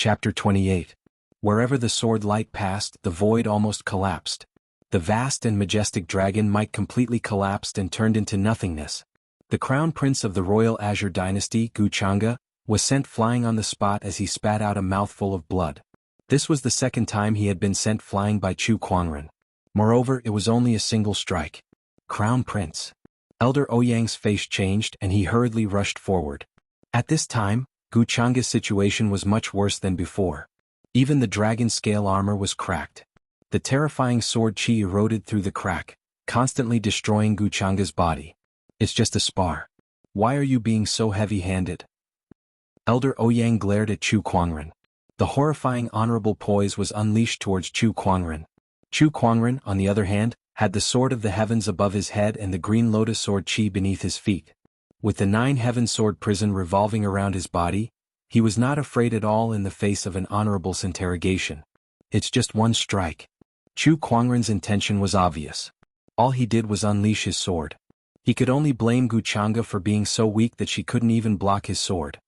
Chapter 28. Wherever the sword light passed, the void almost collapsed. The vast and majestic dragon might completely collapsed and turned into nothingness. The crown prince of the royal Azure dynasty, Wuxia, was sent flying on the spot as he spat out a mouthful of blood. This was the second time he had been sent flying by Chu Kuangren. Moreover, it was only a single strike. Crown Prince. Elder Ouyang's face changed and he hurriedly rushed forward. At this time, Wuxia's situation was much worse than before. Even the dragon scale armor was cracked. The terrifying sword chi eroded through the crack, constantly destroying Wuxia's body. It's just a spar. Why are you being so heavy-handed? Elder Ouyang glared at Chu Kuangren. The horrifying honorable poise was unleashed towards Chu Kuangren. Chu Kuangren, on the other hand, had the sword of the heavens above his head and the green lotus sword chi beneath his feet. With the 9 heaven sword prison revolving around his body, he was not afraid at all in the face of an honorable's interrogation. It's just one strike. Chu Kuangren's intention was obvious. All he did was unleash his sword. He could only blame Wuxia for being so weak that she couldn't even block his sword.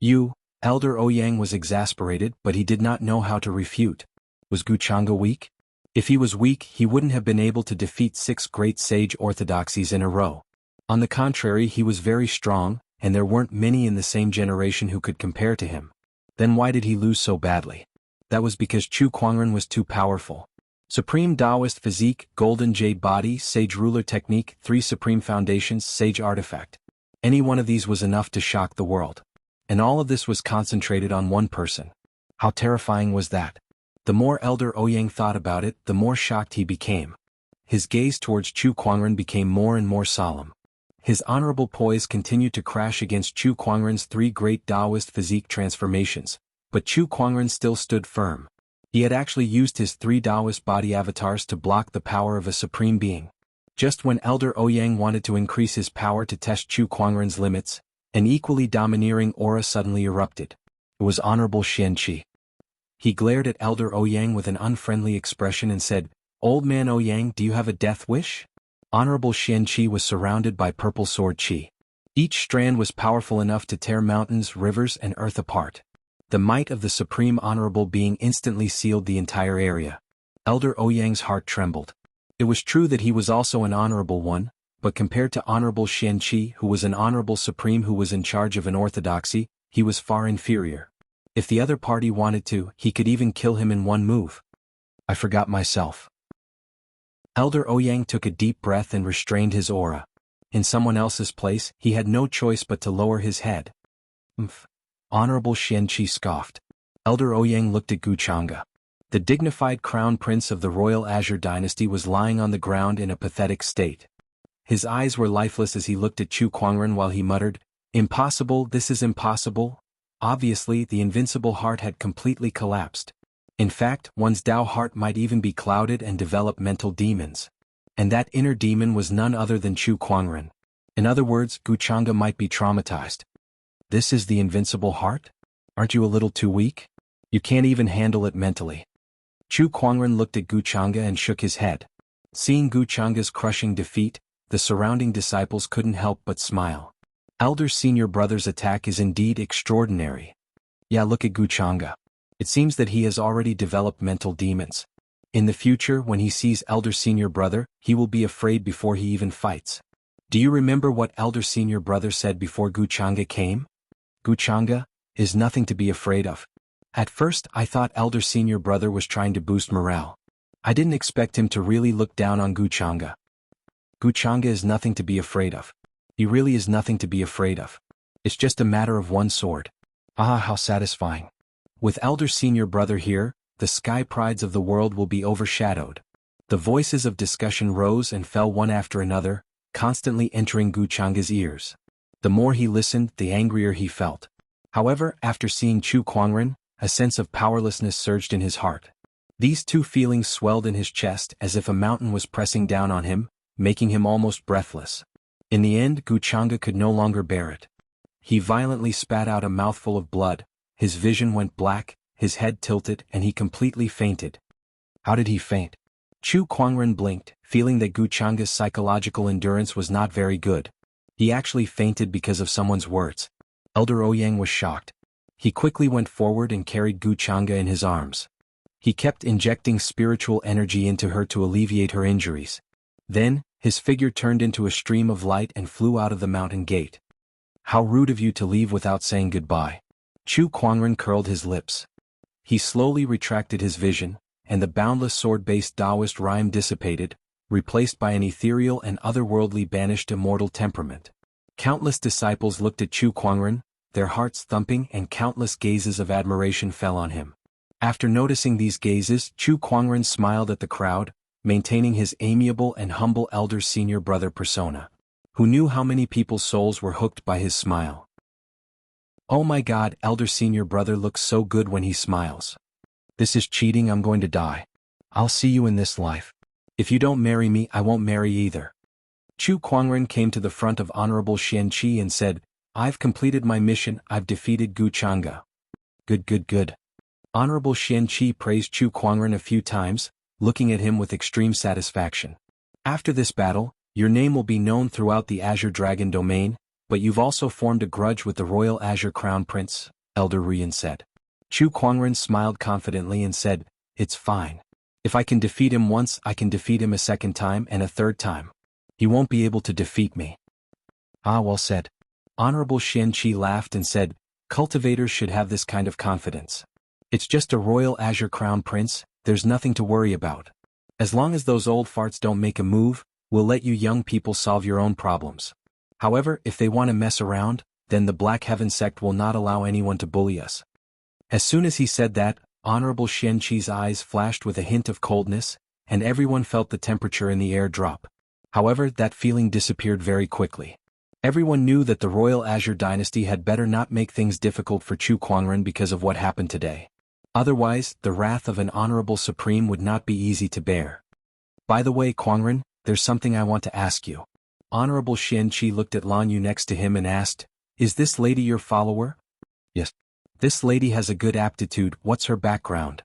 Elder Ouyang was exasperated, but he did not know how to refute. Was Wuxia weak? If he was weak, he wouldn't have been able to defeat 6 great sage orthodoxies in a row. On the contrary, he was very strong, and there weren't many in the same generation who could compare to him. Then why did he lose so badly? That was because Chu Kuangren was too powerful. Supreme Taoist physique, golden jade body, sage ruler technique, 3 supreme foundations, sage artifact. Any one of these was enough to shock the world. And all of this was concentrated on one person. How terrifying was that? The more Elder Ouyang thought about it, the more shocked he became. His gaze towards Chu Kuangren became more and more solemn. His honorable poise continued to crash against Chu Kuangren's 3 great Taoist physique transformations, but Chu Kuangren still stood firm. He had actually used his 3 Taoist body avatars to block the power of a supreme being. Just when Elder Ouyang wanted to increase his power to test Chu Kuangren's limits, an equally domineering aura suddenly erupted. It was Honorable Xianqi. He glared at Elder Ouyang with an unfriendly expression and said, "Old man Ouyang, do you have a death wish?" Honorable Xianqi was surrounded by purple sword chi. Each strand was powerful enough to tear mountains, rivers, and earth apart. The might of the supreme honorable being instantly sealed the entire area. Elder Ouyang's heart trembled. It was true that he was also an honorable one, but compared to Honorable Xianqi, who was an honorable supreme who was in charge of an orthodoxy, he was far inferior. If the other party wanted to, he could even kill him in one move. I forgot myself. Elder Ouyang took a deep breath and restrained his aura. In someone else's place, he had no choice but to lower his head. Honorable Xianqi scoffed. Elder Ouyang looked at Wuxia. The dignified crown prince of the royal Azure dynasty was lying on the ground in a pathetic state. His eyes were lifeless as he looked at Chu Kuangren while he muttered, "Impossible, this is impossible." Obviously, the invincible heart had completely collapsed. In fact, one's Tao heart might even be clouded and develop mental demons. And that inner demon was none other than Chu Kuangren. In other words, Wuxia might be traumatized. This is the invincible heart? Aren't you a little too weak? You can't even handle it mentally. Chu Kuangren looked at Wuxia and shook his head. Seeing Wuxia's crushing defeat, the surrounding disciples couldn't help but smile. Elder Senior Brother's attack is indeed extraordinary. Yeah, look at Wuxia. It seems that he has already developed mental demons. In the future, when he sees Elder Senior Brother, he will be afraid before he even fights. Do you remember what Elder Senior Brother said before Wuxia came? Wuxia is nothing to be afraid of. At first, I thought Elder Senior Brother was trying to boost morale. I didn't expect him to really look down on Wuxia. Wuxia is nothing to be afraid of. He really is nothing to be afraid of. It's just a matter of one sword. Ah, how satisfying. With Elder Senior Brother here, the sky prides of the world will be overshadowed. The voices of discussion rose and fell one after another, constantly entering Wuxia's ears. The more he listened, the angrier he felt. However, after seeing Chu Kuangren, a sense of powerlessness surged in his heart. These 2 feelings swelled in his chest as if a mountain was pressing down on him, making him almost breathless. In the end, Wuxia could no longer bear it. He violently spat out a mouthful of blood, his vision went black, his head tilted, and he completely fainted. How did he faint? Chu Kuangren blinked, feeling that Wuxia's psychological endurance was not very good. He actually fainted because of someone's words. Elder Ouyang was shocked. He quickly went forward and carried Guchanga in his arms. He kept injecting spiritual energy into her to alleviate her injuries. Then, his figure turned into a stream of light and flew out of the mountain gate. How rude of you to leave without saying goodbye. Chu Kuangren curled his lips. He slowly retracted his vision, and the boundless sword-based Taoist rhyme dissipated, replaced by an ethereal and otherworldly banished immortal temperament. Countless disciples looked at Chu Kuangren, their hearts thumping, and countless gazes of admiration fell on him. After noticing these gazes, Chu Kuangren smiled at the crowd, maintaining his amiable and humble elder senior brother persona. Who knew how many people's souls were hooked by his smile? Oh my God, elder senior brother looks so good when he smiles. This is cheating, I'm going to die. I'll see you in this life. If you don't marry me, I won't marry either. Chu Kuangren came to the front of Honorable Xianqi and said, I've completed my mission, I've defeated Guchanga. Good. Honorable Xianqi praised Chu Kuangren a few times, looking at him with extreme satisfaction. After this battle, your name will be known throughout the Azure Dragon domain, but you've also formed a grudge with the Royal Azure Crown Prince, Elder Rian said. Chu Kuangren smiled confidently and said, It's fine. If I can defeat him once, I can defeat him a second time and a third time. He won't be able to defeat me. Ah, well said. Honorable Xianqi laughed and said, Cultivators should have this kind of confidence. It's just a Royal Azure Crown Prince, there's nothing to worry about. As long as those old farts don't make a move, we'll let you young people solve your own problems. However, if they want to mess around, then the Black Heaven sect will not allow anyone to bully us. As soon as he said that, Honorable Xianqi's eyes flashed with a hint of coldness, and everyone felt the temperature in the air drop. However, that feeling disappeared very quickly. Everyone knew that the Royal Azure Dynasty had better not make things difficult for Chu Kuangren because of what happened today. Otherwise, the wrath of an Honorable Supreme would not be easy to bear. By the way, Kuangren, there's something I want to ask you. Honorable Xianqi looked at Lan Yu next to him and asked, Is this lady your follower? Yes. This lady has a good aptitude, what's her background?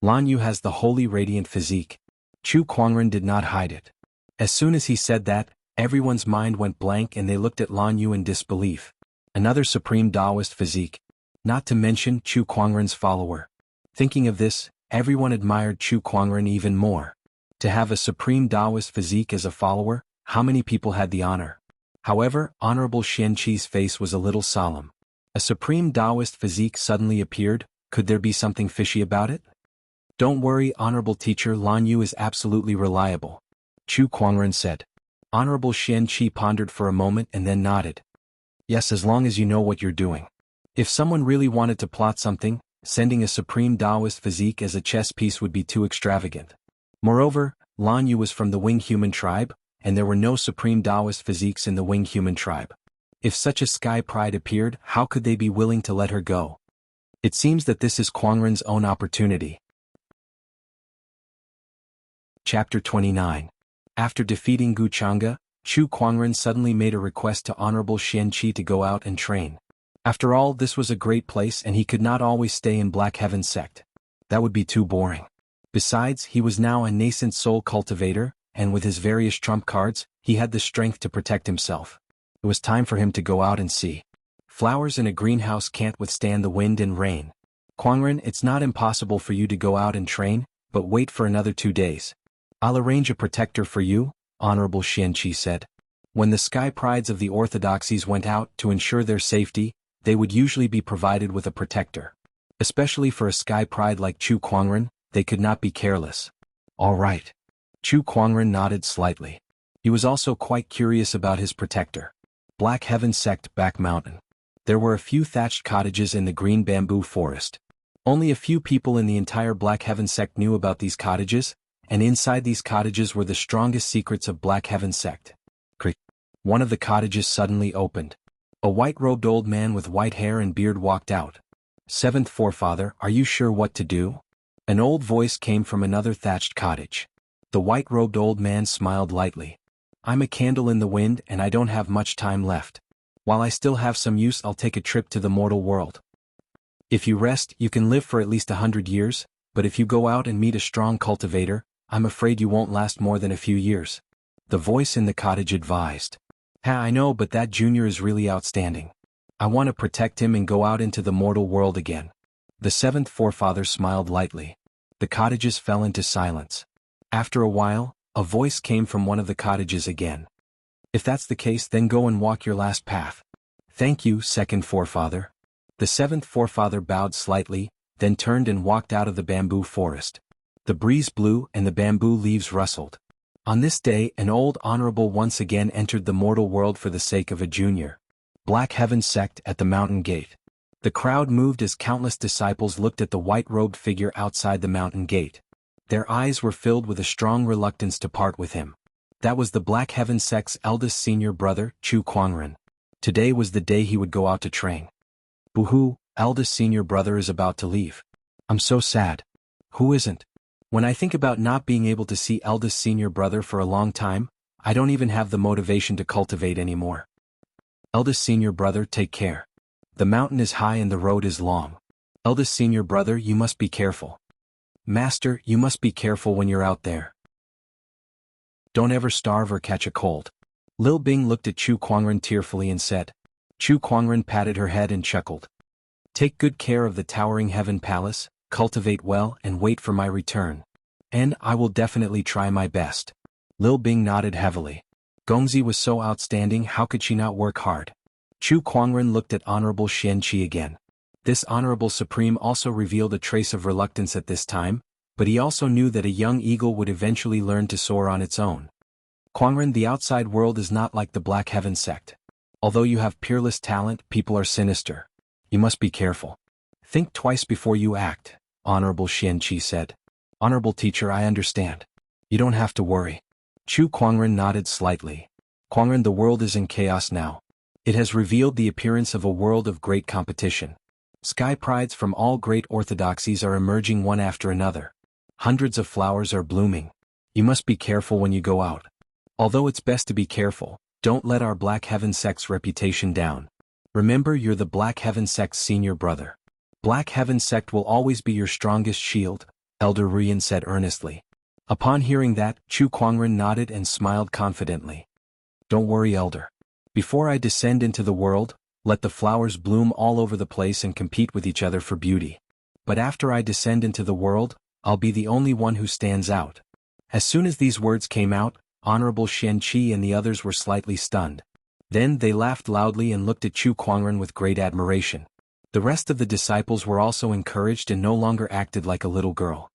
Lan Yu has the holy radiant physique. Chu Kuangren did not hide it. As soon as he said that, everyone's mind went blank and they looked at Lan Yu in disbelief. Another supreme Taoist physique. Not to mention Chu Kuangren's follower. Thinking of this, everyone admired Chu Kuangren even more. To have a supreme Taoist physique as a follower, how many people had the honor? However, Honorable Xianqi's face was a little solemn. A supreme Taoist physique suddenly appeared, could there be something fishy about it? Don't worry, Honorable Teacher, Lan Yu is absolutely reliable. Chu Kuangren said. Honorable Xianqi pondered for a moment and then nodded. Yes, as long as you know what you're doing. If someone really wanted to plot something, sending a supreme Taoist physique as a chess piece would be too extravagant. Moreover, Lan Yu was from the Wing Human tribe, and there were no supreme Taoist physiques in the Wing Human tribe. If such a sky pride appeared, how could they be willing to let her go? It seems that this is Kuangren's own opportunity. Chapter 29. After defeating Guchanga, Chu Kuangren suddenly made a request to Honorable Xianqi to go out and train. After all, this was a great place and he could not always stay in Black Heaven sect. That would be too boring. Besides, he was now a nascent soul cultivator, and with his various trump cards, he had the strength to protect himself. It was time for him to go out and see. Flowers in a greenhouse can't withstand the wind and rain. Kuangren, it's not impossible for you to go out and train, but wait for another 2 days. I'll arrange a protector for you, Honorable Xianqi said. When the sky prides of the orthodoxies went out to ensure their safety, they would usually be provided with a protector. Especially for a sky pride like Chu Kuangren, they could not be careless. All right. Chu Kuangren nodded slightly. He was also quite curious about his protector. Black Heaven sect, Back Mountain. There were a few thatched cottages in the green bamboo forest. Only a few people in the entire Black Heaven sect knew about these cottages, and inside these cottages were the strongest secrets of Black Heaven sect. One of the cottages suddenly opened. A white-robed old man with white hair and beard walked out. Seventh forefather, are you sure what to do? An old voice came from another thatched cottage. The white-robed old man smiled lightly. I'm a candle in the wind and I don't have much time left. While I still have some use, I'll take a trip to the mortal world. If you rest, you can live for at least 100 years, but if you go out and meet a strong cultivator, I'm afraid you won't last more than a few years. The voice in the cottage advised. I know, but that junior is really outstanding. I want to protect him and go out into the mortal world again. The seventh forefather smiled lightly. The cottages fell into silence. After a while, a voice came from one of the cottages again. If that's the case, then go and walk your last path. Thank you, second forefather. The seventh forefather bowed slightly, then turned and walked out of the bamboo forest. The breeze blew and the bamboo leaves rustled. On this day, an old honorable once again entered the mortal world for the sake of a junior. Black Heaven sect at the mountain gate. The crowd moved as countless disciples looked at the white-robed figure outside the mountain gate. Their eyes were filled with a strong reluctance to part with him. That was the Black Heaven sect's eldest senior brother, Chu Kuangren. Today was the day he would go out to train. Boo-hoo, eldest senior brother is about to leave. I'm so sad. Who isn't? When I think about not being able to see eldest senior brother for a long time, I don't even have the motivation to cultivate anymore. Eldest senior brother, take care. The mountain is high and the road is long. Eldest senior brother, you must be careful. Master, you must be careful when you're out there. Don't ever starve or catch a cold. Lil Bing looked at Chu Kuangren tearfully and said. Chu Kuangren patted her head and chuckled. Take good care of the towering heaven palace, cultivate well and wait for my return. And I will definitely try my best. Lil Bing nodded heavily. Gongzi was so outstanding, how could she not work hard? Chu Kuangren looked at Honorable Xian Qi again. This Honorable Supreme also revealed a trace of reluctance at this time, but he also knew that a young eagle would eventually learn to soar on its own. Kuangren, the outside world is not like the Black Heaven sect. Although you have peerless talent, people are sinister. You must be careful. Think twice before you act, Honorable Xian Qi said. Honorable teacher, I understand. You don't have to worry. Chu Kuangren nodded slightly. Kuangren, the world is in chaos now. It has revealed the appearance of a world of great competition. Sky prides from all great orthodoxies are emerging one after another. Hundreds of flowers are blooming. You must be careful when you go out. Although it's best to be careful, don't let our Black Heaven sect's reputation down. Remember, you're the Black Heaven sect's senior brother. Black Heaven sect will always be your strongest shield, Elder Ruyan said earnestly. Upon hearing that, Chu Kuangren nodded and smiled confidently. Don't worry, Elder. Before I descend into the world, let the flowers bloom all over the place and compete with each other for beauty. But after I descend into the world, I'll be the only one who stands out. As soon as these words came out, Honorable Xian Qi and the others were slightly stunned. Then they laughed loudly and looked at Chu Kuangren with great admiration. The rest of the disciples were also encouraged and no longer acted like a little girl.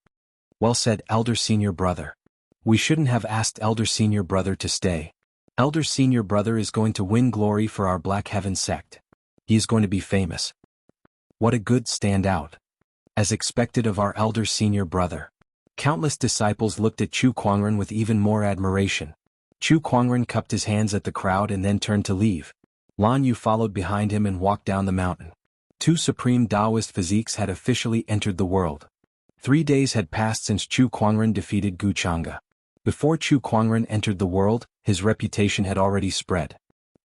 Well said, Elder Senior Brother. We shouldn't have asked Elder Senior Brother to stay. Elder Senior Brother is going to win glory for our Black Heaven sect. He is going to be famous. What a good standout. As expected of our Elder Senior Brother. Countless disciples looked at Chu Kuangren with even more admiration. Chu Kuangren cupped his hands at the crowd and then turned to leave. Lan Yu followed behind him and walked down the mountain. Two supreme Taoist physiques had officially entered the world. 3 days had passed since Chu Kuangren defeated Gu Chang'e. Before Chu Kuangren entered the world, his reputation had already spread.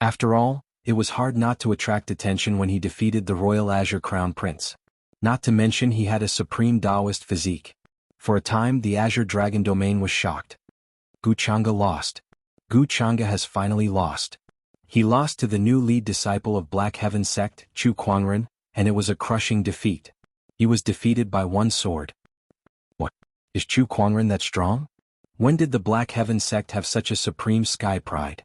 After all, it was hard not to attract attention when he defeated the Royal Azure Crown Prince. Not to mention he had a supreme Taoist physique. For a time the Azure Dragon domain was shocked. Gu Chang'e lost. Gu Chang'e has finally lost. He lost to the new lead disciple of Black Heaven sect, Chu Kuangren, and it was a crushing defeat. He was defeated by one sword. What? Is Chu Kuangren that strong? When did the Black Heaven sect have such a supreme sky pride?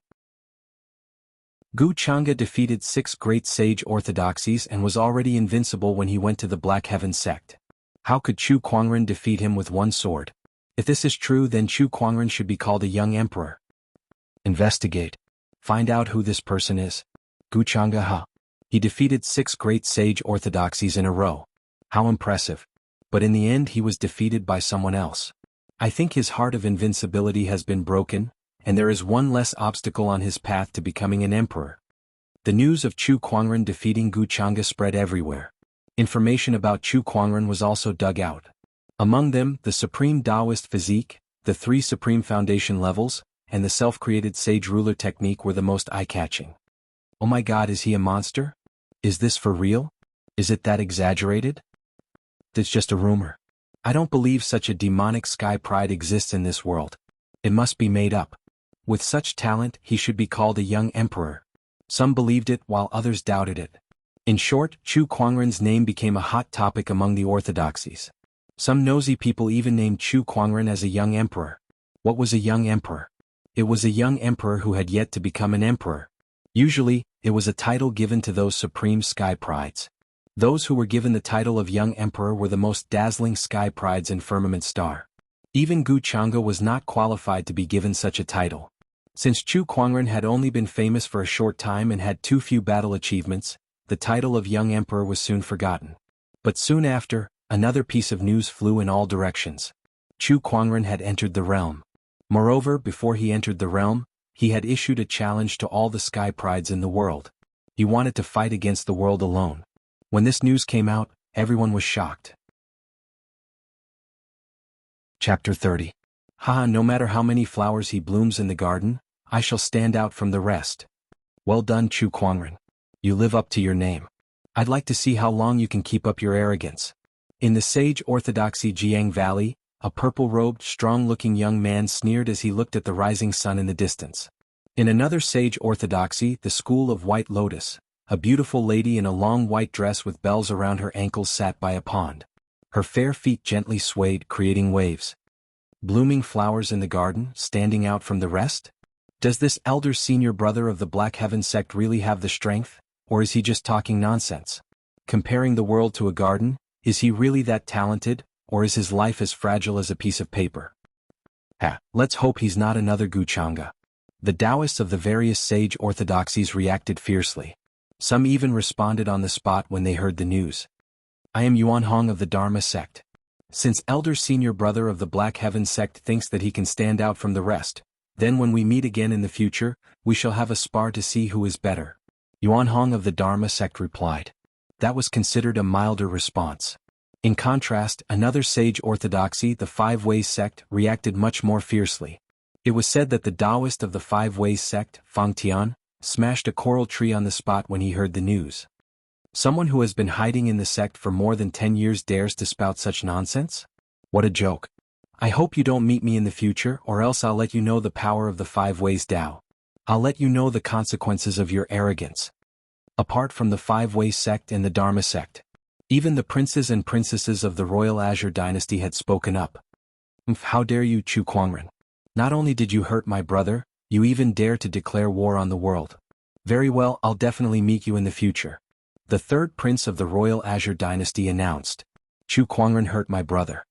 Gu Chang'e defeated 6 great sage orthodoxies and was already invincible when he went to the Black Heaven sect. How could Chu Kuangren defeat him with one sword? If this is true, then Chu Kuangren should be called a young emperor. Investigate. Find out who this person is. Gu Chang'e, huh? He defeated 6 great sage orthodoxies in a row. How impressive. But in the end he was defeated by someone else. I think his heart of invincibility has been broken, and there is one less obstacle on his path to becoming an emperor. The news of Chu Kuangren defeating Gu Chang'e spread everywhere. Information about Chu Kuangren was also dug out. Among them, the supreme Taoist physique, the 3 supreme foundation levels, and the self-created sage ruler technique were the most eye-catching. Oh my god, is he a monster? Is this for real? Is it that exaggerated? That's just a rumor. I don't believe such a demonic sky pride exists in this world. It must be made up. With such talent, he should be called a young emperor. Some believed it while others doubted it. In short, Chu Kuangren's name became a hot topic among the orthodoxies. Some nosy people even named Chu Kuangren as a young emperor. What was a young emperor? It was a young emperor who had yet to become an emperor. Usually, it was a title given to those supreme sky prides. Those who were given the title of young emperor were the most dazzling sky prides and firmament star. Even Gu Chang'e was not qualified to be given such a title. Since Chu Kuangren had only been famous for a short time and had too few battle achievements, the title of young emperor was soon forgotten. But soon after, another piece of news flew in all directions. Chu Kuangren had entered the realm. Moreover, before he entered the realm, he had issued a challenge to all the sky prides in the world. He wanted to fight against the world alone. When this news came out, everyone was shocked. Chapter 30. Haha, no matter how many flowers he blooms in the garden, I shall stand out from the rest. Well done, Chu Kuangren. You live up to your name. I'd like to see how long you can keep up your arrogance. In the sage orthodoxy Jianghu Valley, a purple-robed, strong-looking young man sneered as he looked at the rising sun in the distance. In another sage orthodoxy, the school of White Lotus, a beautiful lady in a long white dress with bells around her ankles sat by a pond. Her fair feet gently swayed, creating waves. Blooming flowers in the garden, standing out from the rest? Does this elder senior brother of the Black Heaven sect really have the strength? Or is he just talking nonsense? Comparing the world to a garden, is he really that talented, or is his life as fragile as a piece of paper? Let's hope he's not another Gu Chang'e. The Taoists of the various sage orthodoxies reacted fiercely. Some even responded on the spot when they heard the news. I am Yuan Hong of the Dharma sect. Since elder senior brother of the Black Heaven sect thinks that he can stand out from the rest, then when we meet again in the future, we shall have a spar to see who is better. Yuan Hong of the Dharma sect replied. That was considered a milder response. In contrast, another sage orthodoxy, the Five Ways sect, reacted much more fiercely. It was said that the Taoist of the Five Ways sect, Fang Tian, smashed a coral tree on the spot when he heard the news. Someone who has been hiding in the sect for more than 10 years dares to spout such nonsense? What a joke. I hope you don't meet me in the future, or else I'll let you know the power of the Five Ways Tao. I'll let you know the consequences of your arrogance. Apart from the Five Ways sect and the Dharma sect, even the princes and princesses of the royal Azure dynasty had spoken up. How dare you, Chu Kuangren? Not only did you hurt my brother, you even dare to declare war on the world. Very well, I'll definitely meet you in the future. The third prince of the royal Azure dynasty announced. Chu Kuangren hurt my brother.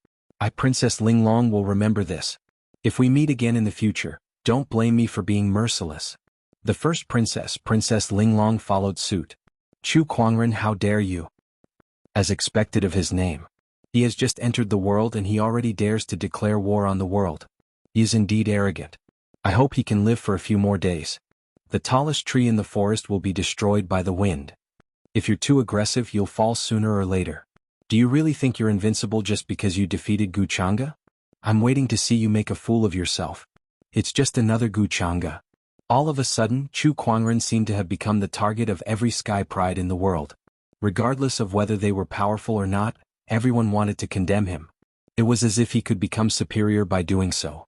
Princess Linglong will remember this. If we meet again in the future, don't blame me for being merciless. The first princess, Princess Linglong, followed suit. Chu Kuangren, how dare you? As expected of his name. He has just entered the world and he already dares to declare war on the world. He is indeed arrogant. I hope he can live for a few more days. The tallest tree in the forest will be destroyed by the wind. If you're too aggressive, you'll fall sooner or later. Do you really think you're invincible just because you defeated Gu Chang'e? I'm waiting to see you make a fool of yourself. It's just another Gu Chang'e. All of a sudden, Chu Kuangren seemed to have become the target of every sky pride in the world. Regardless of whether they were powerful or not, everyone wanted to condemn him. It was as if he could become superior by doing so.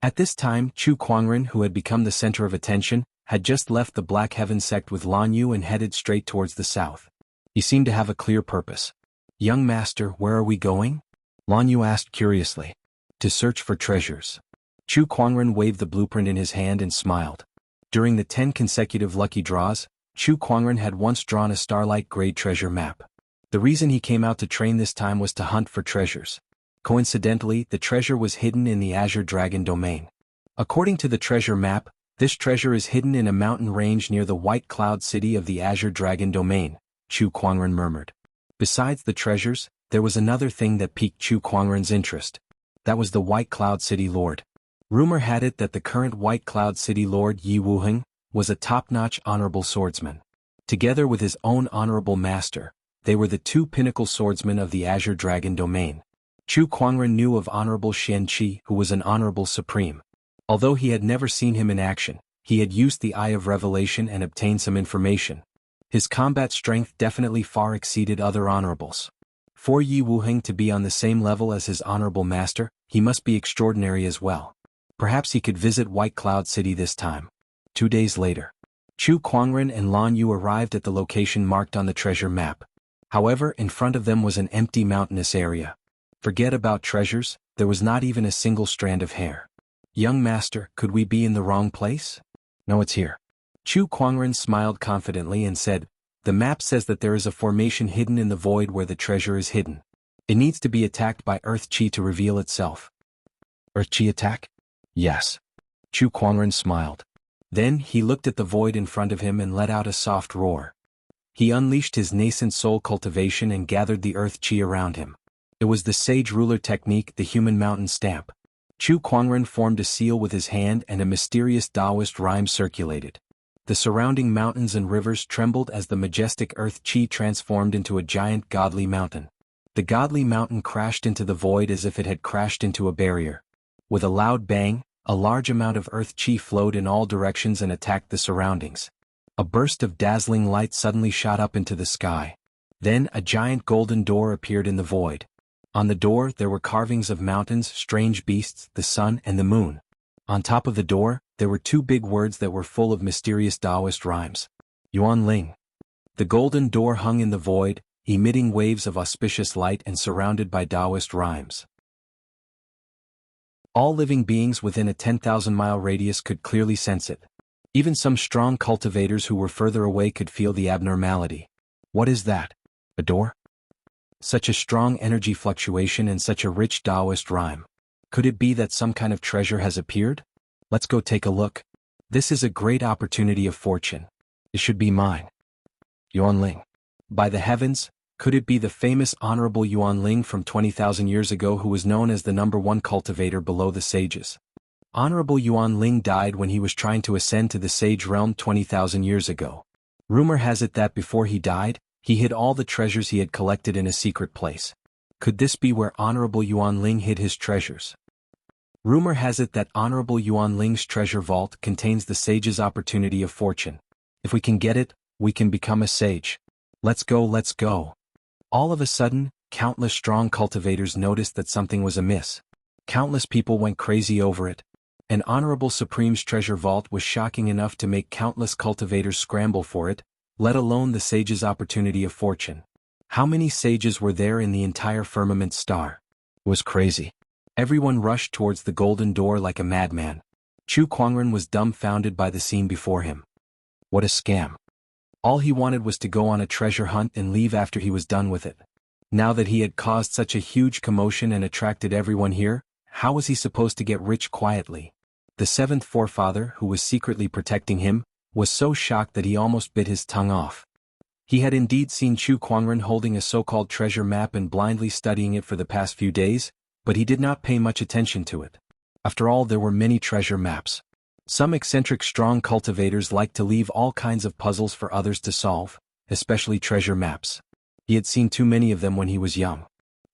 At this time, Chu Kuangren, who had become the center of attention, had just left the Black Heaven sect with Lan Yu and headed straight towards the south. He seemed to have a clear purpose. Young master, where are we going? Lan Yu asked curiously. To search for treasures. Chu Kuangren waved the blueprint in his hand and smiled. During the 10 consecutive lucky draws, Chu Kuangren had once drawn a starlight grade treasure map. The reason he came out to train this time was to hunt for treasures. Coincidentally, the treasure was hidden in the Azure Dragon domain. According to the treasure map, this treasure is hidden in a mountain range near the White Cloud City of the Azure Dragon domain, Chu Kuangren murmured. Besides the treasures, there was another thing that piqued Chu Kuangren's interest. That was the White Cloud City Lord. Rumor had it that the current White Cloud City Lord Yi Wuheng was a top-notch honorable swordsman. Together with his own honorable master, they were the two pinnacle swordsmen of the Azure Dragon domain. Chu Kuangren knew of Honorable Xian Qi, who was an honorable supreme. Although he had never seen him in action, he had used the Eye of Revelation and obtained some information. His combat strength definitely far exceeded other honorables. For Yi Wuheng to be on the same level as his honorable master, he must be extraordinary as well. Perhaps he could visit White Cloud City this time. 2 days later. Chu Kuangren and Lan Yu arrived at the location marked on the treasure map. However, in front of them was an empty mountainous area. Forget about treasures, there was not even a single strand of hair. Young master, could we be in the wrong place? No, it's here. Chu Kuangren smiled confidently and said, the map says that there is a formation hidden in the void where the treasure is hidden. It needs to be attacked by Earth Qi to reveal itself. Earth Qi attack? Yes. Chu Kuangren smiled. Then he looked at the void in front of him and let out a soft roar. He unleashed his nascent soul cultivation and gathered the Earth Qi around him. It was the sage ruler technique, the human mountain stamp. Chu Kuangren formed a seal with his hand and a mysterious Taoist rhyme circulated. The surrounding mountains and rivers trembled as the majestic Earth Qi transformed into a giant godly mountain. The godly mountain crashed into the void as if it had crashed into a barrier. With a loud bang, a large amount of Earth Qi flowed in all directions and attacked the surroundings. A burst of dazzling light suddenly shot up into the sky. Then a giant golden door appeared in the void. On the door there were carvings of mountains, strange beasts, the sun and the moon. On top of the door, there were two big words that were full of mysterious Taoist rhymes. Yuan Ling. The golden door hung in the void, emitting waves of auspicious light and surrounded by Taoist rhymes. All living beings within a 10,000-mile radius could clearly sense it. Even some strong cultivators who were further away could feel the abnormality. What is that? A door? Such a strong energy fluctuation and such a rich Taoist rhyme. Could it be that some kind of treasure has appeared? Let's go take a look. This is a great opportunity of fortune. It should be mine. Yuan Ling. By the heavens, could it be the famous Honorable Yuan Ling from 20,000 years ago who was known as the #1 cultivator below the sages? Honorable Yuan Ling died when he was trying to ascend to the sage realm 20,000 years ago. Rumor has it that before he died, he hid all the treasures he had collected in a secret place. Could this be where Honorable Yuan Ling hid his treasures? Rumor has it that Honorable Yuan Ling's treasure vault contains the sage's opportunity of fortune. If we can get it, we can become a sage. Let's go, let's go. All of a sudden, countless strong cultivators noticed that something was amiss. Countless people went crazy over it. An Honorable Supreme's treasure vault was shocking enough to make countless cultivators scramble for it, let alone the sage's opportunity of fortune. How many sages were there in the entire firmament star? It was crazy. Everyone rushed towards the golden door like a madman. Chu Kuangren was dumbfounded by the scene before him. What a scam. All he wanted was to go on a treasure hunt and leave after he was done with it. Now that he had caused such a huge commotion and attracted everyone here, how was he supposed to get rich quietly? The seventh forefather, who was secretly protecting him, was so shocked that he almost bit his tongue off. He had indeed seen Chu Kuangren holding a so-called treasure map and blindly studying it for the past few days, but he did not pay much attention to it. After all, there were many treasure maps. Some eccentric strong cultivators liked to leave all kinds of puzzles for others to solve, especially treasure maps. He had seen too many of them when he was young.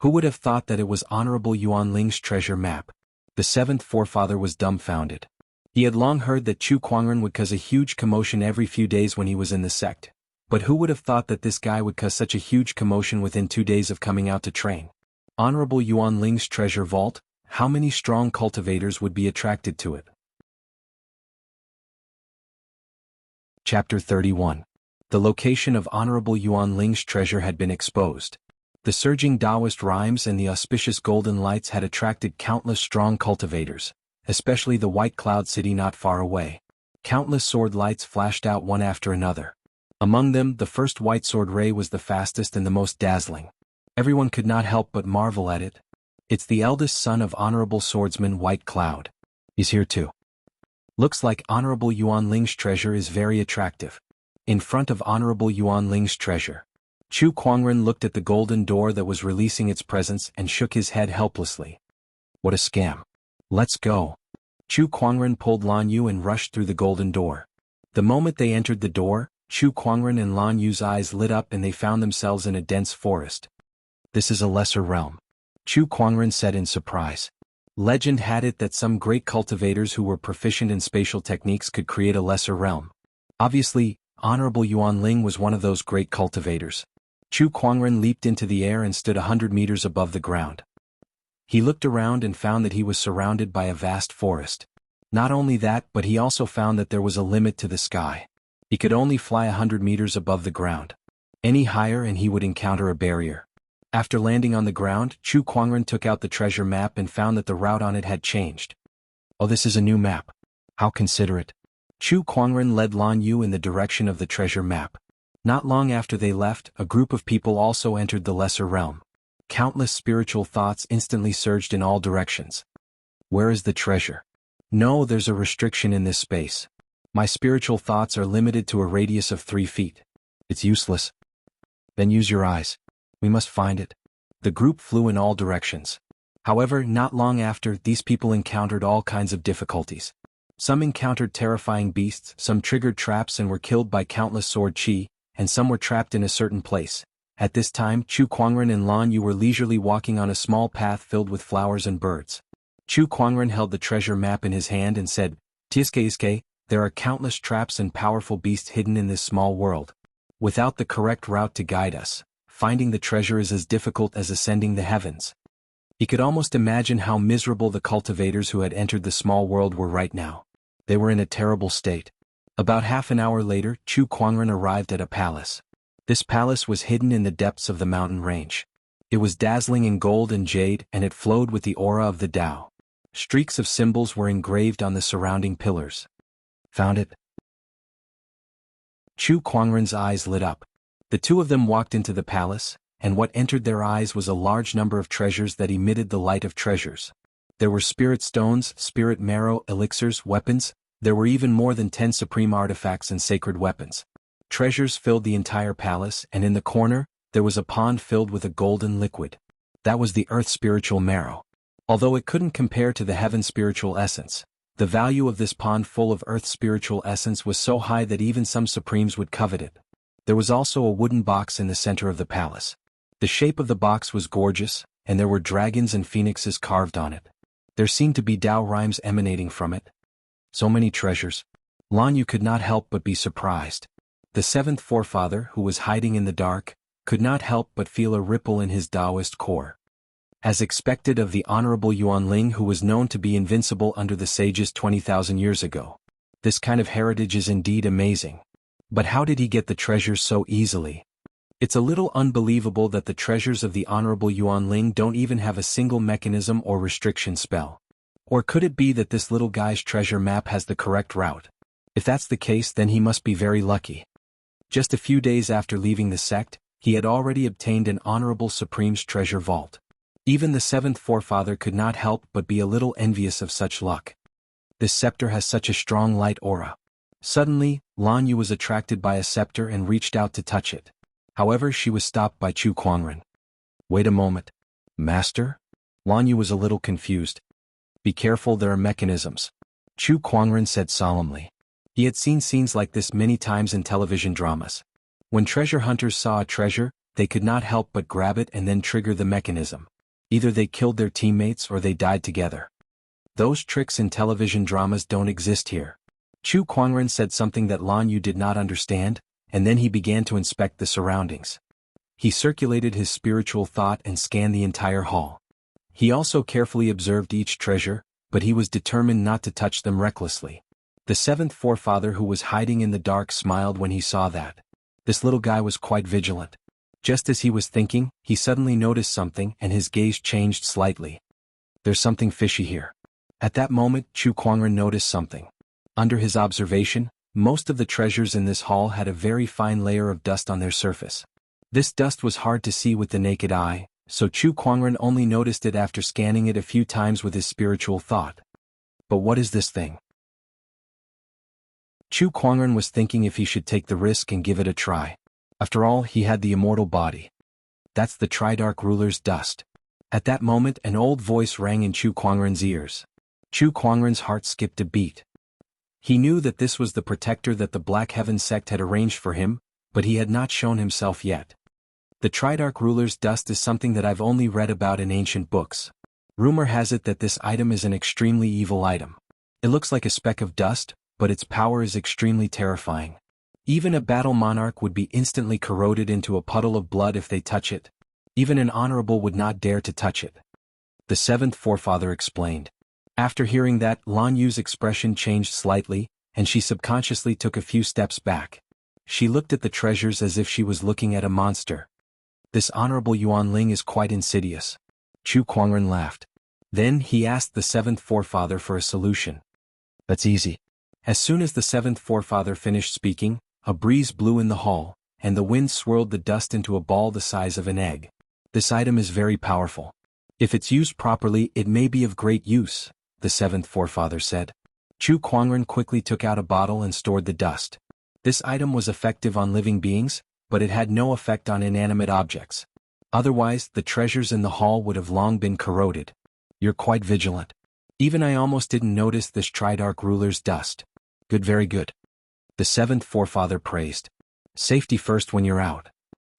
Who would have thought that it was Honorable Yuan Ling's treasure map? The seventh forefather was dumbfounded. He had long heard that Chu Kuangren would cause a huge commotion every few days when he was in the sect. But who would have thought that this guy would cause such a huge commotion within 2 days of coming out to train? Honorable Yuan Ling's treasure vault, how many strong cultivators would be attracted to it? Chapter 31. The location of Honorable Yuan Ling's treasure had been exposed. The surging Taoist rhymes and the auspicious golden lights had attracted countless strong cultivators, especially the White Cloud City not far away. Countless sword lights flashed out one after another. Among them, the first white sword ray was the fastest and the most dazzling. Everyone could not help but marvel at it. It's the eldest son of Honorable Swordsman White Cloud. He's here too. Looks like Honorable Yuan Ling's treasure is very attractive. In front of Honorable Yuan Ling's treasure, Chu Kuangren looked at the golden door that was releasing its presence and shook his head helplessly. What a scam. Let's go. Chu Kuangren pulled Lan Yu and rushed through the golden door. The moment they entered the door, Chu Kuangren and Lan Yu's eyes lit up and they found themselves in a dense forest. This is a lesser realm. Chu Kuangren said in surprise. Legend had it that some great cultivators who were proficient in spatial techniques could create a lesser realm. Obviously, Honorable Yuan Ling was one of those great cultivators. Chu Kuangren leaped into the air and stood 100 meters above the ground. He looked around and found that he was surrounded by a vast forest. Not only that, but he also found that there was a limit to the sky. He could only fly 100 meters above the ground. Any higher and he would encounter a barrier. After landing on the ground, Chu Kuangren took out the treasure map and found that the route on it had changed. Oh, this is a new map. How considerate. Chu Kuangren led Lan Yu in the direction of the treasure map. Not long after they left, a group of people also entered the lesser realm. Countless spiritual thoughts instantly surged in all directions. Where is the treasure? No, there's a restriction in this space. My spiritual thoughts are limited to a radius of 3 feet. It's useless. Then use your eyes. We must find it. The group flew in all directions. However, not long after, these people encountered all kinds of difficulties. Some encountered terrifying beasts, some triggered traps and were killed by countless sword chi, and some were trapped in a certain place. At this time, Chu Kuangren and Lan Yu were leisurely walking on a small path filled with flowers and birds. Chu Kuangren held the treasure map in his hand and said, "Tiske, there are countless traps and powerful beasts hidden in this small world. Without the correct route to guide us, finding the treasure is as difficult as ascending the heavens." He could almost imagine how miserable the cultivators who had entered the small world were right now. They were in a terrible state. About half an hour later, Chu Kuangren arrived at a palace. This palace was hidden in the depths of the mountain range. It was dazzling in gold and jade, and it flowed with the aura of the Tao. Streaks of symbols were engraved on the surrounding pillars. Found it? Chu Kuangren's eyes lit up. The two of them walked into the palace, and what entered their eyes was a large number of treasures that emitted the light of treasures. There were spirit stones, spirit marrow, elixirs, weapons. There were even more than 10 supreme artifacts and sacred weapons. Treasures filled the entire palace, and in the corner, there was a pond filled with a golden liquid. That was the earth spiritual marrow. Although it couldn't compare to the heaven spiritual essence, the value of this pond full of earth spiritual essence was so high that even some supremes would covet it. There was also a wooden box in the center of the palace. The shape of the box was gorgeous, and there were dragons and phoenixes carved on it. There seemed to be Tao rhymes emanating from it. So many treasures. Lan Yu could not help but be surprised. The seventh forefather, who was hiding in the dark, could not help but feel a ripple in his Taoist core. As expected of the Honorable Yuanling, who was known to be invincible under the sages 20,000 years ago. This kind of heritage is indeed amazing. But how did he get the treasures so easily? It's a little unbelievable that the treasures of the Honorable Yuanling don't even have a single mechanism or restriction spell. Or could it be that this little guy's treasure map has the correct route? If that's the case, then he must be very lucky. Just a few days after leaving the sect, he had already obtained an Honorable Supreme's treasure vault. Even the seventh forefather could not help but be a little envious of such luck. This scepter has such a strong light aura. Suddenly, Lan Yu was attracted by a scepter and reached out to touch it. However, she was stopped by Chu Kuangren. "Wait a moment. Master?" Lan Yu was a little confused. "Be careful, there are mechanisms," Chu Kuangren said solemnly. He had seen scenes like this many times in television dramas. When treasure hunters saw a treasure, they could not help but grab it and then trigger the mechanism. Either they killed their teammates or they died together. Those tricks in television dramas don't exist here. Chu Kuangren said something that Lan Yu did not understand, and then he began to inspect the surroundings. He circulated his spiritual thought and scanned the entire hall. He also carefully observed each treasure, but he was determined not to touch them recklessly. The seventh forefather, who was hiding in the dark, smiled when he saw that. This little guy was quite vigilant. Just as he was thinking, he suddenly noticed something and his gaze changed slightly. "There's something fishy here." At that moment, Chu Kuangren noticed something. Under his observation, most of the treasures in this hall had a very fine layer of dust on their surface. This dust was hard to see with the naked eye, so Chu Kuangren only noticed it after scanning it a few times with his spiritual thought. But what is this thing? Chu Kuangren was thinking if he should take the risk and give it a try. After all, he had the immortal body. That's the Tridark ruler's dust. At that moment, an old voice rang in Chu Kuangren's ears. Chu Kuangren's heart skipped a beat. He knew that this was the protector that the Black Heaven sect had arranged for him, but he had not shown himself yet. The Tridark ruler's dust is something that I've only read about in ancient books. Rumor has it that this item is an extremely evil item. It looks like a speck of dust, but its power is extremely terrifying. Even a battle monarch would be instantly corroded into a puddle of blood if they touch it. Even an honorable would not dare to touch it. The seventh forefather explained. After hearing that, Lan Yu's expression changed slightly, and she subconsciously took a few steps back. She looked at the treasures as if she was looking at a monster. This Honorable Yuanling is quite insidious. Chu Kuangren laughed. Then he asked the seventh forefather for a solution. That's easy. As soon as the seventh forefather finished speaking, a breeze blew in the hall, and the wind swirled the dust into a ball the size of an egg. This item is very powerful. If it's used properly, it may be of great use, the seventh forefather said. Chu Kuangren quickly took out a bottle and stored the dust. This item was effective on living beings, but it had no effect on inanimate objects. Otherwise, the treasures in the hall would have long been corroded. You're quite vigilant. Even I almost didn't notice this Tridarch ruler's dust. Good, very good. The seventh forefather praised. Safety first when you're out.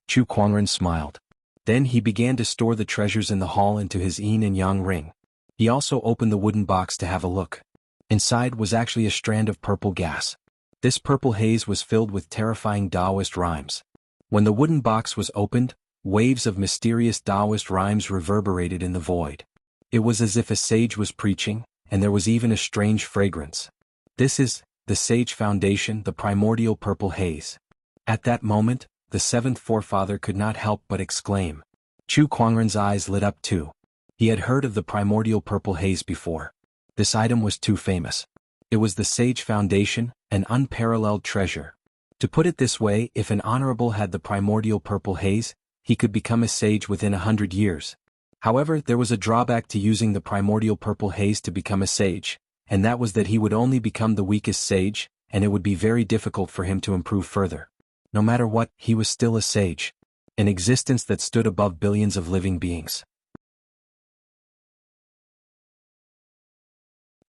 Chu Kuangren smiled. Then he began to store the treasures in the hall into his yin and yang ring. He also opened the wooden box to have a look. Inside was actually a strand of purple gas. This purple haze was filled with terrifying Taoist rhymes. When the wooden box was opened, waves of mysterious Taoist rhymes reverberated in the void. It was as if a sage was preaching, and there was even a strange fragrance. This is the Sage Foundation, the primordial purple haze. At that moment, the seventh forefather could not help but exclaim. Chu Kuangren's eyes lit up too. He had heard of the primordial purple haze before. This item was too famous. It was the Sage Foundation, an unparalleled treasure. To put it this way, if an honorable had the primordial purple haze, he could become a sage within 100 years. However, there was a drawback to using the primordial purple haze to become a sage, and that was that he would only become the weakest sage, and it would be very difficult for him to improve further. No matter what, he was still a sage. An existence that stood above billions of living beings.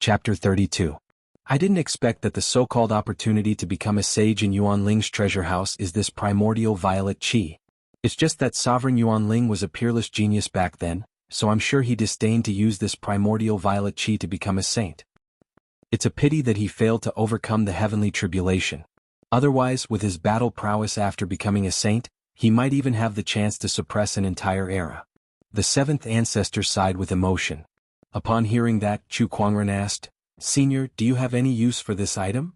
Chapter 32. I didn't expect that the so-called opportunity to become a sage in Yuanling's treasure house is this primordial violet qi. It's just that Sovereign Yuanling was a peerless genius back then, so I'm sure he disdained to use this primordial violet qi to become a saint. It's a pity that he failed to overcome the heavenly tribulation. Otherwise, with his battle prowess after becoming a saint, he might even have the chance to suppress an entire era. The seventh ancestor sighed with emotion. Upon hearing that, Chu Kuangren asked, Senior, do you have any use for this item?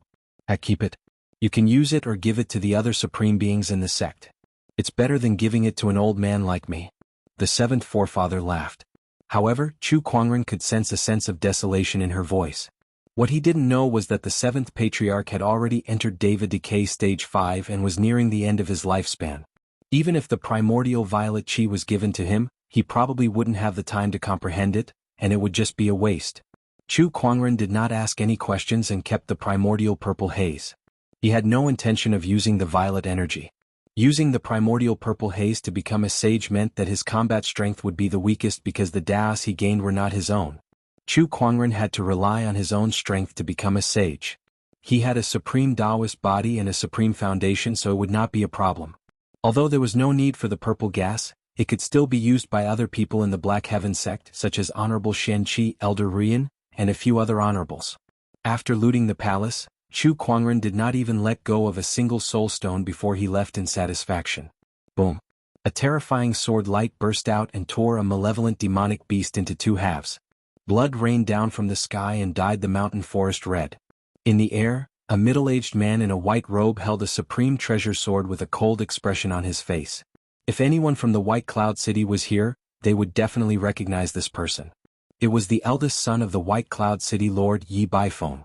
I keep it. You can use it or give it to the other supreme beings in the sect. It's better than giving it to an old man like me. The seventh forefather laughed. However, Chu Kuangren could sense a sense of desolation in her voice. What he didn't know was that the seventh patriarch had already entered Deva Decay Stage 5 and was nearing the end of his lifespan. Even if the primordial violet qi was given to him, he probably wouldn't have the time to comprehend it, and it would just be a waste. Chu Kuangren did not ask any questions and kept the primordial purple haze. He had no intention of using the violet energy. Using the primordial purple haze to become a sage meant that his combat strength would be the weakest because the Daos he gained were not his own. Chu Kuangren had to rely on his own strength to become a sage. He had a supreme Taoist body and a supreme foundation, so it would not be a problem. Although there was no need for the purple gas, it could still be used by other people in the Black Heaven sect, such as Honorable Shenqi, Elder Rian, and a few other honorables. After looting the palace, Chu Kuangren did not even let go of a single soul stone before he left in satisfaction. Boom. A terrifying sword light burst out and tore a malevolent demonic beast into two halves. Blood rained down from the sky and dyed the mountain forest red. In the air, a middle-aged man in a white robe held a supreme treasure sword with a cold expression on his face. If anyone from the White Cloud City was here, they would definitely recognize this person. It was the eldest son of the White Cloud City Lord Yi Baifeng.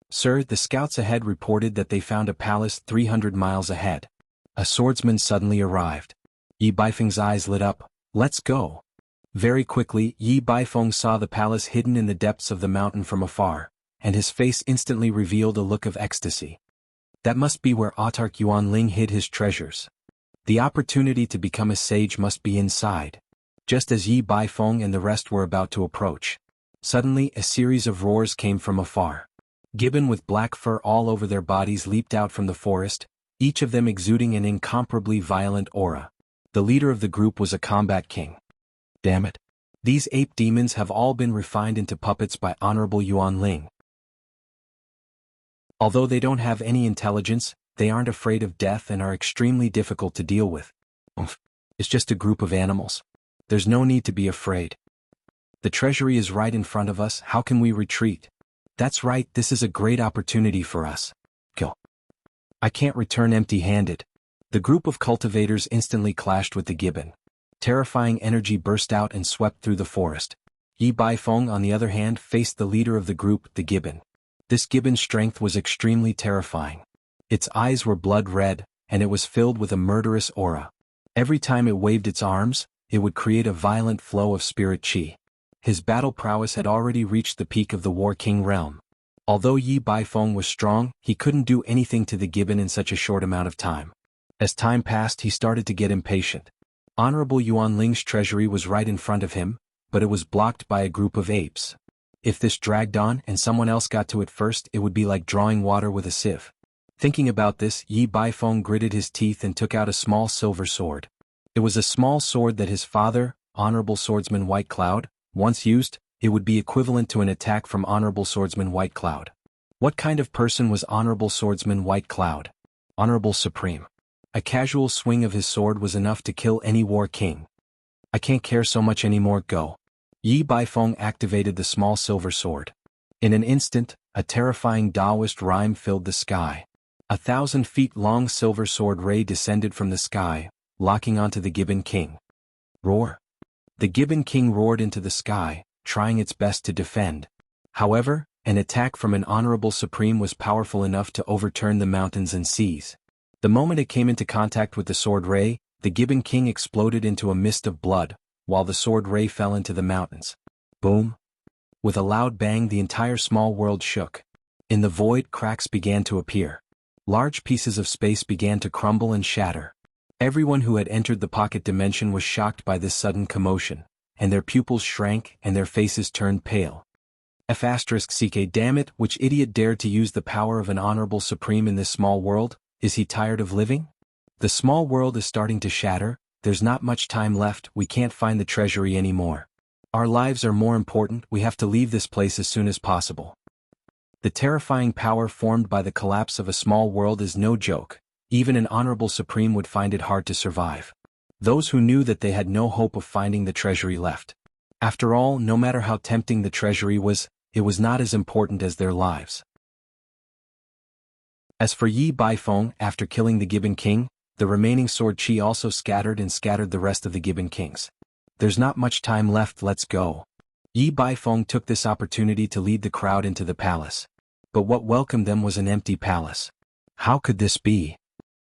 Sir, the scouts ahead reported that they found a palace 300 miles ahead. A swordsman suddenly arrived. Yi Baifeng's eyes lit up. Let's go. Very quickly, Yi Baifeng saw the palace hidden in the depths of the mountain from afar, and his face instantly revealed a look of ecstasy. That must be where Autarch Yuanling hid his treasures. The opportunity to become a sage must be inside. Just as Yi Baifeng and the rest were about to approach, suddenly a series of roars came from afar. Gibbon with black fur all over their bodies leaped out from the forest, each of them exuding an incomparably violent aura. The leader of the group was a combat king. Damn it. These ape demons have all been refined into puppets by Honorable Yuanling. Although they don't have any intelligence, they aren't afraid of death and are extremely difficult to deal with. It's just a group of animals. There's no need to be afraid. The treasury is right in front of us, how can we retreat? That's right, this is a great opportunity for us. Go. I can't return empty-handed. The group of cultivators instantly clashed with the gibbon. Terrifying energy burst out and swept through the forest. Yi Baifeng, on the other hand, faced the leader of the group, the gibbon. This gibbon's strength was extremely terrifying. Its eyes were blood red, and it was filled with a murderous aura. Every time it waved its arms, it would create a violent flow of spirit qi. His battle prowess had already reached the peak of the War King realm. Although Yi Baifeng was strong, he couldn't do anything to the gibbon in such a short amount of time. As time passed, he started to get impatient. Honorable Yuan Ling's treasury was right in front of him, but it was blocked by a group of apes. If this dragged on and someone else got to it first, it would be like drawing water with a sieve. Thinking about this, Yi Baifeng gritted his teeth and took out a small silver sword. It was a small sword that his father, Honorable Swordsman White Cloud, once used. It would be equivalent to an attack from Honorable Swordsman White Cloud. What kind of person was Honorable Swordsman White Cloud? Honorable Supreme. A casual swing of his sword was enough to kill any war king. I can't care so much anymore, go. Yi Baifeng activated the small silver sword. In an instant, a terrifying Taoist rhyme filled the sky. 1,000 feet long silver sword ray descended from the sky, locking onto the Gibbon King. Roar. The Gibbon King roared into the sky, trying its best to defend. However, an attack from an Honorable Supreme was powerful enough to overturn the mountains and seas. The moment it came into contact with the sword ray, the Gibbon King exploded into a mist of blood, while the sword ray fell into the mountains. Boom! With a loud bang, the entire small world shook. In the void, cracks began to appear. Large pieces of space began to crumble and shatter. Everyone who had entered the pocket dimension was shocked by this sudden commotion, and their pupils shrank and their faces turned pale. F***ck, damn it, which idiot dared to use the power of an Honorable Supreme in this small world? Is he tired of living? The small world is starting to shatter. There's not much time left, we can't find the treasury anymore. Our lives are more important, we have to leave this place as soon as possible. The terrifying power formed by the collapse of a small world is no joke. Even an Honorable Supreme would find it hard to survive. Those who knew that they had no hope of finding the treasury left. After all, no matter how tempting the treasury was, it was not as important as their lives. As for Yi Baifeng, after killing the Gibbon King, the remaining sword chi also scattered the rest of the Gibbon Kings. There's not much time left, let's go. Yi Baifeng took this opportunity to lead the crowd into the palace. But what welcomed them was an empty palace. How could this be?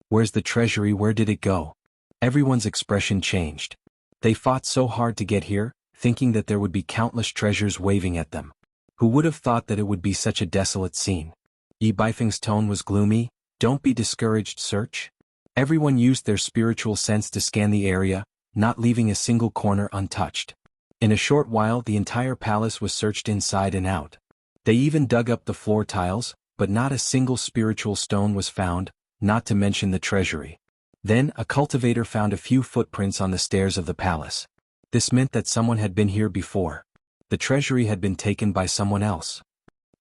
Where's the treasury, where did it go? Everyone's expression changed. They fought so hard to get here, thinking that there would be countless treasures waving at them. Who would have thought that it would be such a desolate scene? Yi Baifeng's tone was gloomy. Don't be discouraged, search. Everyone used their spiritual sense to scan the area, not leaving a single corner untouched. In a short while, the entire palace was searched inside and out. They even dug up the floor tiles, but not a single spiritual stone was found, not to mention the treasury. Then, a cultivator found a few footprints on the stairs of the palace. This meant that someone had been here before. The treasury had been taken by someone else.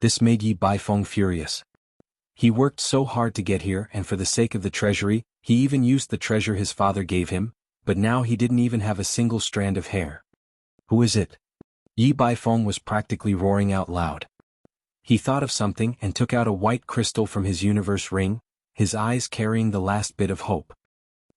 This made Yi Baifeng furious. He worked so hard to get here, and for the sake of the treasury, he even used the treasure his father gave him, but now he didn't even have a single strand of hair. Who is it? Yi Baifeng was practically roaring out loud. He thought of something and took out a white crystal from his universe ring, his eyes carrying the last bit of hope.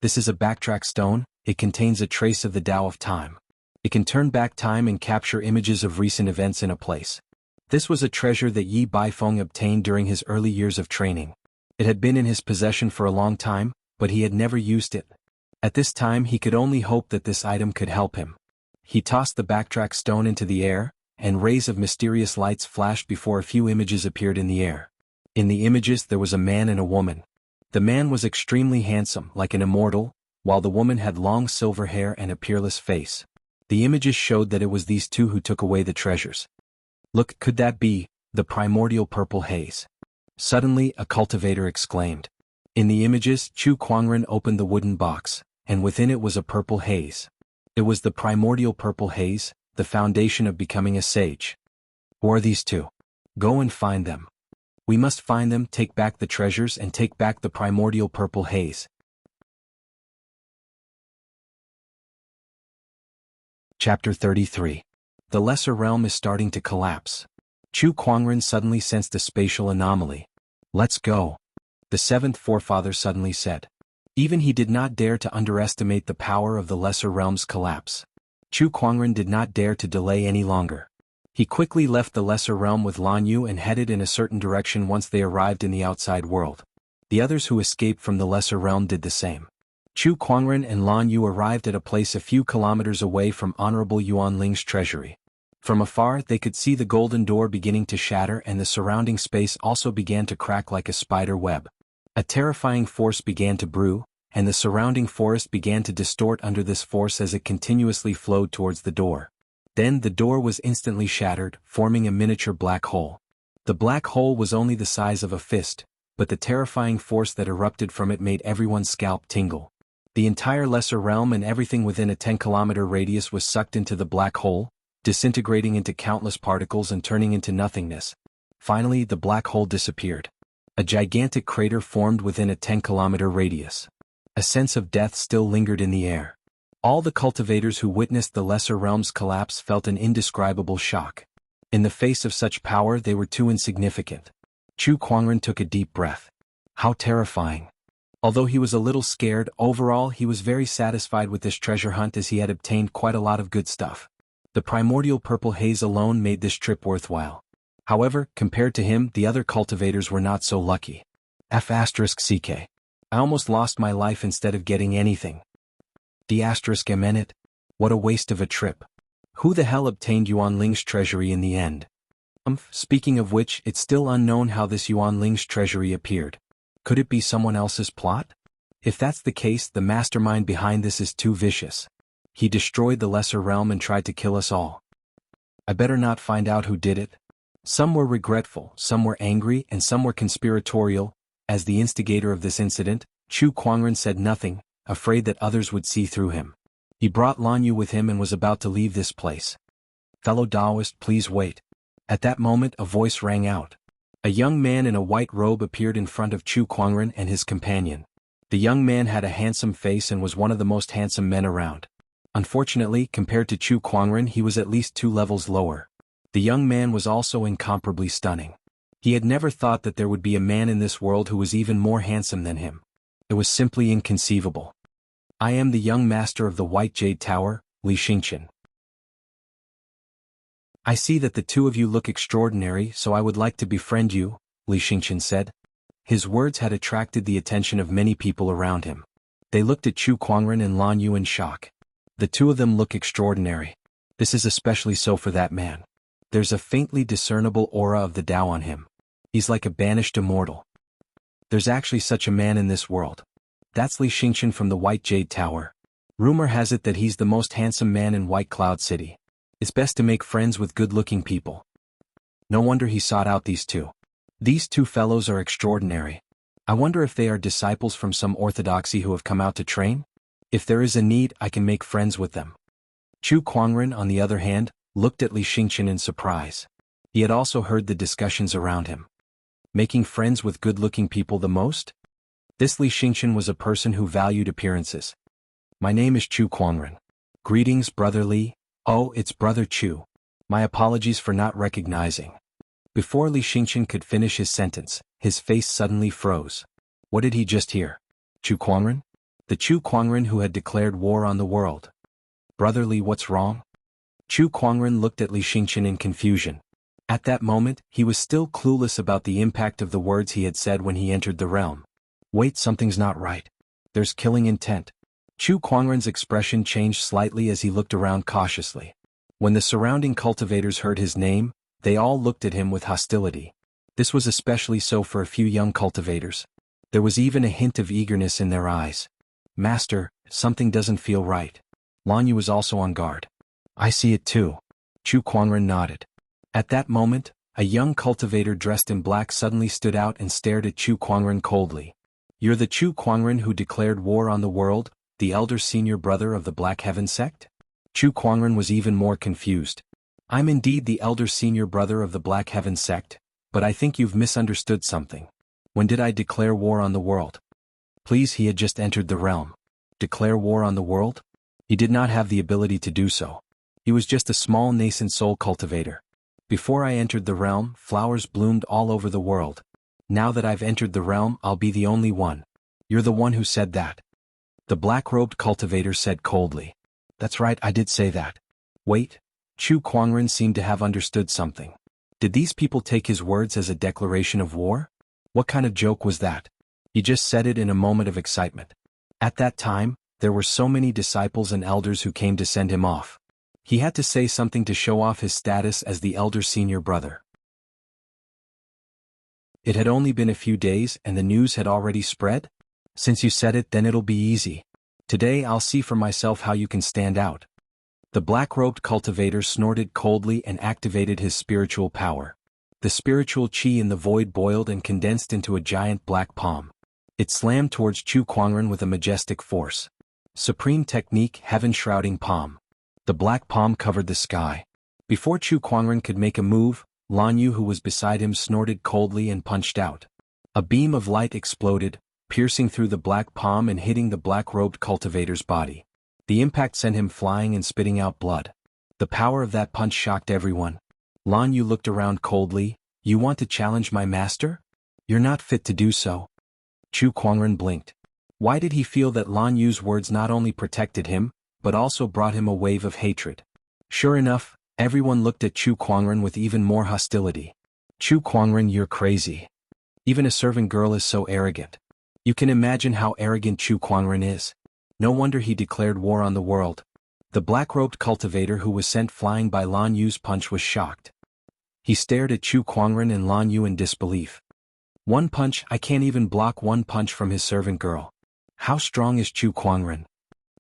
This is a backtrack stone. It contains a trace of the Tao of time. It can turn back time and capture images of recent events in a place. This was a treasure that Yi Baifeng obtained during his early years of training. It had been in his possession for a long time, but he had never used it. At this time he could only hope that this item could help him. He tossed the backtrack stone into the air, and rays of mysterious lights flashed before a few images appeared in the air. In the images there was a man and a woman. The man was extremely handsome, like an immortal, while the woman had long silver hair and a peerless face. The images showed that it was these two who took away the treasures. Look, could that be the primordial purple haze? Suddenly, a cultivator exclaimed. In the images, Chu Kuangren opened the wooden box, and within it was a purple haze. It was the primordial purple haze, the foundation of becoming a sage. Who are these two? Go and find them. We must find them, take back the treasures, and take back the primordial purple haze. Chapter 33. The Lesser Realm is starting to collapse. Chu Kuangren suddenly sensed a spatial anomaly. Let's go. The seventh forefather suddenly said. Even he did not dare to underestimate the power of the lesser realm's collapse. Chu Kuangren did not dare to delay any longer. He quickly left the lesser realm with Lan Yu and headed in a certain direction once they arrived in the outside world. The others who escaped from the lesser realm did the same. Chu Kuangren and Lan Yu arrived at a place a few kilometers away from Honorable Yuan Ling's treasury. From afar they could see the golden door beginning to shatter and the surrounding space also began to crack like a spider web. A terrifying force began to brew, and the surrounding forest began to distort under this force as it continuously flowed towards the door. Then the door was instantly shattered, forming a miniature black hole. The black hole was only the size of a fist, but the terrifying force that erupted from it made everyone's scalp tingle. The entire lesser realm and everything within a 10-kilometer radius was sucked into the black hole, disintegrating into countless particles and turning into nothingness. Finally, the black hole disappeared. A gigantic crater formed within a 10-kilometer radius. A sense of death still lingered in the air. All the cultivators who witnessed the lesser realm's collapse felt an indescribable shock. In the face of such power they were too insignificant. Chu Kuangren took a deep breath. How terrifying. Although he was a little scared, overall he was very satisfied with this treasure hunt as he had obtained quite a lot of good stuff. The primordial purple haze alone made this trip worthwhile. However, compared to him, the other cultivators were not so lucky. F***ck. I almost lost my life instead of getting anything. D***mn. What a waste of a trip. Who the hell obtained Yuan Ling's treasury in the end? Speaking of which, it's still unknown how this Yuan Ling's treasury appeared. Could it be someone else's plot? If that's the case, the mastermind behind this is too vicious. He destroyed the lesser realm and tried to kill us all. I better not find out who did it. Some were regretful, some were angry, and some were conspiratorial. As the instigator of this incident, Chu Kuangren said nothing, afraid that others would see through him. He brought Lan Yu with him and was about to leave this place. Fellow Taoist, please wait. At that moment a voice rang out. A young man in a white robe appeared in front of Chu Kuangren and his companion. The young man had a handsome face and was one of the most handsome men around. Unfortunately, compared to Chu Kuangren, he was at least 2 levels lower. The young man was also incomparably stunning. He had never thought that there would be a man in this world who was even more handsome than him. It was simply inconceivable. I am the young master of the White Jade Tower, Li Xingqian. I see that the two of you look extraordinary, so I would like to befriend you, Li Xingqian said. His words had attracted the attention of many people around him. They looked at Chu Kuangren and Lan Yu in shock. The two of them look extraordinary. This is especially so for that man. There's a faintly discernible aura of the Tao on him. He's like a banished immortal. There's actually such a man in this world. That's Li Xingqian from the White Jade Tower. Rumor has it that he's the most handsome man in White Cloud City. It's best to make friends with good-looking people. No wonder he sought out these two. These two fellows are extraordinary. I wonder if they are disciples from some orthodoxy who have come out to train? If there is a need, I can make friends with them. Chu Kuangren, on the other hand, looked at Li Xingqian in surprise. He had also heard the discussions around him. Making friends with good-looking people the most? This Li Xingqian was a person who valued appearances. My name is Chu Kuangren. Greetings, Brother Li. Oh, it's Brother Chu. My apologies for not recognizing. Before Li Xingqian could finish his sentence, his face suddenly froze. What did he just hear? Chu Kuangren? The Chu Kuangren who had declared war on the world. Brother Li, what's wrong? Chu Kuangren looked at Li Xingqian in confusion. At that moment, he was still clueless about the impact of the words he had said when he entered the realm. Wait, something's not right. There's killing intent. Chu Kuangren's expression changed slightly as he looked around cautiously. When the surrounding cultivators heard his name, they all looked at him with hostility. This was especially so for a few young cultivators. There was even a hint of eagerness in their eyes. Master, something doesn't feel right. Lan Yu was also on guard. I see it too. Chu Kuangren nodded. At that moment, a young cultivator dressed in black suddenly stood out and stared at Chu Kuangren coldly. You're the Chu Kuangren who declared war on the world, the elder senior brother of the Black Heaven sect? Chu Kuangren was even more confused. I'm indeed the elder senior brother of the Black Heaven sect, but I think you've misunderstood something. When did I declare war on the world? Please, he had just entered the realm. Declare war on the world? He did not have the ability to do so. He was just a small nascent soul cultivator. Before I entered the realm, flowers bloomed all over the world. Now that I've entered the realm, I'll be the only one. You're the one who said that. The black-robed cultivator said coldly. That's right, I did say that. Wait. Chu Kuangren seemed to have understood something. Did these people take his words as a declaration of war? What kind of joke was that? He just said it in a moment of excitement. At that time, there were so many disciples and elders who came to send him off. He had to say something to show off his status as the elder senior brother. It had only been a few days and the news had already spread? Since you said it, then it'll be easy. Today I'll see for myself how you can stand out. The black-robed cultivator snorted coldly and activated his spiritual power. The spiritual chi in the void boiled and condensed into a giant black palm. It slammed towards Chu Kuangren with a majestic force. Supreme technique, heaven-shrouding palm. The black palm covered the sky. Before Chu Kuangren could make a move, Lan Yu, who was beside him, snorted coldly and punched out. A beam of light exploded, piercing through the black palm and hitting the black-robed cultivator's body. The impact sent him flying and spitting out blood. The power of that punch shocked everyone. Lan Yu looked around coldly. You want to challenge my master? You're not fit to do so. Chu Kuangren blinked. Why did he feel that Lan Yu's words not only protected him, but also brought him a wave of hatred? Sure enough, everyone looked at Chu Kuangren with even more hostility. Chu Kuangren, you're crazy. Even a servant girl is so arrogant. You can imagine how arrogant Chu Kuangren is. No wonder he declared war on the world. The black-robed cultivator who was sent flying by Lan Yu's punch was shocked. He stared at Chu Kuangren and Lan Yu in disbelief. One punch, I can't even block one punch from his servant girl. How strong is Chu Kuangren?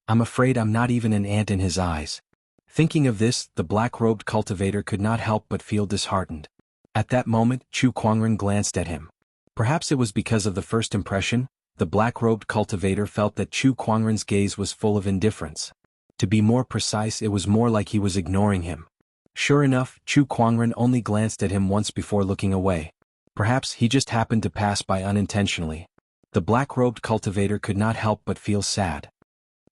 I'm afraid I'm not even an ant in his eyes. Thinking of this, the black-robed cultivator could not help but feel disheartened. At that moment, Chu Kuangren glanced at him. Perhaps it was because of the first impression, the black-robed cultivator felt that Chu Kuangren's gaze was full of indifference. To be more precise, it was more like he was ignoring him. Sure enough, Chu Kuangren only glanced at him once before looking away. Perhaps he just happened to pass by unintentionally. The black-robed cultivator could not help but feel sad.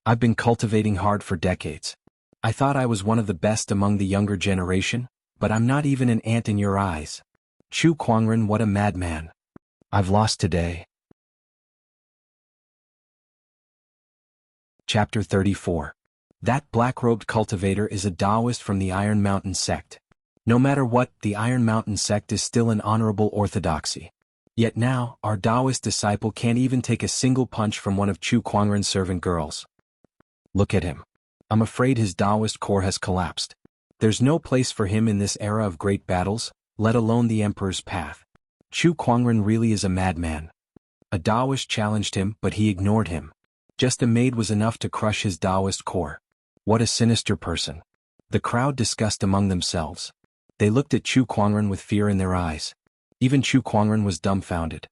I've been cultivating hard for decades. I thought I was one of the best among the younger generation, but I'm not even an ant in your eyes. Chu Kuangren, what a madman. I've lost today. Chapter 34. That black-robed cultivator is a Taoist from the Iron Mountain sect. No matter what, the Iron Mountain sect is still an honorable orthodoxy. Yet now, our Taoist disciple can't even take a single punch from one of Chu Kuangren's servant girls. Look at him. I'm afraid his Taoist core has collapsed. There's no place for him in this era of great battles, let alone the Emperor's path. Chu Kuangren really is a madman. A Taoist challenged him, but he ignored him. Just a maid was enough to crush his Taoist core. What a sinister person. The crowd discussed among themselves. They looked at Chu Kuangren with fear in their eyes. Even Chu Kuangren was dumbfounded.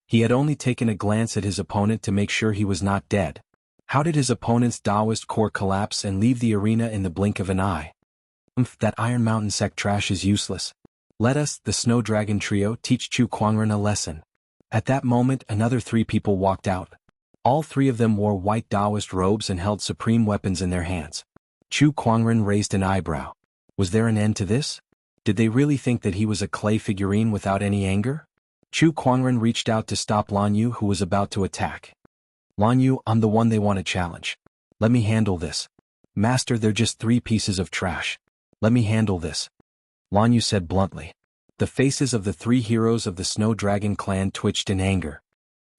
He had only taken a glance at his opponent to make sure he was not dead. How did his opponent's Taoist core collapse and leave the arena in the blink of an eye? That Iron Mountain sect trash is useless. Let us, the Snow Dragon Trio, teach Chu Kuangren a lesson. At that moment, another 3 people walked out. All 3 of them wore white Taoist robes and held supreme weapons in their hands. Chu Kuangren raised an eyebrow. Was there an end to this? Did they really think that he was a clay figurine without any anger? Chu Kuangren reached out to stop Lan Yu, who was about to attack. Lan Yu, I'm the one they want to challenge. Let me handle this. Master, they're just 3 pieces of trash. Let me handle this. Lan Yu said bluntly. The faces of the 3 heroes of the Snow Dragon clan twitched in anger.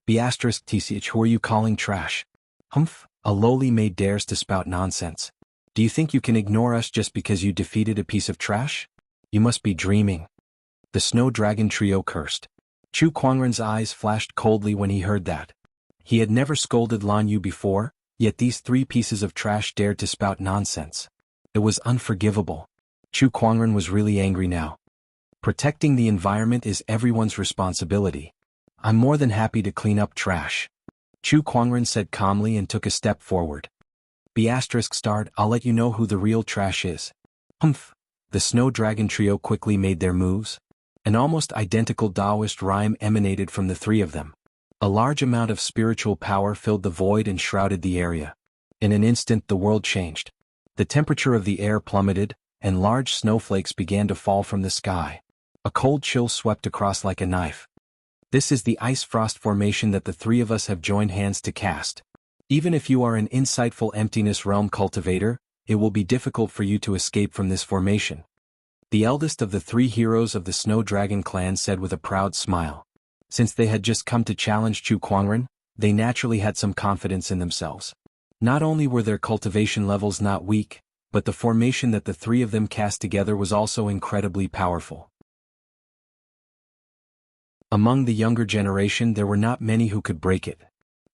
TCH, who are you calling trash? Humph, a lowly maid dares to spout nonsense. Do you think you can ignore us just because you defeated a piece of trash? You must be dreaming. The Snow Dragon Trio cursed. Chu Kuangren's eyes flashed coldly when he heard that. He had never scolded Lan Yu before, yet these 3 pieces of trash dared to spout nonsense. It was unforgivable. Chu Kuangren was really angry now. Protecting the environment is everyone's responsibility. I'm more than happy to clean up trash. Chu Kuangren said calmly and took a step forward. ****, I'll let you know who the real trash is. Humph. The Snow Dragon Trio quickly made their moves. An almost identical Taoist rhyme emanated from the 3 of them. A large amount of spiritual power filled the void and shrouded the area. In an instant the world changed. The temperature of the air plummeted, and large snowflakes began to fall from the sky. A cold chill swept across like a knife. This is the ice frost formation that the three of us have joined hands to cast. Even if you are an insightful emptiness realm cultivator, it will be difficult for you to escape from this formation. The eldest of the three heroes of the Snow Dragon clan said with a proud smile. Since they had just come to challenge Chu Kuangren, they naturally had some confidence in themselves. Not only were their cultivation levels not weak, but the formation that the three of them cast together was also incredibly powerful. Among the younger generation there were not many who could break it.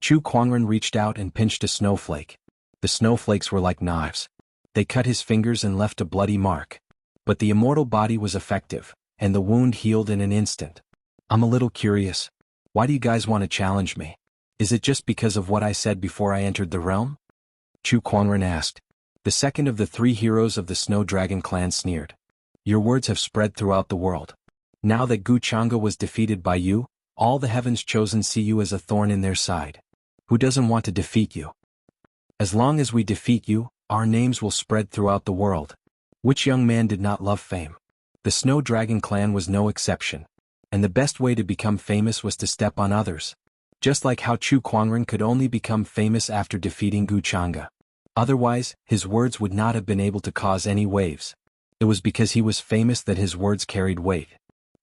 Chu Kuangren reached out and pinched a snowflake. The snowflakes were like knives. They cut his fingers and left a bloody mark. But the immortal body was effective, and the wound healed in an instant. I'm a little curious. Why do you guys want to challenge me? Is it just because of what I said before I entered the realm? Chu Kuangren asked. The second of the three heroes of the Snow Dragon clan sneered. Your words have spread throughout the world. Now that Jianghu was defeated by you, all the heavens chosen see you as a thorn in their side. Who doesn't want to defeat you? As long as we defeat you, our names will spread throughout the world. Which young man did not love fame? The Snow Dragon clan was no exception. And the best way to become famous was to step on others. Just like how Chu Kuangren could only become famous after defeating Jianghu. Otherwise, his words would not have been able to cause any waves. It was because he was famous that his words carried weight.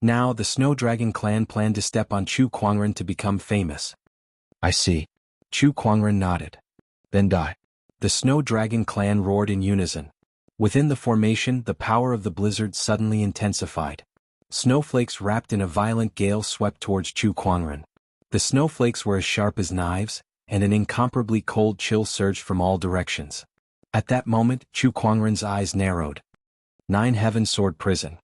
Now the Snow Dragon clan planned to step on Chu Kuangren to become famous. I see. Chu Kuangren nodded. Then die. The Snow Dragon clan roared in unison. Within the formation, the power of the blizzard suddenly intensified. Snowflakes wrapped in a violent gale swept towards Chu Kuangren. The snowflakes were as sharp as knives, and an incomparably cold chill surged from all directions. At that moment, Chu Kuangren's eyes narrowed. 9 Heaven Sword Prison.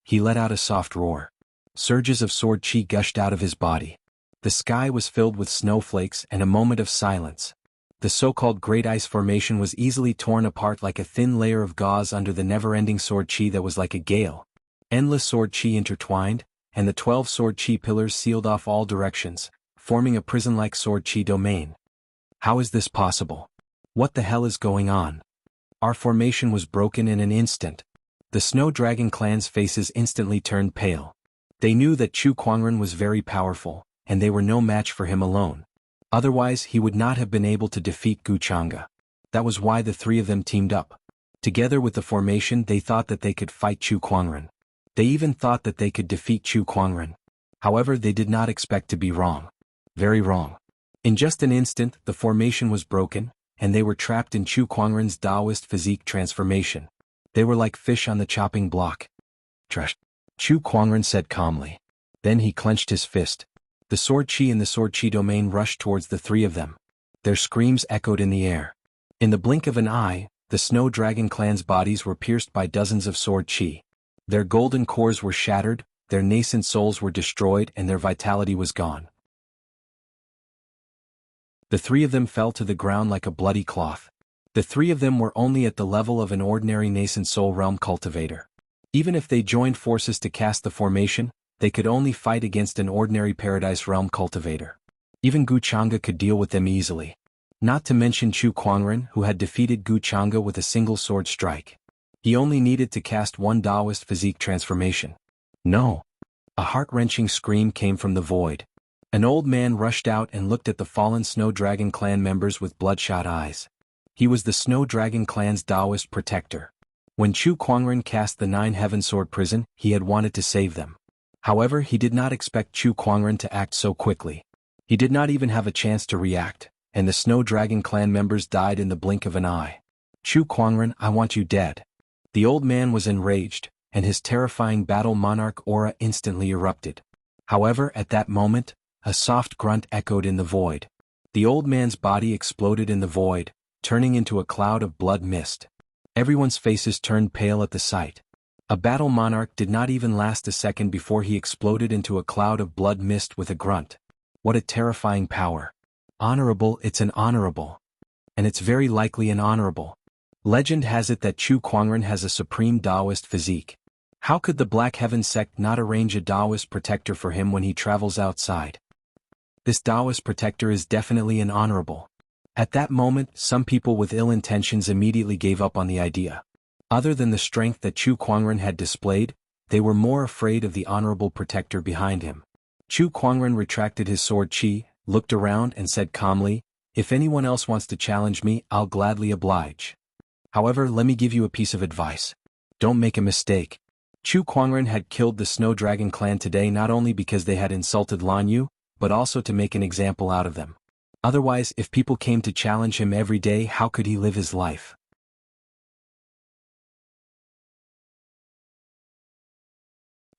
He let out a soft roar. Surges of sword chi gushed out of his body. The sky was filled with snowflakes and a moment of silence. The so-called Great Ice Formation was easily torn apart like a thin layer of gauze under the never-ending sword chi that was like a gale. Endless sword chi intertwined, and the 12 sword chi pillars sealed off all directions, forming a prison-like sword chi domain. How is this possible? What the hell is going on? Our formation was broken in an instant. The Snow Dragon clan's faces instantly turned pale. They knew that Chu Kuangren was very powerful, and they were no match for him alone. Otherwise he would not have been able to defeat Jianghu. That was why the three of them teamed up. Together with the formation they thought that they could fight Chu Kuangren. They even thought that they could defeat Chu Kuangren. However, they did not expect to be wrong. Very wrong. In just an instant, the formation was broken, and they were trapped in Chu Kuangren's Taoist physique transformation. They were like fish on the chopping block. Trash. Chu Kuangren said calmly. Then he clenched his fist. The sword chi and the sword chi domain rushed towards the three of them. Their screams echoed in the air. In the blink of an eye, the Snow Dragon clan's bodies were pierced by dozens of sword chi. Their golden cores were shattered, their nascent souls were destroyed, and their vitality was gone. The three of them fell to the ground like a bloody cloth. The three of them were only at the level of an ordinary nascent soul realm cultivator. Even if they joined forces to cast the formation, they could only fight against an ordinary paradise realm cultivator. Even Jianghu could deal with them easily. Not to mention Chu Kuangren, who had defeated Jianghu with a single sword strike. He only needed to cast one Taoist physique transformation. No. A heart-wrenching scream came from the void. An old man rushed out and looked at the fallen Snow Dragon clan members with bloodshot eyes. He was the Snow Dragon clan's Taoist protector. When Chu Kuangren cast the 9 Heaven Sword Prison, he had wanted to save them. However, he did not expect Chu Kuangren to act so quickly. He did not even have a chance to react, and the Snow Dragon clan members died in the blink of an eye. Chu Kuangren, I want you dead. The old man was enraged, and his terrifying battle monarch aura instantly erupted. However, at that moment, a soft grunt echoed in the void. The old man's body exploded in the void, turning into a cloud of blood mist. Everyone's faces turned pale at the sight. A battle monarch did not even last a second before he exploded into a cloud of blood mist with a grunt. What a terrifying power. Honorable, it's an honorable. And it's very likely an honorable. Legend has it that Chu Kuangren has a supreme Taoist physique. How could the Black Heaven sect not arrange a Taoist protector for him when he travels outside? This Taoist protector is definitely an honorable. At that moment, some people with ill intentions immediately gave up on the idea. Other than the strength that Chu Kuangren had displayed, they were more afraid of the honorable protector behind him. Chu Kuangren retracted his sword chi, looked around and said calmly, "If anyone else wants to challenge me, I'll gladly oblige. However, let me give you a piece of advice. Don't make a mistake. Chu Kuangren had killed the Snow Dragon clan today not only because they had insulted Lan Yu, but also to make an example out of them. Otherwise, if people came to challenge him every day, how could he live his life?"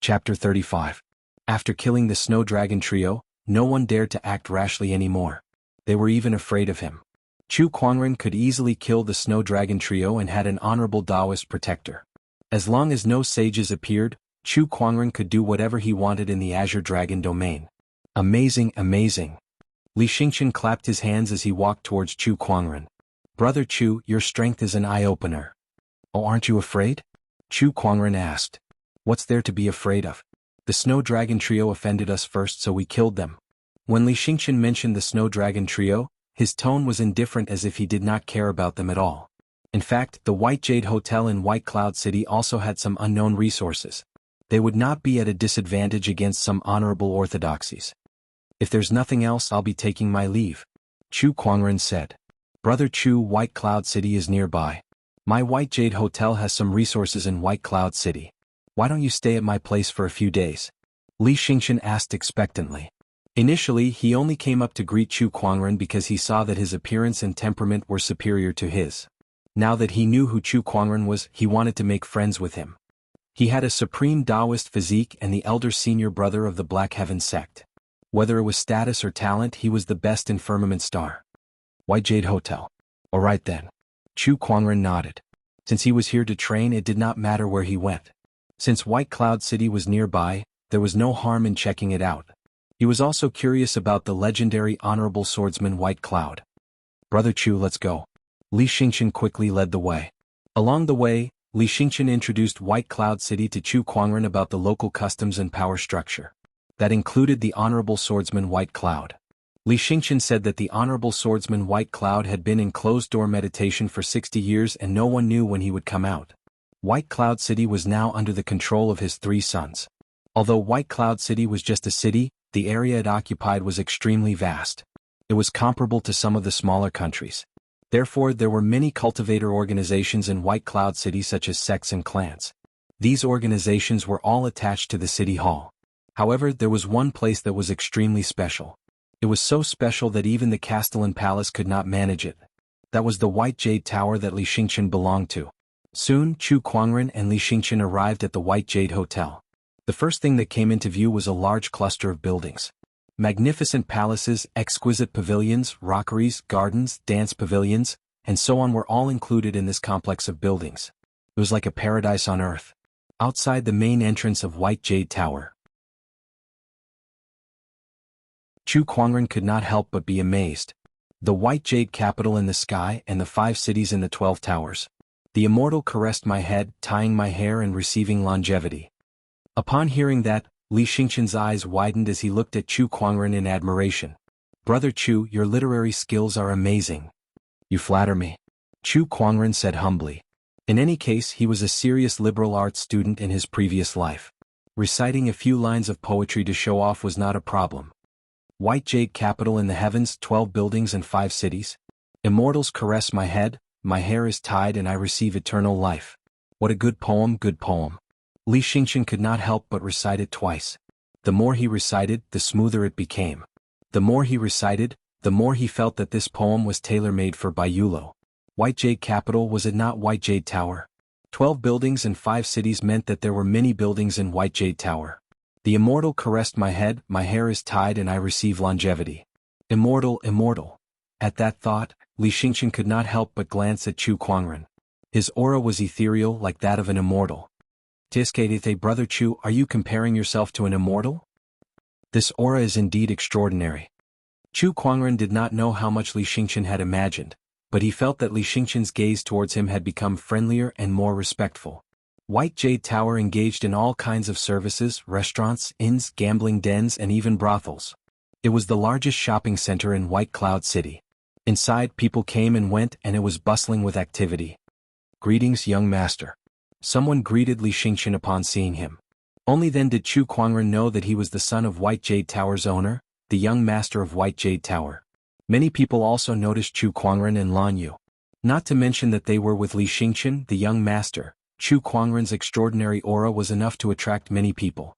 Chapter 35. After killing the Snow Dragon trio, no one dared to act rashly anymore. They were even afraid of him. Chu Kuangren could easily kill the Snow Dragon trio and had an honorable Taoist protector. As long as no sages appeared, Chu Kuangren could do whatever he wanted in the Azure Dragon domain. Amazing, amazing. Li Xingqian clapped his hands as he walked towards Chu Kuangren. "Brother Chu, your strength is an eye-opener." "Oh, aren't you afraid?" Chu Kuangren asked. "What's there to be afraid of? The Snow Dragon trio offended us first, so we killed them." When Li Xingqian mentioned the Snow Dragon trio, his tone was indifferent, as if he did not care about them at all. In fact, the White Jade Hotel in White Cloud City also had some unknown resources. They would not be at a disadvantage against some honorable orthodoxies. "If there's nothing else, I'll be taking my leave," Chu Kuangren said. "Brother Chu, White Cloud City is nearby. My White Jade Hotel has some resources in White Cloud City. Why don't you stay at my place for a few days?" Li Xingqian asked expectantly. Initially, he only came up to greet Chu Kuangren because he saw that his appearance and temperament were superior to his. Now that he knew who Chu Kuangren was, he wanted to make friends with him. He had a supreme Taoist physique and the elder senior brother of the Black Heaven sect. Whether it was status or talent, he was the best in Firmament Star. "White Jade Hotel. All right then." Chu Kuangren nodded. Since he was here to train, it did not matter where he went. Since White Cloud City was nearby, there was no harm in checking it out. He was also curious about the legendary honorable swordsman White Cloud. "Brother Chu, let's go." Li Xingqian quickly led the way. Along the way, Li Xingqian introduced White Cloud City to Chu Kuangren about the local customs and power structure. That included the honorable swordsman White Cloud. Li Xingqian said that the honorable swordsman White Cloud had been in closed-door meditation for 60 years and no one knew when he would come out. White Cloud City was now under the control of his 3 sons. Although White Cloud City was just a city, the area it occupied was extremely vast. It was comparable to some of the smaller countries. Therefore, there were many cultivator organizations in White Cloud City, such as sects and clans. These organizations were all attached to the city hall. However, there was one place that was extremely special. It was so special that even the Castellan Palace could not manage it. That was the White Jade Tower that Li Xingqian belonged to. Soon, Chu Kuangren and Li Xingqian arrived at the White Jade Hotel. The first thing that came into view was a large cluster of buildings. Magnificent palaces, exquisite pavilions, rockeries, gardens, dance pavilions, and so on were all included in this complex of buildings. It was like a paradise on earth. Outside the main entrance of White Jade Tower, Chu Kuangren could not help but be amazed. The White Jade capital in the sky and the 5 cities in the 12 towers. The immortal caressed my head, tying my hair and receiving longevity. Upon hearing that, Li Xingqian's eyes widened as he looked at Chu Kuangren in admiration. "Brother Chu, your literary skills are amazing." "You flatter me," Chu Kuangren said humbly. In any case, he was a serious liberal arts student in his previous life. Reciting a few lines of poetry to show off was not a problem. White Jade capital in the heavens, 12 buildings and 5 cities. Immortals caress my head, my hair is tied and I receive eternal life. What a good poem, good poem. Li Xingqian could not help but recite it twice. The more he recited, the smoother it became. The more he recited, the more he felt that this poem was tailor-made for Bayulo. White Jade capital, was it not White Jade Tower? 12 buildings and 5 cities meant that there were many buildings in White Jade Tower. The immortal caressed my head, my hair is tied and I receive longevity. Immortal, immortal. At that thought, Li Xingqian could not help but glance at Chu Kuangren. His aura was ethereal, like that of an immortal. "Tiskadithe, Brother Chu, are you comparing yourself to an immortal?" "This aura is indeed extraordinary." Chu Kuangren did not know how much Li Xingqian had imagined, but he felt that Li Xingqian's gaze towards him had become friendlier and more respectful. White Jade Tower engaged in all kinds of services, restaurants, inns, gambling dens and even brothels. It was the largest shopping center in White Cloud City. Inside, people came and went and it was bustling with activity. "Greetings, young master." Someone greeted Li Xingqian upon seeing him. Only then did Chu Kuangren know that he was the son of White Jade Tower's owner, the young master of White Jade Tower. Many people also noticed Chu Kuangren and Lan Yu. Not to mention that they were with Li Xingqian, the young master. Chu Kuangren's extraordinary aura was enough to attract many people.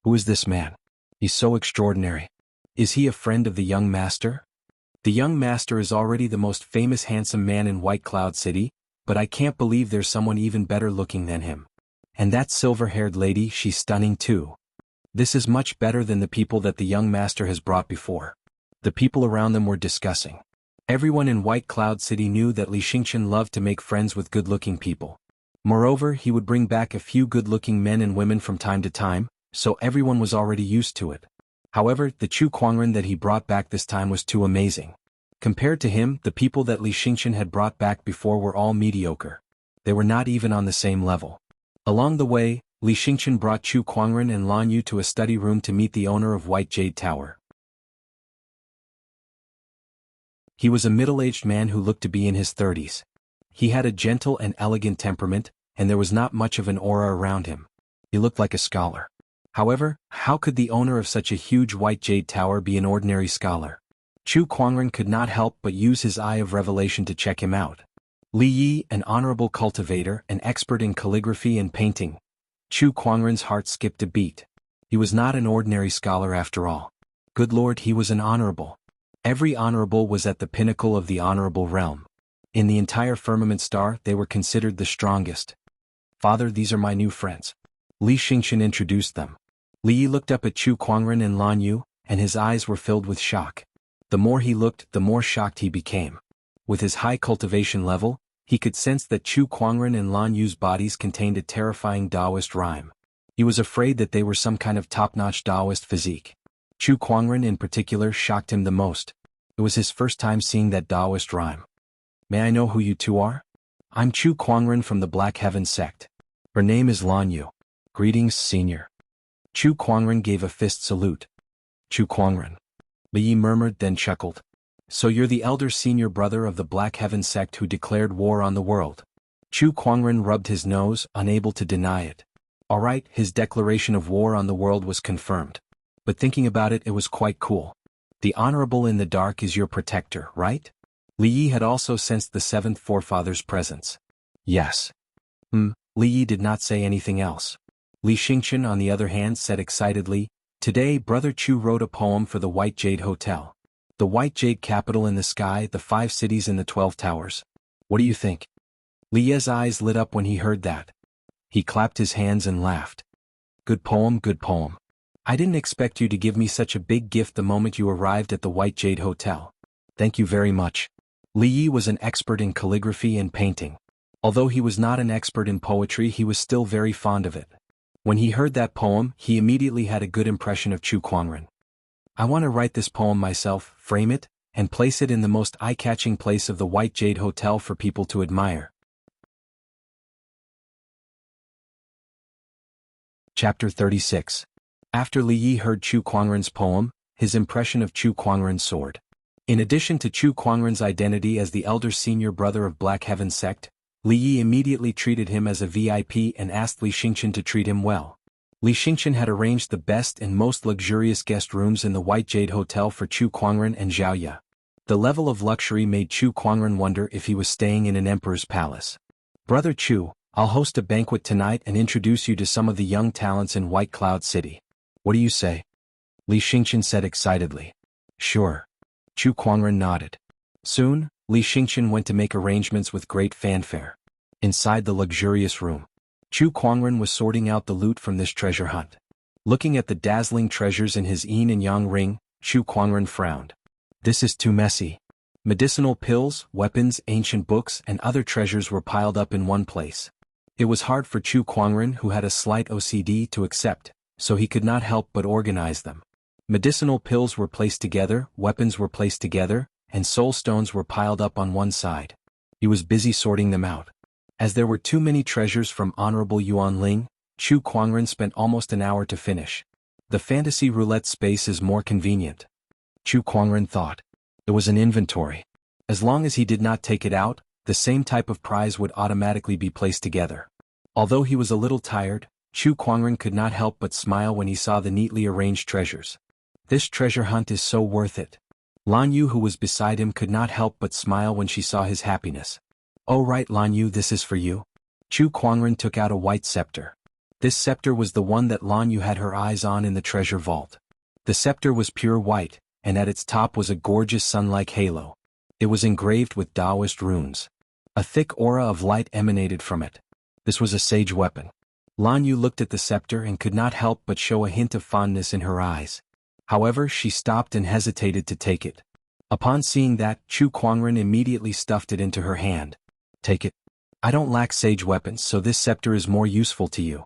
Who is this man? He's so extraordinary. Is he a friend of the young master? The young master is already the most famous handsome man in White Cloud City, but I can't believe there's someone even better looking than him. And that silver-haired lady, she's stunning too. This is much better than the people that the young master has brought before. The people around them were discussing. Everyone in White Cloud City knew that Li Xingqian loved to make friends with good-looking people. Moreover, he would bring back a few good-looking men and women from time to time, so everyone was already used to it. However, the Chu Kuangren that he brought back this time was too amazing. Compared to him, the people that Li Xingqian had brought back before were all mediocre. They were not even on the same level. Along the way, Li Xingqian brought Chu Kuangren and Lan Yu to a study room to meet the owner of White Jade Tower. He was a middle-aged man who looked to be in his 30s. He had a gentle and elegant temperament, and there was not much of an aura around him. He looked like a scholar. However, how could the owner of such a huge White Jade Tower be an ordinary scholar? Chu Kuangren could not help but use his eye of revelation to check him out. Li Yi, an honorable cultivator, an expert in calligraphy and painting. Chu Kuangren's heart skipped a beat. He was not an ordinary scholar after all. Good Lord, he was an honorable. Every honorable was at the pinnacle of the honorable realm. In the entire firmament star, they were considered the strongest. Father, these are my new friends. Li Xingqian introduced them. Li Yi looked up at Chu Kuangren and Lan Yu, and his eyes were filled with shock. The more he looked, the more shocked he became. With his high cultivation level, he could sense that Chu Kuangren and Lan Yu's bodies contained a terrifying Taoist rhyme. He was afraid that they were some kind of top-notch Taoist physique. Chu Kuangren in particular shocked him the most. It was his first time seeing that Taoist rhyme. May I know who you two are? I'm Chu Kuangren from the Black Heaven sect. Her name is Lan Yu. Greetings, senior. Chu Kuangren gave a fist salute. Chu Kuangren. Li Yi murmured, then chuckled. So you're the elder senior brother of the Black Heaven sect who declared war on the world. Chu Kuangren rubbed his nose, unable to deny it. All right, his declaration of war on the world was confirmed. But thinking about it, it was quite cool. The honorable in the dark is your protector, right? Li Yi had also sensed the seventh forefather's presence. Yes. Li Yi did not say anything else. Li Xingqian, on the other hand, said excitedly, Today, Brother Chu wrote a poem for the White Jade Hotel. The White Jade capital in the sky, the 5 cities and the 12 towers. What do you think? Li Yi's eyes lit up when he heard that. He clapped his hands and laughed. Good poem, good poem. I didn't expect you to give me such a big gift the moment you arrived at the White Jade Hotel. Thank you very much. Li Yi was an expert in calligraphy and painting. Although he was not an expert in poetry, he was still very fond of it. When he heard that poem, he immediately had a good impression of Chu Kuangren. I want to write this poem myself, frame it, and place it in the most eye-catching place of the White Jade Hotel for people to admire. Chapter 36. After Li Yi heard Chu Kuangren's poem, his impression of Chu Kuangren soared. In addition to Chu Kuangren's identity as the elder senior brother of Black Heaven sect, Li Yi immediately treated him as a VIP and asked Li Xingqian to treat him well. Li Xingqian had arranged the best and most luxurious guest rooms in the White Jade Hotel for Chu Kuangren and Zhao Ye. The level of luxury made Chu Kuangren wonder if he was staying in an emperor's palace. Brother Chu, I'll host a banquet tonight and introduce you to some of the young talents in White Cloud City. What do you say? Li Xingqian said excitedly. Sure. Chu Kuangren nodded. Soon, Li Xingqian went to make arrangements with great fanfare. Inside the luxurious room, Chu Kuangren was sorting out the loot from this treasure hunt. Looking at the dazzling treasures in his yin and yang ring, Chu Kuangren frowned. This is too messy. Medicinal pills, weapons, ancient books, and other treasures were piled up in one place. It was hard for Chu Kuangren, who had a slight OCD, to accept, so he could not help but organize them. Medicinal pills were placed together, weapons were placed together, and soul stones were piled up on one side. He was busy sorting them out. As there were too many treasures from Honorable Yuan Ling, Chu Kuangren spent almost an hour to finish. The fantasy roulette space is more convenient. Chu Kuangren thought. It was an inventory. As long as he did not take it out, the same type of prize would automatically be placed together. Although he was a little tired, Chu Kuangren could not help but smile when he saw the neatly arranged treasures. This treasure hunt is so worth it. Lan Yu, who was beside him, could not help but smile when she saw his happiness. Oh right, Lan Yu, this is for you. Chu Kuangren took out a white scepter. This scepter was the one that Lan Yu had her eyes on in the treasure vault. The scepter was pure white, and at its top was a gorgeous sun-like halo. It was engraved with Taoist runes. A thick aura of light emanated from it. This was a sage weapon. Lan Yu looked at the scepter and could not help but show a hint of fondness in her eyes. However, she stopped and hesitated to take it. Upon seeing that, Chu Kuangren immediately stuffed it into her hand. Take it. I don't lack sage weapons, so this scepter is more useful to you.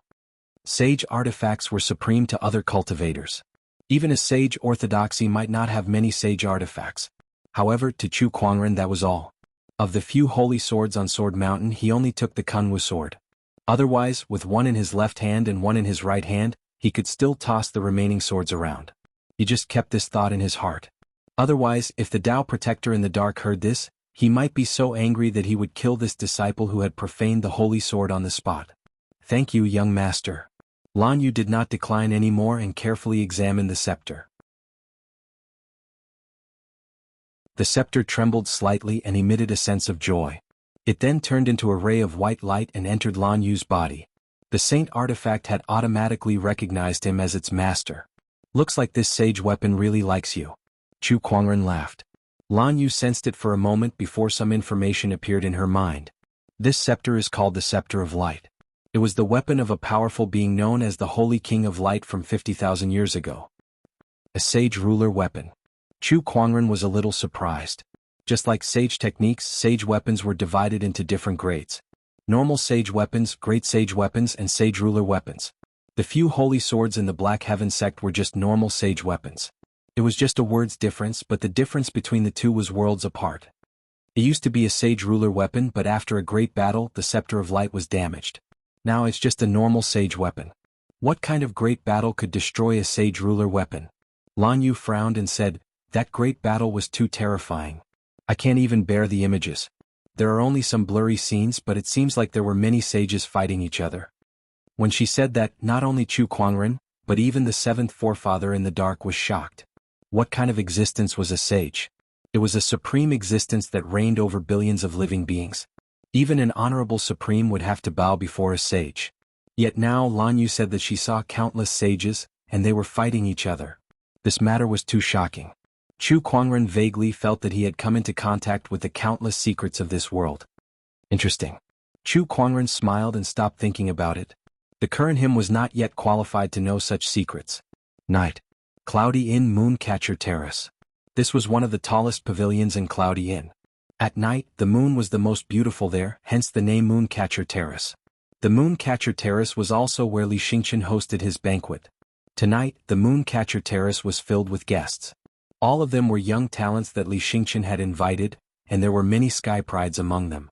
Sage artifacts were supreme to other cultivators. Even a sage orthodoxy might not have many sage artifacts. However, to Chu Kuangren that was all. Of the few holy swords on Sword Mountain, he only took the Kunwu sword. Otherwise, with one in his left hand and one in his right hand, he could still toss the remaining swords around. He just kept this thought in his heart. Otherwise, if the Tao Protector in the dark heard this, he might be so angry that he would kill this disciple who had profaned the holy sword on the spot. Thank you, young master. Lan Yu did not decline any more and carefully examined the scepter. The scepter trembled slightly and emitted a sense of joy. It then turned into a ray of white light and entered Lan Yu's body. The saint artifact had automatically recognized him as its master. Looks like this sage weapon really likes you. Chu Kuangren laughed. Lan Yu sensed it for a moment before some information appeared in her mind. This scepter is called the Scepter of Light. It was the weapon of a powerful being known as the Holy King of Light from 50,000 years ago. A sage ruler weapon. Chu Kuangren was a little surprised. Just like sage techniques, sage weapons were divided into different grades. Normal sage weapons, great sage weapons, and sage ruler weapons. The few holy swords in the Black Heaven sect were just normal sage weapons. It was just a word's difference, but the difference between the two was worlds apart. It used to be a sage ruler weapon, but after a great battle, the Scepter of Light was damaged. Now it's just a normal sage weapon. What kind of great battle could destroy a sage ruler weapon? Lan Yu frowned and said, that great battle was too terrifying. I can't even bear the images. There are only some blurry scenes, but it seems like there were many sages fighting each other. When she said that, not only Chu Kuangren, but even the seventh forefather in the dark was shocked. What kind of existence was a sage? It was a supreme existence that reigned over billions of living beings. Even an honorable supreme would have to bow before a sage. Yet now Lan Yu said that she saw countless sages, and they were fighting each other. This matter was too shocking. Chu Kuangren vaguely felt that he had come into contact with the countless secrets of this world. Interesting. Chu Kuangren smiled and stopped thinking about it. The current him was not yet qualified to know such secrets. Night. Cloudy Inn Mooncatcher Terrace. This was one of the tallest pavilions in Cloudy Inn. At night, the moon was the most beautiful there, hence the name Mooncatcher Terrace. The Mooncatcher Terrace was also where Li Xingqian hosted his banquet. Tonight, the Mooncatcher Terrace was filled with guests. All of them were young talents that Li Xingqian had invited, and there were many sky prides among them.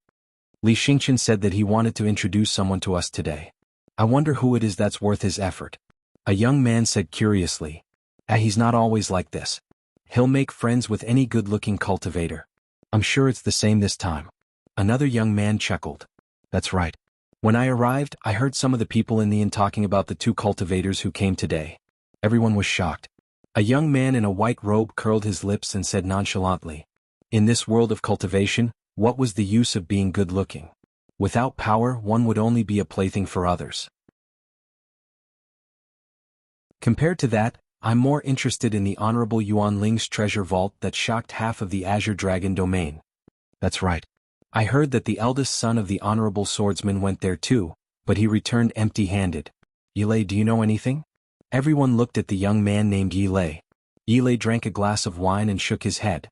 Li Xingqian said that he wanted to introduce someone to us today. I wonder who it is that's worth his effort. A young man said curiously. He's not always like this. He'll make friends with any good-looking cultivator. I'm sure it's the same this time. Another young man chuckled. That's right. When I arrived, I heard some of the people in the inn talking about the two cultivators who came today. Everyone was shocked. A young man in a white robe curled his lips and said nonchalantly, in this world of cultivation, what was the use of being good-looking? Without power, one would only be a plaything for others. Compared to that, I'm more interested in the Honorable Yuan Ling's treasure vault that shocked half of the Azure Dragon domain. That's right. I heard that the eldest son of the Honorable Swordsman went there too, but he returned empty-handed. Yilei, do you know anything? Everyone looked at the young man named Yilei. Yilei drank a glass of wine and shook his head.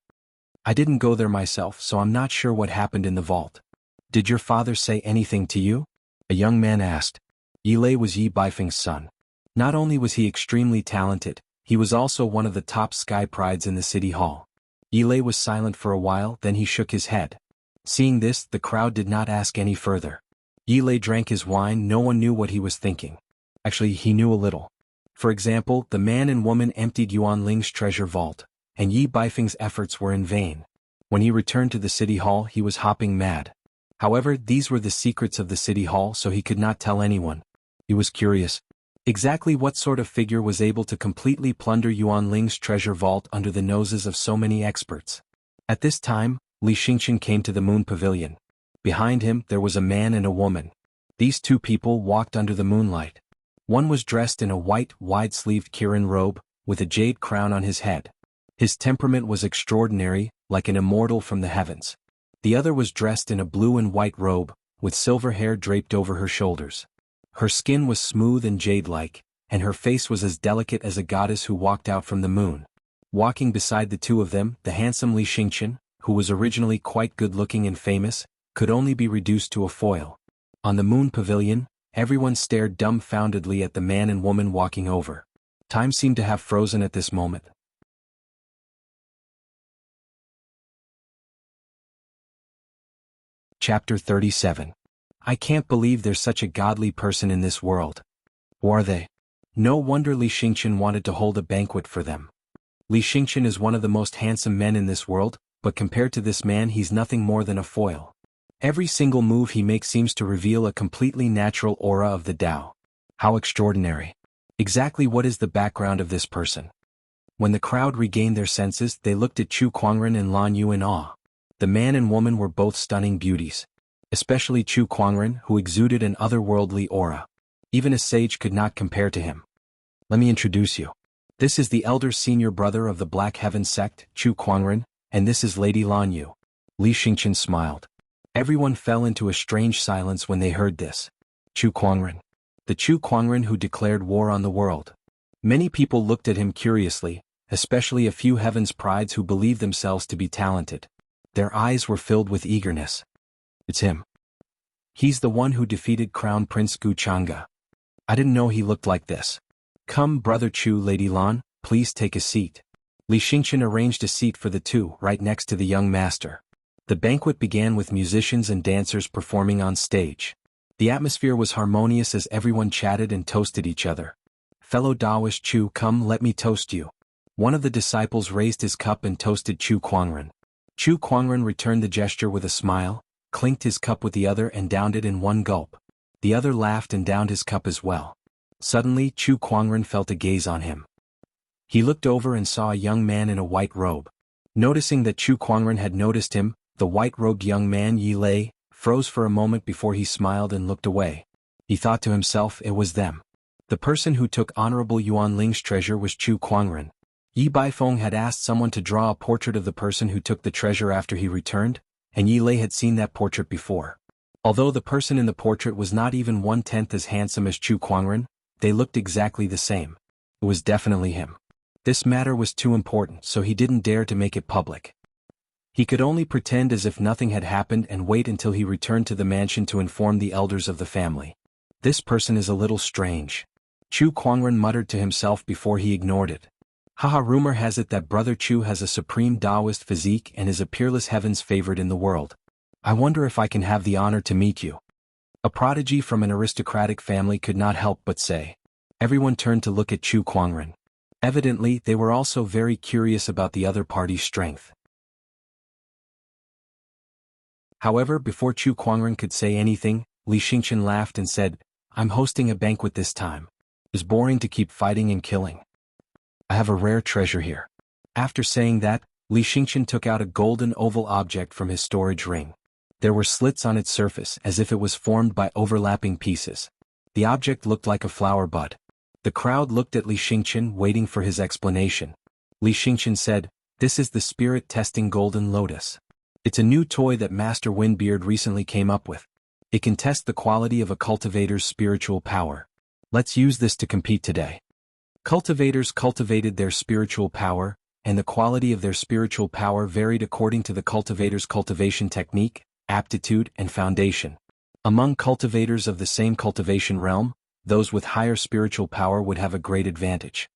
I didn't go there myself, so I'm not sure what happened in the vault. Did your father say anything to you? A young man asked. Yilei was Yi Baifeng's son. Not only was he extremely talented, he was also one of the top sky prides in the city hall. Yilei was silent for a while, then he shook his head. Seeing this, the crowd did not ask any further. Yilei drank his wine, no one knew what he was thinking. Actually, he knew a little. For example, the man and woman emptied Yuan Ling's treasure vault, and Yi Baifeng's efforts were in vain. When he returned to the city hall, he was hopping mad. However, these were the secrets of the city hall, so he could not tell anyone. He was curious. Exactly what sort of figure was able to completely plunder Yuan Ling's treasure vault under the noses of so many experts? At this time, Li Xingqian came to the moon pavilion. Behind him, there was a man and a woman. These two people walked under the moonlight. One was dressed in a white, wide-sleeved Kirin robe, with a jade crown on his head. His temperament was extraordinary, like an immortal from the heavens. The other was dressed in a blue and white robe, with silver hair draped over her shoulders. Her skin was smooth and jade-like, and her face was as delicate as a goddess who walked out from the moon. Walking beside the two of them, the handsome Li Xingqian, who was originally quite good-looking and famous, could only be reduced to a foil. On the moon pavilion, everyone stared dumbfoundedly at the man and woman walking over. Time seemed to have frozen at this moment. Chapter 37. I can't believe there's such a godly person in this world. Who are they? No wonder Li Xingqian wanted to hold a banquet for them. Li Xingqian is one of the most handsome men in this world, but compared to this man he's nothing more than a foil. Every single move he makes seems to reveal a completely natural aura of the Tao. How extraordinary. Exactly what is the background of this person? When the crowd regained their senses, they looked at Chu Kuangren and Lan Yu in awe. The man and woman were both stunning beauties. Especially Chu Kuangren, who exuded an otherworldly aura. Even a sage could not compare to him. Let me introduce you. This is the elder senior brother of the Black Heaven sect, Chu Kuangren, and this is Lady Lan Yu. Li Xingqian smiled. Everyone fell into a strange silence when they heard this. Chu Kuangren. The Chu Kuangren who declared war on the world. Many people looked at him curiously, especially a few heaven's prides who believed themselves to be talented. Their eyes were filled with eagerness. It's him. He's the one who defeated Crown Prince Gu Chang'e. I didn't know he looked like this. Come, Brother Chu, Lady Lan, please take a seat. Li Xingqian arranged a seat for the two right next to the young master. The banquet began with musicians and dancers performing on stage. The atmosphere was harmonious as everyone chatted and toasted each other. Fellow Taoist Chu, come let me toast you. One of the disciples raised his cup and toasted Chu Kuangren. Chu Kuangren returned the gesture with a smile, clinked his cup with the other and downed it in one gulp. The other laughed and downed his cup as well. Suddenly Chu Kuangren felt a gaze on him. He looked over and saw a young man in a white robe. Noticing that Chu Kuangren had noticed him, the white-robed young man Yi Lei froze for a moment before he smiled and looked away. He thought to himself it was them. The person who took Honorable Yuan Ling's treasure was Chu Kuangren. Yi Baifeng had asked someone to draw a portrait of the person who took the treasure after he returned, and Yi Lei had seen that portrait before. Although the person in the portrait was not even 1/10 as handsome as Chu Kuangren, they looked exactly the same. It was definitely him. This matter was too important, so he didn't dare to make it public. He could only pretend as if nothing had happened and wait until he returned to the mansion to inform the elders of the family. This person is a little strange. Chu Kuangren muttered to himself before he ignored it. Haha, rumor has it that Brother Chu has a supreme Taoist physique and is a peerless heaven's favorite in the world. I wonder if I can have the honor to meet you. A prodigy from an aristocratic family could not help but say. Everyone turned to look at Chu Kuangren. Evidently, they were also very curious about the other party's strength. However, before Chu Kuangren could say anything, Li Xingqian laughed and said, I'm hosting a banquet this time. It's boring to keep fighting and killing. I have a rare treasure here. After saying that, Li Xingqian took out a golden oval object from his storage ring. There were slits on its surface as if it was formed by overlapping pieces. The object looked like a flower bud. The crowd looked at Li Xingqian waiting for his explanation. Li Xingqian said, This is the spirit-testing golden lotus. It's a new toy that Master Windbeard recently came up with. It can test the quality of a cultivator's spiritual power. Let's use this to compete today. Cultivators cultivated their spiritual power, and the quality of their spiritual power varied according to the cultivator's cultivation technique, aptitude, and foundation. Among cultivators of the same cultivation realm, those with higher spiritual power would have a great advantage.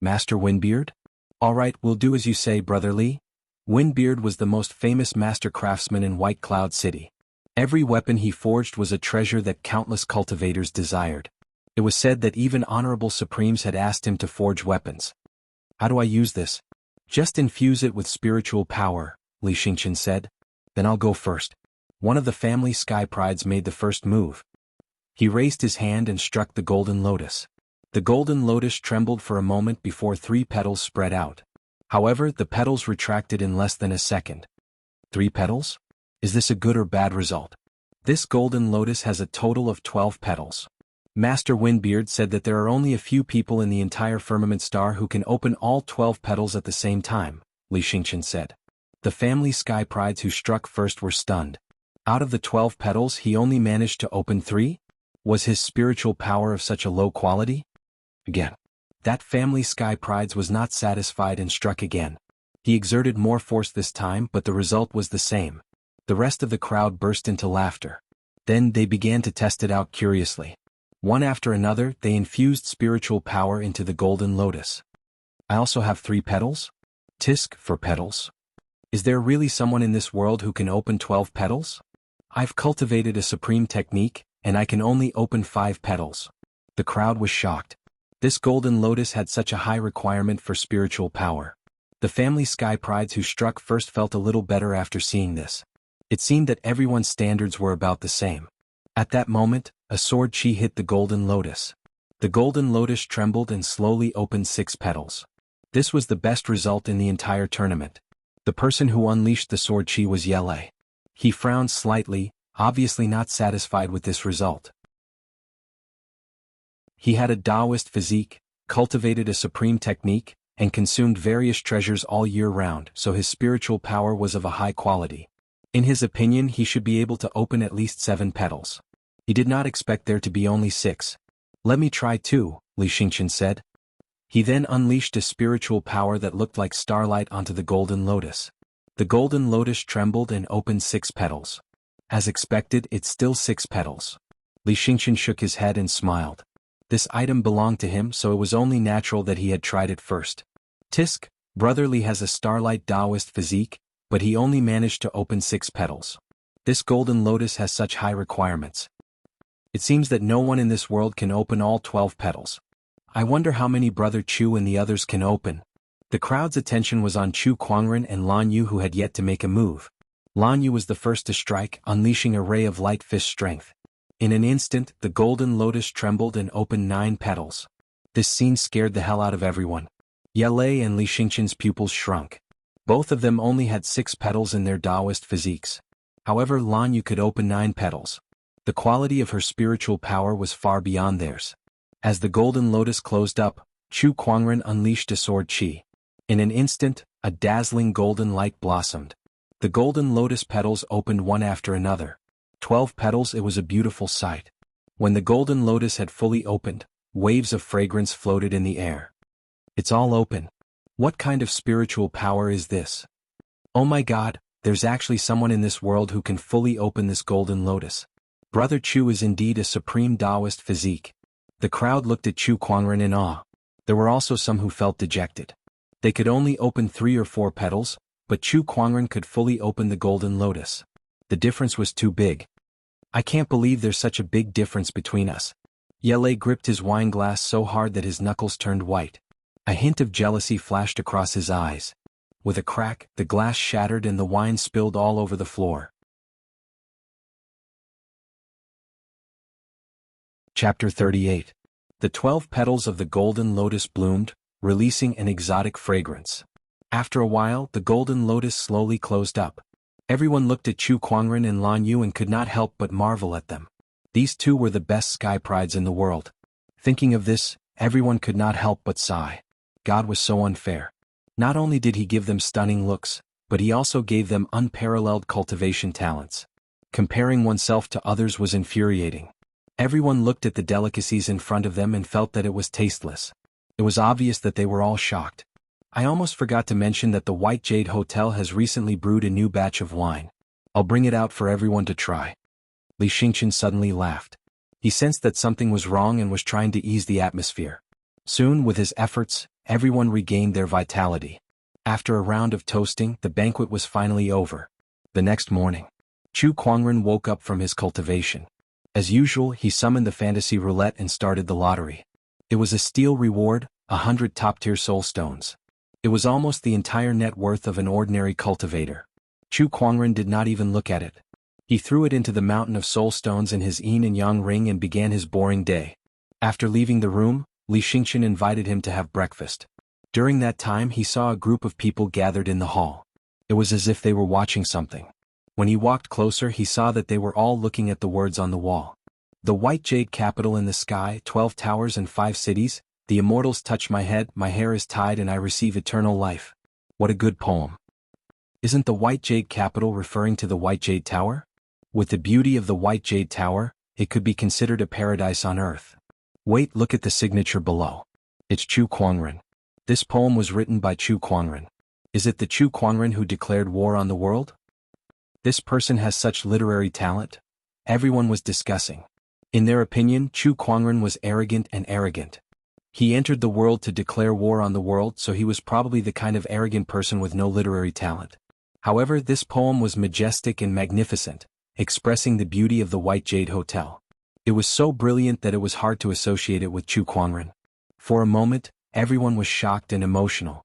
Master Windbeard? All right, we'll do as you say, Brother Li. Windbeard was the most famous master craftsman in White Cloud City. Every weapon he forged was a treasure that countless cultivators desired. It was said that even honorable supremes had asked him to forge weapons. How do I use this? Just infuse it with spiritual power, Li Xingqian said. Then I'll go first. One of the family sky prides made the first move. He raised his hand and struck the golden lotus. The golden lotus trembled for a moment before 3 petals spread out. However, the petals retracted in less than a second. 3 petals? Is this a good or bad result? This golden lotus has a total of 12 petals. Master Windbeard said that there are only a few people in the entire firmament star who can open all 12 petals at the same time, Li Xingqian said. The family sky prides who struck first were stunned. Out of the 12 petals he only managed to open 3? Was his spiritual power of such a low quality? Again. That family sky prides was not satisfied and struck again. He exerted more force this time, but the result was the same. The rest of the crowd burst into laughter. Then they began to test it out curiously. One after another, they infused spiritual power into the golden lotus. I also have 3 petals? Tisk for petals. Is there really someone in this world who can open 12 petals? I've cultivated a supreme technique, and I can only open 5 petals. The crowd was shocked. This golden lotus had such a high requirement for spiritual power. The family sky prides who struck first felt a little better after seeing this. It seemed that everyone's standards were about the same. At that moment, a sword chi hit the golden lotus. The golden lotus trembled and slowly opened 6 petals. This was the best result in the entire tournament. The person who unleashed the sword chi was Yele. He frowned slightly, obviously not satisfied with this result. He had a Taoist physique, cultivated a supreme technique, and consumed various treasures all year round, so his spiritual power was of a high quality. In his opinion, he should be able to open at least 7 petals. He did not expect there to be only 6. Let me try too, Li Xingqian said. He then unleashed a spiritual power that looked like starlight onto the golden lotus. The golden lotus trembled and opened 6 petals. As expected, it's still 6 petals. Li Xingqian shook his head and smiled. This item belonged to him, so it was only natural that he had tried it first. Tisk, Brother Li has a starlight Taoist physique, but he only managed to open 6 petals. This golden lotus has such high requirements. It seems that no one in this world can open all 12 petals. I wonder how many Brother Chu and the others can open. The crowd's attention was on Chu Kuangren and Lan Yu, who had yet to make a move. Lan Yu was the first to strike, unleashing a ray of light fist strength. In an instant, the golden lotus trembled and opened 9 petals. This scene scared the hell out of everyone. Yele and Li Xingqian's pupils shrunk. Both of them only had 6 petals in their Taoist physiques. However, Lan Yu could open 9 petals. The quality of her spiritual power was far beyond theirs. As the golden lotus closed up, Chu Kuangren unleashed a sword chi. In an instant, a dazzling golden light blossomed. The golden lotus petals opened one after another. 12 petals. It was a beautiful sight. When the golden lotus had fully opened, waves of fragrance floated in the air. It's all open. What kind of spiritual power is this? Oh my God, there's actually someone in this world who can fully open this golden lotus. Brother Chu is indeed a supreme Taoist physique. The crowd looked at Chu Kuangren in awe. There were also some who felt dejected. They could only open 3 or 4 petals, but Chu Kuangren could fully open the golden lotus. The difference was too big. I can't believe there's such a big difference between us. Yele gripped his wine glass so hard that his knuckles turned white. A hint of jealousy flashed across his eyes. With a crack, the glass shattered and the wine spilled all over the floor. Chapter 38. The 12 petals of the golden lotus bloomed, releasing an exotic fragrance. After a while, the golden lotus slowly closed up. Everyone looked at Chu Kuangren and Lan Yu and could not help but marvel at them. These two were the best sky prides in the world. Thinking of this, everyone could not help but sigh. God was so unfair. Not only did he give them stunning looks, but he also gave them unparalleled cultivation talents. Comparing oneself to others was infuriating. Everyone looked at the delicacies in front of them and felt that it was tasteless. It was obvious that they were all shocked. I almost forgot to mention that the White Jade Hotel has recently brewed a new batch of wine. I'll bring it out for everyone to try. Li Xingqian suddenly laughed. He sensed that something was wrong and was trying to ease the atmosphere. Soon, with his efforts, everyone regained their vitality. After a round of toasting, the banquet was finally over. The next morning, Chu Kuangren woke up from his cultivation. As usual, he summoned the fantasy roulette and started the lottery. It was a steal reward, 100 top-tier soul stones. It was almost the entire net worth of an ordinary cultivator. Chu Kuangren did not even look at it. He threw it into the mountain of soul stones in his yin and yang ring and began his boring day. After leaving the room, Li Xingqian invited him to have breakfast. During that time he saw a group of people gathered in the hall. It was as if they were watching something. When he walked closer he saw that they were all looking at the words on the wall. The white jade capital in the sky, 12 towers and 5 cities, the immortals touch my head, my hair is tied and I receive eternal life. What a good poem. Isn't the white jade capital referring to the white jade tower? With the beauty of the white jade tower, it could be considered a paradise on earth. Wait, look at the signature below. It's Chu Kuangren. This poem was written by Chu Kuangren. Is it the Chu Kuangren who declared war on the world? This person has such literary talent. Everyone was discussing. In their opinion, Chu Kuangren was arrogant and arrogant. He entered the world to declare war on the world, so he was probably the kind of arrogant person with no literary talent. However, this poem was majestic and magnificent, expressing the beauty of the White Jade Hotel. It was so brilliant that it was hard to associate it with Chu Kuangren. For a moment, everyone was shocked and emotional.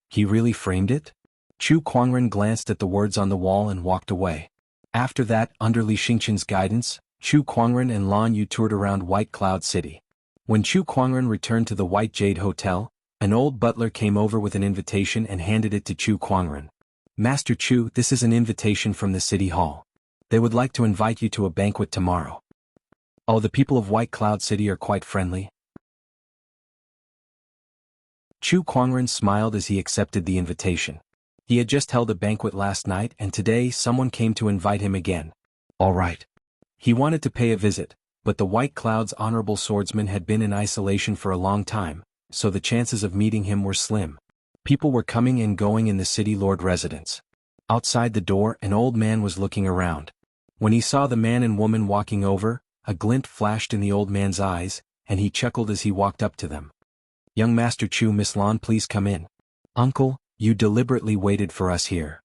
He really framed it? Chu Kuangren glanced at the words on the wall and walked away. After that, under Li Xingqian's guidance, Chu Kuangren and Lan Yu toured around White Cloud City. When Chu Kuangren returned to the White Jade Hotel, an old butler came over with an invitation and handed it to Chu Kuangren. Master Chu, this is an invitation from the city hall. They would like to invite you to a banquet tomorrow. Oh, the people of White Cloud City are quite friendly. Chu Kuangren smiled as he accepted the invitation. He had just held a banquet last night and today someone came to invite him again. All right. He wanted to pay a visit, but the White Cloud's honorable swordsman had been in isolation for a long time, so the chances of meeting him were slim. People were coming and going in the city lord residence. Outside the door, an old man was looking around. When he saw the man and woman walking over, a glint flashed in the old man's eyes, and he chuckled as he walked up to them. Young Master Chu, Miss Lan, please come in. Uncle, you deliberately waited for us here.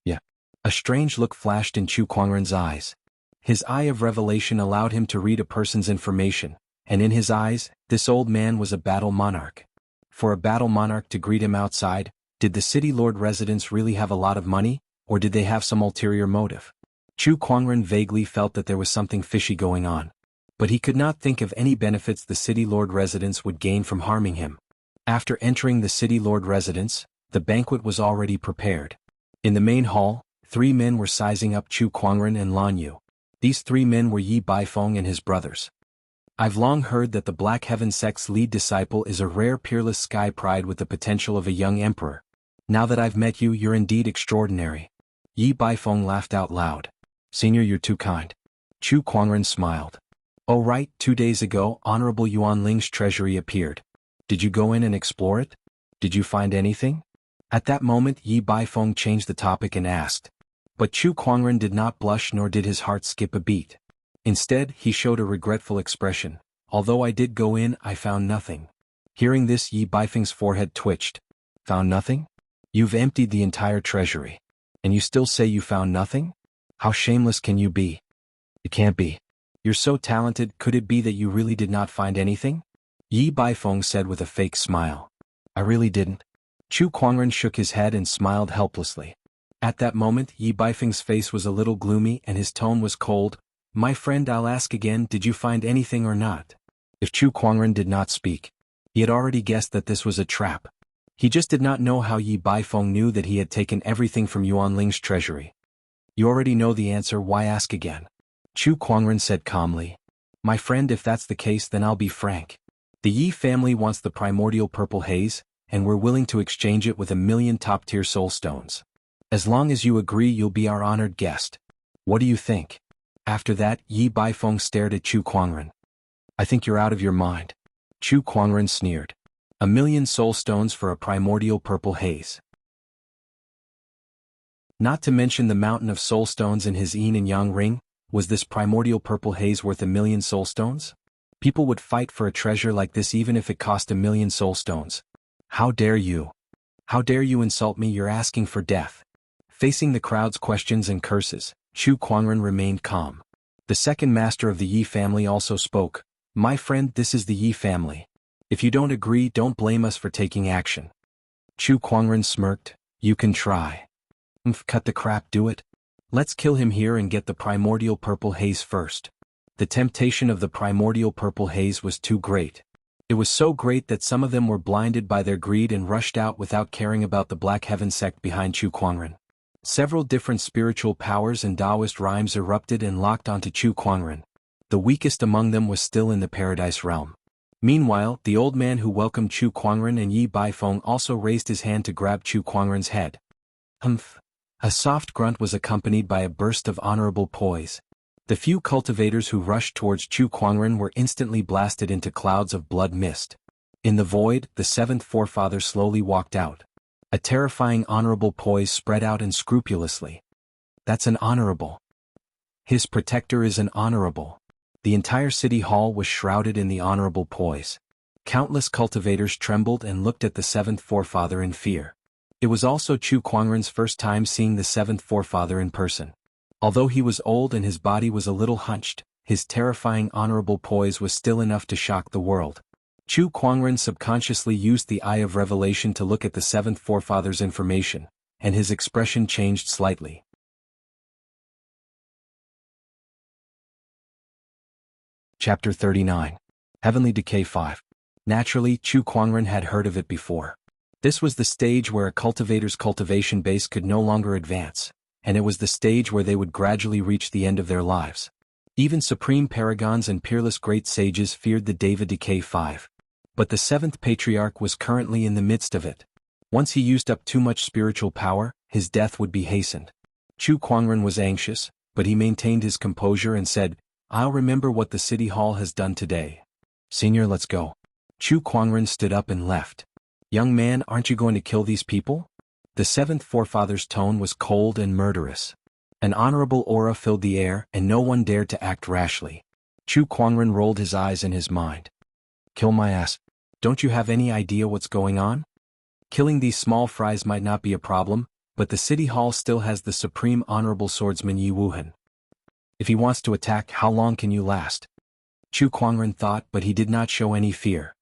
Yeah. A strange look flashed in Chu Kuangren's eyes. His eye of revelation allowed him to read a person's information, and in his eyes, this old man was a battle monarch. For a battle monarch to greet him outside, did the city lord residents really have a lot of money, or did they have some ulterior motive? Chu Kuangren vaguely felt that there was something fishy going on. But he could not think of any benefits the city lord residents would gain from harming him. After entering the city lord residence, the banquet was already prepared. In the main hall, 3 men were sizing up Chu Kuangren and Lan Yu. These 3 men were Yi Baifeng and his brothers. I've long heard that the Black Heaven sect's lead disciple is a rare peerless sky pride with the potential of a young emperor. Now that I've met you, you're indeed extraordinary. Yi Baifeng laughed out loud. Senior, you're too kind. Chu Kuangren smiled. Oh right, 2 days ago, Honorable Yuan Ling's treasury appeared. Did you go in and explore it? Did you find anything? At that moment Yi Baifeng changed the topic and asked. But Chu Kuangren did not blush nor did his heart skip a beat. Instead, he showed a regretful expression. Although I did go in, I found nothing. Hearing this, Yi Baifeng's forehead twitched. Found nothing? You've emptied the entire treasury. And you still say you found nothing? How shameless can you be? It can't be. You're so talented, could it be that you really did not find anything? Yi Baifeng said with a fake smile. I really didn't. Chu Kuangren shook his head and smiled helplessly. At that moment, Yi Baifeng's face was a little gloomy and his tone was cold. My friend, I'll ask again, did you find anything or not? If Chu Kuangren did not speak, he had already guessed that this was a trap. He just did not know how Yi Baifeng knew that he had taken everything from Yuan Ling's treasury. You already know the answer, why ask again? Chu Kuangren said calmly. My friend, if that's the case, then I'll be frank. The Yi family wants the primordial purple haze, and we're willing to exchange it with 1,000,000 top-tier soul stones. As long as you agree, you'll be our honored guest. What do you think? After that, Yi Baifeng stared at Chu Kuangren. I think you're out of your mind. Chu Kuangren sneered. 1,000,000 soul stones for a primordial purple haze. Not to mention the mountain of soul stones in his yin and yang ring, was this primordial purple haze worth 1,000,000 soul stones? People would fight for a treasure like this even if it cost 1,000,000 soul stones. How dare you? How dare you insult me? You're asking for death. Facing the crowd's questions and curses, Chu Kuangren remained calm. The second master of the Yi family also spoke. My friend, this is the Yi family. If you don't agree, don't blame us for taking action. Chu Kuangren smirked. You can try. Cut the crap, do it. Let's kill him here and get the primordial purple haze first. The temptation of the primordial purple haze was too great. It was so great that some of them were blinded by their greed and rushed out without caring about the Black Heaven sect behind Chu Kuangren. Several different spiritual powers and Taoist rhymes erupted and locked onto Chu Kuangren. The weakest among them was still in the Paradise realm. Meanwhile, the old man who welcomed Chu Kuangren and Yi Baifeng also raised his hand to grab Chu Kuangren's head. Humph! A soft grunt was accompanied by a burst of honorable poise. The few cultivators who rushed towards Chu Kuangren were instantly blasted into clouds of blood mist. In the void, the seventh forefather slowly walked out. A terrifying honorable poise spread out unscrupulously. That's an honorable. His protector is an honorable. The entire city hall was shrouded in the honorable poise. Countless cultivators trembled and looked at the seventh forefather in fear. It was also Chu Kuangren's first time seeing the seventh forefather in person. Although he was old and his body was a little hunched, his terrifying honorable poise was still enough to shock the world. Chu Kuangren subconsciously used the Eye of Revelation to look at the seventh forefather's information, and his expression changed slightly. Chapter 39. Heavenly Decay 5. Naturally, Chu Kuangren had heard of it before. This was the stage where a cultivator's cultivation base could no longer advance, and it was the stage where they would gradually reach the end of their lives. Even supreme paragons and peerless great sages feared the Deva Decay 5. But the seventh patriarch was currently in the midst of it. Once he used up too much spiritual power, his death would be hastened. Chu Kuangren was anxious, but he maintained his composure and said, "I'll remember what the city hall has done today. Senior, let's go." Chu Kuangren stood up and left. "Young man, aren't you going to kill these people?" The seventh forefather's tone was cold and murderous. An honorable aura filled the air, and no one dared to act rashly. Chu Kuangren rolled his eyes in his mind. "Kill my ass. Don't you have any idea what's going on? Killing these small fries might not be a problem, but the city hall still has the supreme honorable swordsman Yi Wuhan. If he wants to attack, how long can you last?" Chu Kuangren thought, but he did not show any fear.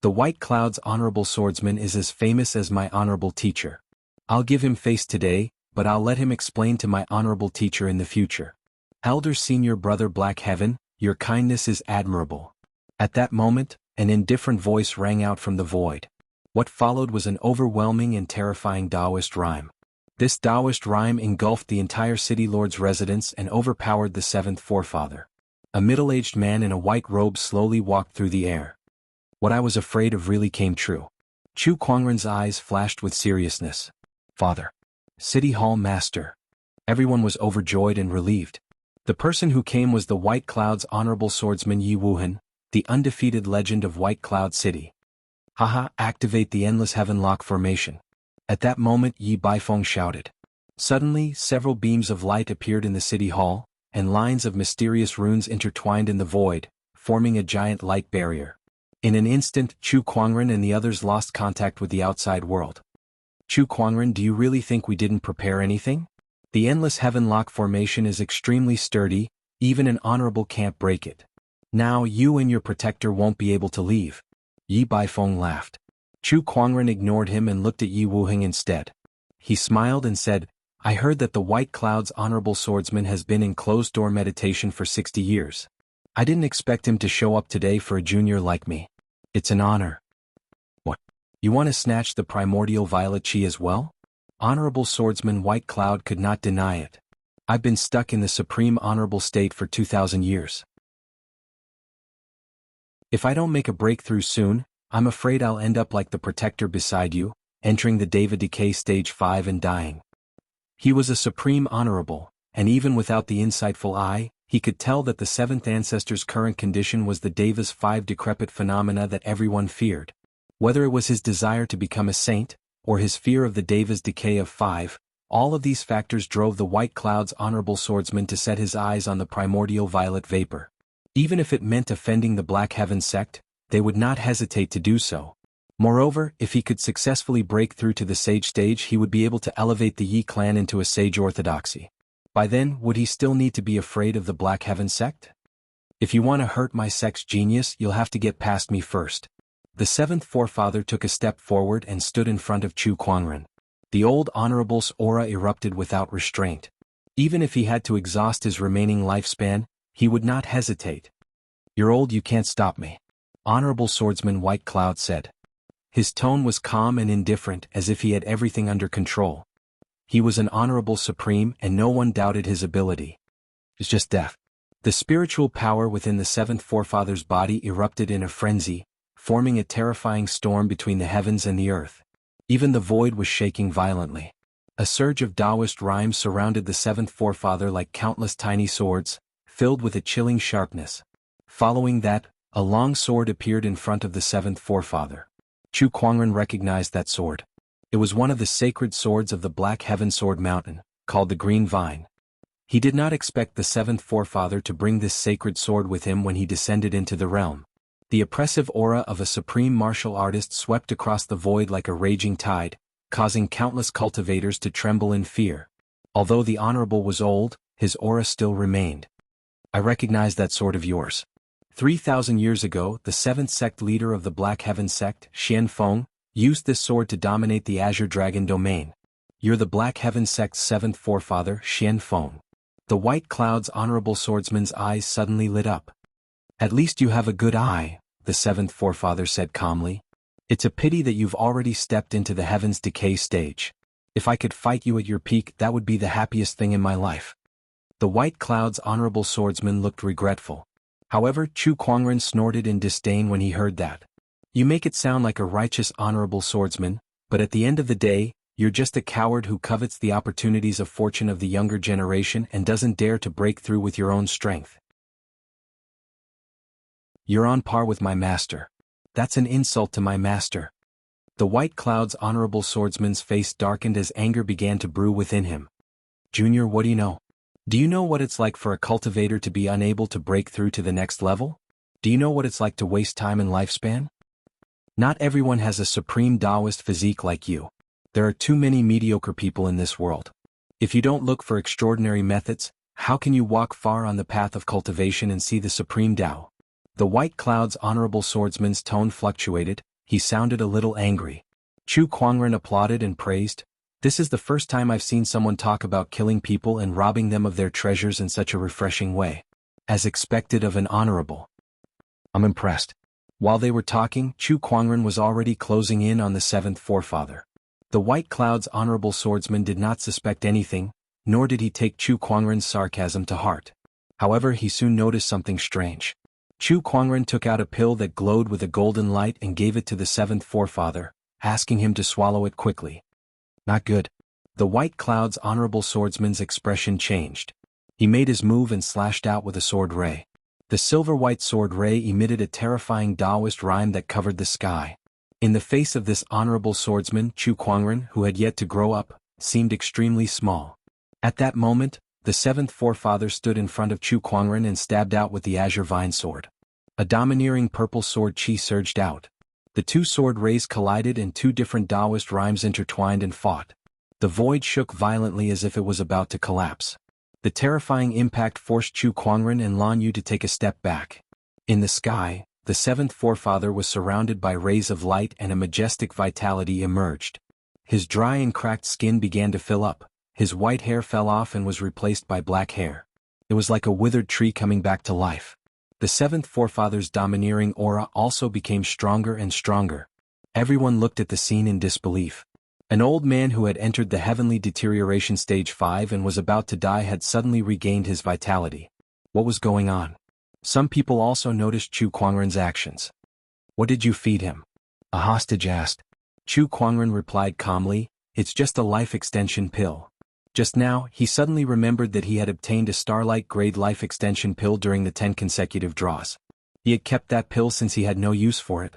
"The White Cloud's honorable swordsman is as famous as my honorable teacher. I'll give him face today, but I'll let him explain to my honorable teacher in the future. Elder Senior Brother Black Heaven, your kindness is admirable." At that moment, an indifferent voice rang out from the void. What followed was an overwhelming and terrifying Taoist rhyme. This Taoist rhyme engulfed the entire city lord's residence and overpowered the seventh forefather. A middle-aged man in a white robe slowly walked through the air. What I was afraid of really came true. Chu Kuangren's eyes flashed with seriousness. "Father. City Hall Master." Everyone was overjoyed and relieved. The person who came was the White Cloud's honorable swordsman Yi Wuhan, the undefeated legend of White Cloud City. "Haha, activate the Endless Heaven Lock formation." At that moment Yi Baifeng shouted. Suddenly, several beams of light appeared in the city hall, and lines of mysterious runes intertwined in the void, forming a giant light barrier. In an instant, Chu Kuangren and the others lost contact with the outside world. "Chu Kuangren, do you really think we didn't prepare anything? The Endless Heaven Lock formation is extremely sturdy, even an honorable can't break it. Now you and your protector won't be able to leave." Yi Baifeng laughed. Chu Kuangren ignored him and looked at Yi Wuheng instead. He smiled and said, "I heard that the White Cloud's honorable swordsman has been in closed-door meditation for 60 years. I didn't expect him to show up today for a junior like me. It's an honor." "What? You want to snatch the primordial violet chi as well?" Honorable swordsman White Cloud could not deny it. "I've been stuck in the supreme honorable state for 2,000 years. If I don't make a breakthrough soon, I'm afraid I'll end up like the protector beside you, entering the Deva Decay Stage 5 and dying." He was a supreme honorable, and even without the insightful eye, he could tell that the seventh ancestor's current condition was the Deva's 5 decrepit phenomena that everyone feared. Whether it was his desire to become a saint, or his fear of the Deva's decay of 5, all of these factors drove the White Cloud's honorable swordsman to set his eyes on the primordial violet vapor. Even if it meant offending the Black Heaven sect, they would not hesitate to do so. Moreover, if he could successfully break through to the sage stage, he would be able to elevate the Yi clan into a sage orthodoxy. By then, would he still need to be afraid of the Black Heaven sect? "If you want to hurt my sect's genius, you'll have to get past me first." The seventh forefather took a step forward and stood in front of Chu Kuangren. The old honorable's aura erupted without restraint. Even if he had to exhaust his remaining lifespan, he would not hesitate. "You're old, you can't stop me," Honorable Swordsman White Cloud said. His tone was calm and indifferent, as if he had everything under control. He was an honorable supreme and no one doubted his ability. It's just death. The spiritual power within the seventh forefather's body erupted in a frenzy, forming a terrifying storm between the heavens and the earth. Even the void was shaking violently. A surge of Taoist rhymes surrounded the seventh forefather like countless tiny swords, filled with a chilling sharpness. Following that, a long sword appeared in front of the seventh forefather. Chu Kuangren recognized that sword. It was one of the sacred swords of the Black Heaven Sword Mountain, called the Green Vine. He did not expect the seventh forefather to bring this sacred sword with him when he descended into the realm. The oppressive aura of a supreme martial artist swept across the void like a raging tide, causing countless cultivators to tremble in fear. Although the Honorable was old, his aura still remained. "I recognize that sword of yours. 3,000 years ago, the seventh sect leader of the Black Heaven sect, Xian Feng, used this sword to dominate the Azure Dragon domain. You're the Black Heaven sect's seventh forefather, Xian Feng." The White Cloud's honorable swordsman's eyes suddenly lit up. "At least you have a good eye," the seventh forefather said calmly. "It's a pity that you've already stepped into the heaven's decay stage. If I could fight you at your peak, that would be the happiest thing in my life." The White Cloud's honorable swordsman looked regretful. However, Chu Kuangren snorted in disdain when he heard that. "You make it sound like a righteous honorable swordsman, but at the end of the day, you're just a coward who covets the opportunities of fortune of the younger generation and doesn't dare to break through with your own strength. You're on par with my master. That's an insult to my master." The White Cloud's honorable swordsman's face darkened as anger began to brew within him. "Junior, what do you know? Do you know what it's like for a cultivator to be unable to break through to the next level? Do you know what it's like to waste time and lifespan? Not everyone has a supreme Taoist physique like you. There are too many mediocre people in this world. If you don't look for extraordinary methods, how can you walk far on the path of cultivation and see the supreme Tao?" The White Cloud's honorable swordsman's tone fluctuated. He sounded a little angry. Chu Kuangren applauded and praised. "This is the first time I've seen someone talk about killing people and robbing them of their treasures in such a refreshing way. As expected of an honorable. I'm impressed." While they were talking, Chu Kuangren was already closing in on the seventh forefather. The White Cloud's honorable swordsman did not suspect anything, nor did he take Chu Kuangren's sarcasm to heart. However, he soon noticed something strange. Chu Kuangren took out a pill that glowed with a golden light and gave it to the seventh forefather, asking him to swallow it quickly. "Not good." The White Cloud's honorable swordsman's expression changed. He made his move and slashed out with a sword ray. The silver-white sword ray emitted a terrifying Taoist rhyme that covered the sky. In the face of this honorable swordsman, Chu Kuangren, who had yet to grow up, seemed extremely small. At that moment, the seventh forefather stood in front of Chu Kuangren and stabbed out with the azure vine sword. A domineering purple sword chi surged out. The two sword rays collided and two different Taoist rhymes intertwined and fought. The void shook violently as if it was about to collapse. The terrifying impact forced Chu Kuangren and Lan Yu to take a step back. In the sky, the seventh forefather was surrounded by rays of light and a majestic vitality emerged. His dry and cracked skin began to fill up, his white hair fell off and was replaced by black hair. It was like a withered tree coming back to life. The seventh forefather's domineering aura also became stronger and stronger. Everyone looked at the scene in disbelief. An old man who had entered the heavenly deterioration stage 5 and was about to die had suddenly regained his vitality. What was going on? Some people also noticed Chu Kuangren's actions. "What did you feed him?" a hostage asked. Chu Kuangren replied calmly, "It's just a life extension pill." Just now, he suddenly remembered that he had obtained a Starlight-grade life extension pill during the 10 consecutive draws. He had kept that pill since he had no use for it.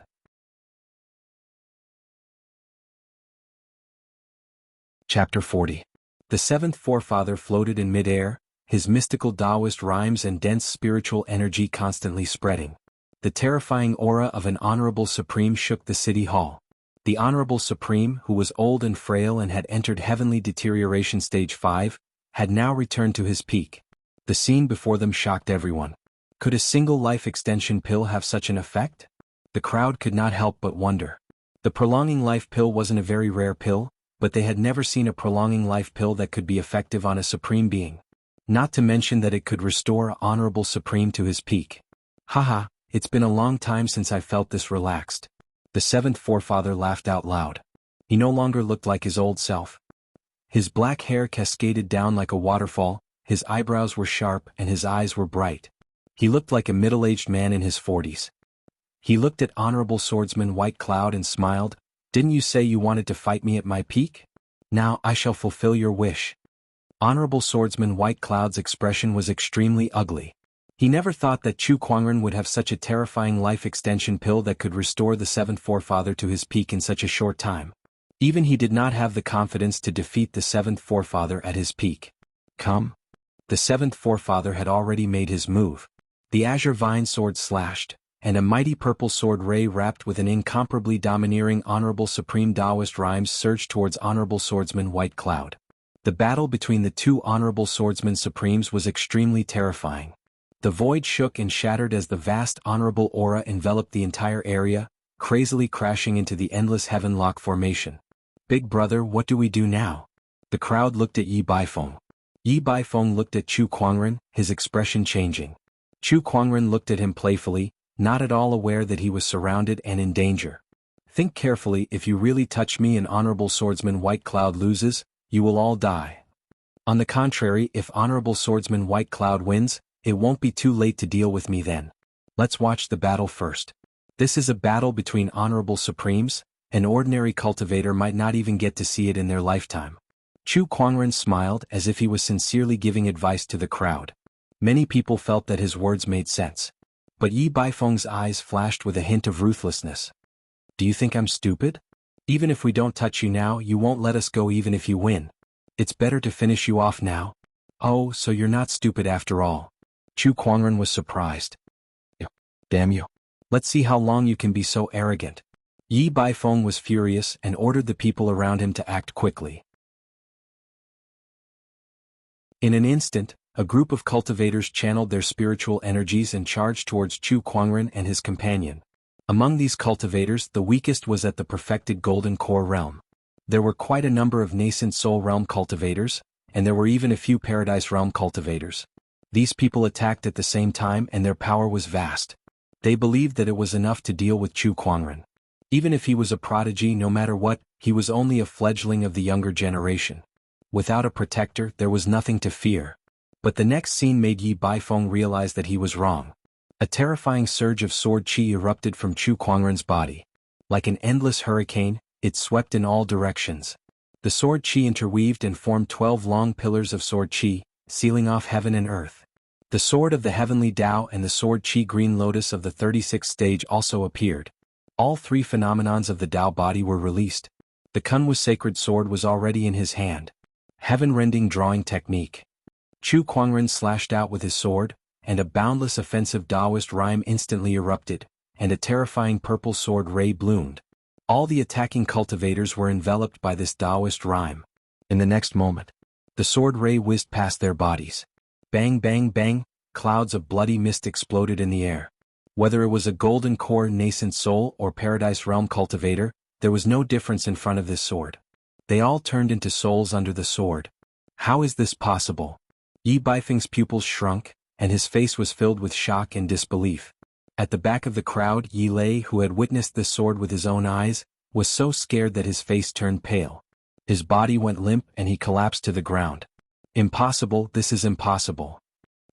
Chapter 40. The seventh forefather floated in mid-air, his mystical Taoist rhymes and dense spiritual energy constantly spreading. The terrifying aura of an honorable supreme shook the city hall. The honorable supreme, who was old and frail and had entered heavenly deterioration stage 5, had now returned to his peak. The scene before them shocked everyone. Could a single life extension pill have such an effect? The crowd could not help but wonder. The prolonging life pill wasn't a very rare pill, but they had never seen a prolonging life pill that could be effective on a supreme being. Not to mention that it could restore Honorable Supreme to his peak. Haha, it's been a long time since I felt this relaxed. The seventh forefather laughed out loud. He no longer looked like his old self. His black hair cascaded down like a waterfall, his eyebrows were sharp and his eyes were bright. He looked like a middle-aged man in his 40s. He looked at Honorable Swordsman White Cloud and smiled. Didn't you say you wanted to fight me at my peak? Now I shall fulfill your wish. Honorable Swordsman White Cloud's expression was extremely ugly. He never thought that Chu Kuangren would have such a terrifying life extension pill that could restore the seventh forefather to his peak in such a short time. Even he did not have the confidence to defeat the seventh forefather at his peak. Come. The seventh forefather had already made his move. The azure vine sword slashed, and a mighty purple sword ray wrapped with an incomparably domineering Honorable Supreme Taoist rhymes surged towards Honorable Swordsman White Cloud. The battle between the two Honorable Swordsman Supremes was extremely terrifying. The void shook and shattered as the vast Honorable Aura enveloped the entire area, crazily crashing into the endless Heavenlock formation. Big brother, what do we do now? The crowd looked at Yi Baifeng. Yi Baifeng looked at Chu Kuangren, his expression changing. Chu Kuangren looked at him playfully, not at all aware that he was surrounded and in danger. Think carefully, if you really touch me and Honorable Swordsman White Cloud loses, you will all die. On the contrary, if Honorable Swordsman White Cloud wins, it won't be too late to deal with me then. Let's watch the battle first. This is a battle between Honorable Supremes. An ordinary cultivator might not even get to see it in their lifetime. Chu Kuangren smiled as if he was sincerely giving advice to the crowd. Many people felt that his words made sense. But Yi Baifeng's eyes flashed with a hint of ruthlessness. Do you think I'm stupid? Even if we don't touch you now, you won't let us go even if you win. It's better to finish you off now. Oh, so you're not stupid after all. Chu Kuangren was surprised. Damn you. Let's see how long you can be so arrogant. Yi Baifeng was furious and ordered the people around him to act quickly. In an instant, a group of cultivators channeled their spiritual energies and charged towards Chu Kuangren and his companion. Among these cultivators, the weakest was at the perfected Golden Core realm. There were quite a number of nascent Soul Realm cultivators, and there were even a few Paradise Realm cultivators. These people attacked at the same time and their power was vast. They believed that it was enough to deal with Chu Kuangren. Even if he was a prodigy, no matter what, he was only a fledgling of the younger generation. Without a protector, there was nothing to fear. But the next scene made Yi Baifeng realize that he was wrong. A terrifying surge of sword chi erupted from Chu Kuangren's body. Like an endless hurricane, it swept in all directions. The sword chi interweaved and formed 12 long pillars of sword chi, sealing off heaven and earth. The sword of the heavenly Tao and the sword chi green lotus of the 36th stage also appeared. All three phenomenons of the Tao body were released. The Kunwa sacred sword was already in his hand. Heaven-rending drawing technique. Chu Kuangren slashed out with his sword, and a boundless offensive Taoist rhyme instantly erupted, and a terrifying purple sword ray bloomed. All the attacking cultivators were enveloped by this Taoist rhyme. In the next moment, the sword ray whizzed past their bodies. Bang bang bang, clouds of bloody mist exploded in the air. Whether it was a Golden Core nascent soul or Paradise Realm cultivator, there was no difference in front of this sword. They all turned into souls under the sword. How is this possible? Yi Baifeng's pupils shrunk, and his face was filled with shock and disbelief. At the back of the crowd, Yi Lei, who had witnessed this sword with his own eyes, was so scared that his face turned pale. His body went limp and he collapsed to the ground. Impossible, this is impossible.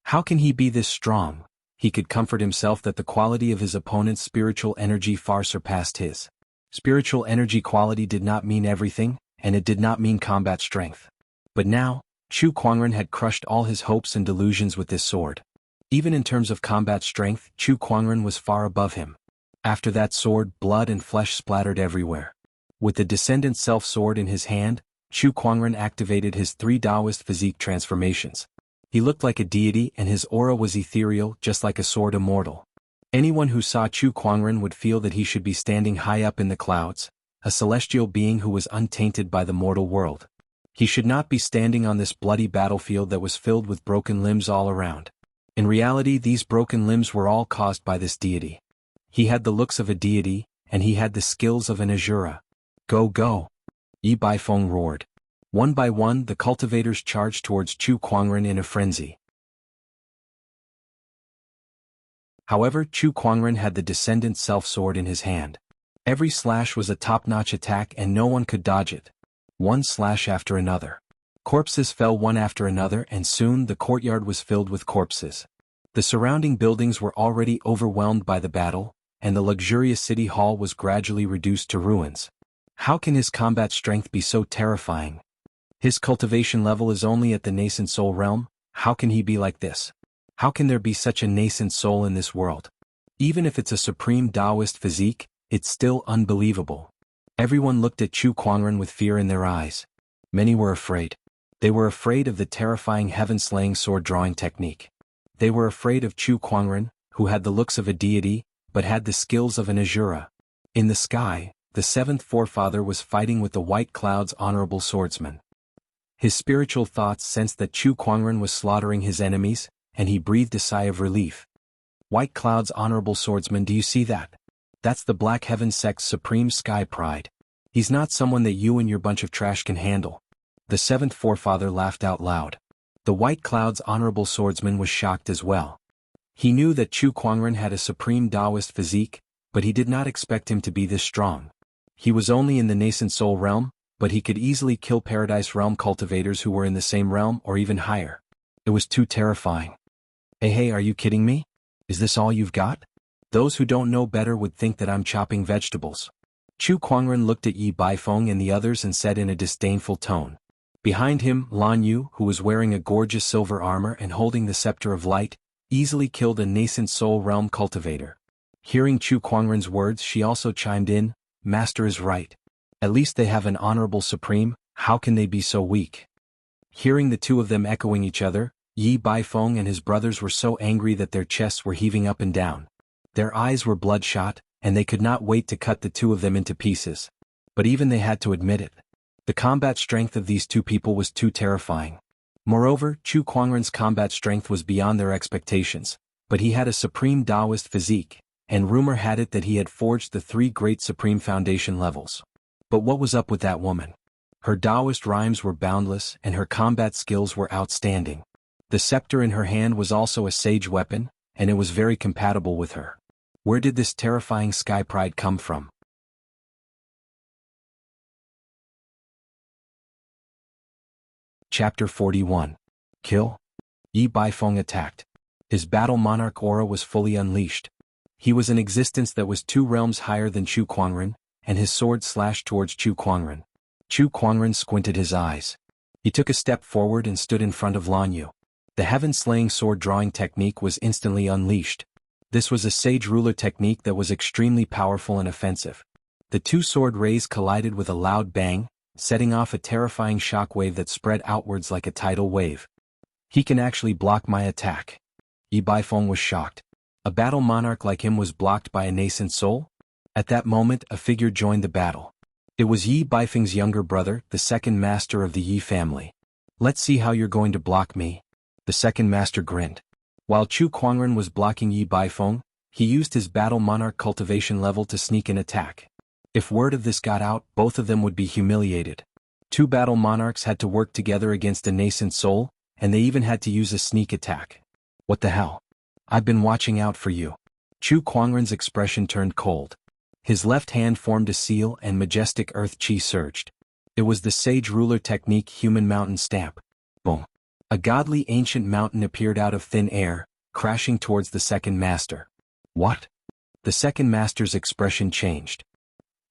How can he be this strong? He could comfort himself that the quality of his opponent's spiritual energy far surpassed his. Spiritual energy quality did not mean everything, and it did not mean combat strength. But now, Chu Kuangren had crushed all his hopes and delusions with this sword. Even in terms of combat strength, Chu Kuangren was far above him. After that sword, blood and flesh splattered everywhere. With the Descendant Self-Sword in his hand, Chu Kuangren activated his 3 Taoist physique transformations. He looked like a deity and his aura was ethereal, just like a sword immortal. Anyone who saw Chu Kuangren would feel that he should be standing high up in the clouds, a celestial being who was untainted by the mortal world. He should not be standing on this bloody battlefield that was filled with broken limbs all around. In reality, these broken limbs were all caused by this deity. He had the looks of a deity, and he had the skills of an Asura. Go go! Yi Baifeng roared. One by one the cultivators charged towards Chu Kuangren in a frenzy. However, Chu Kuangren had the Descendant Self-Sword in his hand. Every slash was a top-notch attack and no one could dodge it. One slash after another. Corpses fell one after another and soon the courtyard was filled with corpses. The surrounding buildings were already overwhelmed by the battle, and the luxurious city hall was gradually reduced to ruins. How can his combat strength be so terrifying? His cultivation level is only at the nascent soul realm. How can he be like this? How can there be such a nascent soul in this world? Even if it's a supreme Taoist physique, it's still unbelievable. Everyone looked at Chu Kuangren with fear in their eyes. Many were afraid. They were afraid of the terrifying heaven-slaying sword-drawing technique. They were afraid of Chu Kuangren, who had the looks of a deity, but had the skills of an Asura. In the sky, the seventh forefather was fighting with the White Cloud's honorable swordsman. His spiritual thoughts sensed that Chu Kuangren was slaughtering his enemies, and he breathed a sigh of relief. White Cloud's honorable swordsman, do you see that? That's the Black Heaven sect's supreme sky pride. He's not someone that you and your bunch of trash can handle. The seventh forefather laughed out loud. The White Cloud's honorable swordsman was shocked as well. He knew that Chu Kuangren had a supreme Taoist physique, but he did not expect him to be this strong. He was only in the nascent soul realm, but he could easily kill Paradise Realm cultivators who were in the same realm or even higher. It was too terrifying. Hey, are you kidding me? Is this all you've got? Those who don't know better would think that I'm chopping vegetables. Chu Kuangren looked at Yi Baifeng and the others and said in a disdainful tone. Behind him, Lan Yu, who was wearing a gorgeous silver armor and holding the scepter of light, easily killed a nascent soul realm cultivator. Hearing Chu Kuangren's words, she also chimed in, Master is right. At least they have an honorable supreme, how can they be so weak? Hearing the two of them echoing each other, Yi Baifeng and his brothers were so angry that their chests were heaving up and down. Their eyes were bloodshot, and they could not wait to cut the two of them into pieces. But even they had to admit it. The combat strength of these two people was too terrifying. Moreover, Chu Kuangren's combat strength was beyond their expectations, but he had a supreme Taoist physique, and rumor had it that he had forged the three great supreme foundation levels. But what was up with that woman? Her Taoist rhymes were boundless and her combat skills were outstanding. The scepter in her hand was also a sage weapon, and it was very compatible with her. Where did this terrifying sky pride come from? Chapter 41. Kill? Yi Baifeng attacked. His battle monarch aura was fully unleashed. He was an existence that was 2 realms higher than Chu Kuangren, and his sword slashed towards Chu Kuangren. Chu Kuangren squinted his eyes. He took a step forward and stood in front of Lan Yu. The heaven-slaying sword-drawing technique was instantly unleashed. This was a sage ruler technique that was extremely powerful and offensive. The 2 sword rays collided with a loud bang, setting off a terrifying shockwave that spread outwards like a tidal wave. He can actually block my attack. Yi Baifeng was shocked. A battle monarch like him was blocked by a nascent soul? At that moment, a figure joined the battle. It was Yi Baifeng's younger brother, the second master of the Yi family. Let's see how you're going to block me. The second master grinned. While Chu Kuangren was blocking Yi Baifeng, he used his battle monarch cultivation level to sneak an attack. If word of this got out, both of them would be humiliated. 2 battle monarchs had to work together against a nascent soul, and they even had to use a sneak attack. What the hell? I've been watching out for you. Chu Kuangren's expression turned cold. His left hand formed a seal and majestic earth chi surged. It was the sage ruler technique human mountain stamp. Boom. A godly ancient mountain appeared out of thin air, crashing towards the second master. What? The second master's expression changed.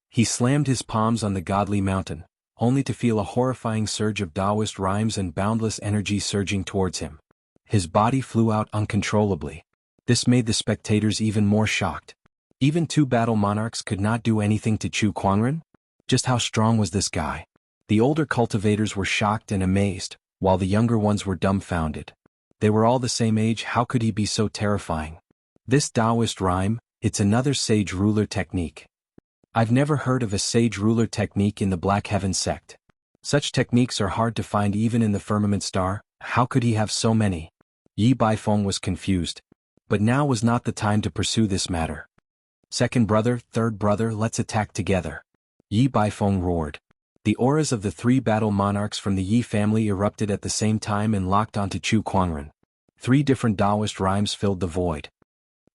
He slammed his palms on the godly mountain, only to feel a horrifying surge of Taoist rhymes and boundless energy surging towards him. His body flew out uncontrollably. This made the spectators even more shocked. Even 2 battle monarchs could not do anything to Chu Kuangren? Just how strong was this guy? The older cultivators were shocked and amazed, while the younger ones were dumbfounded. They were all the same age, how could he be so terrifying? This Taoist rhyme, it's another sage ruler technique. I've never heard of a sage ruler technique in the Black Heaven sect. Such techniques are hard to find even in the firmament star. How could he have so many? Yi Baifeng was confused. But now was not the time to pursue this matter. Second brother, third brother, let's attack together. Yi Baifeng roared. The auras of the three battle monarchs from the Yi family erupted at the same time and locked onto Chu Kuangren. 3 different Taoist rhymes filled the void.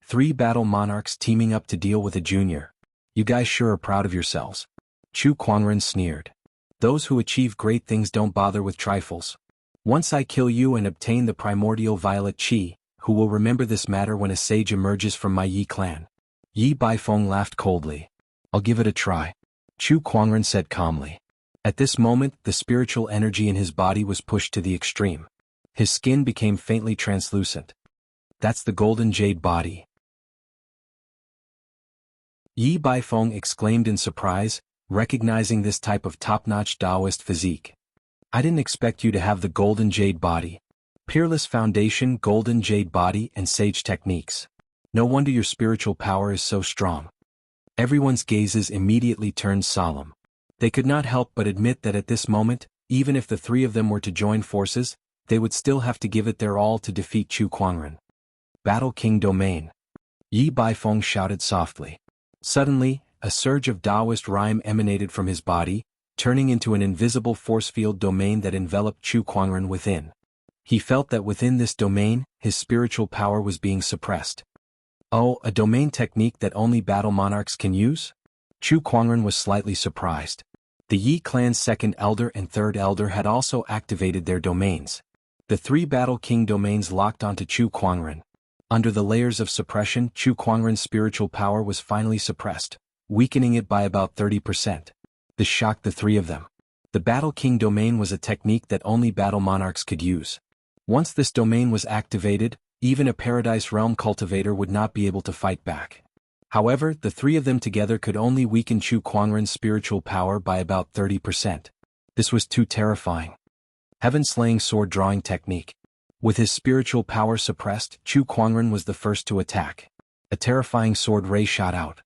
3 battle monarchs teaming up to deal with a junior. You guys sure are proud of yourselves. Chu Kuangren sneered. Those who achieve great things don't bother with trifles. Once I kill you and obtain the primordial violet chi, who will remember this matter when a sage emerges from my Yi clan? Yi Baifeng laughed coldly. I'll give it a try. Chu Kuangren said calmly. At this moment, the spiritual energy in his body was pushed to the extreme. His skin became faintly translucent. That's the golden jade body. Yi Baifeng exclaimed in surprise, recognizing this type of top-notch Taoist physique. I didn't expect you to have the golden jade body. Peerless foundation, golden jade body, and sage techniques. No wonder your spiritual power is so strong. Everyone's gazes immediately turned solemn. They could not help but admit that at this moment, even if the 3 of them were to join forces, they would still have to give it their all to defeat Chu Kuangren. Battle King Domain. Yi Baifeng shouted softly. Suddenly, a surge of Taoist rhyme emanated from his body, turning into an invisible force field domain that enveloped Chu Kuangren within. He felt that within this domain, his spiritual power was being suppressed. Oh, a domain technique that only battle monarchs can use? Chu Kuangren was slightly surprised. The Yi clan's 2nd elder and 3rd elder had also activated their domains. The 3 battle king domains locked onto Chu Kuangren. Under the layers of suppression, Chu Kuangren's spiritual power was finally suppressed, weakening it by about 30%. This shocked the 3 of them. The battle king domain was a technique that only battle monarchs could use. Once this domain was activated, even a Paradise Realm cultivator would not be able to fight back. However, the 3 of them together could only weaken Chu Kuangren's spiritual power by about 30%. This was too terrifying. Heaven-slaying sword-drawing technique. With his spiritual power suppressed, Chu Kuangren was the first to attack. A terrifying sword ray shot out.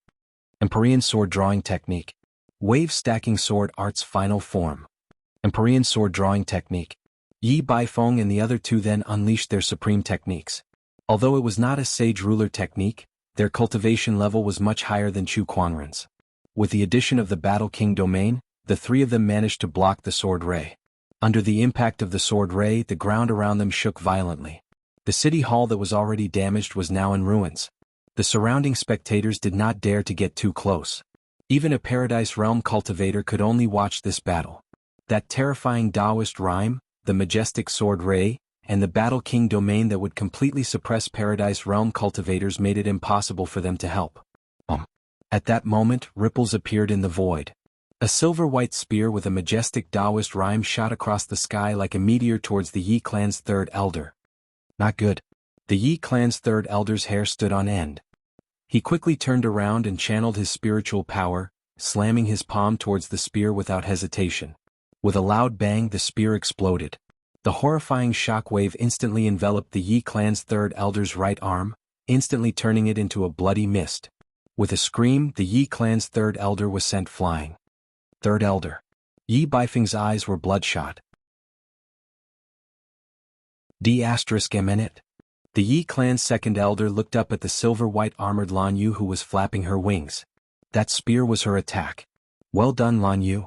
Empyrean sword-drawing technique. Wave-stacking sword art's final form. Empyrean sword-drawing technique. Yi Baifeng and the other 2 then unleashed their supreme techniques. Although it was not a sage ruler technique, their cultivation level was much higher than Chu Kuangren's. With the addition of the Battle King domain, the 3 of them managed to block the sword ray. Under the impact of the sword ray, the ground around them shook violently. The city hall that was already damaged was now in ruins. The surrounding spectators did not dare to get too close. Even a Paradise Realm cultivator could only watch this battle. That terrifying Taoist rhyme, the majestic sword ray, and the Battle King domain that would completely suppress Paradise Realm cultivators made it impossible for them to help. At that moment, ripples appeared in the void. A silver-white spear with a majestic Taoist rhyme shot across the sky like a meteor towards the Yi clan's 3rd elder. Not good. The Yi clan's 3rd elder's hair stood on end. He quickly turned around and channeled his spiritual power, slamming his palm towards the spear without hesitation. With a loud bang, the spear exploded. The horrifying shockwave instantly enveloped the Yi clan's 3rd elder's right arm, instantly turning it into a bloody mist. With a scream, the Yi clan's 3rd elder was sent flying. 3rd elder. Yi Baifeng's eyes were bloodshot. D***. The Yi clan's 2nd elder looked up at the silver-white armored Lan Yu who was flapping her wings. That spear was her attack. Well done, Lan Yu.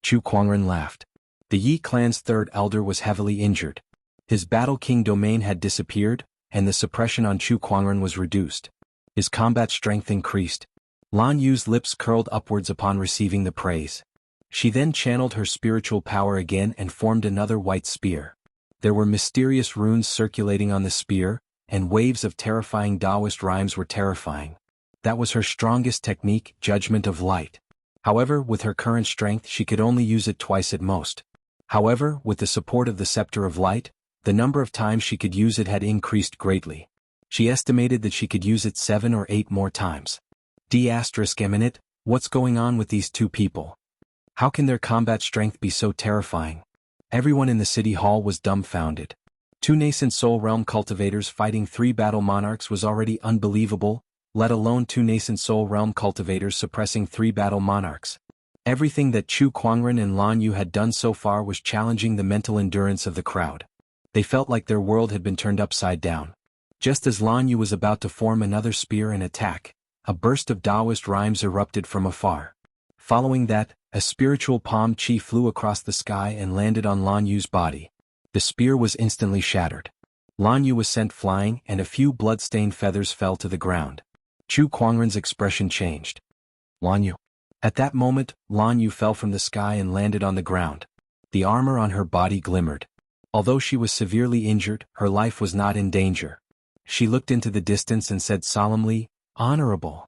Chu Kuangren laughed. The Yi clan's 3rd elder was heavily injured. His Battle King domain had disappeared, and the suppression on Chu Kuangren was reduced. His combat strength increased. Lan Yu's lips curled upwards upon receiving the praise. She then channeled her spiritual power again and formed another white spear. There were mysterious runes circulating on the spear, and waves of terrifying Taoist rhymes were terrifying. That was her strongest technique, Judgment of Light. However, with her current strength she could only use it twice at most. However, with the support of the Scepter of Light, the number of times she could use it had increased greatly. She estimated that she could use it 7 or 8 more times. D***, what's going on with these 2 people? How can their combat strength be so terrifying? Everyone in the city hall was dumbfounded. 2 nascent soul realm cultivators fighting 3 battle monarchs was already unbelievable, let alone 2 nascent soul realm cultivators suppressing 3 battle monarchs. Everything that Chu Kuangren and Lan Yu had done so far was challenging the mental endurance of the crowd. They felt like their world had been turned upside down. Just as Lan Yu was about to form another spear and attack, a burst of Taoist rhymes erupted from afar. Following that, a spiritual palm chi flew across the sky and landed on Lan Yu's body. The spear was instantly shattered. Lan Yu was sent flying and a few blood-stained feathers fell to the ground. Chu Kuangren's expression changed. Lan Yu. At that moment, Lan Yu fell from the sky and landed on the ground. The armor on her body glimmered. Although she was severely injured, her life was not in danger. She looked into the distance and said solemnly, "Honorable.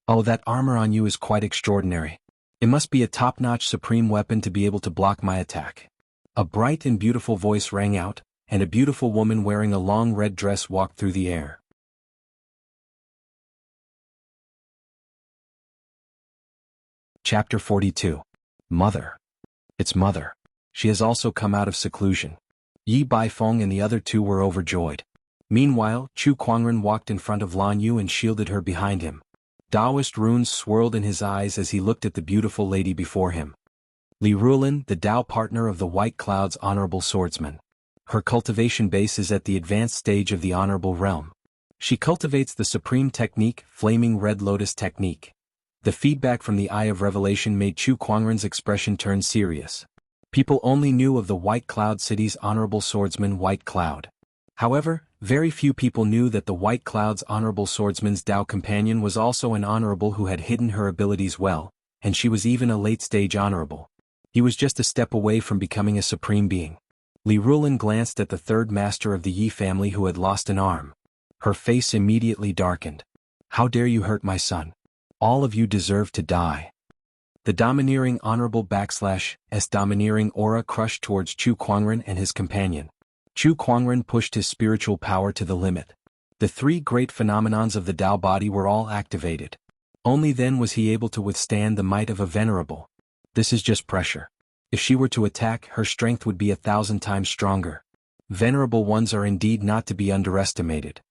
Oh, that armor on you is quite extraordinary. It must be a top-notch supreme weapon to be able to block my attack." A bright and beautiful voice rang out, and a beautiful woman wearing a long red dress walked through the air. Chapter 42. Mother. It's Mother. She has also come out of seclusion. Yi Baifeng and the other two were overjoyed. Meanwhile, Chu Kuangren walked in front of Lan Yu and shielded her behind him. Taoist runes swirled in his eyes as he looked at the beautiful lady before him. Li Rulin, the Tao partner of the White Cloud's honorable swordsman. Her cultivation base is at the advanced stage of the honorable realm. She cultivates the supreme technique, Flaming Red Lotus technique. The feedback from the Eye of Revelation made Chu Kuangren's expression turn serious. People only knew of the White Cloud City's honorable swordsman White Cloud. However, very few people knew that the White Cloud's honorable swordsman's Tao companion was also an honorable who had hidden her abilities well, and she was even a late-stage honorable. He was just a step away from becoming a supreme being. Li Rulin glanced at the third master of the Yi family who had lost an arm. Her face immediately darkened. "How dare you hurt my son? All of you deserve to die." The domineering honorable / domineering aura crushed towards Chu Kuangren and his companion. Chu Kuangren pushed his spiritual power to the limit. The three great phenomenons of the Tao body were all activated. Only then was he able to withstand the might of a venerable. This is just pressure. If she were to attack, her strength would be 1,000 times stronger. Venerable ones are indeed not to be underestimated.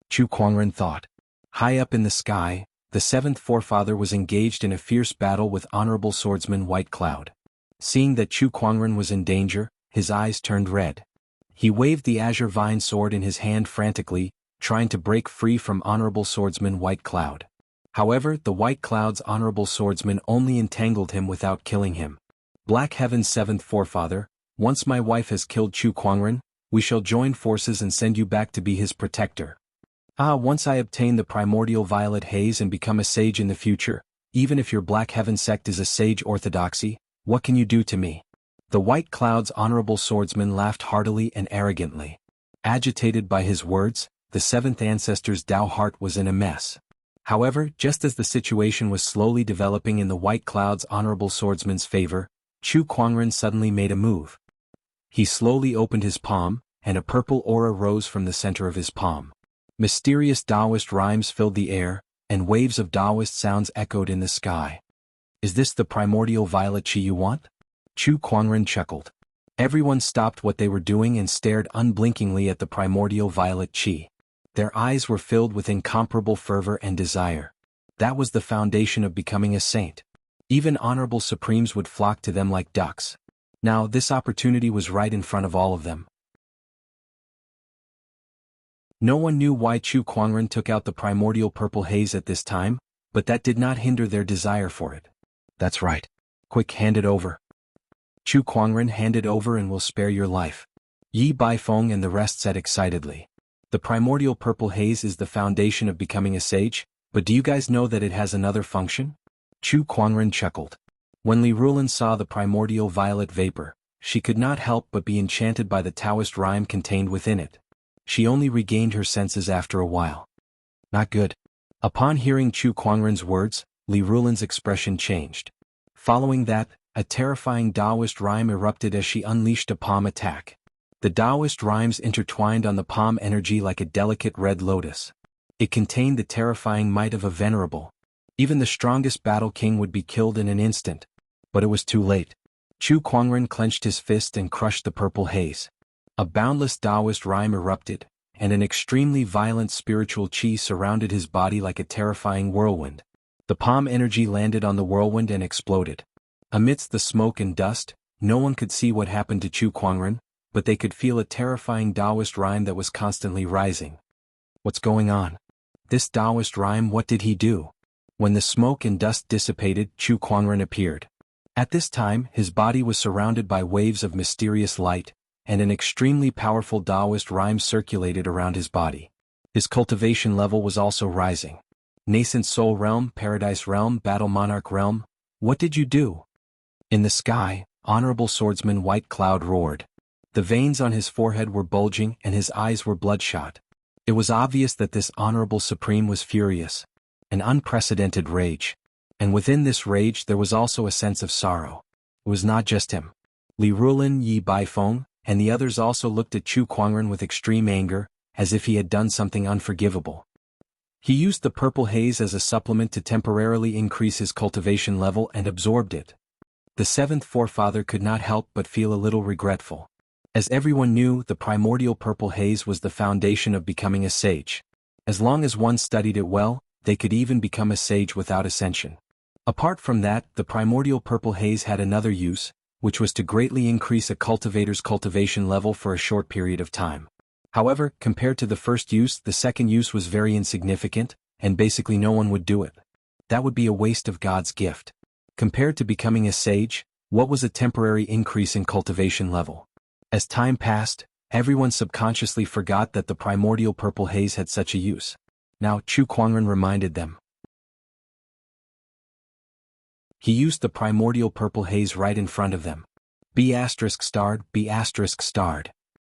Chu Kuangren thought. High up in the sky, the seventh forefather was engaged in a fierce battle with honorable swordsman White Cloud. Seeing that Chu Kuangren was in danger, his eyes turned red. He waved the azure vine sword in his hand frantically, trying to break free from honorable swordsman White Cloud. However, the White Cloud's honorable swordsman only entangled him without killing him. Black Heaven's seventh forefather, once my wife has killed Chu Kuangren, we shall join forces and send you back to be his protector. Once I obtain the primordial violet haze and become a sage in the future, even if your Black Heaven sect is a sage orthodoxy, what can you do to me? The White Cloud's honorable swordsman laughed heartily and arrogantly. Agitated by his words, the seventh ancestor's Tao heart was in a mess. However, just as the situation was slowly developing in the White Cloud's honorable swordsman's favor, Chu Kuangren suddenly made a move. He slowly opened his palm, and a purple aura rose from the center of his palm. Mysterious Taoist rhymes filled the air, and waves of Taoist sounds echoed in the sky. Is this the primordial violet chi you want? Chu Kuangren chuckled. Everyone stopped what they were doing and stared unblinkingly at the primordial violet chi. Their eyes were filled with incomparable fervor and desire. That was the foundation of becoming a saint. Even honorable supremes would flock to them like ducks. Now this opportunity was right in front of all of them. No one knew why Chu Kuangren took out the primordial purple haze at this time, but that did not hinder their desire for it. That's right. Quick, hand it over. Chu Kuangren handed over and will spare your life. Yi Baifeng and the rest said excitedly. The primordial purple haze is the foundation of becoming a sage, but do you guys know that it has another function? Chu Kuangren chuckled. When Li Rulin saw the primordial violet vapor, she could not help but be enchanted by the Taoist rhyme contained within it. She only regained her senses after a while. Not good. Upon hearing Chu Kuangren's words, Li Rulin's expression changed. Following that, a terrifying Taoist rhyme erupted as she unleashed a palm attack. The Taoist rhymes intertwined on the palm energy like a delicate red lotus. It contained the terrifying might of a venerable. Even the strongest battle king would be killed in an instant. But it was too late. Chu Kuangren clenched his fist and crushed the purple haze. A boundless Taoist rhyme erupted, and an extremely violent spiritual chi surrounded his body like a terrifying whirlwind. The palm energy landed on the whirlwind and exploded. Amidst the smoke and dust, no one could see what happened to Chu Kuangren, but they could feel a terrifying Taoist rhyme that was constantly rising. What's going on? This Taoist rhyme, what did he do? When the smoke and dust dissipated, Chu Kuangren appeared. At this time, his body was surrounded by waves of mysterious light, and an extremely powerful Taoist rhyme circulated around his body. His cultivation level was also rising. Nascent Soul Realm, Paradise Realm, Battle Monarch Realm, what did you do? In the sky, Honorable Swordsman White Cloud roared. The veins on his forehead were bulging and his eyes were bloodshot. It was obvious that this Honorable Supreme was furious. An unprecedented rage. And within this rage there was also a sense of sorrow. It was not just him. Li Rulin, Yi Baifeng, and the others also looked at Chu Kuangren with extreme anger, as if he had done something unforgivable. He used the purple haze as a supplement to temporarily increase his cultivation level and absorbed it. The seventh forefather could not help but feel a little regretful. As everyone knew, the primordial purple haze was the foundation of becoming a sage. As long as one studied it well, they could even become a sage without ascension. Apart from that, the primordial purple haze had another use, which was to greatly increase a cultivator's cultivation level for a short period of time. However, compared to the first use, the second use was very insignificant, and basically no one would do it. That would be a waste of God's gift. Compared to becoming a sage, what was a temporary increase in cultivation level? As time passed, everyone subconsciously forgot that the primordial purple haze had such a use. Now Chu Kuangren reminded them. He used the primordial purple haze right in front of them. B*****, B*****.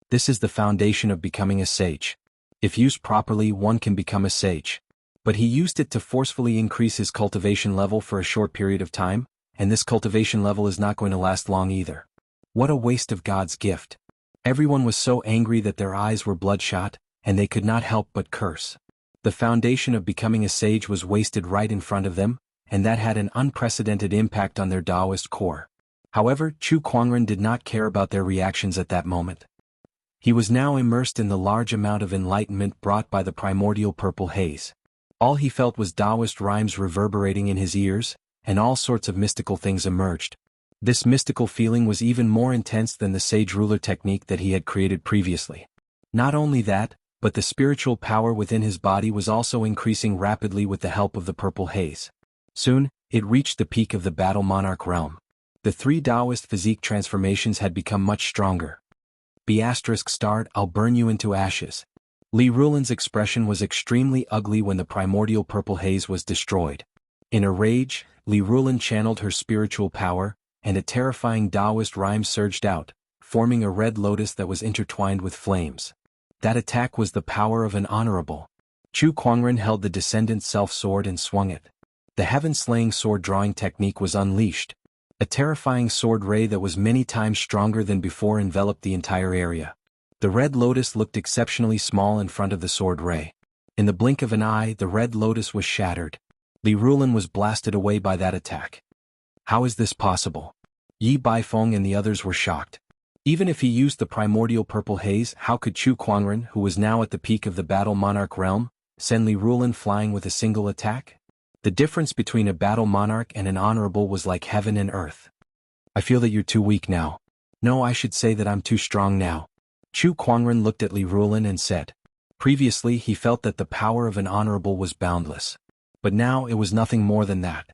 This is the foundation of becoming a sage. If used properly, one can become a sage. But he used it to forcefully increase his cultivation level for a short period of time, and this cultivation level is not going to last long either. What a waste of God's gift. Everyone was so angry that their eyes were bloodshot, and they could not help but curse. The foundation of becoming a sage was wasted right in front of them, and that had an unprecedented impact on their Taoist core. However, Chu Kuangren did not care about their reactions at that moment. He was now immersed in the large amount of enlightenment brought by the primordial purple haze. All he felt was Taoist rhymes reverberating in his ears, and all sorts of mystical things emerged. This mystical feeling was even more intense than the sage ruler technique that he had created previously. Not only that, but the spiritual power within his body was also increasing rapidly with the help of the purple haze. Soon, it reached the peak of the Battle Monarch realm. The three Taoist physique transformations had become much stronger. B*****, I'll burn you into ashes. Li Rulin's expression was extremely ugly when the primordial purple haze was destroyed. In a rage, Li Rulin channeled her spiritual power, and a terrifying Taoist rhyme surged out, forming a red lotus that was intertwined with flames. That attack was the power of an honorable. Chu Kuangren held the Descendant Self-Sword and swung it. The heaven-slaying sword-drawing technique was unleashed. A terrifying sword ray that was many times stronger than before enveloped the entire area. The red lotus looked exceptionally small in front of the sword ray. In the blink of an eye, the red lotus was shattered. Li Rulin was blasted away by that attack. How is this possible? Yi Baifeng and the others were shocked. Even if he used the primordial purple haze, how could Chu Kuangren, who was now at the peak of the Battle Monarch realm, send Li Rulin flying with a single attack? The difference between a battle monarch and an honorable was like heaven and earth. I feel that you're too weak now. No, I should say that I'm too strong now. Chu Kuangren looked at Li Rulin and said. Previously he felt that the power of an honorable was boundless. But now it was nothing more than that.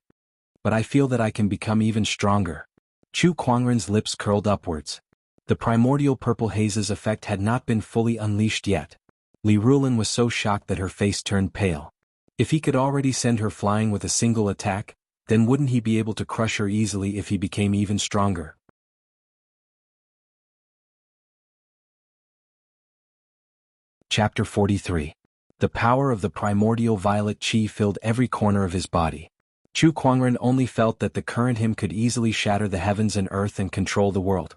But I feel that I can become even stronger. Chu Kuangren's lips curled upwards. The primordial purple haze's effect had not been fully unleashed yet. Li Rulin was so shocked that her face turned pale. If he could already send her flying with a single attack, then wouldn't he be able to crush her easily if he became even stronger? Chapter 43. The power of the primordial violet qi filled every corner of his body. Chu Kuangren only felt that the current him could easily shatter the heavens and earth and control the world.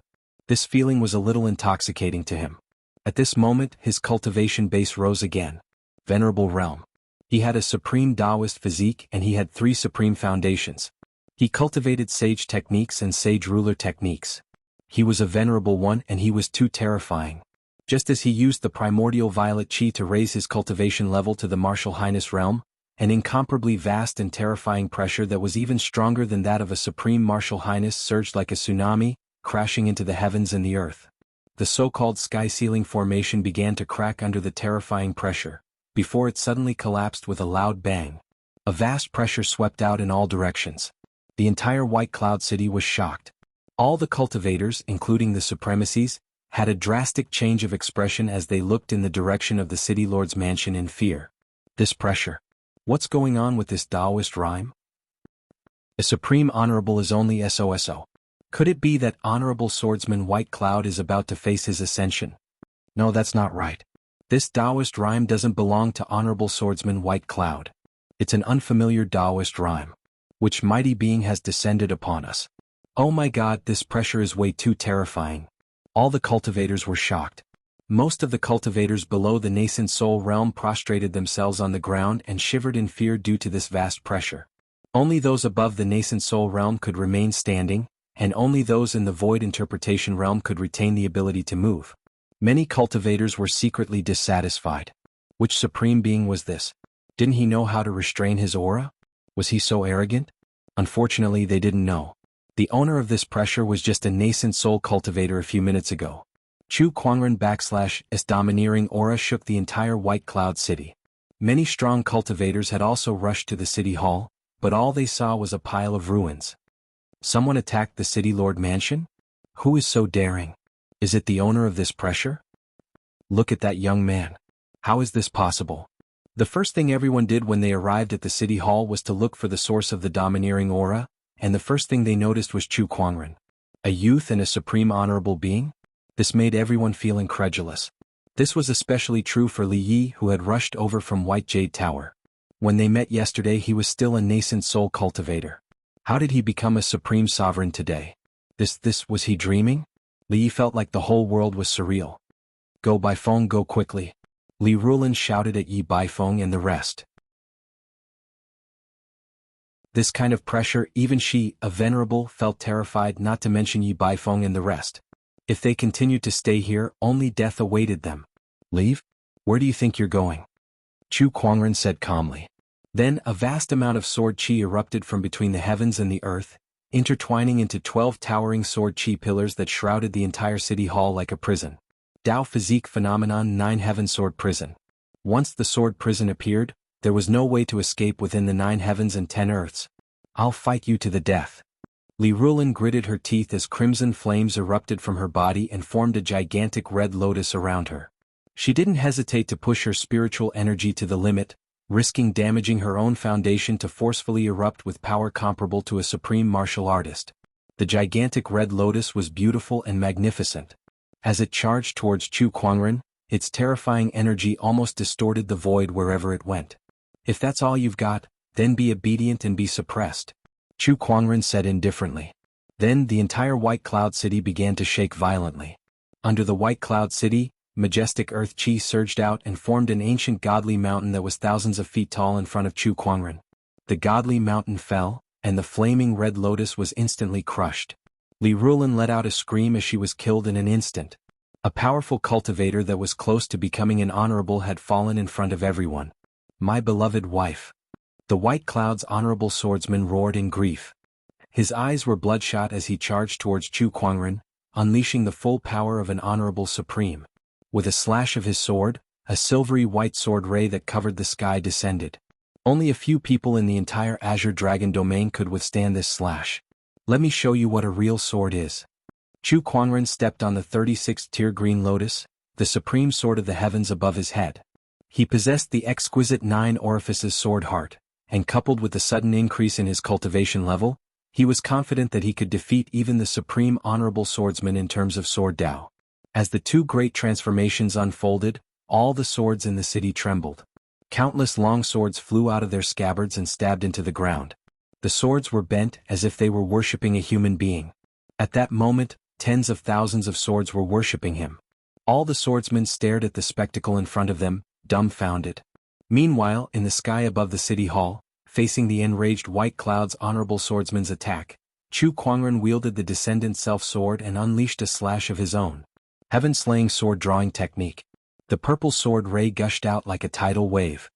This feeling was a little intoxicating to him. At this moment, his cultivation base rose again. Venerable realm. He had a supreme Taoist physique and he had 3 supreme foundations. He cultivated sage techniques and sage ruler techniques. He was a venerable one and he was too terrifying. Just as he used the primordial violet qi to raise his cultivation level to the martial highness realm, an incomparably vast and terrifying pressure that was even stronger than that of a supreme martial highness surged like a tsunami, crashing into the heavens and the earth. The so-called sky-ceiling formation began to crack under the terrifying pressure, before it suddenly collapsed with a loud bang. A vast pressure swept out in all directions. The entire White Cloud City was shocked. All the cultivators, including the Supremacies, had a drastic change of expression as they looked in the direction of the City Lord's mansion in fear. This pressure. What's going on with this Taoist rhyme? A supreme honorable is only SOSO. Could it be that Honorable Swordsman White Cloud is about to face his ascension? No, that's not right. This Taoist rhyme doesn't belong to Honorable Swordsman White Cloud. It's an unfamiliar Taoist rhyme. Which mighty being has descended upon us? Oh my God, this pressure is way too terrifying. All the cultivators were shocked. Most of the cultivators below the nascent soul realm prostrated themselves on the ground and shivered in fear due to this vast pressure. Only those above the nascent soul realm could remain standing, and only those in the void interpretation realm could retain the ability to move. Many cultivators were secretly dissatisfied. Which supreme being was this? Didn't he know how to restrain his aura? Was he so arrogant? Unfortunately, they didn't know. The owner of this pressure was just a nascent soul cultivator a few minutes ago. Chu Quangren /S domineering aura shook the entire White Cloud City. Many strong cultivators had also rushed to the city hall, but all they saw was a pile of ruins. Someone attacked the City Lord mansion? Who is so daring? Is it the owner of this pressure? Look at that young man. How is this possible? The first thing everyone did when they arrived at the city hall was to look for the source of the domineering aura, and the first thing they noticed was Chu Quangren. A youth and a supreme honorable being? This made everyone feel incredulous. This was especially true for Li Yi, who had rushed over from White Jade Tower. When they met yesterday, he was still a nascent soul cultivator. How did he become a supreme sovereign today? Was he dreaming? Li Yi felt like the whole world was surreal. Go Baifeng, go quickly. Li Rulin shouted at Yi Baifeng and the rest. This kind of pressure, even she, a venerable, felt terrified, not to mention Yi Baifeng and the rest. If they continued to stay here, only death awaited them. Leave? Where do you think you're going? Chu Quangren said calmly. Then a vast amount of sword chi erupted from between the heavens and the earth, intertwining into 12 towering sword chi pillars that shrouded the entire city hall like a prison. Tao Physique Phenomenon 9 Heaven Sword Prison. Once the sword prison appeared, there was no way to escape within the 9 heavens and 10 earths. I'll fight you to the death. Li Rulin gritted her teeth as crimson flames erupted from her body and formed a gigantic red lotus around her. She didn't hesitate to push her spiritual energy to the limit, risking damaging her own foundation to forcefully erupt with power comparable to a supreme martial artist. The gigantic red lotus was beautiful and magnificent. As it charged towards Chu Quangren, its terrifying energy almost distorted the void wherever it went. If that's all you've got, then be obedient and be suppressed. Chu Quangren said indifferently. Then the entire White Cloud City began to shake violently. Under the White Cloud City, majestic earth chi surged out and formed an ancient godly mountain that was thousands of feet tall in front of Chu Quangren. The godly mountain fell, and the flaming red lotus was instantly crushed. Li Rulin let out a scream as she was killed in an instant. A powerful cultivator that was close to becoming an honorable had fallen in front of everyone. My beloved wife. The White Cloud's honorable swordsman roared in grief. His eyes were bloodshot as he charged towards Chu Quangren, unleashing the full power of an honorable supreme. With a slash of his sword, a silvery white sword ray that covered the sky descended. Only a few people in the entire Azure Dragon domain could withstand this slash. Let me show you what a real sword is. Chu Quangren stepped on the 36th tier green lotus, the supreme sword of the heavens above his head. He possessed the exquisite 9 orifices sword heart, and coupled with the sudden increase in his cultivation level, he was confident that he could defeat even the supreme honorable swordsman in terms of sword Tao. As the two great transformations unfolded, all the swords in the city trembled. Countless long swords flew out of their scabbards and stabbed into the ground. The swords were bent as if they were worshipping a human being. At that moment, tens of thousands of swords were worshipping him. All the swordsmen stared at the spectacle in front of them, dumbfounded. Meanwhile, in the sky above the city hall, facing the enraged White Cloud's honorable swordsman's attack, Chu Quangren wielded the Descendant Self-Sword and unleashed a slash of his own. Heaven-slaying sword-drawing technique. The purple sword ray gushed out like a tidal wave.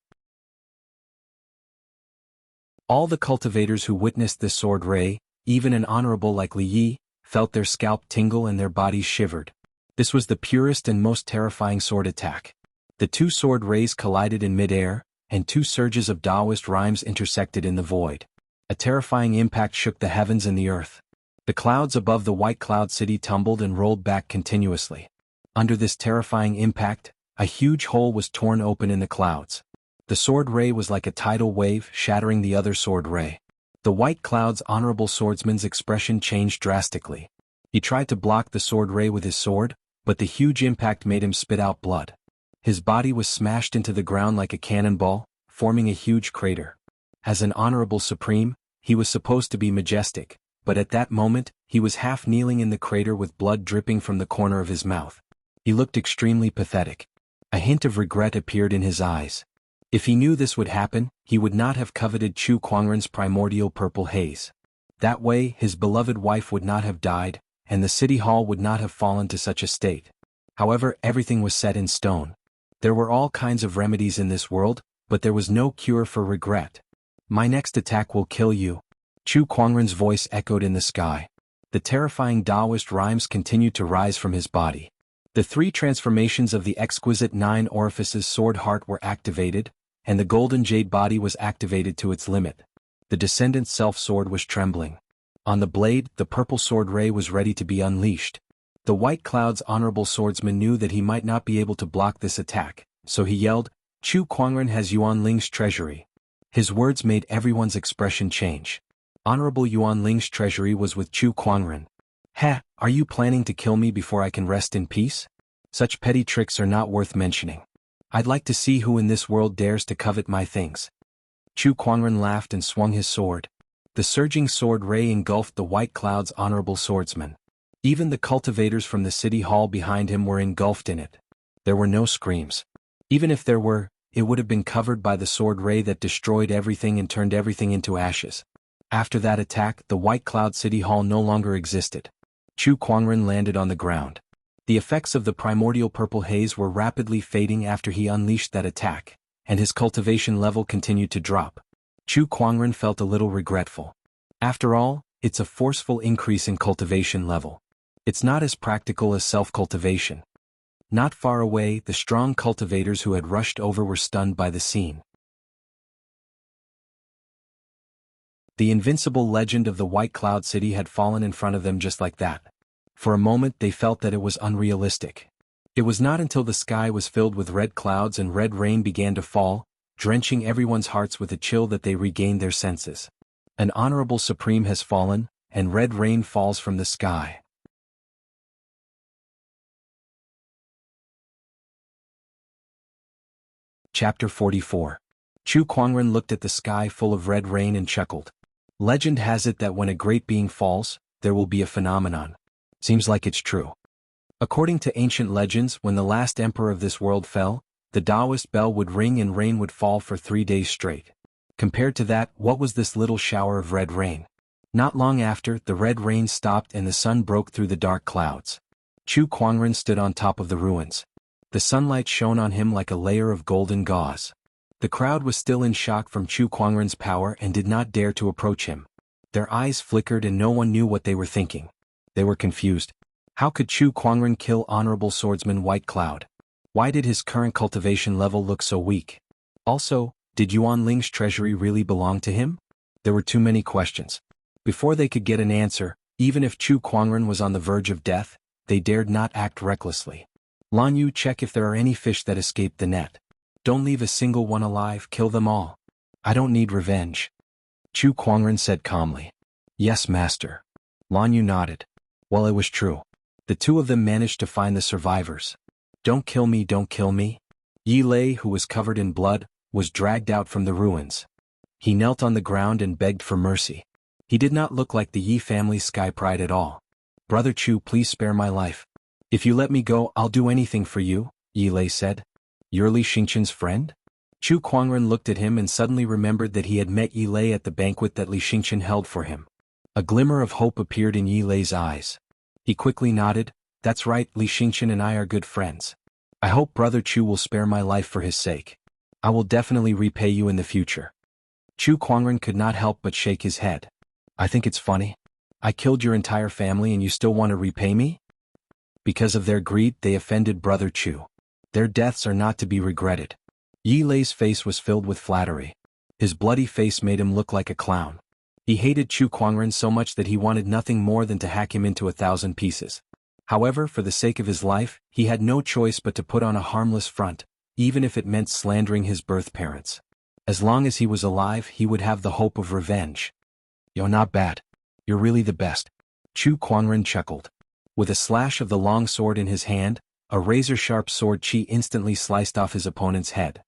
All the cultivators who witnessed this sword ray, even an honorable like Li Yi, felt their scalp tingle and their bodies shivered. This was the purest and most terrifying sword attack. The two sword rays collided in mid-air, and two surges of Taoist rhymes intersected in the void. A terrifying impact shook the heavens and the earth. The clouds above the white cloud city tumbled and rolled back continuously. Under this terrifying impact, a huge hole was torn open in the clouds. The sword ray was like a tidal wave shattering the other sword ray. The white cloud's honorable swordsman's expression changed drastically. He tried to block the sword ray with his sword, but the huge impact made him spit out blood. His body was smashed into the ground like a cannonball, forming a huge crater. As an honorable supreme, he was supposed to be majestic, but at that moment, he was half kneeling in the crater with blood dripping from the corner of his mouth. He looked extremely pathetic. A hint of regret appeared in his eyes. If he knew this would happen, he would not have coveted Chu Kuangren's primordial purple haze. That way, his beloved wife would not have died, and the city hall would not have fallen to such a state. However, everything was set in stone. There were all kinds of remedies in this world, but there was no cure for regret. My next attack will kill you. Chu Kuangren's voice echoed in the sky. The terrifying Taoist rhymes continued to rise from his body. The three transformations of the exquisite 9 orifices sword heart were activated, and the golden jade body was activated to its limit. The descendant's self-sword was trembling. On the blade, the purple sword ray was ready to be unleashed. The white cloud's honorable swordsman knew that he might not be able to block this attack, so he yelled, "Chu Kuangren has Yuan Ling's treasury." His words made everyone's expression change. Honorable Yuan Ling's treasury was with Chu Kuangren. "Heh, are you planning to kill me before I can rest in peace? Such petty tricks are not worth mentioning. I'd like to see who in this world dares to covet my things." Chu Kuangren laughed and swung his sword. The surging sword ray engulfed the white cloud's honorable swordsman. Even the cultivators from the city hall behind him were engulfed in it. There were no screams. Even if there were, it would have been covered by the sword ray that destroyed everything and turned everything into ashes. After that attack, the white cloud city hall no longer existed. Chu Kuangren landed on the ground. The effects of the primordial purple haze were rapidly fading after he unleashed that attack, and his cultivation level continued to drop. Chu Kuangren felt a little regretful. After all, it's a forceful increase in cultivation level. It's not as practical as self-cultivation. Not far away, the strong cultivators who had rushed over were stunned by the scene. The invincible legend of the White Cloud City had fallen in front of them just like that. For a moment they felt that it was unrealistic. It was not until the sky was filled with red clouds and red rain began to fall, drenching everyone's hearts with a chill, that they regained their senses. An honorable supreme has fallen, and red rain falls from the sky. Chapter 44. Chu Kuangren looked at the sky full of red rain and chuckled. Legend has it that when a great being falls, there will be a phenomenon. Seems like it's true. According to ancient legends, when the last emperor of this world fell, the Taoist bell would ring and rain would fall for 3 days straight. Compared to that, what was this little shower of red rain? Not long after, the red rain stopped and the sun broke through the dark clouds. Chu Kuangren stood on top of the ruins. The sunlight shone on him like a layer of golden gauze. The crowd was still in shock from Chu Kuangren's power and did not dare to approach him. Their eyes flickered and no one knew what they were thinking. They were confused. How could Chu Kuangren kill Honorable Swordsman White Cloud? Why did his current cultivation level look so weak? Also, did Yuan Ling's treasury really belong to him? There were too many questions. Before they could get an answer, even if Chu Kuangren was on the verge of death, they dared not act recklessly. Lan Yu, check if there are any fish that escaped the net. Don't leave a single one alive, kill them all. I don't need revenge. Chu Kuangren said calmly. Yes, master. Lan Yu nodded. Well, it was true. The two of them managed to find the survivors. Don't kill me, don't kill me. Yi Lei, who was covered in blood, was dragged out from the ruins. He knelt on the ground and begged for mercy. He did not look like the Yi family's sky pride at all. Brother Chu, please spare my life. If you let me go, I'll do anything for you, Yi Lei said. You're Li Xingqian's friend? Chu Kuangren looked at him and suddenly remembered that he had met Yi Lei at the banquet that Li Xingqian held for him. A glimmer of hope appeared in Yi Lei's eyes. He quickly nodded. That's right, Li Xingqian and I are good friends. I hope Brother Chu will spare my life for his sake. I will definitely repay you in the future. Chu Kuangren could not help but shake his head. I think it's funny. I killed your entire family and you still want to repay me? Because of their greed, they offended Brother Chu. Their deaths are not to be regretted. Yi Lei's face was filled with flattery. His bloody face made him look like a clown. He hated Chu Kuangren so much that he wanted nothing more than to hack him into 1,000 pieces. However, for the sake of his life, he had no choice but to put on a harmless front, even if it meant slandering his birth parents. As long as he was alive, he would have the hope of revenge. "You're not bad. You're really the best." Chu Kuangren chuckled. With a slash of the long sword in his hand, a razor-sharp sword chi instantly sliced off his opponent's head.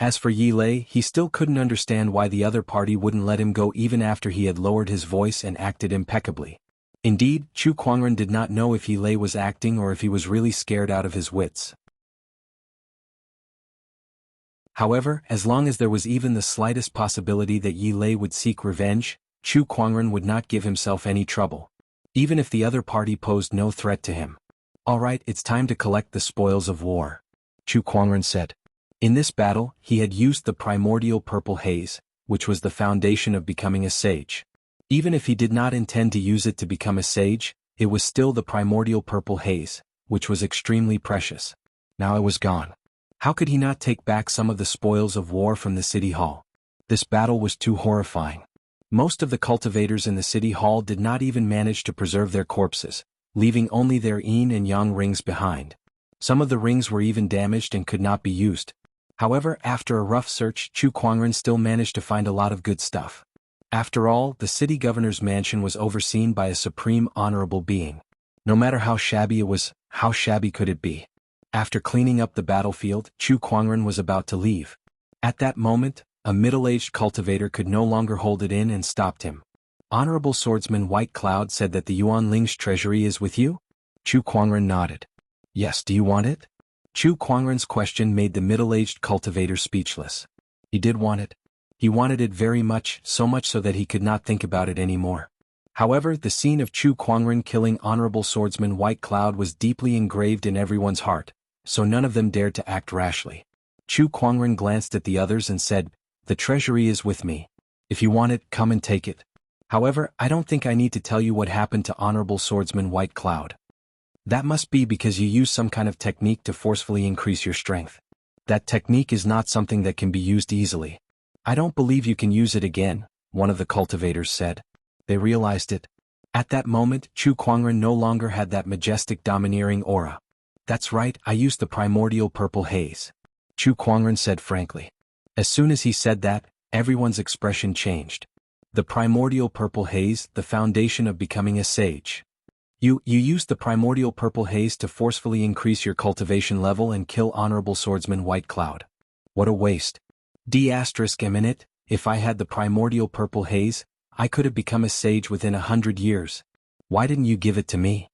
As for Yi Lei, he still couldn't understand why the other party wouldn't let him go even after he had lowered his voice and acted impeccably. Indeed, Chu Kuangren did not know if Yi Lei was acting or if he was really scared out of his wits. However, as long as there was even the slightest possibility that Yi Lei would seek revenge, Chu Kuangren would not give himself any trouble. Even if the other party posed no threat to him. "All right, it's time to collect the spoils of war," Chu Kuangren said. In this battle, he had used the primordial purple haze, which was the foundation of becoming a sage. Even if he did not intend to use it to become a sage, it was still the primordial purple haze, which was extremely precious. Now it was gone. How could he not take back some of the spoils of war from the city hall? This battle was too horrifying. Most of the cultivators in the city hall did not even manage to preserve their corpses, leaving only their yin and yang rings behind. Some of the rings were even damaged and could not be used. However, after a rough search, Chu Kuangren still managed to find a lot of good stuff. After all, the city governor's mansion was overseen by a supreme honorable being. No matter how shabby it was, how shabby could it be? After cleaning up the battlefield, Chu Kuangren was about to leave. At that moment, a middle-aged cultivator could no longer hold it in and stopped him. "Honorable Swordsman White Cloud said that the Yuan Ling's treasury is with you?" Chu Kuangren nodded. "Yes, do you want it?" Chu Kuangren's question made the middle-aged cultivator speechless. He did want it. He wanted it very much, so much so that he could not think about it anymore. However, the scene of Chu Kuangren killing Honorable Swordsman White Cloud was deeply engraved in everyone's heart, so none of them dared to act rashly. Chu Kuangren glanced at the others and said, "The treasury is with me. If you want it, come and take it. However, I don't think I need to tell you what happened to Honorable Swordsman White Cloud. That must be because you use some kind of technique to forcefully increase your strength. That technique is not something that can be used easily. I don't believe you can use it again," one of the cultivators said. They realized it. At that moment, Chu Kuangren no longer had that majestic domineering aura. "That's right, I used the primordial purple haze," Chu Kuangren said frankly. As soon as he said that, everyone's expression changed. The primordial purple haze, the foundation of becoming a sage. You used the primordial purple haze to forcefully increase your cultivation level and kill Honorable Swordsman White Cloud. What a waste. Eminent, if I had the primordial purple haze, I could have become a sage within 100 years. Why didn't you give it to me?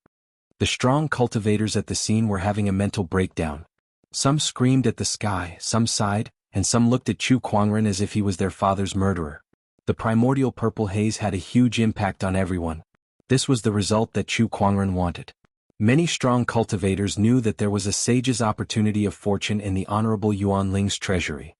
The strong cultivators at the scene were having a mental breakdown. Some screamed at the sky, some sighed, and some looked at Chu Kuangren as if he was their father's murderer. The primordial purple haze had a huge impact on everyone. This was the result that Chu Kuangren wanted. Many strong cultivators knew that there was a sage's opportunity of fortune in the Honorable Yuan Ling's treasury.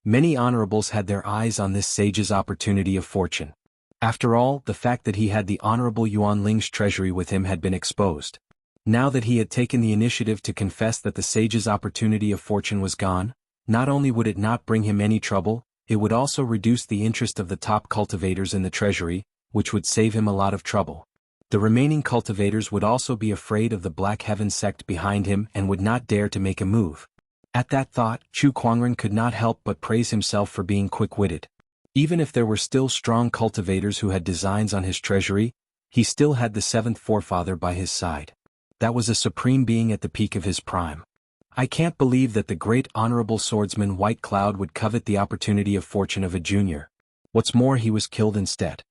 Many honorables had their eyes on this sage's opportunity of fortune. After all, the fact that he had the Honorable Yuan Ling's treasury with him had been exposed. Now that he had taken the initiative to confess that the sage's opportunity of fortune was gone, not only would it not bring him any trouble, it would also reduce the interest of the top cultivators in the treasury, which would save him a lot of trouble. The remaining cultivators would also be afraid of the Black Heaven sect behind him and would not dare to make a move. At that thought, Chu Kuangren could not help but praise himself for being quick-witted. Even if there were still strong cultivators who had designs on his treasury, he still had the seventh forefather by his side. That was a supreme being at the peak of his prime. I can't believe that the great honorable swordsman White Cloud would covet the opportunity of fortune of a junior. What's more, he was killed instead.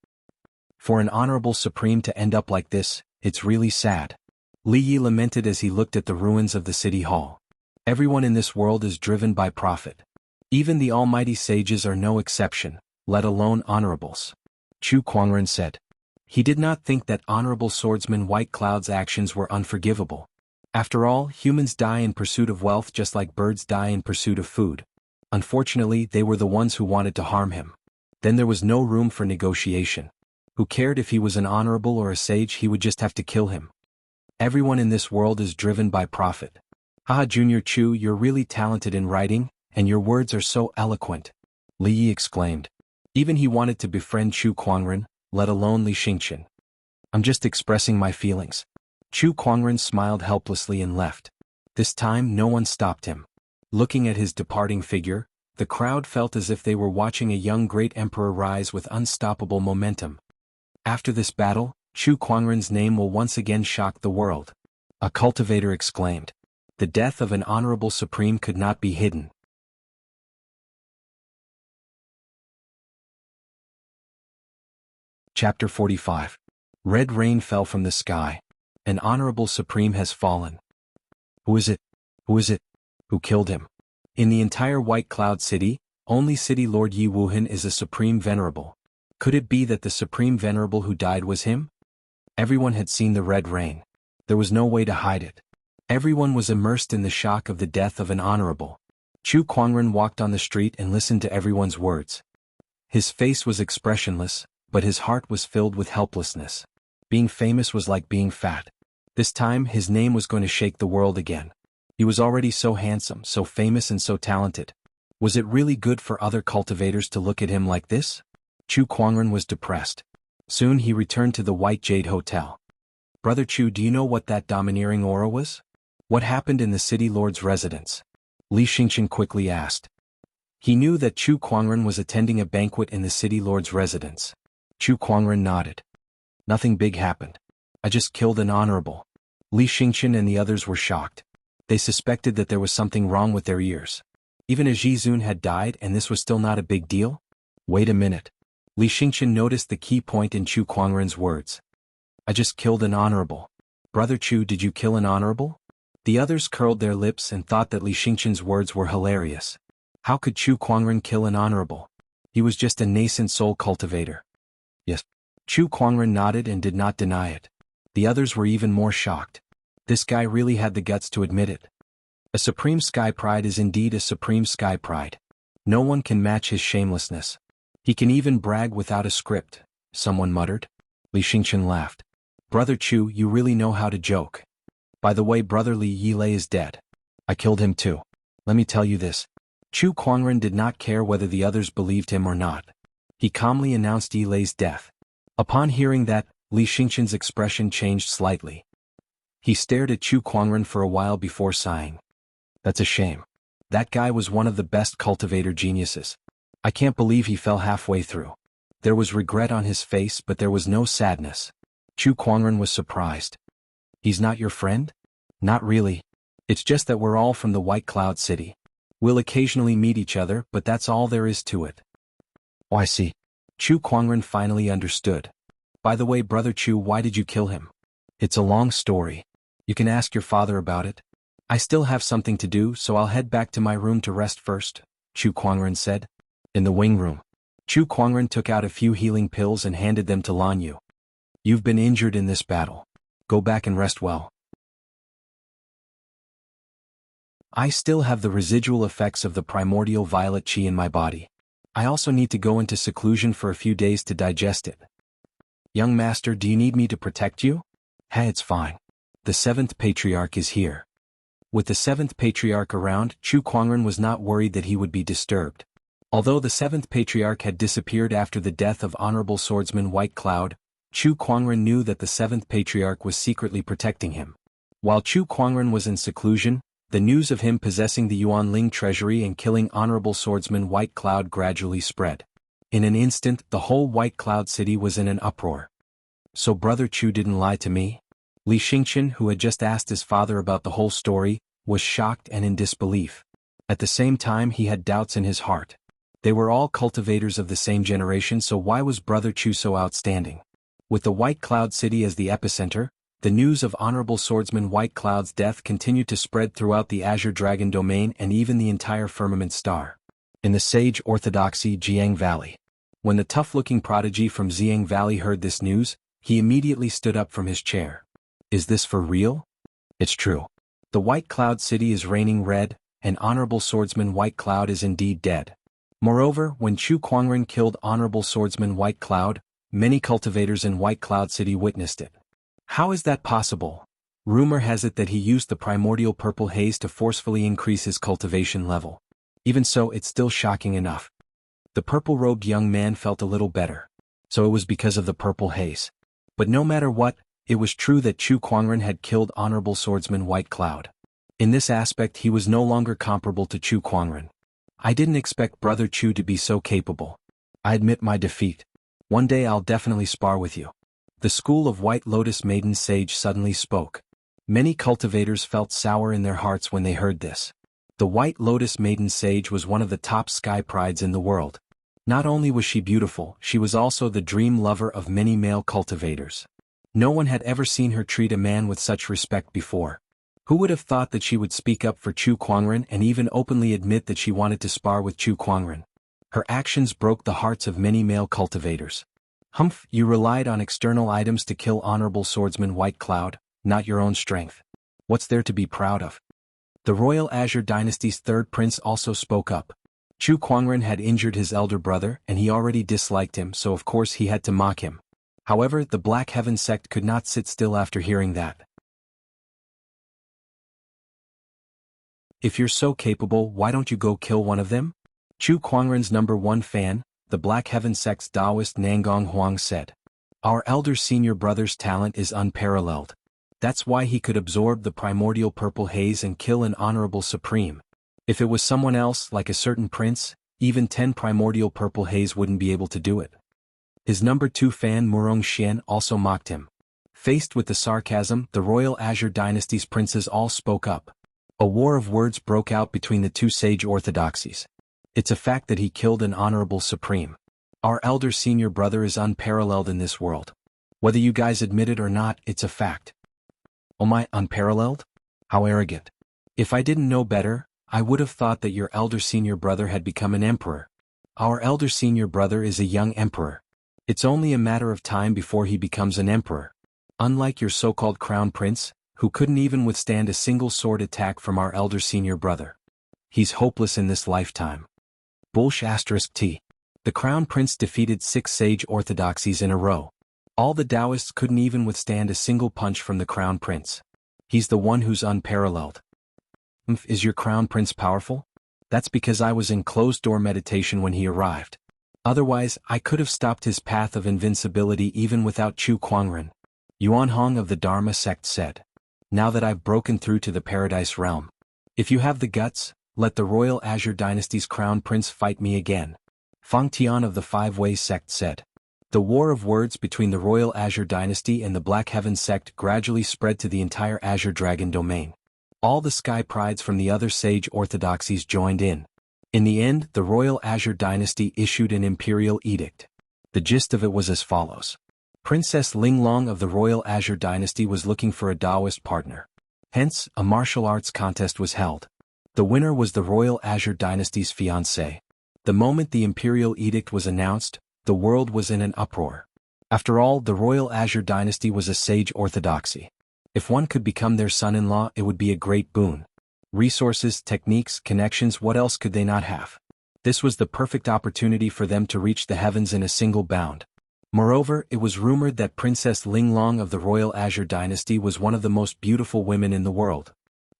For an honorable supreme to end up like this, it's really sad. Li Yi lamented as he looked at the ruins of the city hall. Everyone in this world is driven by profit. Even the almighty sages are no exception, let alone honorables. Chu Kuangren said. He did not think that honorable swordsman White Cloud's actions were unforgivable. After all, humans die in pursuit of wealth just like birds die in pursuit of food. Unfortunately, they were the ones who wanted to harm him. Then there was no room for negotiation. Who cared if he was an honorable or a sage? He would just have to kill him. Everyone in this world is driven by profit. Ah, Junior Chu, you're really talented in writing, and your words are so eloquent. Li Yi exclaimed. Even he wanted to befriend Chu Kuangren, let alone Li Xingqian. I'm just expressing my feelings. Chu Kuangren smiled helplessly and left. This time no one stopped him. Looking at his departing figure, the crowd felt as if they were watching a young great emperor rise with unstoppable momentum. After this battle, Chu Kuangren's name will once again shock the world. A cultivator exclaimed. The death of an honorable supreme could not be hidden. Chapter 45. Red rain fell from the sky. An honorable supreme has fallen. Who is it? Who is it? Who killed him? In the entire White Cloud City, only City Lord Yi Wuhan is a supreme venerable. Could it be that the supreme venerable who died was him? Everyone had seen the red rain. There was no way to hide it. Everyone was immersed in the shock of the death of an honorable. Chu Kuangren walked on the street and listened to everyone's words. His face was expressionless, but his heart was filled with helplessness. Being famous was like being fat. This time his name was going to shake the world again. He was already so handsome, so famous and so talented. Was it really good for other cultivators to look at him like this? Chu Kuangren was depressed. Soon he returned to the White Jade Hotel. Brother Chu, do you know what that domineering aura was? What happened in the city lord's residence? Li Xingqian quickly asked. He knew that Chu Kuangren was attending a banquet in the city lord's residence. Chu Kuangren nodded. Nothing big happened. I just killed an honorable. Li Xingqian and the others were shocked. They suspected that there was something wrong with their ears. Even a Zhizun had died and this was still not a big deal? Wait a minute. Li Xingqian noticed the key point in Chu Kuangren's words. I just killed an honorable. Brother Chu, did you kill an honorable? The others curled their lips and thought that Li Xingqian's words were hilarious. How could Chu Kuangren kill an honorable? He was just a nascent soul cultivator. Yes. Chu Kuangren nodded and did not deny it. The others were even more shocked. This guy really had the guts to admit it. A supreme sky pride is indeed a supreme sky pride. No one can match his shamelessness. He can even brag without a script, someone muttered. Li Xingqian laughed. Brother Chu, you really know how to joke. By the way, Brother Li Yilei is dead. I killed him too. Let me tell you this. Chu Kuangren did not care whether the others believed him or not. He calmly announced Yilei's death. Upon hearing that, Li Xingqian's expression changed slightly. He stared at Chu Kuangren for a while before sighing. That's a shame. That guy was one of the best cultivator geniuses. I can't believe he fell halfway through. There was regret on his face, but there was no sadness. Chu Kuangren was surprised. He's not your friend? Not really. It's just that we're all from the White Cloud City. We'll occasionally meet each other, but that's all there is to it. Oh, I see. Chu Kuangren finally understood. By the way, Brother Chu, why did you kill him? It's a long story. You can ask your father about it. I still have something to do, so I'll head back to my room to rest first, Chu Kuangren said. In the wing room. Chu Kuangren took out a few healing pills and handed them to Lan Yu. You've been injured in this battle. Go back and rest well. I still have the residual effects of the primordial violet qi in my body. I also need to go into seclusion for a few days to digest it. Young master, do you need me to protect you? Hey, it's fine. The 7th Patriarch is here. With the 7th Patriarch around, Chu Kuangren was not worried that he would be disturbed. Although the 7th Patriarch had disappeared after the death of Honorable Swordsman White Cloud, Chu Kuangren knew that the 7th Patriarch was secretly protecting him. While Chu Kuangren was in seclusion, the news of him possessing the Yuanling treasury and killing Honorable Swordsman White Cloud gradually spread. In an instant, the whole White Cloud City was in an uproar. So Brother Chu didn't lie to me? Li Xingqian, who had just asked his father about the whole story, was shocked and in disbelief. At the same time, he had doubts in his heart. They were all cultivators of the same generation, so why was Brother Chu so outstanding? With the White Cloud City as the epicenter, the news of Honorable Swordsman White Cloud's death continued to spread throughout the Azure Dragon domain and even the entire firmament star. In the sage orthodoxy Jianghu Valley. When the tough-looking prodigy from Jianghu Valley heard this news, he immediately stood up from his chair. Is this for real? It's true. The White Cloud City is raining red, and Honorable Swordsman White Cloud is indeed dead. Moreover, when Chu Kuangren killed Honorable Swordsman White Cloud, many cultivators in White Cloud City witnessed it. How is that possible? Rumor has it that he used the primordial purple haze to forcefully increase his cultivation level. Even so, it's still shocking enough. The purple-robed young man felt a little better. So it was because of the purple haze. But no matter what, it was true that Chu Kuangren had killed Honorable Swordsman White Cloud. In this aspect he was no longer comparable to Chu Kuangren. I didn't expect Brother Chu to be so capable. I admit my defeat. One day I'll definitely spar with you. The school of White Lotus Maiden Sage suddenly spoke. Many cultivators felt sour in their hearts when they heard this. The White Lotus Maiden Sage was one of the top sky prides in the world. Not only was she beautiful, she was also the dream lover of many male cultivators. No one had ever seen her treat a man with such respect before. Who would have thought that she would speak up for Chu Kuangren and even openly admit that she wanted to spar with Chu Kuangren? Her actions broke the hearts of many male cultivators. Humph, you relied on external items to kill Honorable Swordsman White Cloud, not your own strength. What's there to be proud of? The Royal Azure Dynasty's third prince also spoke up. Chu Kuangren had injured his elder brother and he already disliked him, so of course he had to mock him. However, the Black Heaven sect could not sit still after hearing that. If you're so capable, why don't you go kill one of them? Chu Kuangren's #1 fan, the Black Heaven sect's Taoist Nangong Huang said. Our elder senior brother's talent is unparalleled. That's why he could absorb the primordial purple haze and kill an honorable supreme. If it was someone else, like a certain prince, even 10 primordial purple haze wouldn't be able to do it. His #2 fan Murong Xian also mocked him. Faced with the sarcasm, the Royal Azure Dynasty's princes all spoke up. A war of words broke out between the two sage orthodoxies. It's a fact that he killed an honorable supreme. Our elder senior brother is unparalleled in this world. Whether you guys admit it or not, it's a fact. Oh my, unparalleled? How arrogant. If I didn't know better, I would have thought that your elder senior brother had become an emperor. Our elder senior brother is a young emperor. It's only a matter of time before he becomes an emperor. Unlike your so-called crown prince, who couldn't even withstand a single sword attack from our elder senior brother. He's hopeless in this lifetime. *T. The crown prince defeated 6 sage orthodoxies in a row. All the Taoists couldn't even withstand a single punch from the crown prince. He's the one who's unparalleled. Is your crown prince powerful? That's because I was in closed-door meditation when he arrived. Otherwise, I could have stopped his path of invincibility even without Chu Kuangren. Yuan Hong of the Dharma sect said. Now that I've broken through to the Paradise Realm. If you have the guts, let the Royal Azure Dynasty's crown prince fight me again. Fang Tian of the Five Ways sect said. The war of words between the Royal Azure Dynasty and the Black Heaven sect gradually spread to the entire Azure Dragon domain. All the sky prides from the other sage orthodoxies joined in. In the end, the Royal Azure Dynasty issued an imperial edict. The gist of it was as follows. Princess Linglong of the Royal Azure Dynasty was looking for a Taoist partner. Hence, a martial arts contest was held. The winner was the Royal Azure Dynasty's fiancé. The moment the imperial edict was announced, the world was in an uproar. After all, the Royal Azure Dynasty was a sage orthodoxy. If one could become their son-in-law, it would be a great boon. Resources, techniques, connections, what else could they not have? This was the perfect opportunity for them to reach the heavens in a single bound. Moreover, it was rumored that Princess Linglong of the Royal Azure Dynasty was one of the most beautiful women in the world.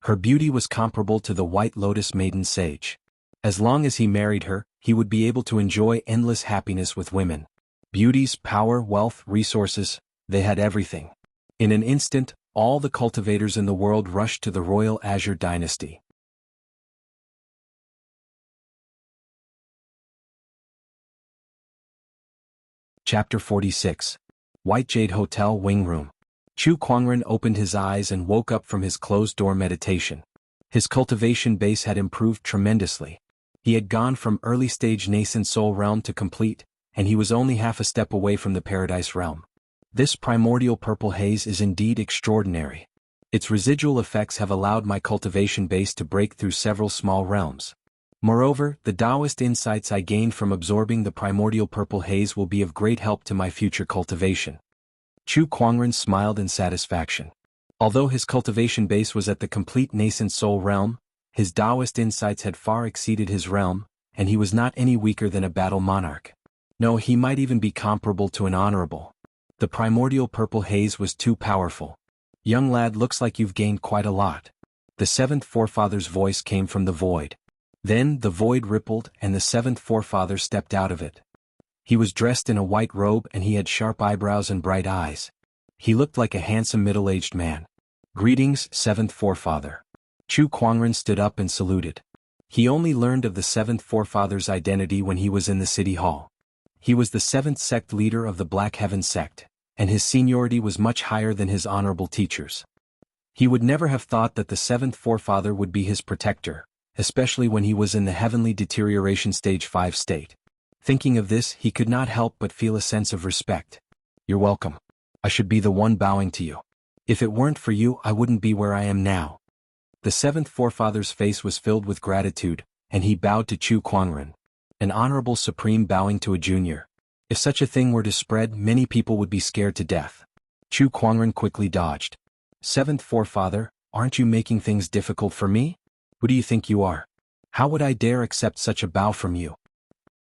Her beauty was comparable to the White Lotus Maiden Sage. As long as he married her, he would be able to enjoy endless happiness with women. Beauties, power, wealth, resources, they had everything. In an instant, all the cultivators in the world rushed to the Royal Azure Dynasty. Chapter 46. White Jade Hotel Wing Room. Chu Kuangren opened his eyes and woke up from his closed-door meditation. His cultivation base had improved tremendously. He had gone from early-stage nascent soul realm to complete, and he was only half a step away from the Paradise Realm. This primordial purple haze is indeed extraordinary. Its residual effects have allowed my cultivation base to break through several small realms. Moreover, the Taoist insights I gained from absorbing the primordial purple haze will be of great help to my future cultivation. Chu Kuangren smiled in satisfaction. Although his cultivation base was at the complete nascent soul realm, his Taoist insights had far exceeded his realm, and he was not any weaker than a battle monarch. No, he might even be comparable to an honorable. The primordial purple haze was too powerful. Young lad, looks like you've gained quite a lot. The seventh forefather's voice came from the void. Then the void rippled and the seventh forefather stepped out of it. He was dressed in a white robe and he had sharp eyebrows and bright eyes. He looked like a handsome middle-aged man. Greetings, seventh forefather. Chu Kuangren stood up and saluted. He only learned of the seventh forefather's identity when he was in the city hall. He was the seventh sect leader of the Black Heaven sect, and his seniority was much higher than his honorable teachers. He would never have thought that the seventh forefather would be his protector, especially when he was in the heavenly deterioration stage 5 state. Thinking of this, he could not help but feel a sense of respect. You're welcome. I should be the one bowing to you. If it weren't for you, I wouldn't be where I am now. The seventh forefather's face was filled with gratitude, and he bowed to Chu Kuangren. An honorable supreme bowing to a junior. If such a thing were to spread, many people would be scared to death. Chu Kuangren quickly dodged. Seventh forefather, aren't you making things difficult for me? Who do you think you are? How would I dare accept such a bow from you?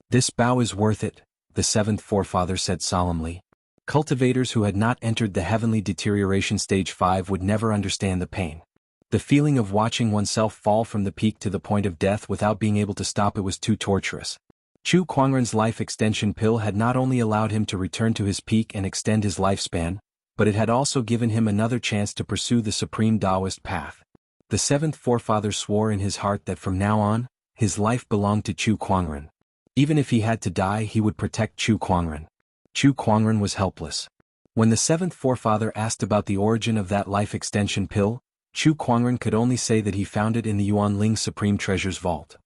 This bow is worth it, the seventh forefather said solemnly. Cultivators who had not entered the heavenly deterioration stage 5 would never understand the pain. The feeling of watching oneself fall from the peak to the point of death without being able to stop it was too torturous. Chu Kuangren's life extension pill had not only allowed him to return to his peak and extend his lifespan, but it had also given him another chance to pursue the supreme Taoist path. The seventh forefather swore in his heart that from now on, his life belonged to Chu Kuangren. Even if he had to die, he would protect Chu Kuangren. Chu Kuangren was helpless. When the seventh forefather asked about the origin of that life extension pill, Chu Kuangren could only say that he found it in the Yuanling Supreme Treasure's vault.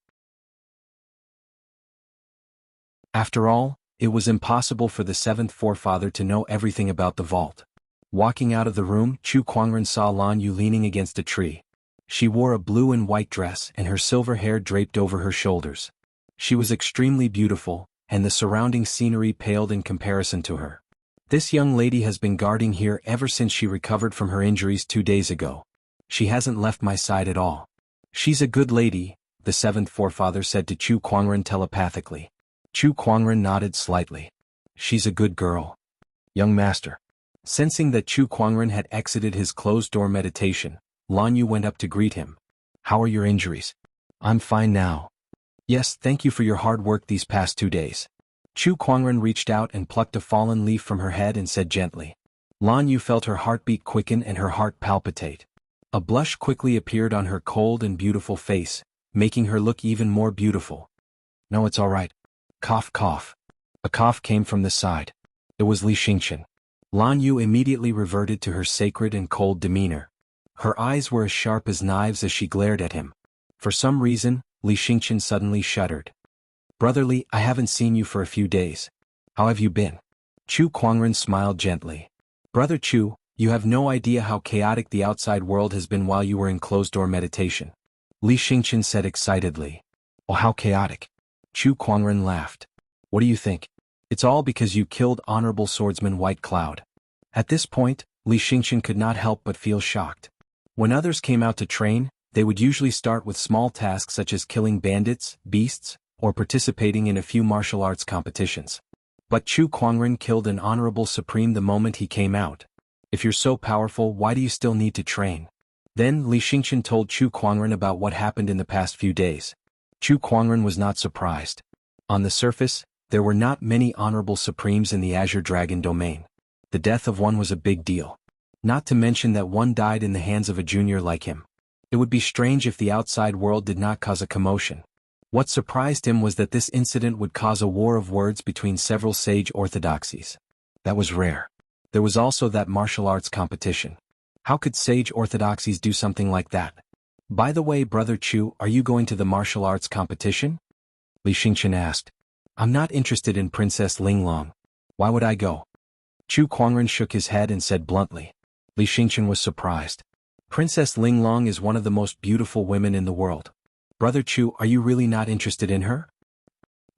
After all, it was impossible for the seventh forefather to know everything about the vault. Walking out of the room, Chu Kuangren saw Lan Yu leaning against a tree. She wore a blue and white dress and her silver hair draped over her shoulders. She was extremely beautiful, and the surrounding scenery paled in comparison to her. This young lady has been guarding here ever since she recovered from her injuries 2 days ago. She hasn't left my side at all. She's a good lady, the seventh forefather said to Chu Kuangren telepathically. Chu Kuangren nodded slightly. She's a good girl. Young master. Sensing that Chu Kuangren had exited his closed-door meditation, Lan Yu went up to greet him. How are your injuries? I'm fine now. Yes, thank you for your hard work these past 2 days. Chu Kuangren reached out and plucked a fallen leaf from her head and said gently. Lan Yu felt her heartbeat quicken and her heart palpitate. A blush quickly appeared on her cold and beautiful face, making her look even more beautiful. No, it's all right. Cough, cough. A cough came from the side. It was Li Xingqian. Lan Yu immediately reverted to her sacred and cold demeanor. Her eyes were as sharp as knives as she glared at him. For some reason, Li Xingqian suddenly shuddered. Brother Li, I haven't seen you for a few days. How have you been? Chu Kuangren smiled gently. Brother Chu, you have no idea how chaotic the outside world has been while you were in closed-door meditation. Li Xingqian said excitedly. Oh, how chaotic. Chu Kuangren laughed. What do you think? It's all because you killed Honorable Swordsman White Cloud. At this point, Li Xingqian could not help but feel shocked. When others came out to train, they would usually start with small tasks such as killing bandits, beasts, or participating in a few martial arts competitions. But Chu Kuangren killed an Honorable Supreme the moment he came out. If you're so powerful, why do you still need to train? Then Li Xingqian told Chu Kuangren about what happened in the past few days. Chu Kuangren was not surprised. On the surface, there were not many Honorable Supremes in the Azure Dragon domain. The death of one was a big deal. Not to mention that one died in the hands of a junior like him. It would be strange if the outside world did not cause a commotion. What surprised him was that this incident would cause a war of words between several sage orthodoxies. That was rare. There was also that martial arts competition. How could sage orthodoxies do something like that? By the way, Brother Chu, are you going to the martial arts competition? Li Xingqian asked. I'm not interested in Princess Linglong. Why would I go? Chu Kuangren shook his head and said bluntly. Li Xingqian was surprised. Princess Linglong is one of the most beautiful women in the world. Brother Chu, are you really not interested in her?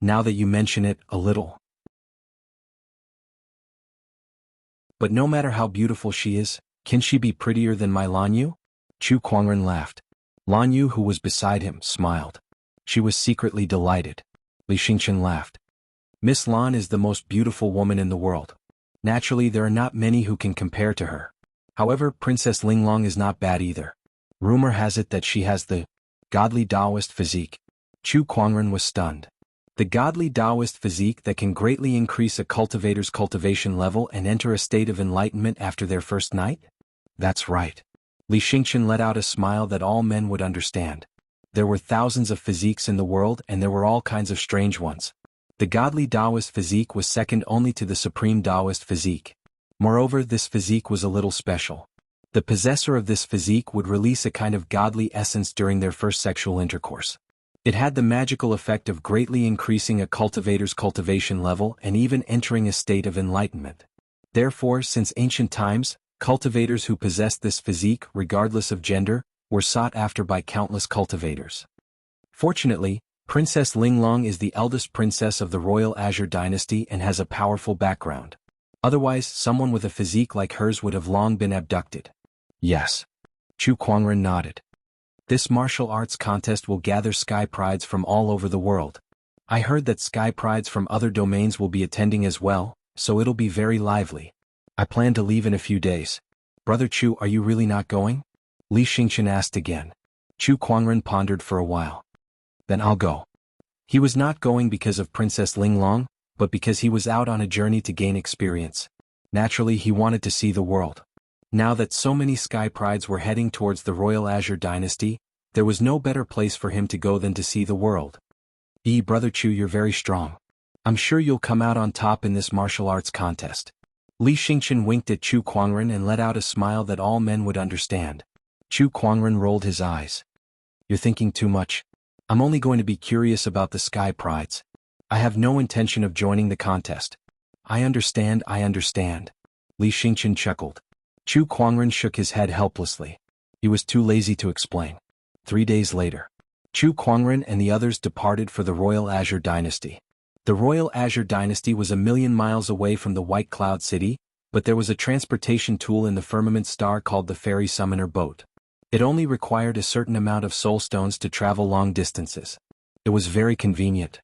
Now that you mention it, a little. But no matter how beautiful she is, can she be prettier than my Lan Yu? Chu Kuangren laughed. Lan Yu, who was beside him, smiled. She was secretly delighted. Li Xingqian laughed. Miss Lan is the most beautiful woman in the world. Naturally, there are not many who can compare to her. However, Princess Linglong is not bad either. Rumor has it that she has the godly Taoist physique. Chu Kuangren was stunned. The godly Taoist physique that can greatly increase a cultivator's cultivation level and enter a state of enlightenment after their first night? That's right. Li Xingqian let out a smile that all men would understand. There were thousands of physiques in the world and there were all kinds of strange ones. The godly Taoist physique was second only to the supreme Taoist physique. Moreover, this physique was a little special. The possessor of this physique would release a kind of godly essence during their first sexual intercourse. It had the magical effect of greatly increasing a cultivator's cultivation level and even entering a state of enlightenment. Therefore, since ancient times, cultivators who possessed this physique, regardless of gender, were sought after by countless cultivators. Fortunately, Princess Linglong is the eldest princess of the royal Azure dynasty and has a powerful background. Otherwise, someone with a physique like hers would have long been abducted. Yes. Chu Kuangren nodded. This martial arts contest will gather sky prides from all over the world. I heard that sky prides from other domains will be attending as well, so it'll be very lively. I plan to leave in a few days. Brother Chu, are you really not going? Li Xingqian asked again. Chu Kuangren pondered for a while. Then I'll go. He was not going because of Princess Linglong, but because he was out on a journey to gain experience. Naturally, he wanted to see the world. Now that so many sky prides were heading towards the royal Azure dynasty, there was no better place for him to go than to see the world. Brother Chu, you're very strong. I'm sure you'll come out on top in this martial arts contest. Li Xingqian winked at Chu Kuangren and let out a smile that all men would understand. Chu Kuangren rolled his eyes. You're thinking too much. I'm only going to be curious about the sky prides. I have no intention of joining the contest. I understand. Li Xingqian chuckled. Chu Kuangren shook his head helplessly. He was too lazy to explain. 3 days later, Chu Kuangren and the others departed for the Royal Azure Dynasty. The Royal Azure Dynasty was 1,000,000 miles away from the White Cloud City, but there was a transportation tool in the firmament star called the Fairy Summoner Boat. It only required a certain amount of soul stones to travel long distances. It was very convenient.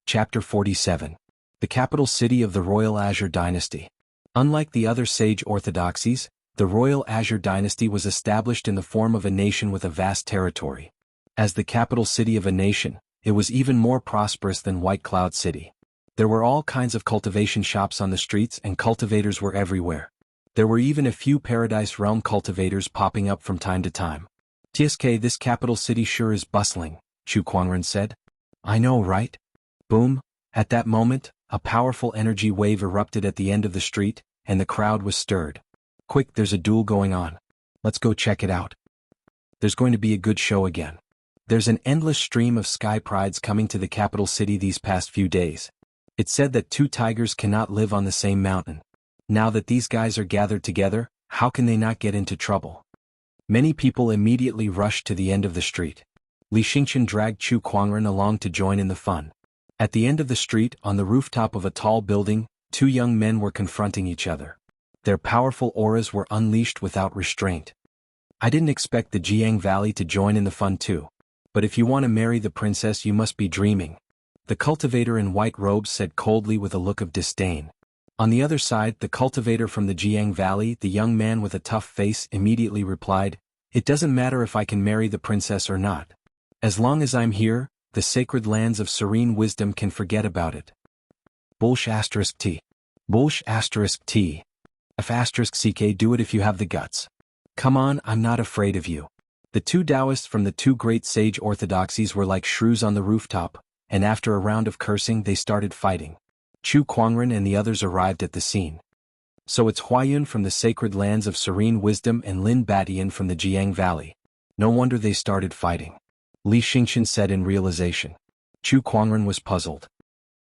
Chapter 47. The capital city of the Royal Azure Dynasty. Unlike the other sage orthodoxies, the Royal Azure Dynasty was established in the form of a nation with a vast territory. As the capital city of a nation, it was even more prosperous than White Cloud City. There were all kinds of cultivation shops on the streets and cultivators were everywhere. There were even a few Paradise Realm cultivators popping up from time to time. "TSK, this capital city sure is bustling," Chu Kuangren said. "I know, right?" Boom! At that moment, a powerful energy wave erupted at the end of the street, and the crowd was stirred. "Quick, there's a duel going on. Let's go check it out. There's going to be a good show again." There's an endless stream of sky prides coming to the capital city these past few days. It's said that 2 tigers cannot live on the same mountain. Now that these guys are gathered together, how can they not get into trouble? Many people immediately rushed to the end of the street. Li Xingqian dragged Chu Kuangren along to join in the fun. At the end of the street, on the rooftop of a tall building, 2 young men were confronting each other. Their powerful auras were unleashed without restraint. I didn't expect the Jianghu Valley to join in the fun too. But if you want to marry the princess, you must be dreaming. The cultivator in white robes said coldly with a look of disdain. On the other side, the cultivator from the Jianghu Valley, the young man with a tough face, immediately replied, "It doesn't matter if I can marry the princess or not. As long as I'm here, the sacred lands of serene wisdom can forget about it." Bullsh *T. Bullsh *T. F***ck, do it if you have the guts. Come on, I'm not afraid of you. The 2 Taoists from the 2 great sage orthodoxies were like shrews on the rooftop, and after a round of cursing they started fighting. Chu Kuangren and the others arrived at the scene. So it's Huayun from the sacred lands of serene wisdom and Lin Batian from the Jianghu Valley. No wonder they started fighting. Li Xingqian said in realization. Chu Kuangren was puzzled.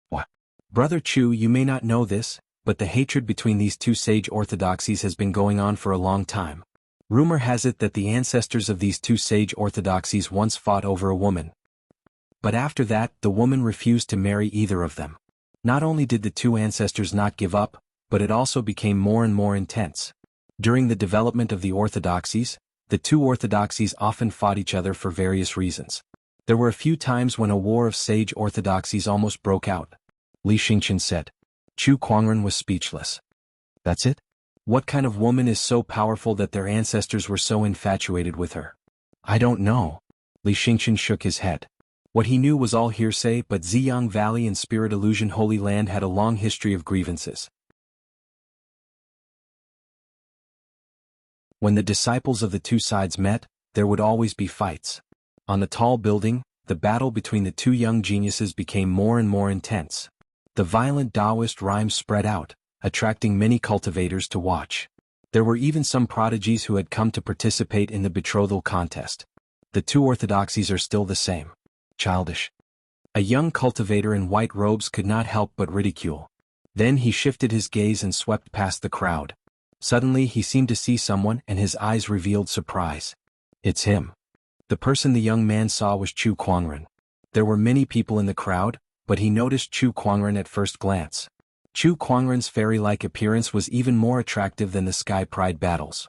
What? Brother Chu, you may not know this, but the hatred between these 2 sage orthodoxies has been going on for a long time. Rumor has it that the ancestors of these 2 sage orthodoxies once fought over a woman. But after that, the woman refused to marry either of them. Not only did the 2 ancestors not give up, but it also became more and more intense. During the development of the orthodoxies, the 2 orthodoxies often fought each other for various reasons. There were a few times when a war of sage orthodoxies almost broke out. Li Xingqian said. Chu Kuangren was speechless. That's it? What kind of woman is so powerful that their ancestors were so infatuated with her? I don't know. Li Xingqian shook his head. What he knew was all hearsay, but Ziyang Valley and Spirit Illusion Holy Land had a long history of grievances. When the disciples of the two sides met, there would always be fights. On the tall building, the battle between the two young geniuses became more and more intense. The violent Taoist rhymes spread out, attracting many cultivators to watch. There were even some prodigies who had come to participate in the betrothal contest. The two orthodoxies are still the same. Childish. A young cultivator in white robes could not help but ridicule. Then he shifted his gaze and swept past the crowd. Suddenly he seemed to see someone and his eyes revealed surprise. It's him. The person the young man saw was Chu Kuangren. There were many people in the crowd, but he noticed Chu Kuangren at first glance. Chu Kuangren's fairy-like appearance was even more attractive than the Sky Pride battles.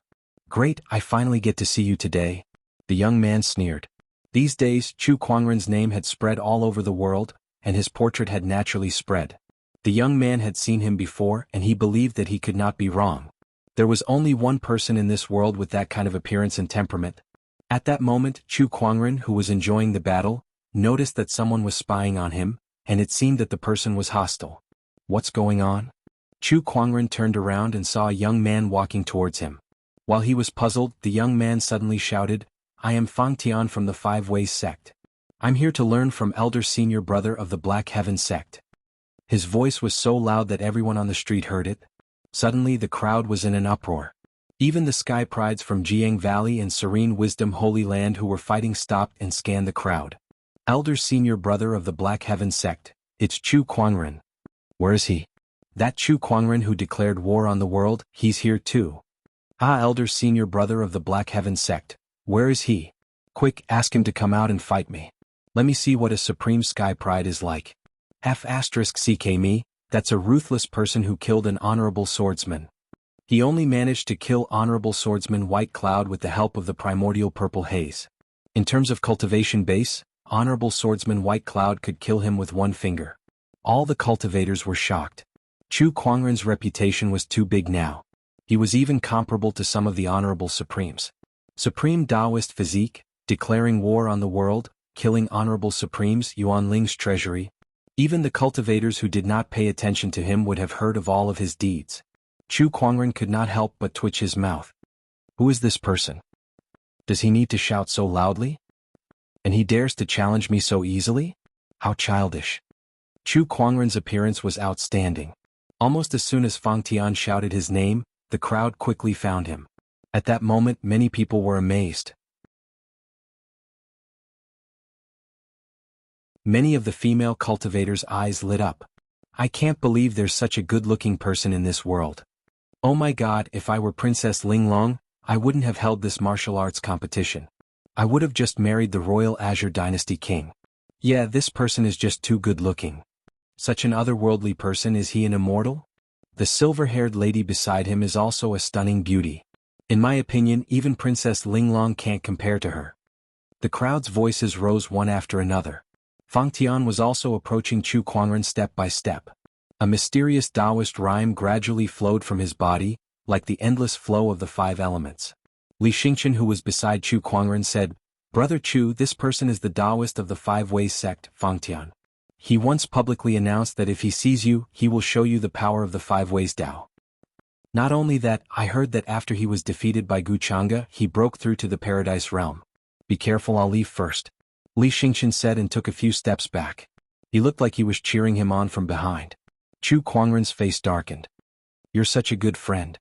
Great, I finally get to see you today. The young man sneered. These days, Chu Kuangren's name had spread all over the world, and his portrait had naturally spread. The young man had seen him before, and he believed that he could not be wrong. There was only one person in this world with that kind of appearance and temperament. At that moment, Chu Kuangren, who was enjoying the battle, noticed that someone was spying on him, and it seemed that the person was hostile. What's going on? Chu Kuangren turned around and saw a young man walking towards him. While he was puzzled, the young man suddenly shouted, I am Fang Tian from the Five Ways sect. I'm here to learn from elder senior brother of the Black Heaven sect. His voice was so loud that everyone on the street heard it. Suddenly the crowd was in an uproar. Even the Sky Prides from Jianghu Valley and Serene Wisdom Holy Land who were fighting stopped and scanned the crowd. Elder senior brother of the Black Heaven sect, it's Chu Kuangren. Where is he? That Chu Kuangren who declared war on the world, he's here too. Ah, elder senior brother of the Black Heaven sect. Where is he? Quick, ask him to come out and fight me. Let me see what a supreme Sky Pride is like. F***ck me, that's a ruthless person who killed an honorable swordsman. He only managed to kill honorable swordsman White Cloud with the help of the primordial purple haze. In terms of cultivation base, honorable swordsman White Cloud could kill him with one finger. All the cultivators were shocked. Chu Kuangren's reputation was too big now. He was even comparable to some of the honorable supremes. Supreme Taoist physique, declaring war on the world, killing honorable supremes Yuan Ling's treasury. Even the cultivators who did not pay attention to him would have heard of all of his deeds. Chu Kuangren could not help but twitch his mouth. Who is this person? Does he need to shout so loudly? And he dares to challenge me so easily? How childish. Chu Kuangren's appearance was outstanding. Almost as soon as Fang Tian shouted his name, the crowd quickly found him. At that moment many people were amazed. Many of the female cultivators' eyes lit up. I can't believe there's such a good-looking person in this world. Oh my god, if I were Princess Linglong, I wouldn't have held this martial arts competition. I would have just married the Royal Azure Dynasty king. Yeah, this person is just too good-looking. Such an otherworldly person, is he an immortal? The silver-haired lady beside him is also a stunning beauty. In my opinion, even Princess Linglong can't compare to her. The crowd's voices rose one after another. Fang Tian was also approaching Chu Kuangren step by step. A mysterious Taoist rhyme gradually flowed from his body, like the endless flow of the five elements. Li Xingqian, who was beside Chu Kuangren, said, Brother Chu, this person is the Taoist of the Five Ways sect, Fang Tian. He once publicly announced that if he sees you, he will show you the power of the Five Ways Tao. Not only that, I heard that after he was defeated by Gu Chang'e, he broke through to the Paradise Realm. Be careful, I'll leave first. Li Xingqian said and took a few steps back. He looked like he was cheering him on from behind. Chu Kuangren's face darkened. You're such a good friend.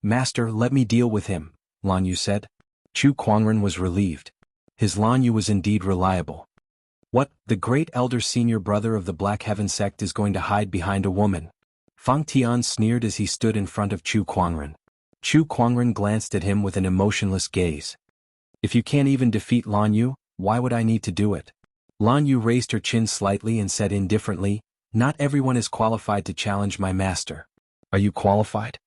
Master, let me deal with him, Lan Yu said. Chu Kuangren was relieved. His Lan Yu was indeed reliable. What, the great elder senior brother of the Black Heaven sect is going to hide behind a woman? Fang Tian sneered as he stood in front of Chu Kuangren. Chu Kuangren glanced at him with an emotionless gaze. If you can't even defeat Lan Yu, why would I need to do it? Lan Yu raised her chin slightly and said indifferently, Not everyone is qualified to challenge my master. Are you qualified?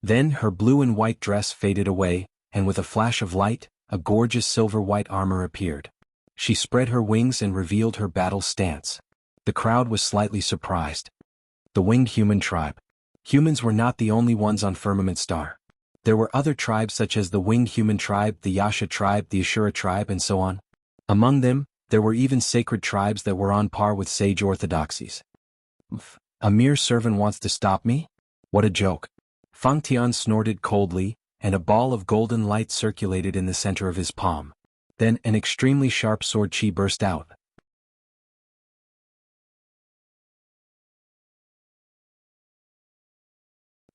Then her blue and white dress faded away, and with a flash of light, a gorgeous silver-white armor appeared. She spread her wings and revealed her battle stance. The crowd was slightly surprised. The winged human tribe. Humans were not the only ones on Firmament Star. There were other tribes such as the winged human tribe, the Yasha tribe, the Ashura tribe, and so on. Among them, there were even sacred tribes that were on par with sage orthodoxies. A mere servant wants to stop me? What a joke. Fang Tian snorted coldly, and a ball of golden light circulated in the center of his palm. Then an extremely sharp sword chi burst out.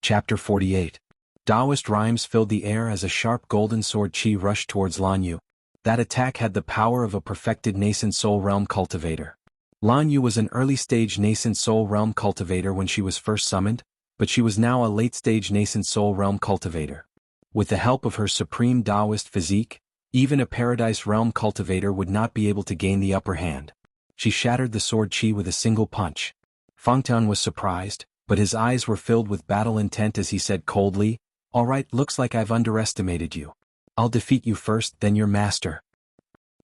Chapter 48. Taoist rhymes filled the air as a sharp golden sword chi rushed towards Lan Yu. That attack had the power of a perfected nascent soul realm cultivator. Lan Yu was an early-stage nascent soul realm cultivator when she was first summoned, but she was now a late-stage nascent soul realm cultivator. With the help of her supreme Taoist physique, even a paradise realm cultivator would not be able to gain the upper hand. She shattered the sword chi with a single punch. Fang Tian was surprised, but his eyes were filled with battle intent as he said coldly, "All right, looks like I've underestimated you. I'll defeat you first, then your master.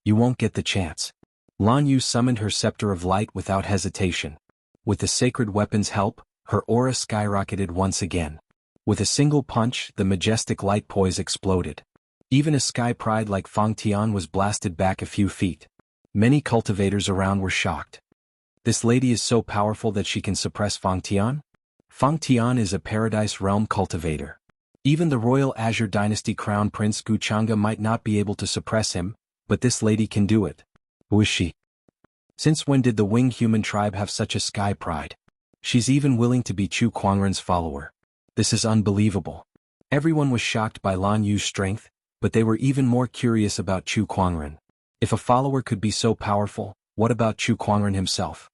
You won't get the chance." Lan Yu summoned her scepter of light without hesitation. With the sacred weapon's help, her aura skyrocketed once again. With a single punch, the majestic light poise exploded. Even a sky pride like Fang Tian was blasted back a few feet. Many cultivators around were shocked. This lady is so powerful that she can suppress Fang Tian? Fang Tian is a paradise realm cultivator. Even the royal Azure Dynasty Crown Prince Guchanga might not be able to suppress him, but this lady can do it. Who is she? Since when did the winged human tribe have such a sky pride? She's even willing to be Chu Kuangren's follower. This is unbelievable. Everyone was shocked by Lan Yu's strength, but they were even more curious about Chu Kuangren. If a follower could be so powerful, what about Chu Kuangren himself?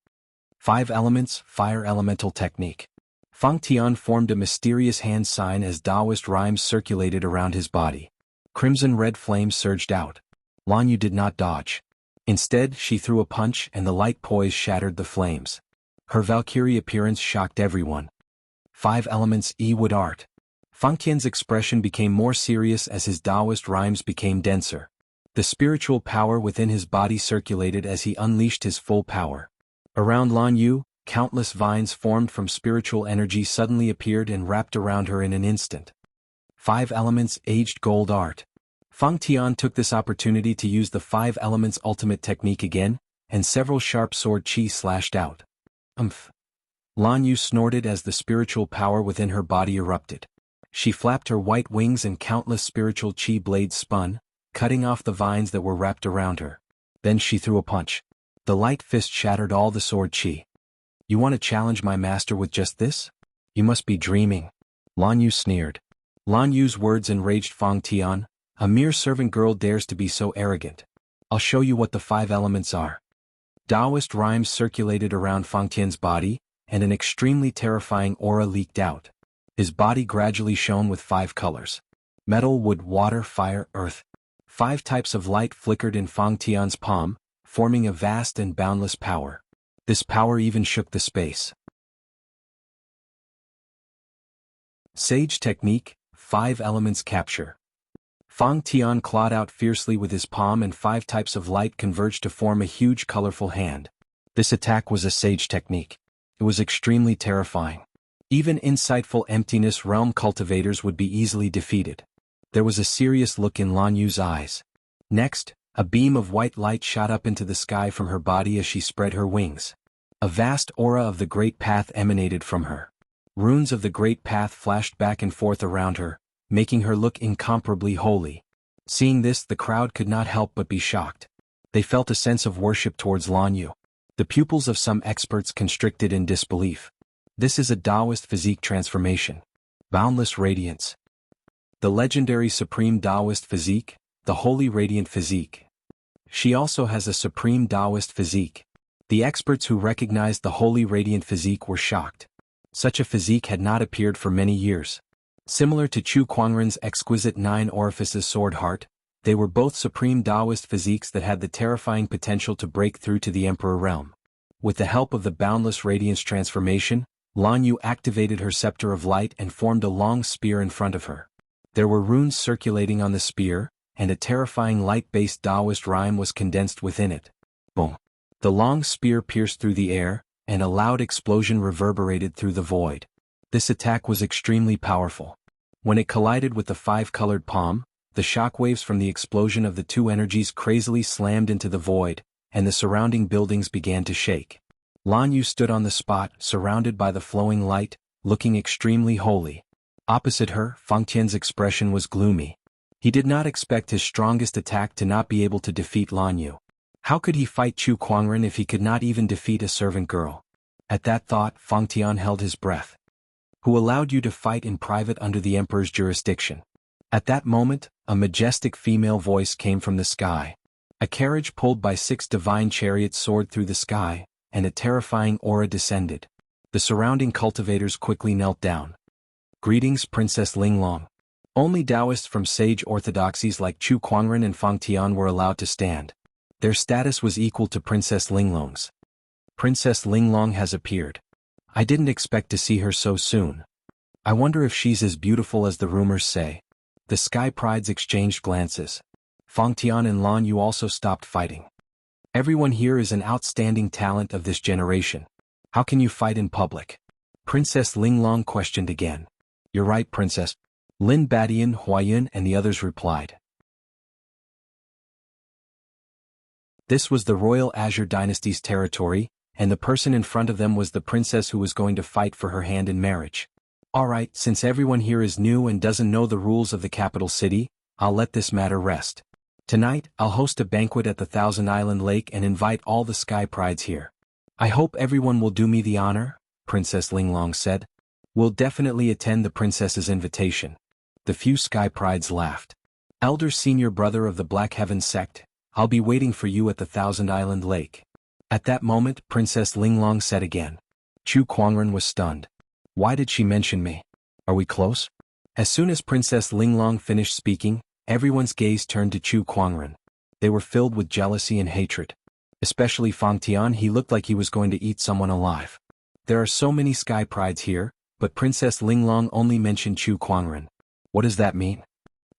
5 elements, fire elemental technique. Fang Tian formed a mysterious hand sign as Taoist rhymes circulated around his body. Crimson-red flames surged out. Lan Yu did not dodge. Instead, she threw a punch and the light poise shattered the flames. Her Valkyrie appearance shocked everyone. 5 elements wood art. Fang Tian's expression became more serious as his Taoist rhymes became denser. The spiritual power within his body circulated as he unleashed his full power. Around Lan Yu, countless vines formed from spiritual energy suddenly appeared and wrapped around her in an instant. 5 elements aged gold art. Fang Tian took this opportunity to use the 5 elements ultimate technique again, and several sharp sword chi slashed out. Lan Yu snorted as the spiritual power within her body erupted. She flapped her white wings and countless spiritual chi blades spun, cutting off the vines that were wrapped around her. Then she threw a punch. The light fist shattered all the sword chi. "You want to challenge my master with just this? You must be dreaming." Lan Yu sneered. Lan Yu's words enraged Fang Tian. "A mere servant girl dares to be so arrogant. I'll show you what the 5 elements are." Taoist rhymes circulated around Fang Tian's body, and an extremely terrifying aura leaked out. His body gradually shone with 5 colors. Metal, wood, water, fire, earth. 5 types of light flickered in Fang Tian's palm, forming a vast and boundless power. This power even shook the space. Sage technique, 5 elements capture. Fang Tian clawed out fiercely with his palm and 5 types of light converged to form a huge colorful hand. This attack was a sage technique. It was extremely terrifying. Even insightful emptiness realm cultivators would be easily defeated. There was a serious look in Lan Yu's eyes. Next, a beam of white light shot up into the sky from her body as she spread her wings. A vast aura of the Great Path emanated from her. Runes of the Great Path flashed back and forth around her, making her look incomparably holy. Seeing this, the crowd could not help but be shocked. They felt a sense of worship towards Lan Yu. The pupils of some experts constricted in disbelief. This is a Taoist physique transformation. Boundless radiance. The legendary supreme Taoist physique, the Holy Radiant Physique. She also has a supreme Taoist physique. The experts who recognized the Holy Radiant Physique were shocked. Such a physique had not appeared for many years. Similar to Chu Kuangren's exquisite 9 orifices sword heart, they were both supreme Taoist physiques that had the terrifying potential to break through to the Emperor realm. With the help of the boundless radiance transformation, Lan Yu activated her scepter of light and formed a long spear in front of her. There were runes circulating on the spear, and a terrifying light-based Taoist rhyme was condensed within it. Boom! The long spear pierced through the air, and a loud explosion reverberated through the void. This attack was extremely powerful. When it collided with the five-colored palm, the shockwaves from the explosion of the two energies crazily slammed into the void, and the surrounding buildings began to shake. Lan Yu stood on the spot, surrounded by the flowing light, looking extremely holy. Opposite her, Fang Tian's expression was gloomy. He did not expect his strongest attack to not be able to defeat Lan Yu. How could he fight Chu Kuangren if he could not even defeat a servant girl? At that thought, Fang Tian held his breath. Who allowed you to fight in private under the emperor's jurisdiction? At that moment, a majestic female voice came from the sky. A carriage pulled by 6 divine chariots soared through the sky, and a terrifying aura descended. The surrounding cultivators quickly knelt down. Greetings, Princess Linglong. Only Taoists from sage orthodoxies like Chu Kuangren and Fang Tian were allowed to stand. Their status was equal to Princess Linglong's. Princess Linglong has appeared. I didn't expect to see her so soon. I wonder if she's as beautiful as the rumors say. The Sky Prides exchanged glances. Fang Tian and Lan Yu also stopped fighting. Everyone here is an outstanding talent of this generation. How can you fight in public? Princess Linglong questioned again. You're right, Princess. Lin Badian, Huayan and the others replied. This was the royal Azure dynasty's territory, and the person in front of them was the princess who was going to fight for her hand in marriage. Alright, since everyone here is new and doesn't know the rules of the capital city, I'll let this matter rest. Tonight, I'll host a banquet at the Thousand Island Lake and invite all the Sky Prides here. I hope everyone will do me the honor, Princess Linglong said. We'll definitely attend the princess's invitation. The few Sky Prides laughed. Elder senior brother of the Black Heaven sect, I'll be waiting for you at the Thousand Island Lake. At that moment, Princess Linglong said again. Chu Kuangren was stunned. Why did she mention me? Are we close? As soon as Princess Linglong finished speaking, everyone's gaze turned to Chu Kuangren. They were filled with jealousy and hatred. Especially Fang Tian, he looked like he was going to eat someone alive. There are so many Sky Prides here, but Princess Linglong only mentioned Chu Kuangren. What does that mean?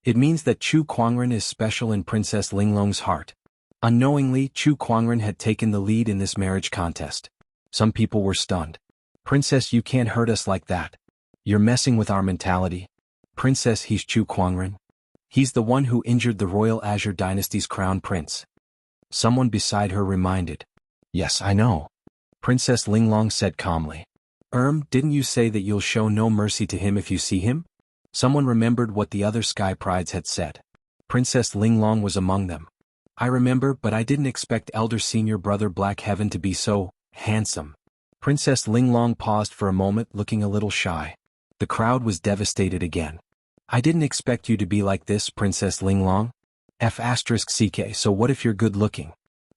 It means that Chu Kuangren is special in Princess Linglong's heart. Unknowingly, Chu Kuangren had taken the lead in this marriage contest. Some people were stunned. Princess, you can't hurt us like that. You're messing with our mentality. Princess, he's Chu Kuangren. He's the one who injured the royal Azure dynasty's crown prince. Someone beside her reminded. Yes, I know. Princess Linglong said calmly. Didn't you say that you'll show no mercy to him if you see him? Someone remembered what the other Sky Prides had said. Princess Linglong was among them. I remember, but I didn't expect elder senior brother Black Heaven to be so handsome. Princess Linglong paused for a moment, looking a little shy. The crowd was devastated again. I didn't expect you to be like this, Princess Linglong. F***CK, so what if you're good looking?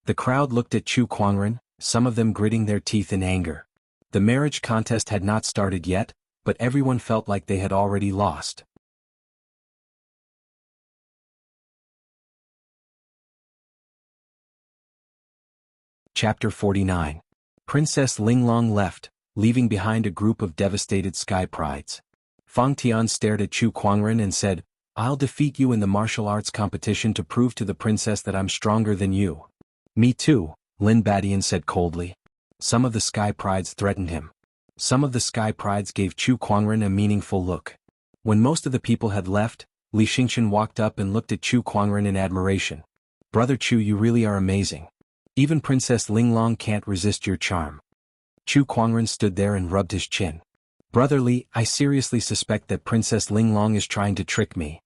The crowd looked at Chu Kuangren, some of them gritting their teeth in anger. The marriage contest had not started yet, but everyone felt like they had already lost. Chapter 49. Princess Linglong left, leaving behind a group of devastated Sky Prides. Fang Tian stared at Chu Kuangren and said, I'll defeat you in the martial arts competition to prove to the princess that I'm stronger than you. Me too, Lin Badian said coldly. Some of the Sky Prides threatened him. Some of the Sky Prides gave Chu Kuangren a meaningful look. When most of the people had left, Li Xingchen walked up and looked at Chu Kuangren in admiration. Brother Chu, you really are amazing. Even Princess Linglong can't resist your charm. Chu Kuangren stood there and rubbed his chin. Brother Li, I seriously suspect that Princess Linglong is trying to trick me.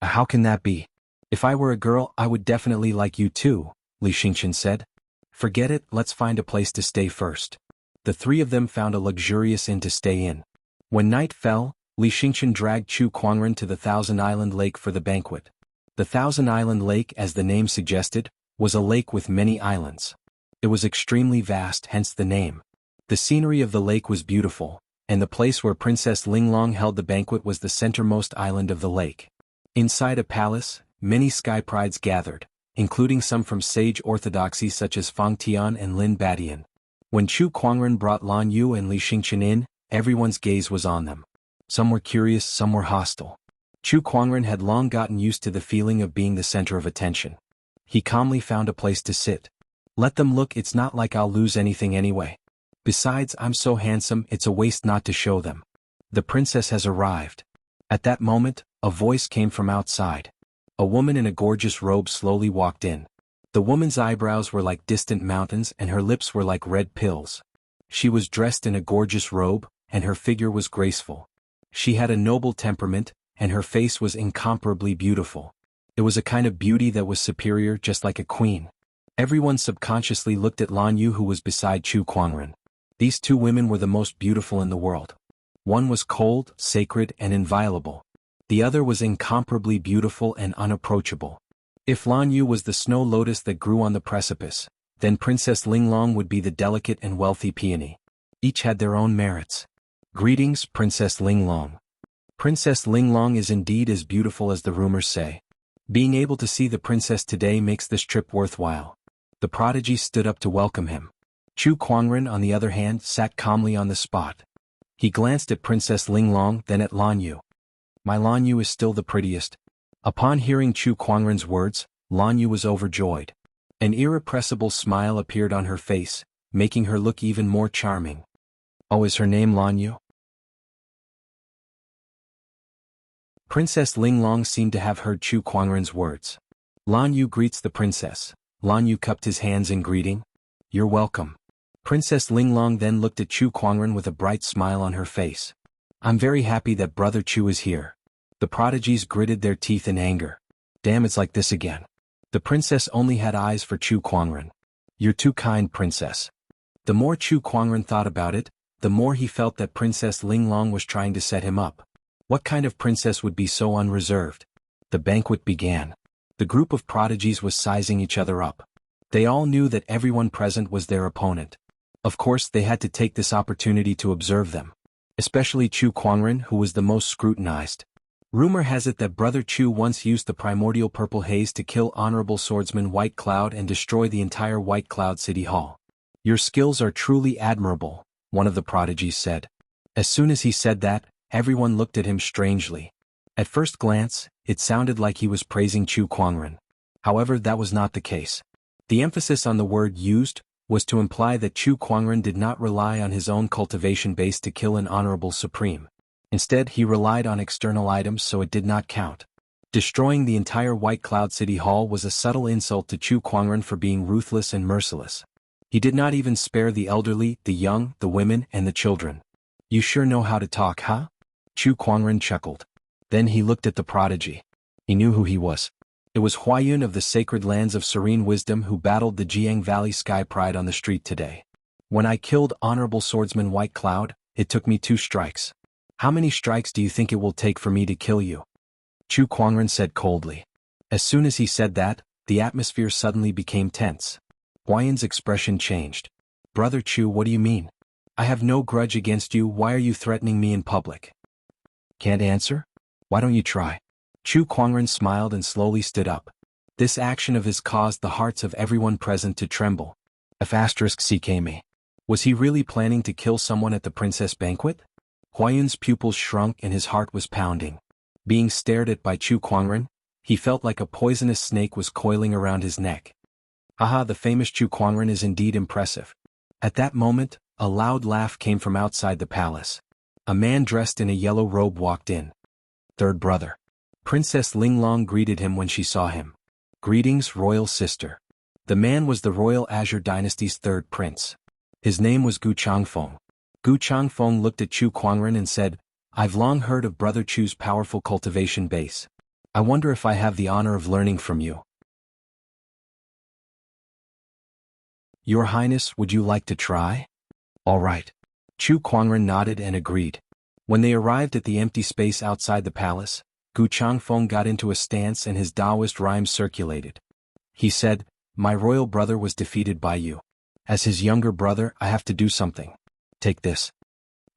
How can that be? If I were a girl, I would definitely like you too, Li Xingchen said. Forget it, let's find a place to stay first. The three of them found a luxurious inn to stay in. When night fell, Li Xingchen dragged Chu Kuangren to the Thousand Island Lake for the banquet. The Thousand Island Lake, as the name suggested, was a lake with many islands. It was extremely vast, hence the name. The scenery of the lake was beautiful, and the place where Princess Linglong held the banquet was the centermost island of the lake. Inside a palace, many Sky Prides gathered, including some from sage orthodoxy such as Fang Tian and Lin Badian. When Chu Kuangren brought Lan Yu and Li Xingchen in, everyone's gaze was on them. Some were curious, some were hostile. Chu Kuangren had long gotten used to the feeling of being the center of attention. He calmly found a place to sit. Let them look, it's not like I'll lose anything anyway. Besides, I'm so handsome it's a waste not to show them. The princess has arrived. At that moment, a voice came from outside. A woman in a gorgeous robe slowly walked in. The woman's eyebrows were like distant mountains and her lips were like red pills. She was dressed in a gorgeous robe, and her figure was graceful. She had a noble temperament, and her face was incomparably beautiful. It was a kind of beauty that was superior, just like a queen. Everyone subconsciously looked at Lan Yu, who was beside Chu Kuangren. These two women were the most beautiful in the world. One was cold, sacred, and inviolable. The other was incomparably beautiful and unapproachable. If Lan Yu was the snow lotus that grew on the precipice, then Princess Linglong would be the delicate and wealthy peony. Each had their own merits. Greetings, Princess Linglong. Princess Linglong is indeed as beautiful as the rumors say. Being able to see the princess today makes this trip worthwhile. The prodigy stood up to welcome him. Chu Kuangren, on the other hand, sat calmly on the spot. He glanced at Princess Linglong, then at Lan Yu. My Lan Yu is still the prettiest. Upon hearing Chu Kuangren's words, Lan Yu was overjoyed. An irrepressible smile appeared on her face, making her look even more charming. Oh, is her name Lan Yu? Princess Linglong seemed to have heard Chu Kuangren's words. Lan Yu greets the princess. Lan Yu cupped his hands in greeting. You're welcome. Princess Linglong then looked at Chu Kuangren with a bright smile on her face. I'm very happy that Brother Chu is here. The prodigies gritted their teeth in anger. Damn, it's like this again. The princess only had eyes for Chu Kuangren. You're too kind, princess. The more Chu Kuangren thought about it, the more he felt that Princess Linglong was trying to set him up. What kind of princess would be so unreserved? The banquet began. The group of prodigies was sizing each other up. They all knew that everyone present was their opponent. Of course, they had to take this opportunity to observe them. Especially Chu Kuangren, who was the most scrutinized. Rumor has it that Brother Chu once used the primordial purple haze to kill Honorable Swordsman White Cloud and destroy the entire White Cloud City Hall. Your skills are truly admirable, one of the prodigies said. As soon as he said that, everyone looked at him strangely. At first glance, it sounded like he was praising Chu Kuangren. However, that was not the case. The emphasis on the word used was to imply that Chu Kuangren did not rely on his own cultivation base to kill an honorable supreme. Instead, he relied on external items, so it did not count. Destroying the entire White Cloud City Hall was a subtle insult to Chu Kuangren for being ruthless and merciless. He did not even spare the elderly, the young, the women, and the children. You sure know how to talk, huh? Chu Kuangren chuckled. Then he looked at the prodigy. He knew who he was. It was Huayun of the Sacred Lands of Serene Wisdom who battled the Jianghu Valley Sky Pride on the street today. When I killed Honorable Swordsman White Cloud, it took me 2 strikes. How many strikes do you think it will take for me to kill you? Chu Kuangren said coldly. As soon as he said that, the atmosphere suddenly became tense. Huayun's expression changed. Brother Chu, what do you mean? I have no grudge against you. Why are you threatening me in public? Can't answer? Why don't you try? Chu Kuangren smiled and slowly stood up. This action of his caused the hearts of everyone present to tremble. *CKme. Was he really planning to kill someone at the princess banquet? Huayun's pupils shrunk and his heart was pounding. Being stared at by Chu Kuangren, he felt like a poisonous snake was coiling around his neck. Haha, the famous Chu Kuangren is indeed impressive. At that moment, a loud laugh came from outside the palace. A man dressed in a yellow robe walked in. Third brother. Princess Linglong greeted him when she saw him. Greetings, royal sister. The man was the royal Azure dynasty's 3rd prince. His name was Gu Changfeng. Gu Changfeng looked at Chu Kuangren and said, I've long heard of Brother Chu's powerful cultivation base. I wonder if I have the honor of learning from you. Your Highness, would you like to try? All right. Chu Kuangren nodded and agreed. When they arrived at the empty space outside the palace, Gu Changfeng got into a stance and his Taoist rhymes circulated. He said, My royal brother was defeated by you. As his younger brother, I have to do something. Take this.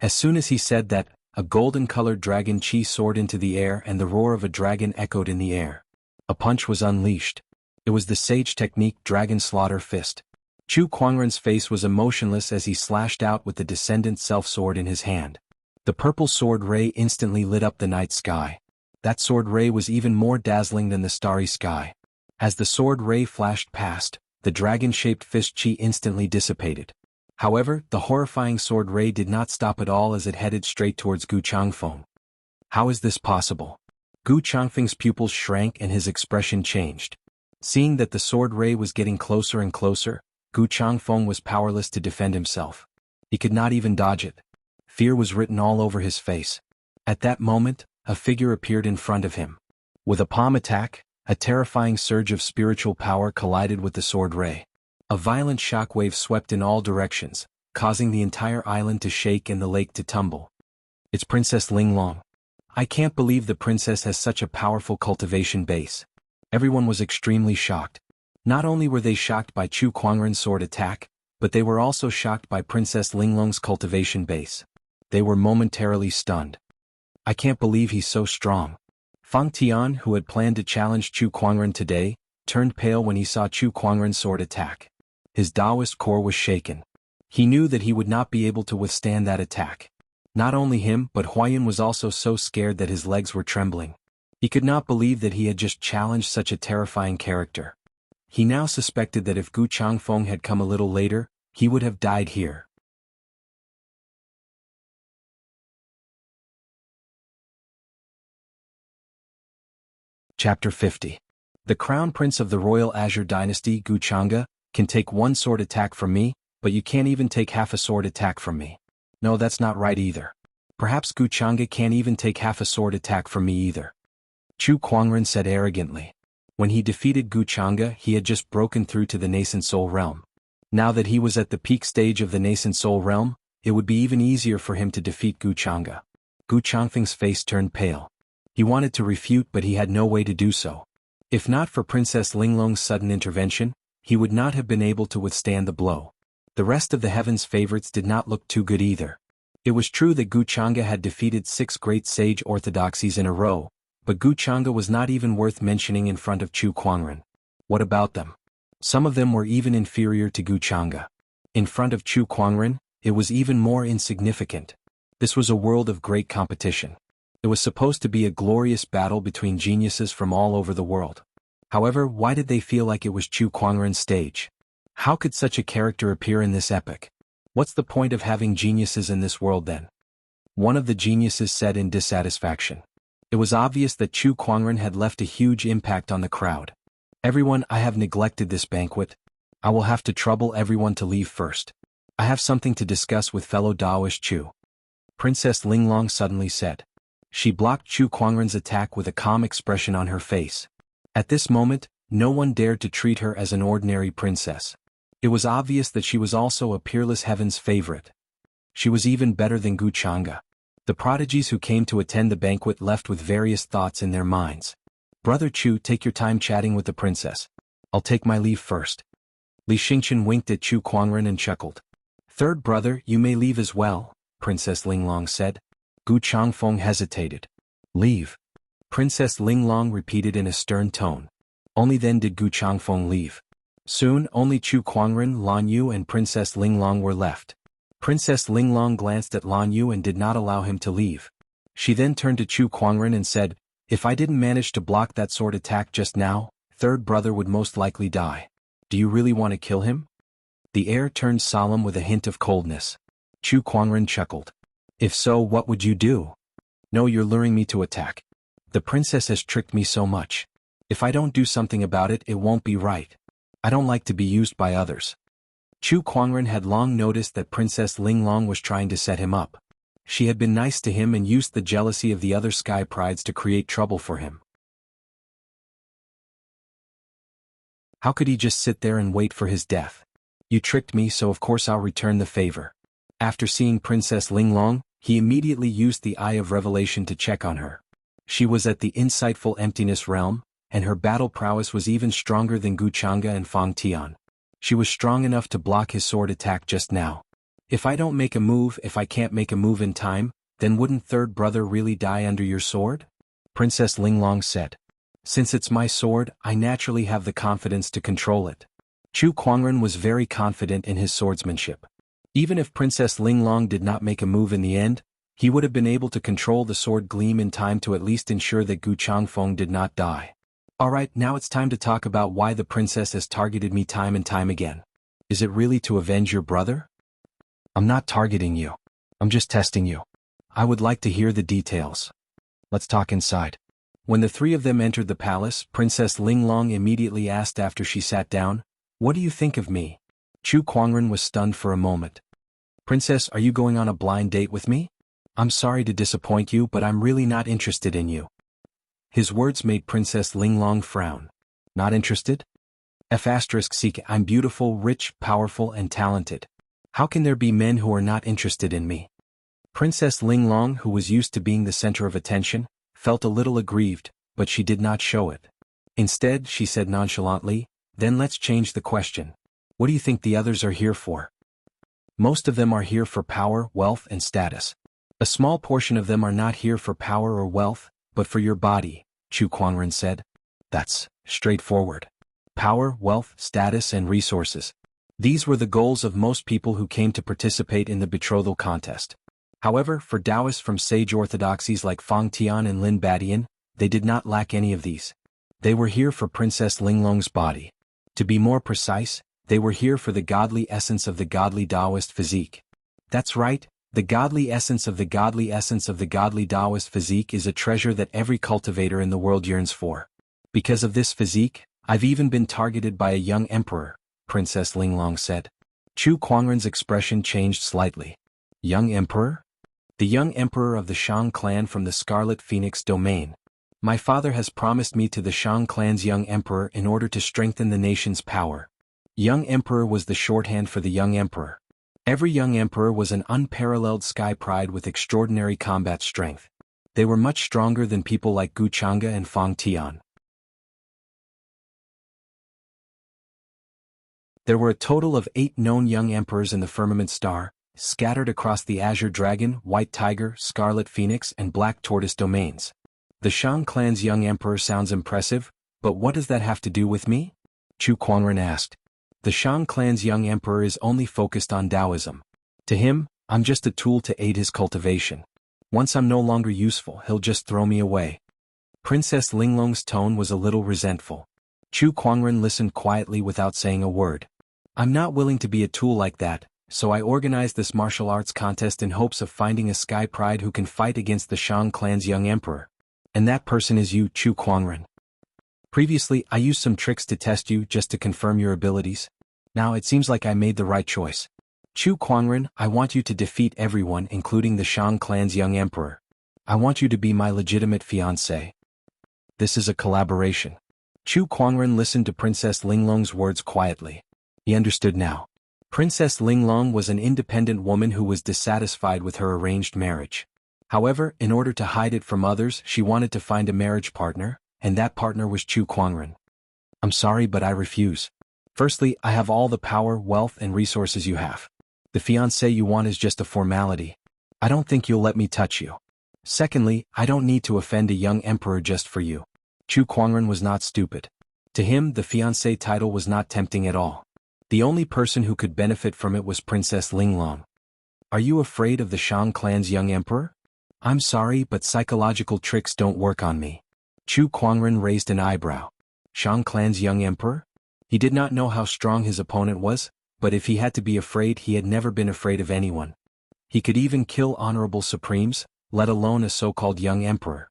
As soon as he said that, a golden-colored dragon chi soared into the air and the roar of a dragon echoed in the air. A punch was unleashed. It was the sage technique Dragon Slaughter Fist. Chu Kuangren's face was emotionless as he slashed out with the Descendant Self-Sword in his hand. The purple sword ray instantly lit up the night sky. That sword ray was even more dazzling than the starry sky. As the sword ray flashed past, the dragon-shaped fist chi instantly dissipated. However, the horrifying sword ray did not stop at all as it headed straight towards Gu Changfeng. How is this possible? Gu Changfeng's pupils shrank and his expression changed. Seeing that the sword ray was getting closer and closer, Gu Changfeng was powerless to defend himself. He could not even dodge it. Fear was written all over his face. At that moment, a figure appeared in front of him. With a palm attack, a terrifying surge of spiritual power collided with the sword ray. A violent shockwave swept in all directions, causing the entire island to shake and the lake to tumble. It's Princess Linglong. I can't believe the princess has such a powerful cultivation base. Everyone was extremely shocked. Not only were they shocked by Chu Kuangren's sword attack, but they were also shocked by Princess Linglong's cultivation base. They were momentarily stunned. I can't believe he's so strong. Fang Tian, who had planned to challenge Chu Kuangren today, turned pale when he saw Chu Kuangren's sword attack. His Taoist core was shaken. He knew that he would not be able to withstand that attack. Not only him, but Huayan was also so scared that his legs were trembling. He could not believe that he had just challenged such a terrifying character. He now suspected that if Gu Changfeng had come a little later, he would have died here. Chapter 50. The Crown Prince of the Royal Azure Dynasty, Gu Changge, can take one sword attack from me, but you can't even take half a sword attack from me. No, that's not right either. Perhaps Gu Changge can't even take half a sword attack from me either. Chu Kuangren said arrogantly. When he defeated Gu Changge, he had just broken through to the nascent soul realm. Now that he was at the peak stage of the nascent soul realm, it would be even easier for him to defeat Gu Changge. Gu Changfeng's face turned pale. He wanted to refute, but he had no way to do so. If not for Princess Linglong's sudden intervention, he would not have been able to withstand the blow. The rest of the heavens' favorites did not look too good either. It was true that Gu Changge had defeated 6 great sage orthodoxies in a row, but Gu Changge was not even worth mentioning in front of Chu Kuangren. What about them? Some of them were even inferior to Gu Changge. In front of Chu Kuangren, it was even more insignificant. This was a world of great competition. It was supposed to be a glorious battle between geniuses from all over the world. However, why did they feel like it was Chu Kuangren's stage? How could such a character appear in this epic? What's the point of having geniuses in this world then? One of the geniuses said in dissatisfaction. It was obvious that Chu Kuangren had left a huge impact on the crowd. Everyone, I have neglected this banquet. I will have to trouble everyone to leave first. I have something to discuss with fellow Taoist Chu. Princess Linglong suddenly said. She blocked Chu Kuangren's attack with a calm expression on her face. At this moment, no one dared to treat her as an ordinary princess. It was obvious that she was also a peerless heaven's favorite. She was even better than Gu Changge. The prodigies who came to attend the banquet left with various thoughts in their minds. Brother Chu, take your time chatting with the princess. I'll take my leave first. Li Xingqian winked at Chu Kuangren and chuckled. Third brother, you may leave as well, Princess Linglong said. Gu Changfeng hesitated. Leave. Princess Linglong repeated in a stern tone. Only then did Gu Changfeng leave. Soon, only Chu Kuangren, Lan Yu and Princess Linglong were left. Princess Linglong glanced at Lan Yu and did not allow him to leave. She then turned to Chu Kuangren and said, if I didn't manage to block that sword attack just now, third brother would most likely die. Do you really want to kill him? The air turned solemn with a hint of coldness. Chu Kuangren chuckled. If so, what would you do? No, you're luring me to attack. The princess has tricked me so much. If I don't do something about it, it won't be right. I don't like to be used by others. Chu Kuangren had long noticed that Princess Linglong was trying to set him up. She had been nice to him and used the jealousy of the other sky prides to create trouble for him. How could he just sit there and wait for his death? You tricked me, so of course I'll return the favor. After seeing Princess Linglong, he immediately used the Eye of Revelation to check on her. She was at the insightful emptiness realm, and her battle prowess was even stronger than Gu Changge and Fang Tian. She was strong enough to block his sword attack just now. If I don't make a move, if I can't make a move in time, then wouldn't third brother really die under your sword? Princess Linglong said. Since it's my sword, I naturally have the confidence to control it. Chu Kuangren was very confident in his swordsmanship. Even if Princess Linglong did not make a move in the end, he would have been able to control the sword gleam in time to at least ensure that Gu Changfeng did not die. Alright, now it's time to talk about why the princess has targeted me time and time again. Is it really to avenge your brother? I'm not targeting you. I'm just testing you. I would like to hear the details. Let's talk inside. When the three of them entered the palace, Princess Linglong immediately asked after she sat down, "What do you think of me?" Chu Kuangren was stunned for a moment. "Princess, are you going on a blind date with me? I'm sorry to disappoint you, but I'm really not interested in you." His words made Princess Linglong frown. "Not interested? F***, I'm beautiful, rich, powerful, and talented. How can there be men who are not interested in me?" Princess Linglong, who was used to being the center of attention, felt a little aggrieved, but she did not show it. Instead, she said nonchalantly, "Then let's change the question. What do you think the others are here for?" "Most of them are here for power, wealth, and status. A small portion of them are not here for power or wealth, but for your body," Chu Kuangren said. "That's straightforward. Power, wealth, status, and resources. These were the goals of most people who came to participate in the betrothal contest. However, for Taoists from sage orthodoxies like Fang Tian and Lin Badian, they did not lack any of these. They were here for Princess Linglong's body. To be more precise, they were here for the godly essence of the godly Taoist physique. That's right, the godly essence of the godly essence of the godly Taoist physique is a treasure that every cultivator in the world yearns for. Because of this physique, I've even been targeted by a young emperor," Princess Linglong said. Chu Kuangren's expression changed slightly. "Young emperor?" "The young emperor of the Shang clan from the Scarlet Phoenix domain. My father has promised me to the Shang clan's young emperor in order to strengthen the nation's power." Young emperor was the shorthand for the young emperor. Every young emperor was an unparalleled sky pride with extraordinary combat strength. They were much stronger than people like Gu Chang'e and Fang Tian. There were a total of 8 known young emperors in the Firmament Star, scattered across the Azure Dragon, White Tiger, Scarlet Phoenix, and Black Tortoise domains. The Shang clan's young emperor sounds impressive, but what does that have to do with me? Chu Kuangren asked. The Shang clan's young emperor is only focused on Taoism. To him, I'm just a tool to aid his cultivation. Once I'm no longer useful, he'll just throw me away. Princess Linglong's tone was a little resentful. Chu Kuangren listened quietly without saying a word. I'm not willing to be a tool like that, so I organized this martial arts contest in hopes of finding a sky pride who can fight against the Shang clan's young emperor. And that person is you, Chu Kuangren. Previously, I used some tricks to test you just to confirm your abilities. Now it seems like I made the right choice. Chu Kuangren, I want you to defeat everyone including the Shang clan's young emperor. I want you to be my legitimate fiancé. This is a collaboration. Chu Kuangren listened to Princess Linglong's words quietly. He understood now. Princess Linglong was an independent woman who was dissatisfied with her arranged marriage. However, in order to hide it from others, she wanted to find a marriage partner, and that partner was Chu Kuangren. I'm sorry, but I refuse. Firstly, I have all the power, wealth, and resources you have. The fiancé you want is just a formality. I don't think you'll let me touch you. Secondly, I don't need to offend a young emperor just for you. Chu Kuangren was not stupid. To him, the fiancé title was not tempting at all. The only person who could benefit from it was Princess Linglong. Are you afraid of the Shang clan's young emperor? I'm sorry, but psychological tricks don't work on me. Chu Kuangren raised an eyebrow. Shang clan's young emperor? He did not know how strong his opponent was, but if he had to be afraid, he had never been afraid of anyone. He could even kill honorable supremes, let alone a so-called young emperor.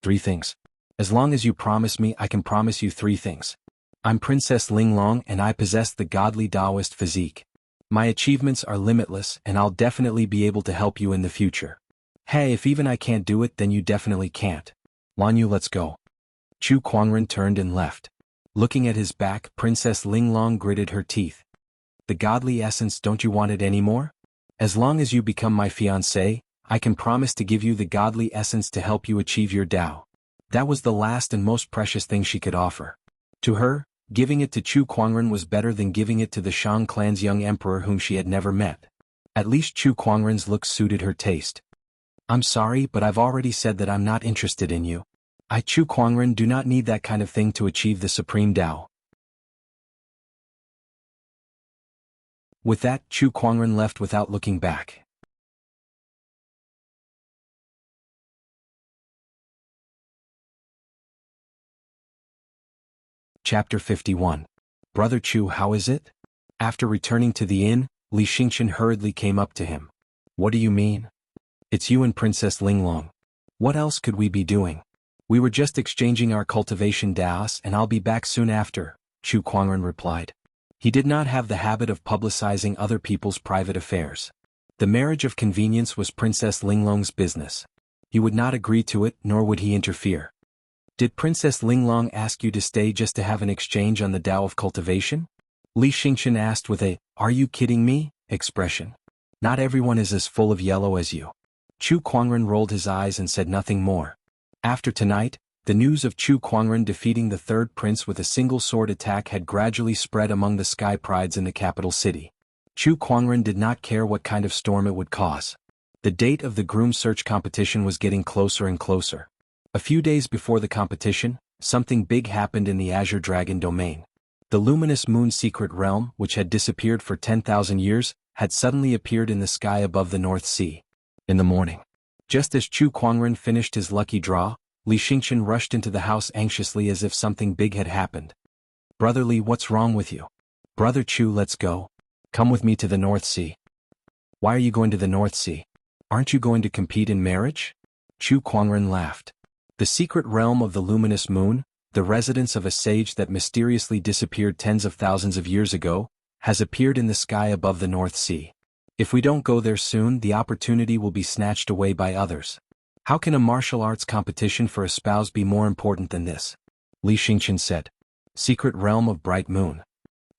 3 things. As long as you promise me, I can promise you 3 things. I'm Princess Linglong and I possess the godly Taoist physique. My achievements are limitless and I'll definitely be able to help you in the future. Hey, if even I can't do it, then you definitely can't. Lan Yu, let's go. Chu Kuangren turned and left. Looking at his back, Princess Linglong gritted her teeth. The godly essence, don't you want it anymore? As long as you become my fiancé, I can promise to give you the godly essence to help you achieve your Tao. That was the last and most precious thing she could offer. To her, giving it to Chu Kuangren was better than giving it to the Shang clan's young emperor whom she had never met. At least Chu Kuangren's looks suited her taste. I'm sorry, but I've already said that I'm not interested in you. I, Chu Kuangren, do not need that kind of thing to achieve the supreme Tao. With that, Chu Kuangren left without looking back. Chapter 51. Brother Chu, how is it? After returning to the inn, Li Xingqian hurriedly came up to him. What do you mean? It's you and Princess Linglong. What else could we be doing? We were just exchanging our cultivation daos and I'll be back soon after, Chu Kuangren replied. He did not have the habit of publicizing other people's private affairs. The marriage of convenience was Princess Linglong's business. He would not agree to it, nor would he interfere. Did Princess Linglong ask you to stay just to have an exchange on the Tao of cultivation? Li Xingqian asked with a, "Are you kidding me?" expression. Not everyone is as full of yellow as you. Chu Kuangren rolled his eyes and said nothing more. After tonight, the news of Chu Kuangren defeating the third prince with a single sword attack had gradually spread among the sky prides in the capital city. Chu Kuangren did not care what kind of storm it would cause. The date of the groom search competition was getting closer and closer. A few days before the competition, something big happened in the Azure Dragon domain. The luminous moon secret realm, which had disappeared for 10,000 years, had suddenly appeared in the sky above the North Sea. In the morning, just as Chu Kuangren finished his lucky draw, Li Xingqian rushed into the house anxiously as if something big had happened. Brother Li, what's wrong with you? Brother Chu, let's go. Come with me to the North Sea. Why are you going to the North Sea? Aren't you going to compete in marriage? Chu Kuangren laughed. The secret realm of the luminous moon, the residence of a sage that mysteriously disappeared tens of thousands of years ago, has appeared in the sky above the North Sea. If we don't go there soon, the opportunity will be snatched away by others. How can a martial arts competition for a spouse be more important than this? Li Xingqian said. Secret realm of bright moon.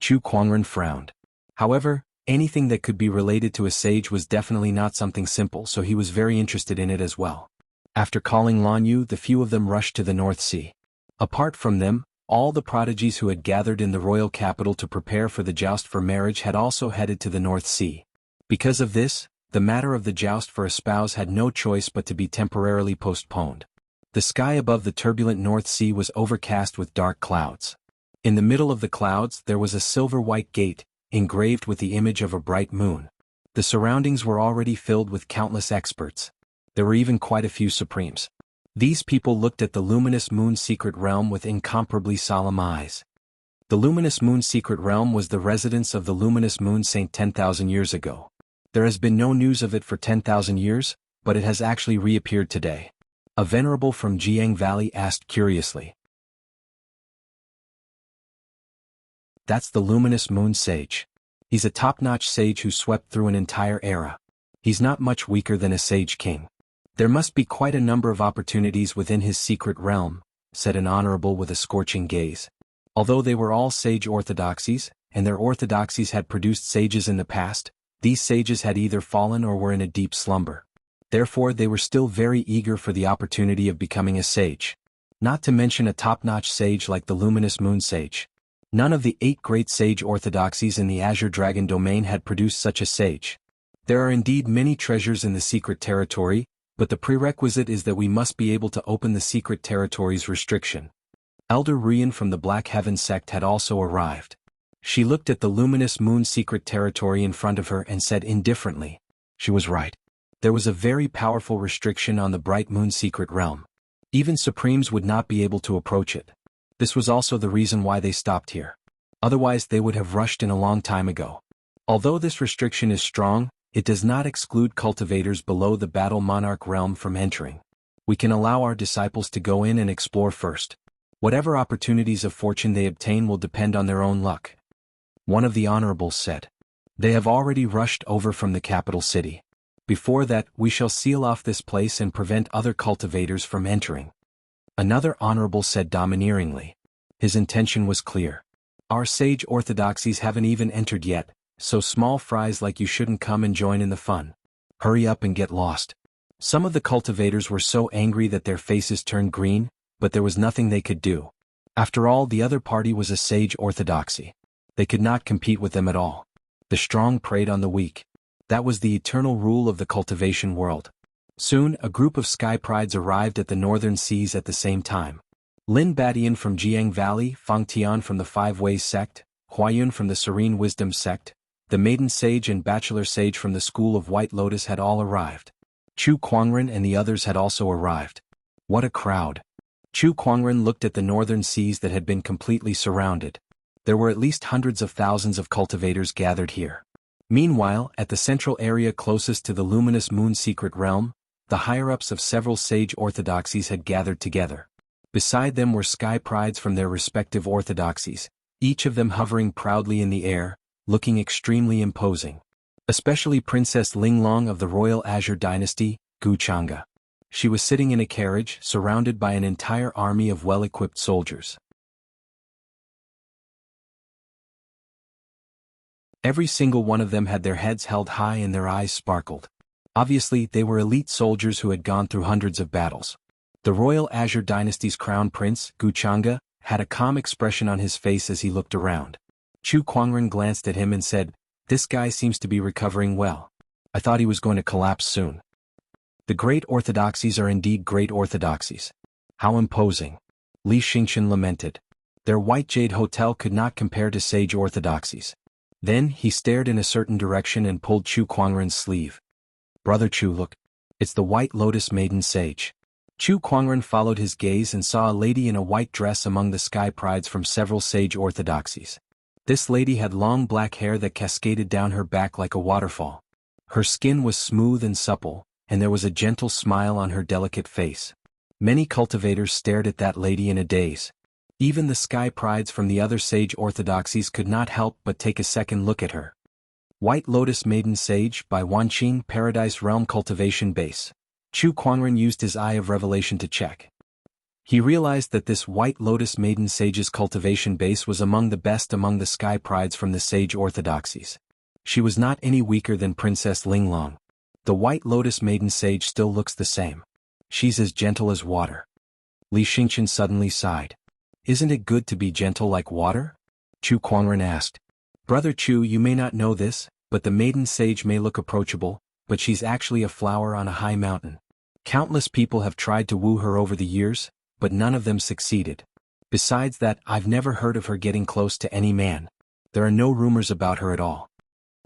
Chu Kuangren frowned. However, anything that could be related to a sage was definitely not something simple, so he was very interested in it as well. After calling Lan Yu, the few of them rushed to the North Sea. Apart from them, all the prodigies who had gathered in the royal capital to prepare for the joust for marriage had also headed to the North Sea. Because of this, the matter of the joust for a spouse had no choice but to be temporarily postponed. The sky above the turbulent North Sea was overcast with dark clouds. In the middle of the clouds there was a silver-white gate, engraved with the image of a bright moon. The surroundings were already filled with countless experts. There were even quite a few supremes. These people looked at the luminous moon secret realm with incomparably solemn eyes. The luminous moon secret realm was the residence of the luminous moon saint 10,000 years ago. There has been no news of it for 10,000 years, but it has actually reappeared today. A venerable from Jianghu Valley asked curiously. That's the luminous moon sage. He's a top-notch sage who swept through an entire era. He's not much weaker than a sage king. There must be quite a number of opportunities within his secret realm, said an honorable with a scorching gaze. Although they were all sage orthodoxies, and their orthodoxies had produced sages in the past, these sages had either fallen or were in a deep slumber. Therefore they were still very eager for the opportunity of becoming a sage. Not to mention a top-notch sage like the luminous moon sage. None of the 8 great sage orthodoxies in the Azure Dragon domain had produced such a sage. There are indeed many treasures in the secret territory, but the prerequisite is that we must be able to open the secret territory's restriction. Elder Rian from the Black Heaven sect had also arrived. She looked at the luminous moon secret territory in front of her and said indifferently. She was right. There was a very powerful restriction on the bright moon secret realm. Even Supremes would not be able to approach it. This was also the reason why they stopped here. Otherwise they would have rushed in a long time ago. Although this restriction is strong, it does not exclude cultivators below the Battle Monarch realm from entering. We can allow our disciples to go in and explore first. Whatever opportunities of fortune they obtain will depend on their own luck. One of the honorables said. They have already rushed over from the capital city. Before that, we shall seal off this place and prevent other cultivators from entering. Another honorable said domineeringly. His intention was clear. Our sage orthodoxies haven't even entered yet, so small fries like you shouldn't come and join in the fun. Hurry up and get lost. Some of the cultivators were so angry that their faces turned green, but there was nothing they could do. After all, the other party was a sage orthodoxy. They could not compete with them at all. The strong preyed on the weak. That was the eternal rule of the cultivation world. Soon, a group of sky prides arrived at the northern seas at the same time. Lin Badian from Jianghu Valley, Fang Tian from the Five Ways sect, Huayun from the Serene Wisdom sect, the Maiden Sage and Bachelor Sage from the School of White Lotus had all arrived. Chu Kuangren and the others had also arrived. What a crowd! Chu Kuangren looked at the northern seas that had been completely surrounded. There were at least hundreds of thousands of cultivators gathered here. Meanwhile, at the central area closest to the luminous moon secret realm, the higher-ups of several sage orthodoxies had gathered together. Beside them were sky prides from their respective orthodoxies, each of them hovering proudly in the air, looking extremely imposing. Especially Princess Linglong of the Royal Azure Dynasty, Guchanga. She was sitting in a carriage, surrounded by an entire army of well-equipped soldiers. Every single one of them had their heads held high and their eyes sparkled. Obviously, they were elite soldiers who had gone through hundreds of battles. The Royal Azure Dynasty's crown prince, Guchanga, had a calm expression on his face as he looked around. Chu Kuangren glanced at him and said, "This guy seems to be recovering well. I thought he was going to collapse soon." The great orthodoxies are indeed great orthodoxies. How imposing. Li Xingqian lamented. Their white jade hotel could not compare to sage orthodoxies. Then he stared in a certain direction and pulled Chu Kuangren's sleeve. "Brother Chu, look. It's the White Lotus Maiden Sage." Chu Kuangren followed his gaze and saw a lady in a white dress among the sky prides from several sage orthodoxies. This lady had long black hair that cascaded down her back like a waterfall. Her skin was smooth and supple, and there was a gentle smile on her delicate face. Many cultivators stared at that lady in a daze. Even the sky prides from the other sage orthodoxies could not help but take a second look at her. White Lotus Maiden Sage by Wanqing Paradise Realm Cultivation Base. Chu Kuangren used his eye of revelation to check. He realized that this White Lotus Maiden Sage's cultivation base was among the best among the sky prides from the sage orthodoxies. She was not any weaker than Princess Linglong. The White Lotus Maiden Sage still looks the same. She's as gentle as water. Li Xingqian suddenly sighed. "Isn't it good to be gentle like water?" Chu Kuangren asked. "Brother Chu, you may not know this, but the Maiden Sage may look approachable, but she's actually a flower on a high mountain. Countless people have tried to woo her over the years, but none of them succeeded. Besides that, I've never heard of her getting close to any man. There are no rumors about her at all."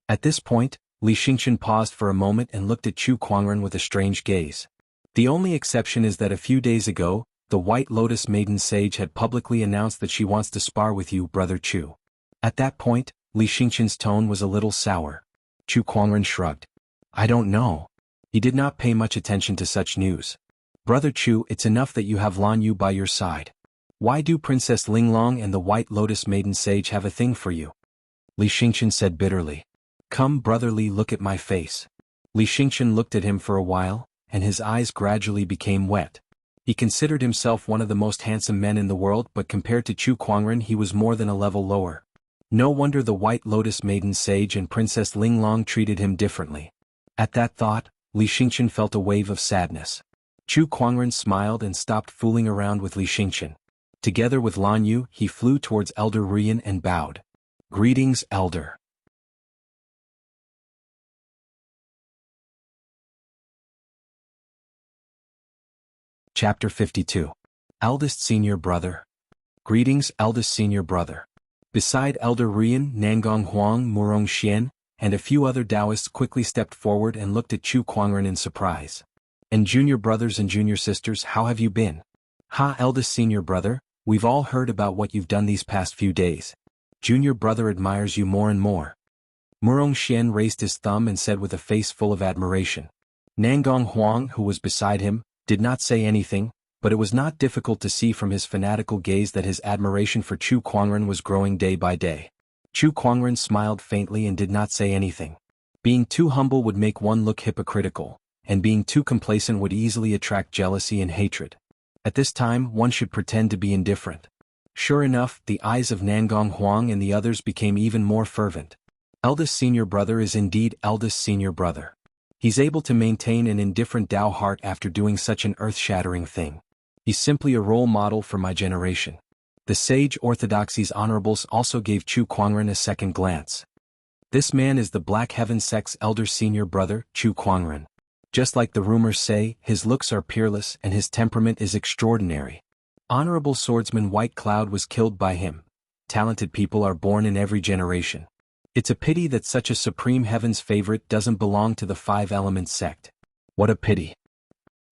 At this point, Li Xingqian paused for a moment and looked at Chu Kuangren with a strange gaze. The only exception is that a few days ago, the White Lotus Maiden Sage had publicly announced that she wants to spar with you, Brother Chu. At that point, Li Xingqian's tone was a little sour. Chu Kuangren shrugged. "I don't know." He did not pay much attention to such news. "Brother Chu, it's enough that you have Lan Yu by your side. Why do Princess Linglong and the White Lotus Maiden Sage have a thing for you?" Li Xingqian said bitterly. "Come, Brother Li, look at my face." Li Xingqian looked at him for a while, and his eyes gradually became wet. He considered himself one of the most handsome men in the world, but compared to Chu Kuangren he was more than a level lower. No wonder the White Lotus Maiden Sage and Princess Linglong treated him differently. At that thought, Li Xingqian felt a wave of sadness. Chu Kuangren smiled and stopped fooling around with Li Xingqian. Together with Lan Yu, he flew towards Elder Rian and bowed. "Greetings, Elder." Chapter 52. Eldest Senior Brother. Greetings, Eldest Senior Brother. Beside Elder Rian, Nangong Huang, Murong Xian, and a few other Taoists quickly stepped forward and looked at Chu Kuangren in surprise. "And junior brothers and junior sisters, how have you been?" "Ha, Eldest Senior Brother, we've all heard about what you've done these past few days. Junior Brother admires you more and more." Murong Xian raised his thumb and said with a face full of admiration. Nangong Huang, who was beside him, did not say anything, but it was not difficult to see from his fanatical gaze that his admiration for Chu Kuangren was growing day by day. Chu Kuangren smiled faintly and did not say anything. Being too humble would make one look hypocritical, and being too complacent would easily attract jealousy and hatred. At this time, one should pretend to be indifferent. Sure enough, the eyes of Nangong Huang and the others became even more fervent. Eldest Senior Brother is indeed Eldest Senior Brother. He's able to maintain an indifferent Tao heart after doing such an earth-shattering thing. He's simply a role model for my generation. The sage orthodoxy's honorables also gave Chu Kuangren a second glance. This man is the Black Heaven sect's elder senior brother, Chu Kuangren. Just like the rumors say, his looks are peerless and his temperament is extraordinary. Honorable swordsman White Cloud was killed by him. Talented people are born in every generation. It's a pity that such a supreme heaven's favorite doesn't belong to the Five Elements sect. What a pity.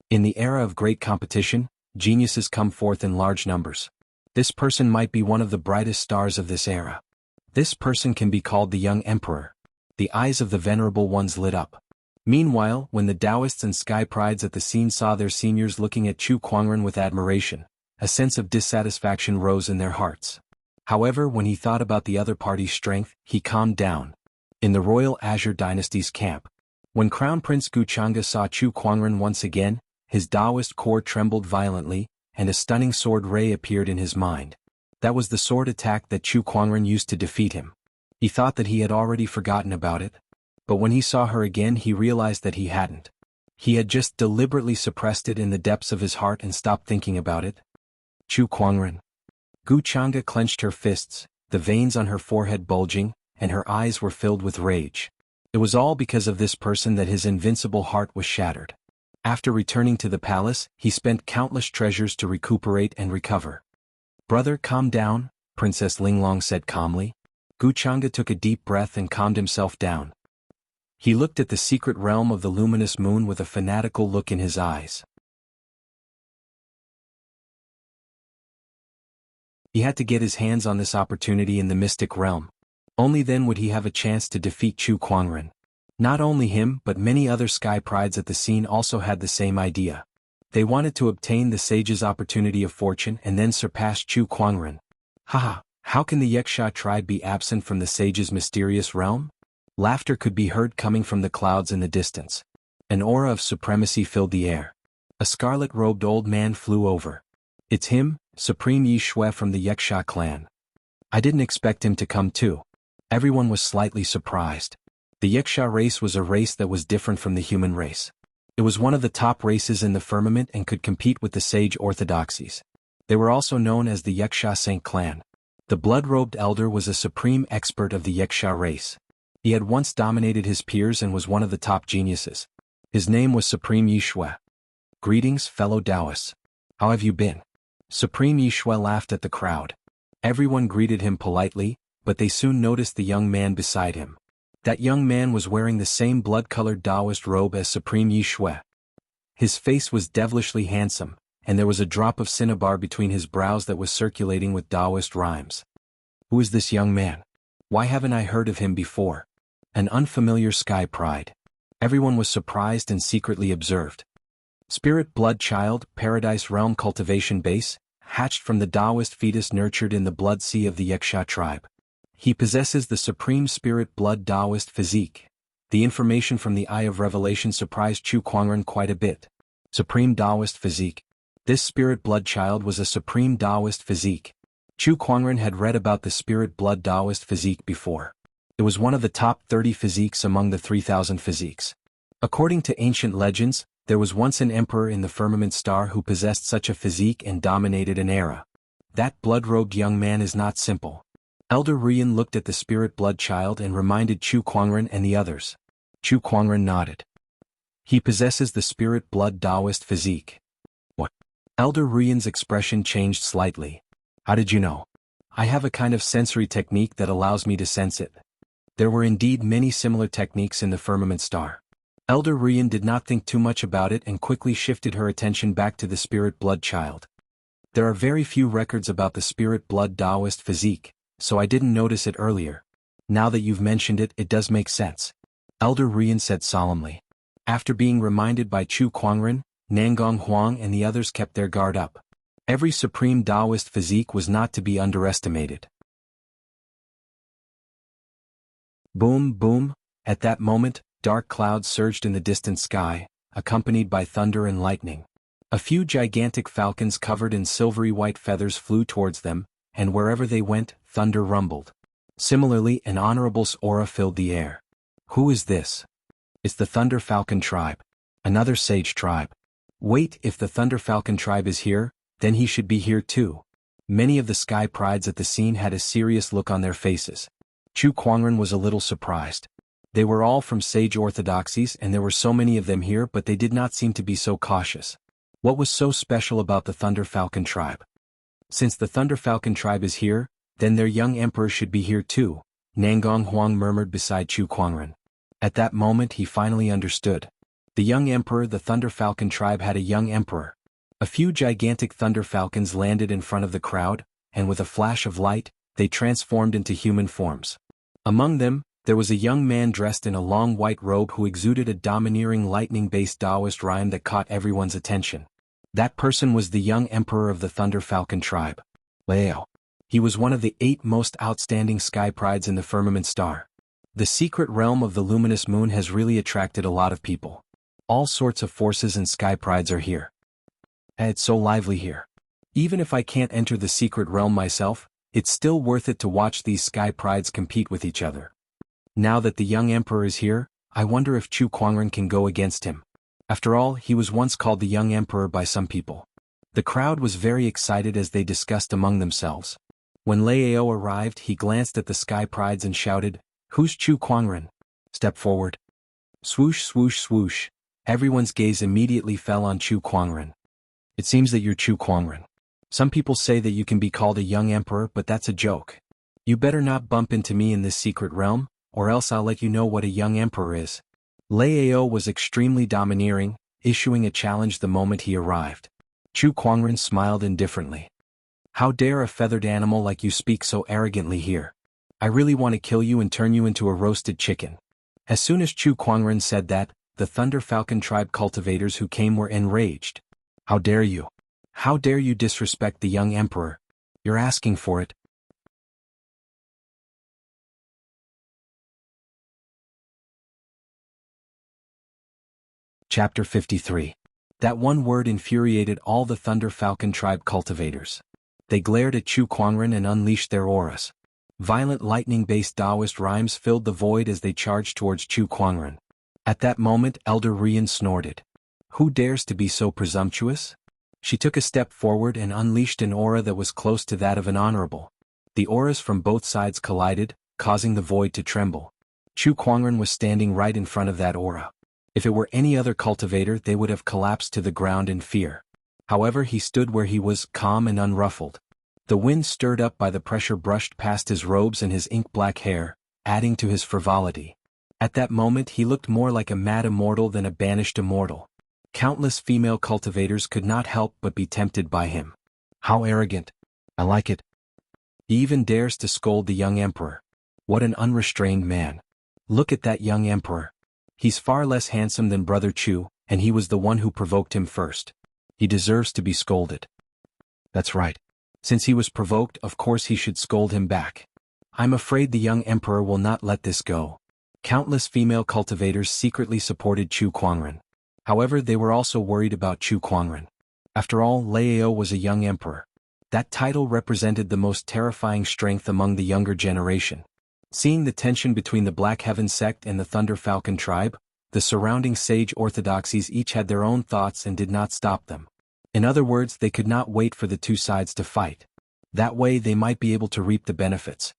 In the era of great competition, geniuses come forth in large numbers. This person might be one of the brightest stars of this era. This person can be called the young emperor. The eyes of the venerable ones lit up. Meanwhile, when the Taoists and sky prides at the scene saw their seniors looking at Chu Kuangren with admiration, a sense of dissatisfaction rose in their hearts. However, when he thought about the other party's strength, he calmed down. In the Royal Azure Dynasty's camp, when Crown Prince Guchanga saw Chu Kuangren once again, his Taoist core trembled violently, and a stunning sword ray appeared in his mind. That was the sword attack that Chu Kuangren used to defeat him. He thought that he had already forgotten about it, but when he saw her again he realized that he hadn't. He had just deliberately suppressed it in the depths of his heart and stopped thinking about it. Chu Kuangren. Guchanga clenched her fists, the veins on her forehead bulging, and her eyes were filled with rage. It was all because of this person that his invincible heart was shattered. After returning to the palace, he spent countless treasures to recuperate and recover. "Brother, calm down," Princess Linglong said calmly. Guchanga took a deep breath and calmed himself down. He looked at the secret realm of the luminous moon with a fanatical look in his eyes. He had to get his hands on this opportunity in the mystic realm. Only then would he have a chance to defeat Chu Kuangren. Not only him but many other sky prides at the scene also had the same idea. They wanted to obtain the sage's opportunity of fortune and then surpass Chu Kuangren. Haha, how can the Yaksha tribe be absent from the sage's mysterious realm? Laughter could be heard coming from the clouds in the distance. An aura of supremacy filled the air. A scarlet-robed old man flew over. "It's him, Supreme Yi Shui from the Yaksha clan. I didn't expect him to come too." Everyone was slightly surprised. The Yaksha race was a race that was different from the human race. It was one of the top races in the firmament and could compete with the sage orthodoxies. They were also known as the Yaksha Saint clan. The blood-robed elder was a supreme expert of the Yaksha race. He had once dominated his peers and was one of the top geniuses. His name was Supreme Yi Shui. "Greetings, fellow Taoists. How have you been?" Supreme Yi Shui laughed at the crowd. Everyone greeted him politely, but they soon noticed the young man beside him. That young man was wearing the same blood-colored Taoist robe as Supreme Yi Shui. His face was devilishly handsome, and there was a drop of cinnabar between his brows that was circulating with Taoist rhymes. Who is this young man? Why haven't I heard of him before? An unfamiliar sky pride. Everyone was surprised and secretly observed. Spirit blood child, Paradise Realm Cultivation Base, hatched from the Taoist fetus nurtured in the blood sea of the Yaksha tribe. He possesses the supreme spirit blood Taoist physique. The information from the Eye of Revelation surprised Chu Kuangren quite a bit. Supreme Taoist physique. This spirit blood child was a supreme Taoist physique. Chu Kuangren had read about the spirit blood Taoist physique before. It was one of the top 30 physiques among the 3,000 physiques. According to ancient legends, there was once an emperor in the firmament star who possessed such a physique and dominated an era. That blood-robed young man is not simple. Elder Rian looked at the spirit blood child and reminded Chu Kuangren and the others. Chu Kuangren nodded. He possesses the spirit blood Taoist physique. What? Elder Rian's expression changed slightly. How did you know? I have a kind of sensory technique that allows me to sense it. There were indeed many similar techniques in the firmament star. Elder Rian did not think too much about it and quickly shifted her attention back to the spirit blood child. There are very few records about the spirit blood Taoist physique, so I didn't notice it earlier. Now that you've mentioned it, it does make sense. Elder Rian said solemnly. After being reminded by Chu Kuangren, Nangong Huang and the others kept their guard up. Every supreme Taoist physique was not to be underestimated. Boom, boom. At that moment, dark clouds surged in the distant sky, accompanied by thunder and lightning. A few gigantic falcons covered in silvery white feathers flew towards them, and wherever they went, thunder rumbled. Similarly, an honorable aura filled the air. Who is this? It's the Thunder Falcon tribe. Another sage tribe. Wait, if the Thunder Falcon tribe is here, then he should be here too. Many of the sky prides at the scene had a serious look on their faces. Chu Kuangren was a little surprised. They were all from sage orthodoxies and there were so many of them here, but they did not seem to be so cautious. What was so special about the Thunder Falcon tribe? Since the Thunder Falcon tribe is here, then their young emperor should be here too, Nangong Huang murmured beside Chu Kuangren. At that moment he finally understood. The young emperor, the Thunder Falcon tribe had a young emperor. A few gigantic Thunder Falcons landed in front of the crowd, and with a flash of light, they transformed into human forms. Among them, There was a young man dressed in a long white robe who exuded a domineering lightning-based Taoist rhyme that caught everyone's attention. That person was the young emperor of the Thunder Falcon tribe, Leo. He was one of the 8 most outstanding sky prides in the firmament star. The secret realm of the luminous moon has really attracted a lot of people. All sorts of forces and sky prides are here. It's so lively here. Even if I can't enter the secret realm myself, it's still worth it to watch these sky prides compete with each other. Now that the young emperor is here, I wonder if Chu Kuangren can go against him. After all, he was once called the young emperor by some people. The crowd was very excited as they discussed among themselves. When Lao arrived, he glanced at the sky prides and shouted, "Who's Chu Kuangren? Step forward." Swoosh, swoosh, swoosh. Everyone's gaze immediately fell on Chu Kuangren. It seems that you're Chu Kuangren. Some people say that you can be called a young emperor, but that's a joke. You better not bump into me in this secret realm, or else I'll let you know what a young emperor is. Lao was extremely domineering, issuing a challenge the moment he arrived. Chu Kuangren smiled indifferently. How dare a feathered animal like you speak so arrogantly here? I really want to kill you and turn you into a roasted chicken. As soon as Chu Kuangren said that, the Thunder Falcon tribe cultivators who came were enraged. How dare you? How dare you disrespect the young emperor? You're asking for it. Chapter 53. That one word infuriated all the Thunder Falcon tribe cultivators. They glared at Chu Kuangren and unleashed their auras. Violent lightning-based Taoist rhymes filled the void as they charged towards Chu Kuangren. At that moment, Elder Rian snorted. Who dares to be so presumptuous? She took a step forward and unleashed an aura that was close to that of an honorable. The auras from both sides collided, causing the void to tremble. Chu Kuangren was standing right in front of that aura. If it were any other cultivator, they would have collapsed to the ground in fear. However, he stood where he was, calm and unruffled. The wind stirred up by the pressure brushed past his robes and his ink-black hair, adding to his frivolity. At that moment he looked more like a mad immortal than a banished immortal. Countless female cultivators could not help but be tempted by him. How arrogant. I like it. He even dares to scold the young emperor. What an unrestrained man. Look at that young emperor. He's far less handsome than Brother Chu, and he was the one who provoked him first. He deserves to be scolded. That's right. Since he was provoked, of course he should scold him back. I'm afraid the young emperor will not let this go. Countless female cultivators secretly supported Chu Kuangren. However, they were also worried about Chu Kuangren. After all, Lao was a young emperor. That title represented the most terrifying strength among the younger generation. Seeing the tension between the Black Heaven sect and the Thunder Falcon tribe, the surrounding sage orthodoxies each had their own thoughts and did not stop them. In other words, they could not wait for the two sides to fight. That way they might be able to reap the benefits.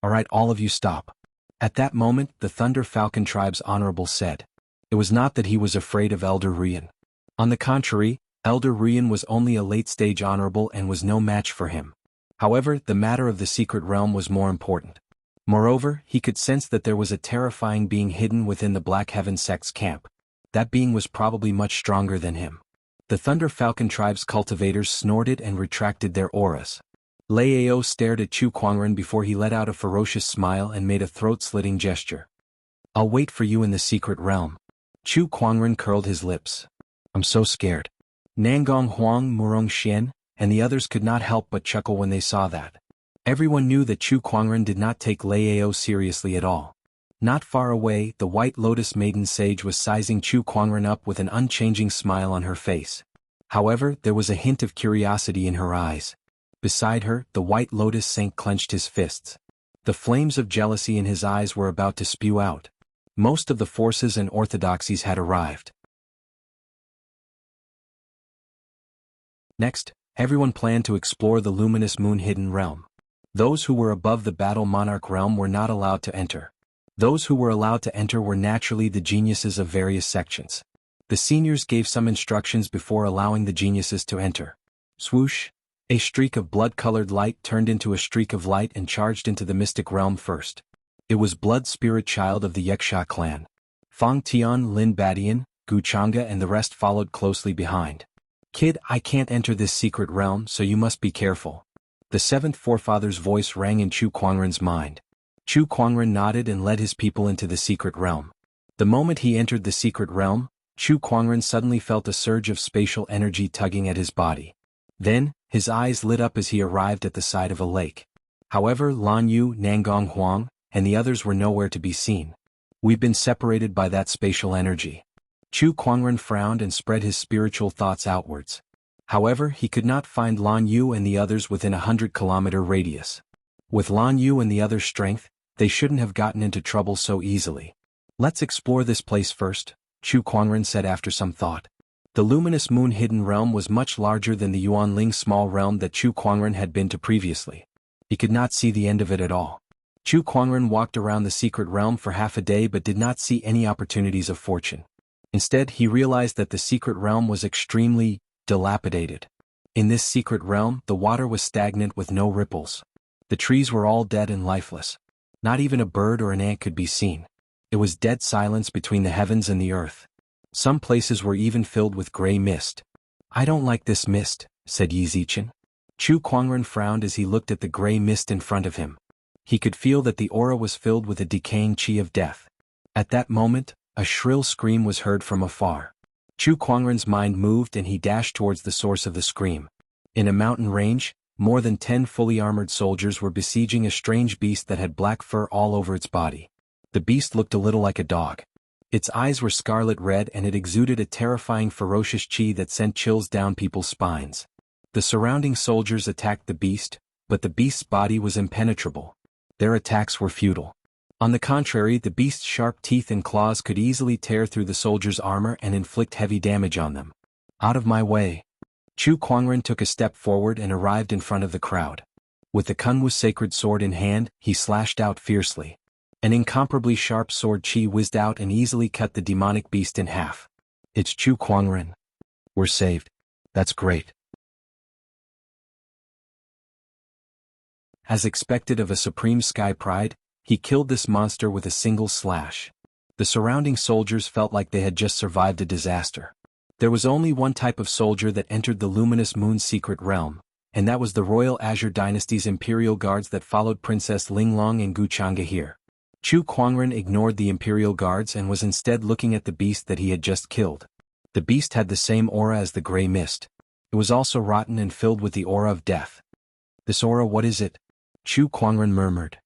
Alright, all of you stop. At that moment, the Thunder Falcon tribe's honorable said. It was not that he was afraid of Elder Rian. On the contrary, Elder Rian was only a late-stage honorable and was no match for him. However, the matter of the secret realm was more important. Moreover, he could sense that there was a terrifying being hidden within the Black Heaven sect's camp. That being was probably much stronger than him. The Thunder Falcon tribe's cultivators snorted and retracted their auras. Lao stared at Chu Kuangren before he let out a ferocious smile and made a throat-slitting gesture. I'll wait for you in the secret realm. Chu Kuangren curled his lips. I'm so scared. Nangong Huang, Murong Xian, and the others could not help but chuckle when they saw that. Everyone knew that Chu Kuangren did not take Lao seriously at all. Not far away, the White Lotus Maiden Sage was sizing Chu Kuangren up with an unchanging smile on her face. However, there was a hint of curiosity in her eyes. Beside her, the White Lotus Saint clenched his fists. The flames of jealousy in his eyes were about to spew out. Most of the forces and orthodoxies had arrived. Next, everyone planned to explore the luminous moon hidden realm. Those who were above the Battle Monarch realm were not allowed to enter. Those who were allowed to enter were naturally the geniuses of various sections. The seniors gave some instructions before allowing the geniuses to enter. Swoosh! A streak of blood-colored light turned into a streak of light and charged into the mystic realm first. It was Blood Spirit Child of the Yeksha clan. Fang Tian, Lin Badian, Gu Chang'e and the rest followed closely behind. Kid, I can't enter this secret realm, so you must be careful. The seventh forefather's voice rang in Chu Kuangren's mind. Chu Kuangren nodded and led his people into the secret realm. The moment he entered the secret realm, Chu Kuangren suddenly felt a surge of spatial energy tugging at his body. Then, his eyes lit up as he arrived at the side of a lake. However, Lan Yu, Nangong Huang, and the others were nowhere to be seen. We've been separated by that spatial energy. Chu Kuangren frowned and spread his spiritual thoughts outwards. However, he could not find Lan Yu and the others within a 100-kilometer radius. With Lan Yu and the others' strength, they shouldn't have gotten into trouble so easily. Let's explore this place first, Chu Kuangren said after some thought. The luminous moon hidden realm was much larger than the Yuanling small realm that Chu Kuangren had been to previously. He could not see the end of it at all. Chu Kuangren walked around the secret realm for half a day but did not see any opportunities of fortune. Instead, he realized that the secret realm was extremely dilapidated. In this secret realm, the water was stagnant with no ripples. The trees were all dead and lifeless. Not even a bird or an ant could be seen. It was dead silence between the heavens and the earth. Some places were even filled with gray mist. I don't like this mist, said Yi Zichen. Chu Kuangren frowned as he looked at the gray mist in front of him. He could feel that the aura was filled with a decaying qi of death. At that moment, a shrill scream was heard from afar. Chu Kuangren's mind moved and he dashed towards the source of the scream. In a mountain range, more than 10 fully armored soldiers were besieging a strange beast that had black fur all over its body. The beast looked a little like a dog. Its eyes were scarlet red and it exuded a terrifying ferocious qi that sent chills down people's spines. The surrounding soldiers attacked the beast, but the beast's body was impenetrable. Their attacks were futile. On the contrary, the beast's sharp teeth and claws could easily tear through the soldiers' armor and inflict heavy damage on them. Out of my way. Chu Kuangren took a step forward and arrived in front of the crowd. With the Kunwu sacred sword in hand, he slashed out fiercely. An incomparably sharp sword qi whizzed out and easily cut the demonic beast in half. It's Chu Kuangren. We're saved. That's great. As expected of a supreme sky pride, he killed this monster with a single slash. The surrounding soldiers felt like they had just survived a disaster. There was only one type of soldier that entered the luminous moon's secret realm, and that was the Royal Azure Dynasty's imperial guards that followed Princess Linglong and Gu Chang'e here. Chu Kuangren ignored the imperial guards and was instead looking at the beast that he had just killed. The beast had the same aura as the gray mist. It was also rotten and filled with the aura of death. This aura, what is it? Chu Kuangren murmured.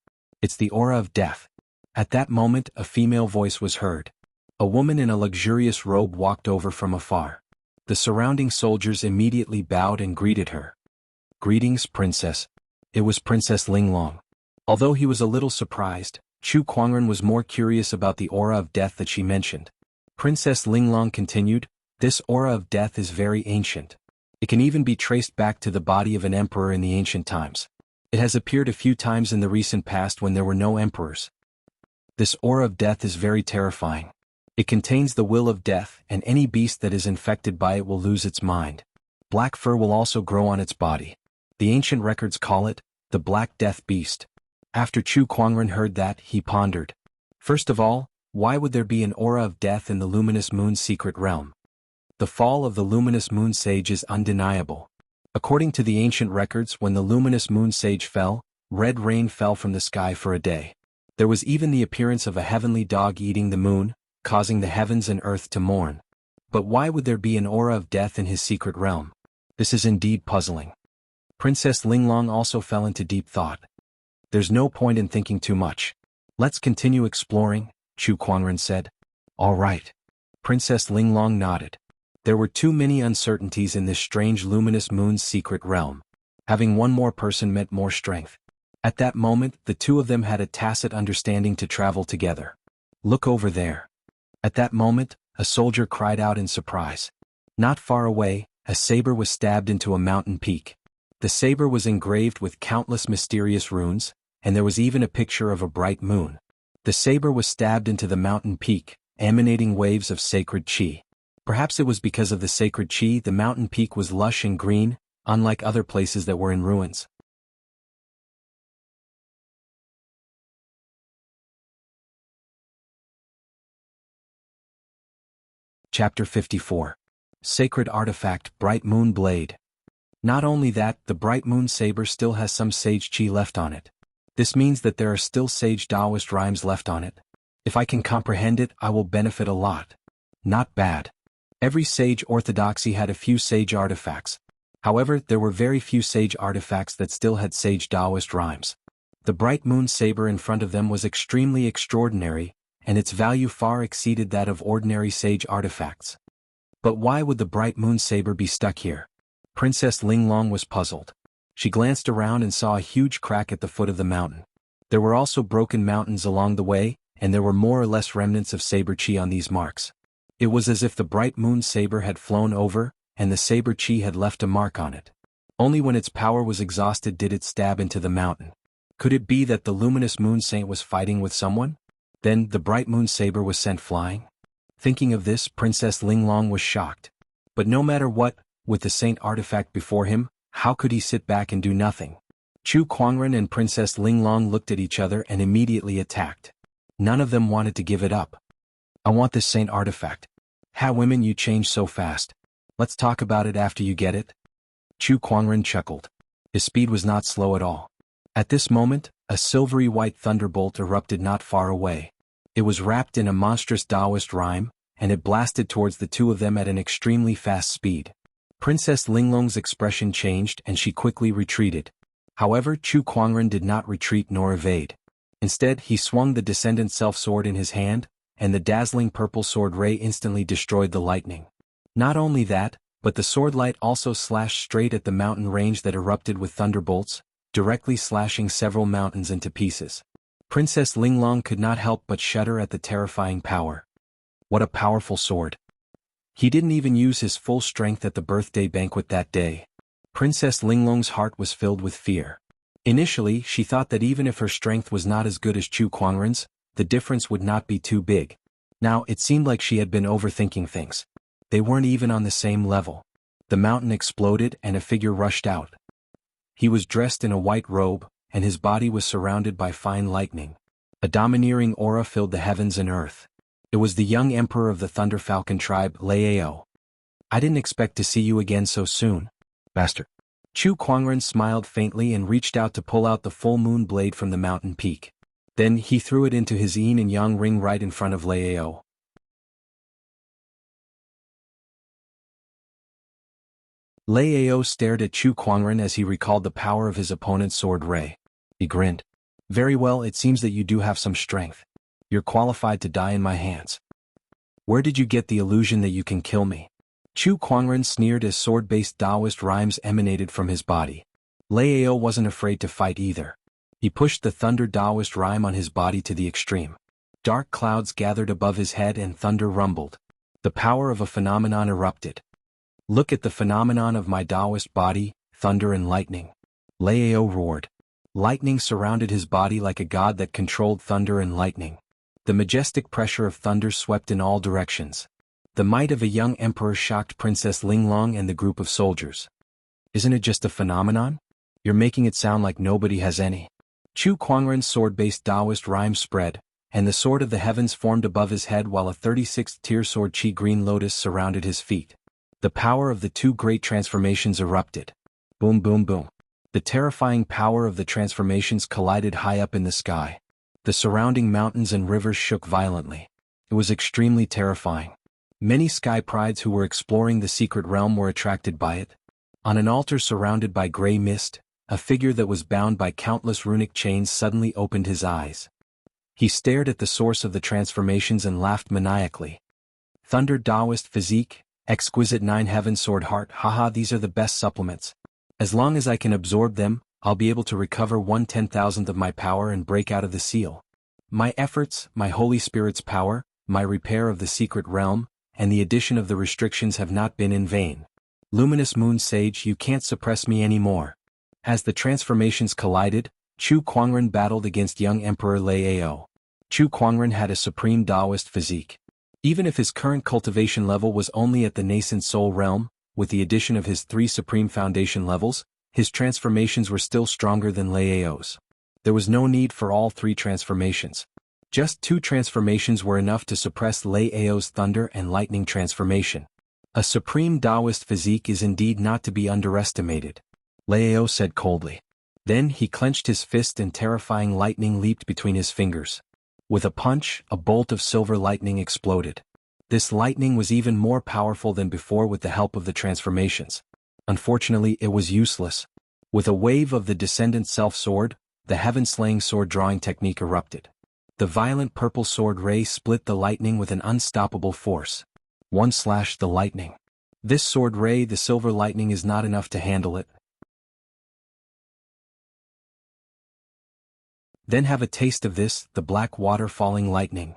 It's the aura of death. At that moment, a female voice was heard. A woman in a luxurious robe walked over from afar. The surrounding soldiers immediately bowed and greeted her. Greetings, Princess. It was Princess Linglong. Although he was a little surprised, Chu Kuangren was more curious about the aura of death that she mentioned. Princess Linglong continued, this aura of death is very ancient. It can even be traced back to the body of an emperor in the ancient times. It has appeared a few times in the recent past when there were no emperors. This aura of death is very terrifying. It contains the will of death, and any beast that is infected by it will lose its mind. Black fur will also grow on its body. The ancient records call it the Black Death Beast. After Chu Kuangren heard that, he pondered. First of all, why would there be an aura of death in the luminous moon's secret realm? The fall of the luminous moon sage is undeniable. According to the ancient records, when the luminous moon sage fell, red rain fell from the sky for a day. There was even the appearance of a heavenly dog eating the moon, causing the heavens and earth to mourn. But why would there be an aura of death in his secret realm? This is indeed puzzling. Princess Linglong also fell into deep thought. There's no point in thinking too much. Let's continue exploring, Chu Kuangren said. All right. Princess Linglong nodded. There were too many uncertainties in this strange luminous moon's secret realm. Having one more person meant more strength. At that moment, the two of them had a tacit understanding to travel together. Look over there. At that moment, a soldier cried out in surprise. Not far away, a saber was stabbed into a mountain peak. The saber was engraved with countless mysterious runes, and there was even a picture of a bright moon. The saber was stabbed into the mountain peak, emanating waves of sacred qi. Perhaps it was because of the sacred qi the mountain peak was lush and green, unlike other places that were in ruins. Chapter 54. Sacred Artifact Bright Moon Blade. Not only that, the bright moon saber still has some sage qi left on it. This means that there are still sage Taoist rhymes left on it. If I can comprehend it, I will benefit a lot. Not bad. Every sage orthodoxy had a few sage artifacts. However, there were very few sage artifacts that still had sage Taoist rhymes. The bright moon saber in front of them was extremely extraordinary, and its value far exceeded that of ordinary sage artifacts. But why would the bright moon saber be stuck here? Princess Linglong was puzzled. She glanced around and saw a huge crack at the foot of the mountain. There were also broken mountains along the way, and there were more or less remnants of saber chi on these marks. It was as if the bright moon saber had flown over, and the saber chi had left a mark on it. Only when its power was exhausted did it stab into the mountain. Could it be that the luminous moon saint was fighting with someone? Then the bright moon saber was sent flying? Thinking of this, Princess Linglong was shocked. But no matter what, with the saint artifact before him, how could he sit back and do nothing? Chu Kuangren and Princess Linglong looked at each other and immediately attacked. None of them wanted to give it up. I want this saint artifact. How women you change so fast. Let's talk about it after you get it. Chu Kuangren chuckled. His speed was not slow at all. At this moment, a silvery white thunderbolt erupted not far away. It was wrapped in a monstrous Taoist rhyme, and it blasted towards the two of them at an extremely fast speed. Princess Linglong's expression changed and she quickly retreated. However, Chu Kuangren did not retreat nor evade. Instead, he swung the Descendant Self-Sword in his hand, and the dazzling purple sword ray instantly destroyed the lightning. Not only that, but the sword light also slashed straight at the mountain range that erupted with thunderbolts, directly slashing several mountains into pieces. Princess Linglong could not help but shudder at the terrifying power. What a powerful sword. He didn't even use his full strength at the birthday banquet that day. Princess Linglong's heart was filled with fear. Initially, she thought that even if her strength was not as good as Chu Kuangren's, the difference would not be too big. Now, it seemed like she had been overthinking things. They weren't even on the same level. The mountain exploded and a figure rushed out. He was dressed in a white robe, and his body was surrounded by fine lightning. A domineering aura filled the heavens and earth. It was the young emperor of the Thunder Falcon tribe, Lao. I didn't expect to see you again so soon, bastard. Chu Kuangren smiled faintly and reached out to pull out the full moon blade from the mountain peak. Then he threw it into his yin and yang ring right in front of Lao. Lao stared at Chu Kuangren as he recalled the power of his opponent's sword ray. He grinned. Very well, it seems that you do have some strength. You're qualified to die in my hands. Where did you get the illusion that you can kill me? Chu Kuangren sneered as sword-based Taoist rhymes emanated from his body. Lao wasn't afraid to fight either. He pushed the thunder Taoist rhyme on his body to the extreme. Dark clouds gathered above his head and thunder rumbled. The power of a phenomenon erupted. Look at the phenomenon of my Taoist body, thunder and lightning. Lao roared. Lightning surrounded his body like a god that controlled thunder and lightning. The majestic pressure of thunder swept in all directions. The might of a young emperor shocked Princess Linglong and the group of soldiers. Isn't it just a phenomenon? You're making it sound like nobody has any. Chu Kuangren's sword-based Taoist rhyme spread, and the sword of the heavens formed above his head while a 36th tier sword Qi Green Lotus surrounded his feet. The power of the two great transformations erupted. Boom boom boom. The terrifying power of the transformations collided high up in the sky. The surrounding mountains and rivers shook violently. It was extremely terrifying. Many sky prides who were exploring the secret realm were attracted by it. On an altar surrounded by gray mist, a figure that was bound by countless runic chains suddenly opened his eyes. He stared at the source of the transformations and laughed maniacally. Thunder Taoist physique, exquisite nine heaven sword heart, haha, these are the best supplements. As long as I can absorb them, I'll be able to recover 1/10,000th of my power and break out of the seal. My efforts, my Holy Spirit's power, my repair of the secret realm, and the addition of the restrictions have not been in vain. Luminous Moon Sage, you can't suppress me anymore. As the transformations collided, Chu Kuangren battled against young Emperor Lao. Chu Kuangren had a supreme Taoist physique. Even if his current cultivation level was only at the nascent soul realm, with the addition of his 3 supreme foundation levels, his transformations were still stronger than Lao's. There was no need for all 3 transformations. Just 2 transformations were enough to suppress Lao's thunder and lightning transformation. A supreme Taoist physique is indeed not to be underestimated, Lao said coldly. Then he clenched his fist and terrifying lightning leaped between his fingers. With a punch, a bolt of silver lightning exploded. This lightning was even more powerful than before with the help of the transformations. Unfortunately, it was useless. With a wave of the Descendant Self-Sword, the heaven-slaying sword-drawing technique erupted. The violent purple sword ray split the lightning with an unstoppable force. One slashed the lightning. This sword ray, the silver lightning, is not enough to handle it. Then have a taste of this, the black water falling lightning.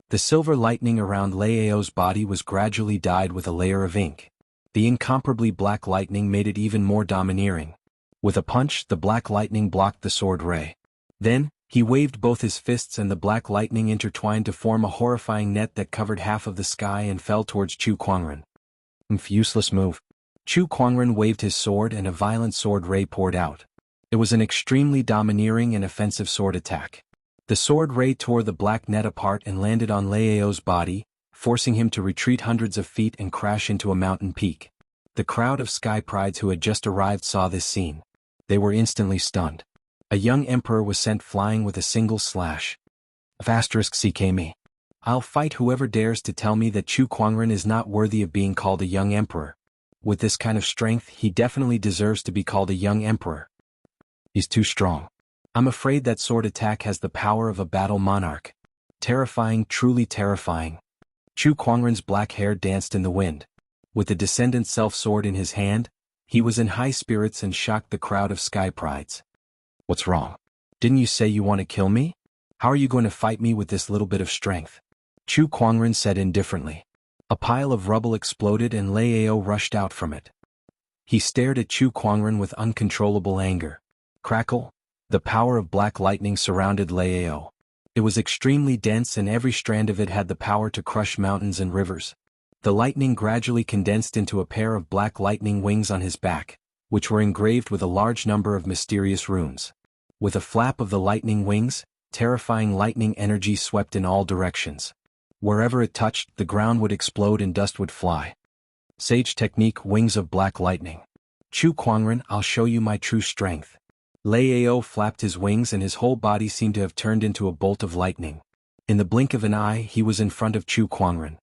The silver lightning around Lao's body was gradually dyed with a layer of ink. The incomparably black lightning made it even more domineering. With a punch, the black lightning blocked the sword ray. Then, he waved both his fists and the black lightning intertwined to form a horrifying net that covered half of the sky and fell towards Chu Kuangren. Useless move. Chu Kuangren waved his sword and a violent sword ray poured out. It was an extremely domineering and offensive sword attack. The sword ray tore the black net apart and landed on Lao's body, forcing him to retreat hundreds of feet and crash into a mountain peak. The crowd of sky prides who had just arrived saw this scene. They were instantly stunned. A young emperor was sent flying with a single slash. *CKme. I'll fight whoever dares to tell me that Chu Kuangren is not worthy of being called a young emperor. With this kind of strength, he definitely deserves to be called a young emperor. He's too strong. I'm afraid that sword attack has the power of a battle monarch. Terrifying, truly terrifying. Chu Kuangren's black hair danced in the wind. With the Descendant Self-Sword in his hand, he was in high spirits and shocked the crowd of sky prides. What's wrong? Didn't you say you want to kill me? How are you going to fight me with this little bit of strength? Chu Kuangren said indifferently. A pile of rubble exploded and Lao rushed out from it. He stared at Chu Kuangren with uncontrollable anger. Crackle! The power of black lightning surrounded Lao. It was extremely dense and every strand of it had the power to crush mountains and rivers. The lightning gradually condensed into a pair of black lightning wings on his back, which were engraved with a large number of mysterious runes. With a flap of the lightning wings, terrifying lightning energy swept in all directions. Wherever it touched, the ground would explode and dust would fly. Sage technique, wings of black lightning. Chu Kuangren, I'll show you my true strength. Lao flapped his wings and his whole body seemed to have turned into a bolt of lightning. In the blink of an eye, he was in front of Chu Kuangren.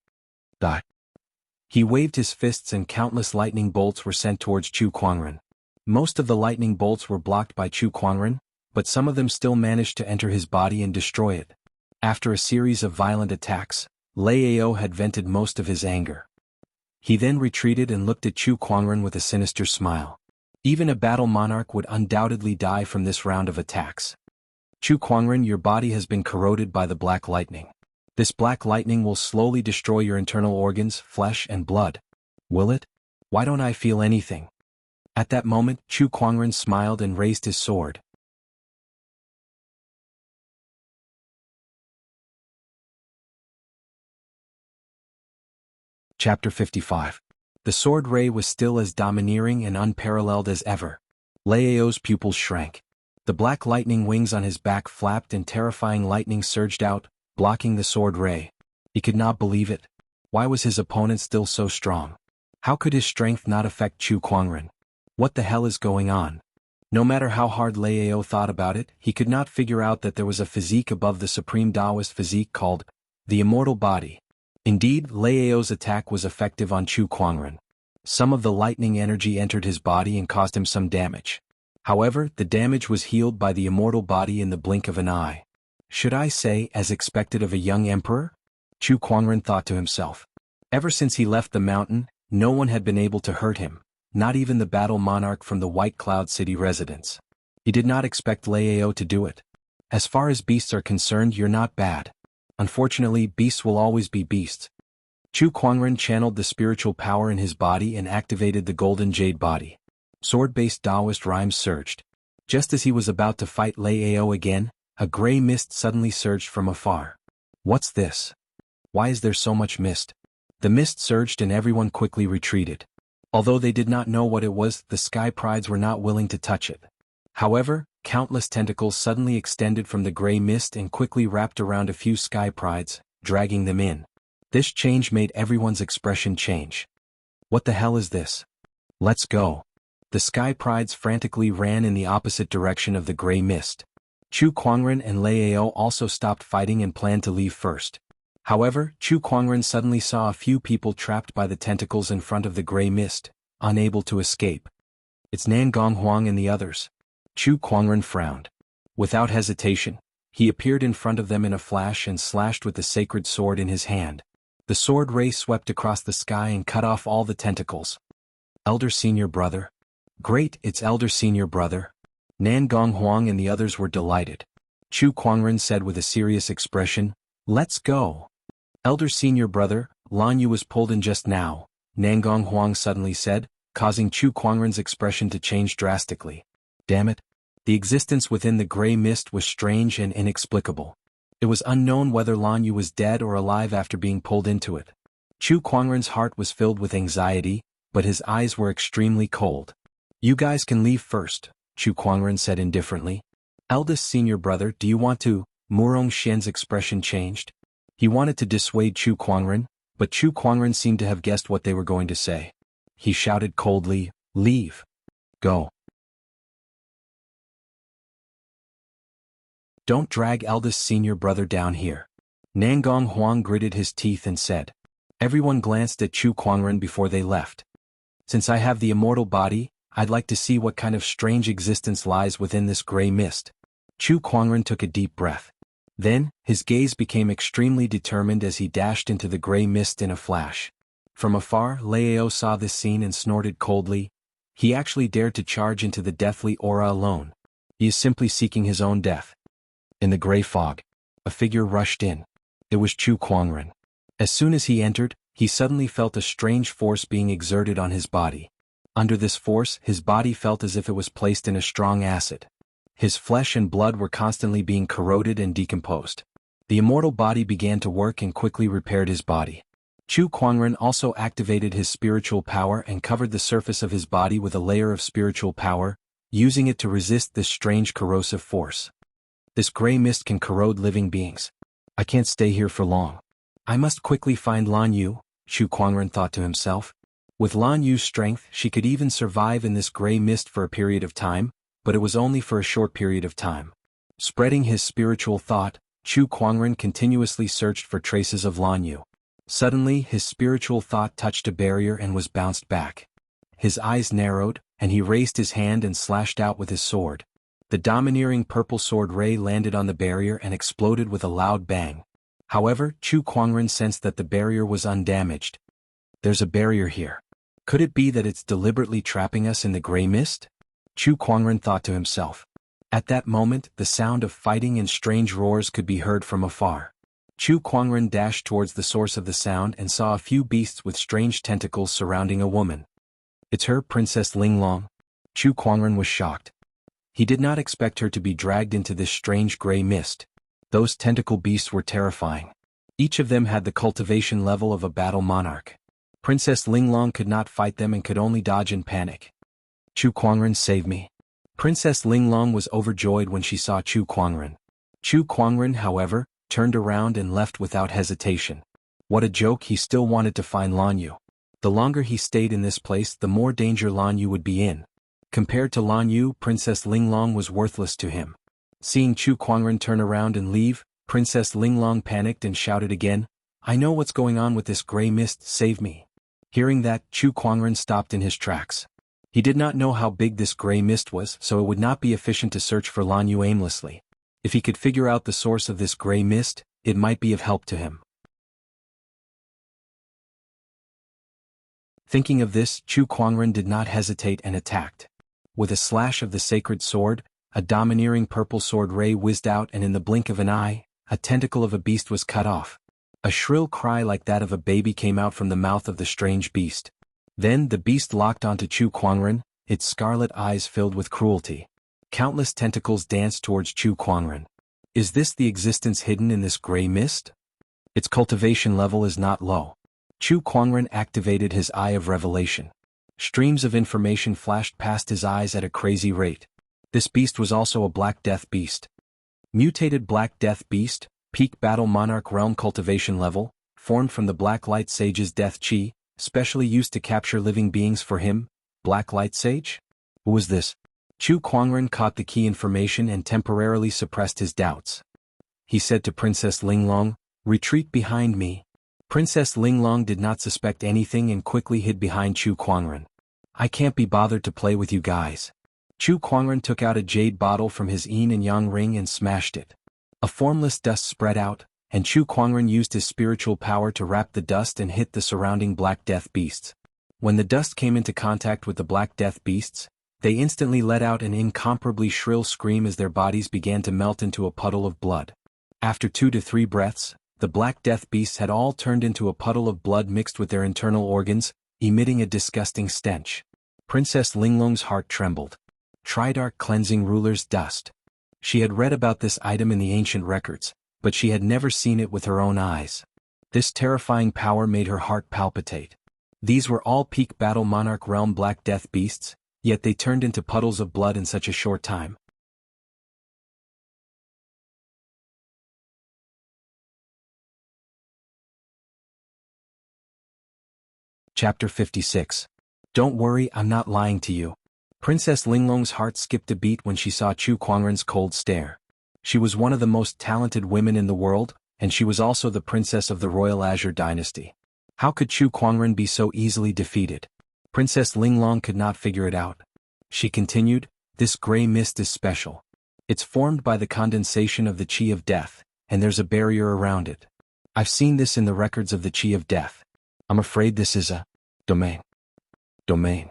He waved his fists and countless lightning bolts were sent towards Chu Kuangren. Most of the lightning bolts were blocked by Chu Kuangren, but some of them still managed to enter his body and destroy it. After a series of violent attacks, Lao had vented most of his anger. He then retreated and looked at Chu Kuangren with a sinister smile. Even a battle monarch would undoubtedly die from this round of attacks. Chu Kuangren, your body has been corroded by the black lightning. This black lightning will slowly destroy your internal organs, flesh and blood. Will it? Why don't I feel anything? At that moment, Chu Kuangren smiled and raised his sword. Chapter 55. The sword ray was still as domineering and unparalleled as ever. Lao's pupils shrank. The black lightning wings on his back flapped and terrifying lightning surged out, blocking the sword ray. He could not believe it. Why was his opponent still so strong? How could his strength not affect Chu Kuangren? What the hell is going on? No matter how hard Lao thought about it, he could not figure out that there was a physique above the supreme Taoist physique called the immortal body. Indeed, Lao's attack was effective on Chu Kuangren. Some of the lightning energy entered his body and caused him some damage. However, the damage was healed by the immortal body in the blink of an eye. Should I say, as expected of a young emperor? Chu Kuangren thought to himself. Ever since he left the mountain, no one had been able to hurt him, not even the battle monarch from the White Cloud City residence. He did not expect Lao to do it. As far as beasts are concerned, you're not bad. Unfortunately, beasts will always be beasts. Chu Kuangren channeled the spiritual power in his body and activated the golden jade body. Sword-based Taoist rhymes surged. Just as he was about to fight Lao again, a gray mist suddenly surged from afar. What's this? Why is there so much mist? The mist surged and everyone quickly retreated. Although they did not know what it was, the sky prides were not willing to touch it. However, countless tentacles suddenly extended from the gray mist and quickly wrapped around a few sky prides, dragging them in. This change made everyone's expression change. What the hell is this? Let's go. The Sky Prides frantically ran in the opposite direction of the gray mist. Chu Kuangren and Lao also stopped fighting and planned to leave first. However, Chu Kuangren suddenly saw a few people trapped by the tentacles in front of the gray mist, unable to escape. It's Nan Gonghuang and the others. Chu Kuangren frowned. Without hesitation, he appeared in front of them in a flash and slashed with the sacred sword in his hand. The sword ray swept across the sky and cut off all the tentacles. Elder Senior Brother. Great, it's Elder Senior Brother. Nan Gonghuang and the others were delighted. Chu Kuangren said with a serious expression, "Let's go." Elder Senior Brother, Lan Yu was pulled in just now, Nan Gonghuang suddenly said, causing Chu Kuangren's expression to change drastically. Damn it. The existence within the gray mist was strange and inexplicable. It was unknown whether Lan Yu was dead or alive after being pulled into it. Chu Kuangren's heart was filled with anxiety, but his eyes were extremely cold. You guys can leave first, Chu Kuangren said indifferently. Eldest Senior Brother, do you want to? Murong Xian's expression changed. He wanted to dissuade Chu Kuangren, but Chu Kuangren seemed to have guessed what they were going to say. He shouted coldly, "Leave. Go. Don't drag Eldest Senior Brother down here." Nan Gonghuang gritted his teeth and said. Everyone glanced at Chu Kuangren before they left. Since I have the immortal body, I'd like to see what kind of strange existence lies within this gray mist. Chu Kuangren took a deep breath. Then, his gaze became extremely determined as he dashed into the gray mist in a flash. From afar, Lao saw this scene and snorted coldly. He actually dared to charge into the deathly aura alone. He is simply seeking his own death. In the gray fog, a figure rushed in. It was Chu Kuangren. As soon as he entered, he suddenly felt a strange force being exerted on his body. Under this force, his body felt as if it was placed in a strong acid. His flesh and blood were constantly being corroded and decomposed. The immortal body began to work and quickly repaired his body. Chu Kuangren also activated his spiritual power and covered the surface of his body with a layer of spiritual power, using it to resist this strange corrosive force. This gray mist can corrode living beings. I can't stay here for long. I must quickly find Lan Yu, Chu Kuangren thought to himself. With Lan Yu's strength, she could even survive in this gray mist for a period of time, but it was only for a short period of time. Spreading his spiritual thought, Chu Kuangren continuously searched for traces of Lan Yu. Suddenly, his spiritual thought touched a barrier and was bounced back. His eyes narrowed, and he raised his hand and slashed out with his sword. The domineering purple sword ray landed on the barrier and exploded with a loud bang. However, Chu Kuangren sensed that the barrier was undamaged. There's a barrier here. Could it be that it's deliberately trapping us in the gray mist? Chu Kuangren thought to himself. At that moment, the sound of fighting and strange roars could be heard from afar. Chu Kuangren dashed towards the source of the sound and saw a few beasts with strange tentacles surrounding a woman. It's her, Princess Linglong. Chu Kuangren was shocked. He did not expect her to be dragged into this strange gray mist. Those tentacle beasts were terrifying. Each of them had the cultivation level of a battle monarch. Princess Linglong could not fight them and could only dodge and panic. Chu Kuangren, save me. Princess Linglong was overjoyed when she saw Chu Kuangren. Chu Kuangren, however, turned around and left without hesitation. What a joke, he still wanted to find Lan Yu. The longer he stayed in this place, the more danger Lan Yu would be in. Compared to Lan Yu, Princess Linglong was worthless to him. Seeing Chu Kuangren turn around and leave, Princess Linglong panicked and shouted again, I know what's going on with this gray mist, save me. Hearing that, Chu Kuangren stopped in his tracks. He did not know how big this gray mist was, so it would not be efficient to search for Lan Yu aimlessly. If he could figure out the source of this gray mist, it might be of help to him. Thinking of this, Chu Kuangren did not hesitate and attacked. With a slash of the sacred sword, a domineering purple sword ray whizzed out, and in the blink of an eye, a tentacle of a beast was cut off. A shrill cry like that of a baby came out from the mouth of the strange beast. Then the beast locked onto Chu Kuangren, its scarlet eyes filled with cruelty. Countless tentacles danced towards Chu Kuangren. Is this the existence hidden in this gray mist? Its cultivation level is not low. Chu Kuangren activated his Eye of Revelation. Streams of information flashed past his eyes at a crazy rate. This beast was also a Black Death beast. Mutated Black Death beast, peak battle monarch realm cultivation level, formed from the Black Light Sage's death chi, specially used to capture living beings for him, Black Light Sage? Who was this? Chu Kuangren caught the key information and temporarily suppressed his doubts. He said to Princess Linglong, "Retreat behind me." Princess Linglong did not suspect anything and quickly hid behind Chu Kuangren. "I can't be bothered to play with you guys." Chu Kuangren took out a jade bottle from his yin and yang ring and smashed it. A formless dust spread out, and Chu Kuangren used his spiritual power to wrap the dust and hit the surrounding Black Death beasts. When the dust came into contact with the Black Death beasts, they instantly let out an incomparably shrill scream as their bodies began to melt into a puddle of blood. After 2 to 3 breaths, the Black Death beasts had all turned into a puddle of blood mixed with their internal organs, emitting a disgusting stench. Princess Linglong's heart trembled. Tridarch Cleansing Ruler's Dust. She had read about this item in the ancient records, but she had never seen it with her own eyes. This terrifying power made her heart palpitate. These were all peak Battle Monarch Realm Black Death beasts, yet they turned into puddles of blood in such a short time. Chapter 56. Don't worry, I'm not lying to you. Princess Linglong's heart skipped a beat when she saw Chu Kuangren's cold stare. She was one of the most talented women in the world, and she was also the princess of the Royal Azure dynasty. How could Chu Kuangren be so easily defeated? Princess Linglong could not figure it out. She continued, "This gray mist is special. It's formed by the condensation of the Qi of Death, and there's a barrier around it. I've seen this in the records of the Qi of Death. I'm afraid this is a domain. Domain.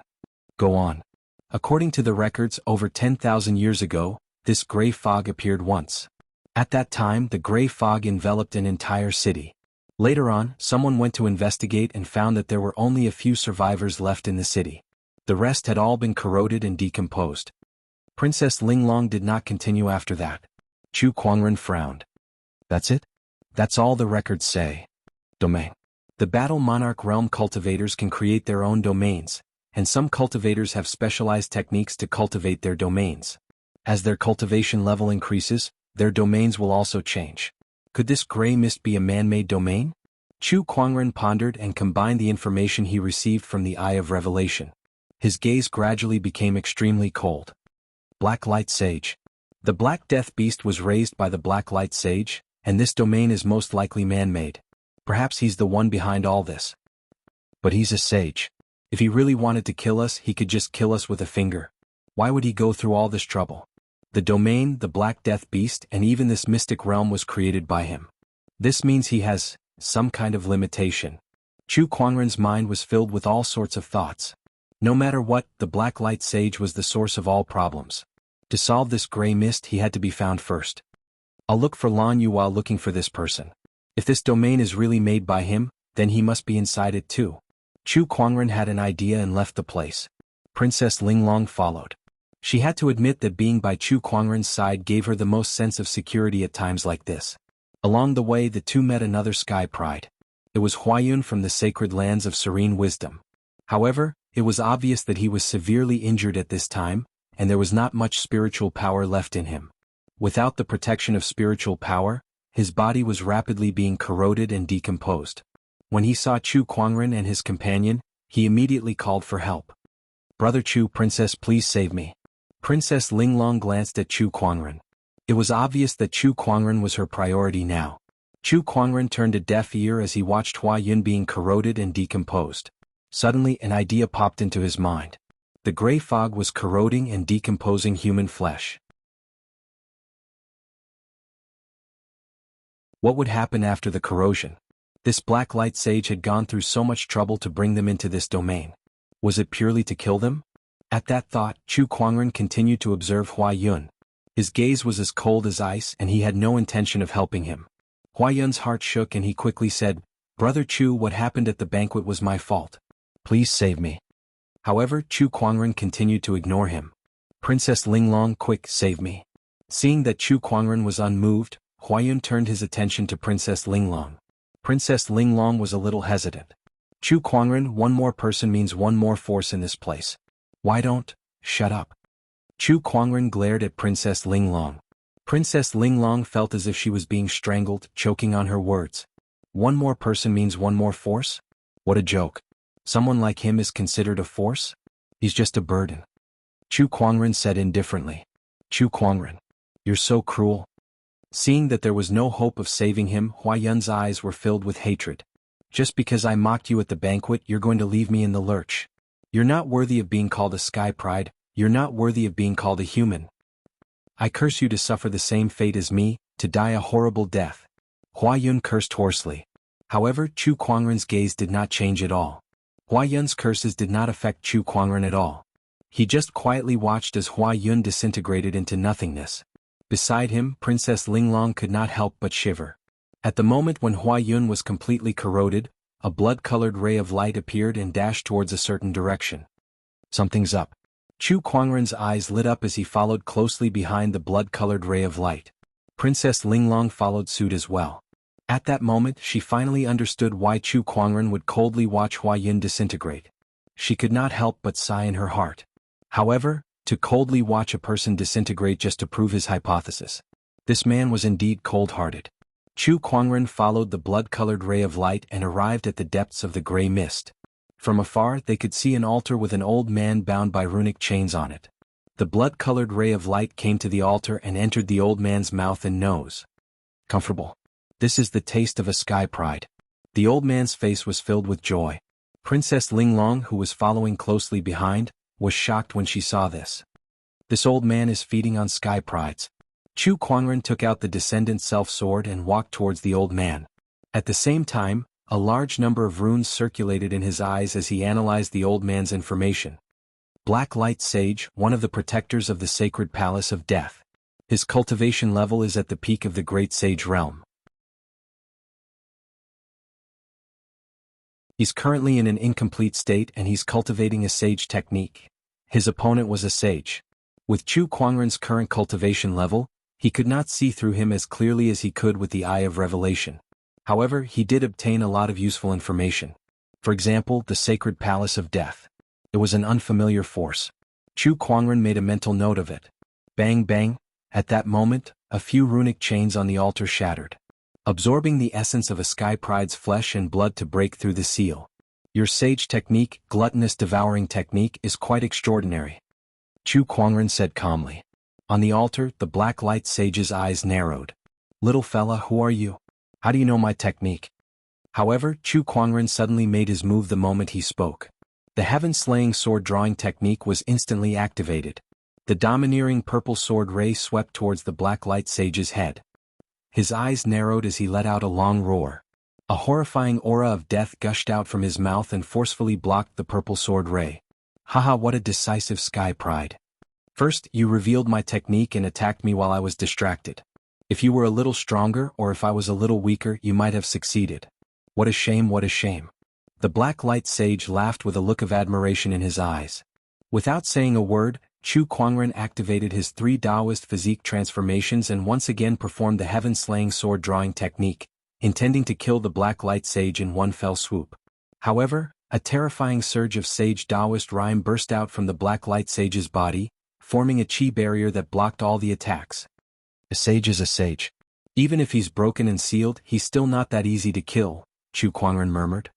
Go on." According to the records, over 10,000 years ago, this gray fog appeared once. At that time, the gray fog enveloped an entire city. Later on, someone went to investigate and found that there were only a few survivors left in the city. The rest had all been corroded and decomposed. Princess Linglong did not continue after that. Chu Kuangren frowned. "That's it? That's all the records say. Domain. The Battle Monarch Realm cultivators can create their own domains, and some cultivators have specialized techniques to cultivate their domains. As their cultivation level increases, their domains will also change. Could this gray mist be a man-made domain?" Chu Kuangren pondered and combined the information he received from the Eye of Revelation. His gaze gradually became extremely cold. Black Light Sage. The Black Death Beast was raised by the Black Light Sage, and this domain is most likely man-made. Perhaps he's the one behind all this. But he's a sage. If he really wanted to kill us, he could just kill us with a finger. Why would he go through all this trouble? The domain, the Black Death Beast, and even this mystic realm was created by him. This means he has some kind of limitation. Chu Kuangren's mind was filled with all sorts of thoughts. No matter what, the Black Light Sage was the source of all problems. To solve this gray mist, he had to be found first. I'll look for Lan Yu while looking for this person. If this domain is really made by him, then he must be inside it too. Chu Kuangren had an idea and left the place. Princess Linglong followed. She had to admit that being by Chu Kuangren's side gave her the most sense of security at times like this. Along the way, the two met another sky pride. It was Huayun from the sacred lands of serene wisdom. However, it was obvious that he was severely injured at this time, and there was not much spiritual power left in him. Without the protection of spiritual power, his body was rapidly being corroded and decomposed. When he saw Chu Kuangren and his companion, he immediately called for help. "Brother Chu, Princess, please save me." Princess Linglong glanced at Chu Kuangren. It was obvious that Chu Kuangren was her priority now. Chu Kuangren turned a deaf ear as he watched Huayun being corroded and decomposed. Suddenly, an idea popped into his mind. The gray fog was corroding and decomposing human flesh. What would happen after the corrosion? This Black Light Sage had gone through so much trouble to bring them into this domain. Was it purely to kill them? At that thought, Chu Kuangren continued to observe Huayun. His gaze was as cold as ice and he had no intention of helping him. Huayun's heart shook and he quickly said, "Brother Chu, what happened at the banquet was my fault. Please save me." However, Chu Kuangren continued to ignore him. "Princess Linglong, quick, save me." Seeing that Chu Kuangren was unmoved, Huayun turned his attention to Princess Linglong. Princess Linglong was a little hesitant. "Chu Kuangren, one more person means one more force in this place. Why don't, shut up." Chu Kuangren glared at Princess Linglong. Princess Linglong felt as if she was being strangled, choking on her words. One more person means one more force? What a joke. Someone like him is considered a force? He's just a burden. Chu Kuangren said indifferently. Chu Kuangren. You're so cruel. Seeing that there was no hope of saving him, Hua Yun's eyes were filled with hatred. Just because I mocked you at the banquet, you're going to leave me in the lurch. You're not worthy of being called a sky pride, you're not worthy of being called a human. I curse you to suffer the same fate as me, to die a horrible death. Hua Yun cursed hoarsely. However, Chu Kuangren's gaze did not change at all. Hua Yun's curses did not affect Chu Kuangren at all. He just quietly watched as Hua Yun disintegrated into nothingness. Beside him, Princess Linglong could not help but shiver. At the moment when Hua Yun was completely corroded, a blood-colored ray of light appeared and dashed towards a certain direction. Something's up. Chu Kuangren's eyes lit up as he followed closely behind the blood-colored ray of light. Princess Linglong followed suit as well. At that moment, she finally understood why Chu Kuangren would coldly watch Hua Yun disintegrate. She could not help but sigh in her heart. However, to coldly watch a person disintegrate just to prove his hypothesis. This man was indeed cold-hearted. Chu Kuangren followed the blood-colored ray of light and arrived at the depths of the gray mist. From afar they could see an altar with an old man bound by runic chains on it. The blood-colored ray of light came to the altar and entered the old man's mouth and nose. Comfortable. This is the taste of a sky pride. The old man's face was filled with joy. Princess Linglong, who was following closely behind, was shocked when she saw this. This old man is feeding on sky prides. Chu Kuangren took out the descendant self-sword and walked towards the old man. At the same time, a large number of runes circulated in his eyes as he analyzed the old man's information. Black Light Sage, one of the protectors of the sacred palace of death. His cultivation level is at the peak of the great sage realm. He's currently in an incomplete state and he's cultivating a sage technique. His opponent was a sage. With Chu Kuangren's current cultivation level, he could not see through him as clearly as he could with the Eye of Revelation. However, he did obtain a lot of useful information. For example, the Sacred Palace of Death. It was an unfamiliar force. Chu Kuangren made a mental note of it. Bang bang, at that moment, a few runic chains on the altar shattered, absorbing the essence of a sky pride's flesh and blood to break through the seal. Your sage technique, gluttonous devouring technique, is quite extraordinary. Chu Kuangren said calmly. On the altar, the Black Light Sage's eyes narrowed. Little fella, who are you? How do you know my technique? However, Chu Kuangren suddenly made his move the moment he spoke. The heaven-slaying sword-drawing technique was instantly activated. The domineering purple sword ray swept towards the Black Light Sage's head. His eyes narrowed as he let out a long roar. A horrifying aura of death gushed out from his mouth and forcefully blocked the purple sword ray. Haha, what a decisive sky pride. First, you revealed my technique and attacked me while I was distracted. If you were a little stronger or if I was a little weaker, you might have succeeded. What a shame, what a shame. The Black Light Sage laughed with a look of admiration in his eyes. Without saying a word, Chu Kuangren activated his 3 Taoist physique transformations and once again performed the heaven-slaying sword-drawing technique, intending to kill the Black Light Sage in one fell swoop. However, a terrifying surge of Sage Taoist rhyme burst out from the Black Light Sage's body, forming a chi barrier that blocked all the attacks. A sage is a sage. Even if he's broken and sealed, he's still not that easy to kill, Chu Kuangren murmured.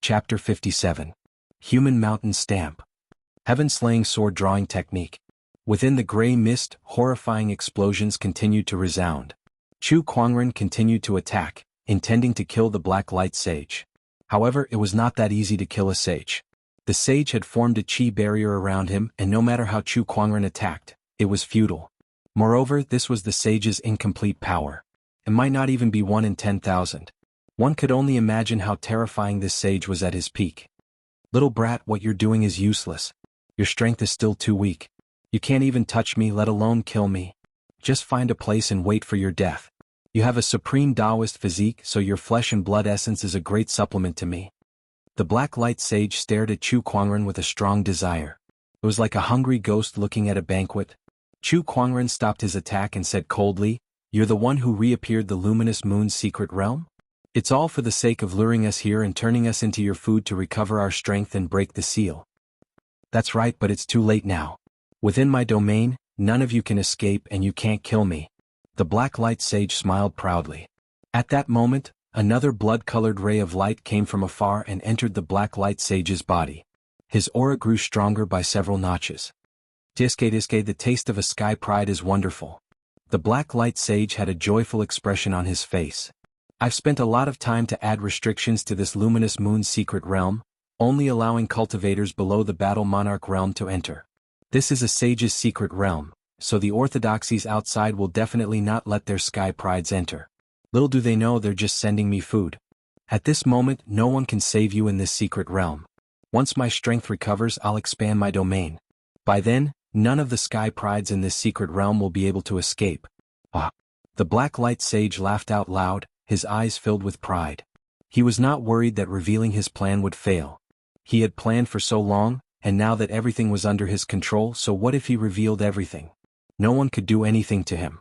Chapter 57. Human Mountain Stamp. Heaven-slaying sword-drawing technique. Within the gray mist, horrifying explosions continued to resound. Chu Kuangren continued to attack, intending to kill the Black Light Sage. However, it was not that easy to kill a sage. The sage had formed a chi barrier around him, and no matter how Chu Kuangren attacked, it was futile. Moreover, this was the sage's incomplete power. It might not even be 1 in 10,000. One could only imagine how terrifying this sage was at his peak. Little brat, what you're doing is useless. Your strength is still too weak. You can't even touch me, let alone kill me. Just find a place and wait for your death. You have a supreme Taoist physique, so your flesh and blood essence is a great supplement to me. The Black Light Sage stared at Chu Kuangren with a strong desire. It was like a hungry ghost looking at a banquet. Chu Kuangren stopped his attack and said coldly, "You're the one who reappeared the luminous moon's secret realm? It's all for the sake of luring us here and turning us into your food to recover our strength and break the seal." That's right, but it's too late now. Within my domain, none of you can escape and you can't kill me. The Black Light Sage smiled proudly. At that moment, Another blood-colored ray of light came from afar and entered the Black Light Sage's body. His aura grew stronger by several notches. Diske, the taste of a sky pride is wonderful. The Black Light Sage had a joyful expression on his face. I've spent a lot of time to add restrictions to this Luminous Moon's secret realm, only allowing cultivators below the Battle Monarch realm to enter. This is a sage's secret realm, so the orthodoxies outside will definitely not let their sky prides enter. Little do they know they're just sending me food. At this moment, no one can save you in this secret realm. Once my strength recovers, I'll expand my domain. By then, none of the sky prides in this secret realm will be able to escape. Ah! The Black Light Sage laughed out loud, his eyes filled with pride. He was not worried that revealing his plan would fail. He had planned for so long, and now that everything was under his control, so what if he revealed everything? No one could do anything to him.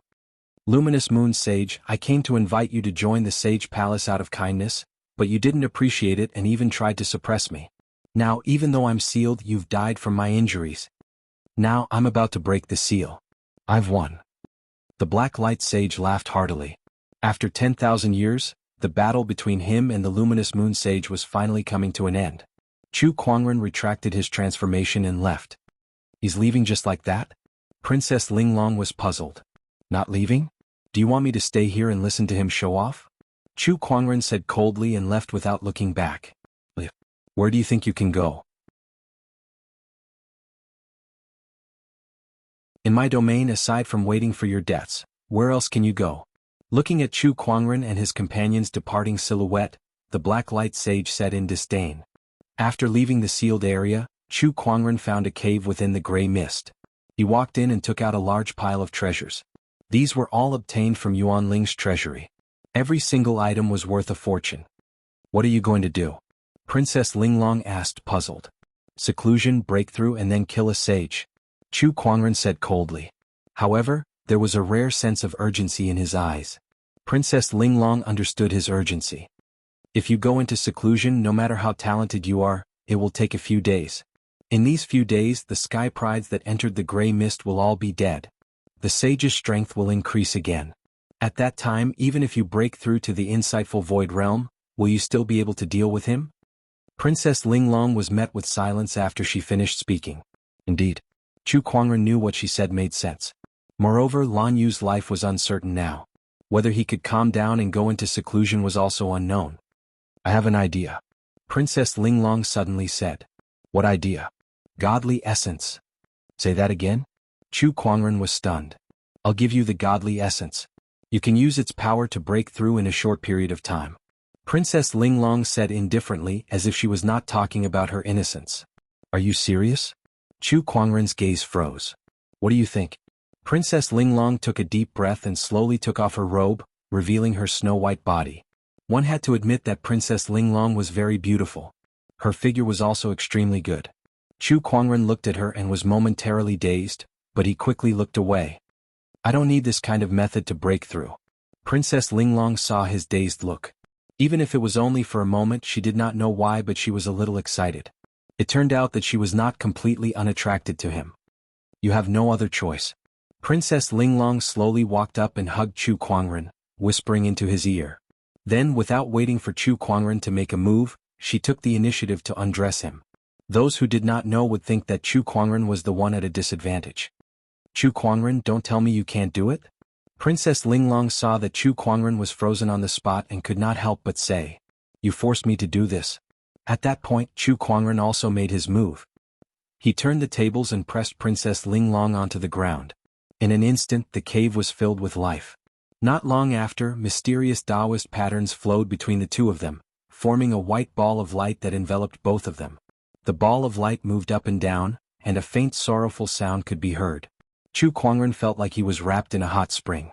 Luminous Moon Sage, I came to invite you to join the Sage Palace out of kindness, but you didn't appreciate it and even tried to suppress me. Now, even though I'm sealed, you've died from my injuries. Now, I'm about to break the seal. I've won. The Black Light Sage laughed heartily. After 10,000 years, the battle between him and the Luminous Moon Sage was finally coming to an end. Chu Kuangren retracted his transformation and left. He's leaving just like that? Princess Linglong was puzzled. Not leaving? Do you want me to stay here and listen to him show off? Chu Kuangren said coldly and left without looking back. Where do you think you can go? In my domain, aside from waiting for your deaths, where else can you go? Looking at Chu Kuangren and his companion's departing silhouette, the Black Light Sage said in disdain. After leaving the sealed area, Chu Kuangren found a cave within the gray mist. He walked in and took out a large pile of treasures. These were all obtained from Yuan Ling's treasury. Every single item was worth a fortune. What are you going to do? Princess Linglong asked, puzzled. Seclusion, breakthrough, and then kill a sage. Chu Kuangren said coldly. However, there was a rare sense of urgency in his eyes. Princess Linglong understood his urgency. If you go into seclusion, no matter how talented you are, it will take a few days. In these few days, the sky prides that entered the gray mist will all be dead. The sage's strength will increase again. At that time, even if you break through to the insightful void realm, will you still be able to deal with him? Princess Linglong was met with silence after she finished speaking. Indeed. Chu Kuangren knew what she said made sense. Moreover, Lan Yu's life was uncertain now. Whether he could calm down and go into seclusion was also unknown. I have an idea. Princess Linglong suddenly said. What idea? Godly essence. Say that again? Chu Kuangren was stunned. I'll give you the godly essence. You can use its power to break through in a short period of time. Princess Linglong said indifferently, as if she was not talking about her innocence. Are you serious? Chu Kuangren's gaze froze. What do you think? Princess Linglong took a deep breath and slowly took off her robe, revealing her snow-white body. One had to admit that Princess Linglong was very beautiful. Her figure was also extremely good. Chu Kuangren looked at her and was momentarily dazed, but he quickly looked away. I don't need this kind of method to break through. Princess Linglong saw his dazed look. Even if it was only for a moment, she did not know why, but she was a little excited. It turned out that she was not completely unattracted to him. You have no other choice. Princess Linglong slowly walked up and hugged Chu Kuangren, whispering into his ear. Then, without waiting for Chu Kuangren to make a move, she took the initiative to undress him. Those who did not know would think that Chu Kuangren was the one at a disadvantage. Chu Kuangren, don't tell me you can't do it? Princess Linglong saw that Chu Kuangren was frozen on the spot and could not help but say, You forced me to do this. At that point, Chu Kuangren also made his move. He turned the tables and pressed Princess Linglong onto the ground. In an instant, the cave was filled with life. Not long after, mysterious Taoist patterns flowed between the two of them, forming a white ball of light that enveloped both of them. The ball of light moved up and down, and a faint sorrowful sound could be heard. Chu Kuangren felt like he was wrapped in a hot spring.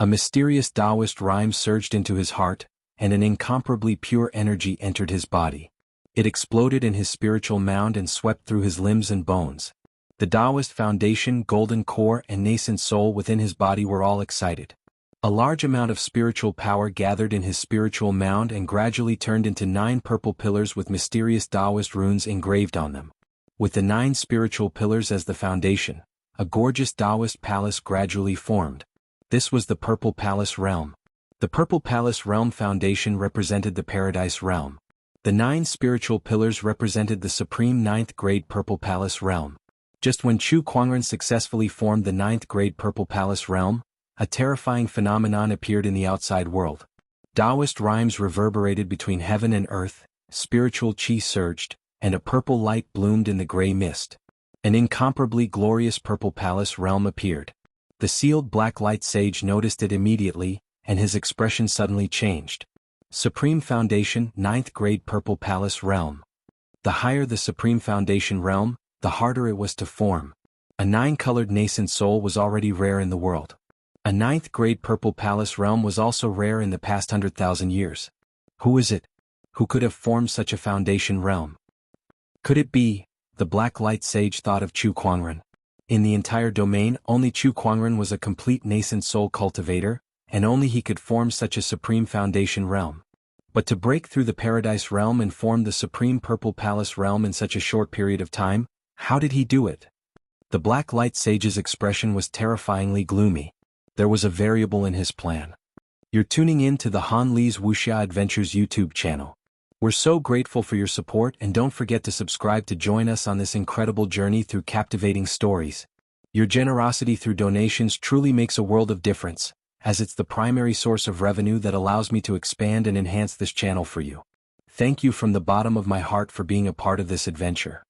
A mysterious Taoist rhyme surged into his heart, and an incomparably pure energy entered his body. It exploded in his spiritual mound and swept through his limbs and bones. The Taoist foundation, golden core, and nascent soul within his body were all excited. A large amount of spiritual power gathered in his spiritual mound and gradually turned into 9 purple pillars with mysterious Taoist runes engraved on them. With the 9 spiritual pillars as the foundation, a gorgeous Taoist palace gradually formed. This was the Purple Palace Realm. The Purple Palace Realm Foundation represented the Paradise Realm. The 9 spiritual pillars represented the supreme 9th grade Purple Palace Realm. Just when Chu Kuangren successfully formed the 9th grade Purple Palace Realm, a terrifying phenomenon appeared in the outside world. Taoist rhymes reverberated between heaven and earth, spiritual qi surged, and a purple light bloomed in the gray mist. An incomparably glorious Purple Palace Realm appeared. The sealed black light sage noticed it immediately, and his expression suddenly changed. Supreme Foundation 9th grade Purple Palace Realm. The higher the Supreme Foundation Realm, the harder it was to form. A 9-colored nascent soul was already rare in the world. A 9th grade Purple Palace Realm was also rare in the past 100,000 years. Who is it? Who could have formed such a foundation realm? Could it be? The Black Light Sage thought of Chu Kuangren. In the entire domain, only Chu Kuangren was a complete nascent soul cultivator, and only he could form such a supreme foundation realm. But to break through the Paradise Realm and form the supreme Purple Palace Realm in such a short period of time, how did he do it? The Black Light Sage's expression was terrifyingly gloomy. There was a variable in his plan. You're tuning in to the Han Li's Wuxia Adventures YouTube channel. We're so grateful for your support, and don't forget to subscribe to join us on this incredible journey through captivating stories. Your generosity through donations truly makes a world of difference, as it's the primary source of revenue that allows me to expand and enhance this channel for you. Thank you from the bottom of my heart for being a part of this adventure.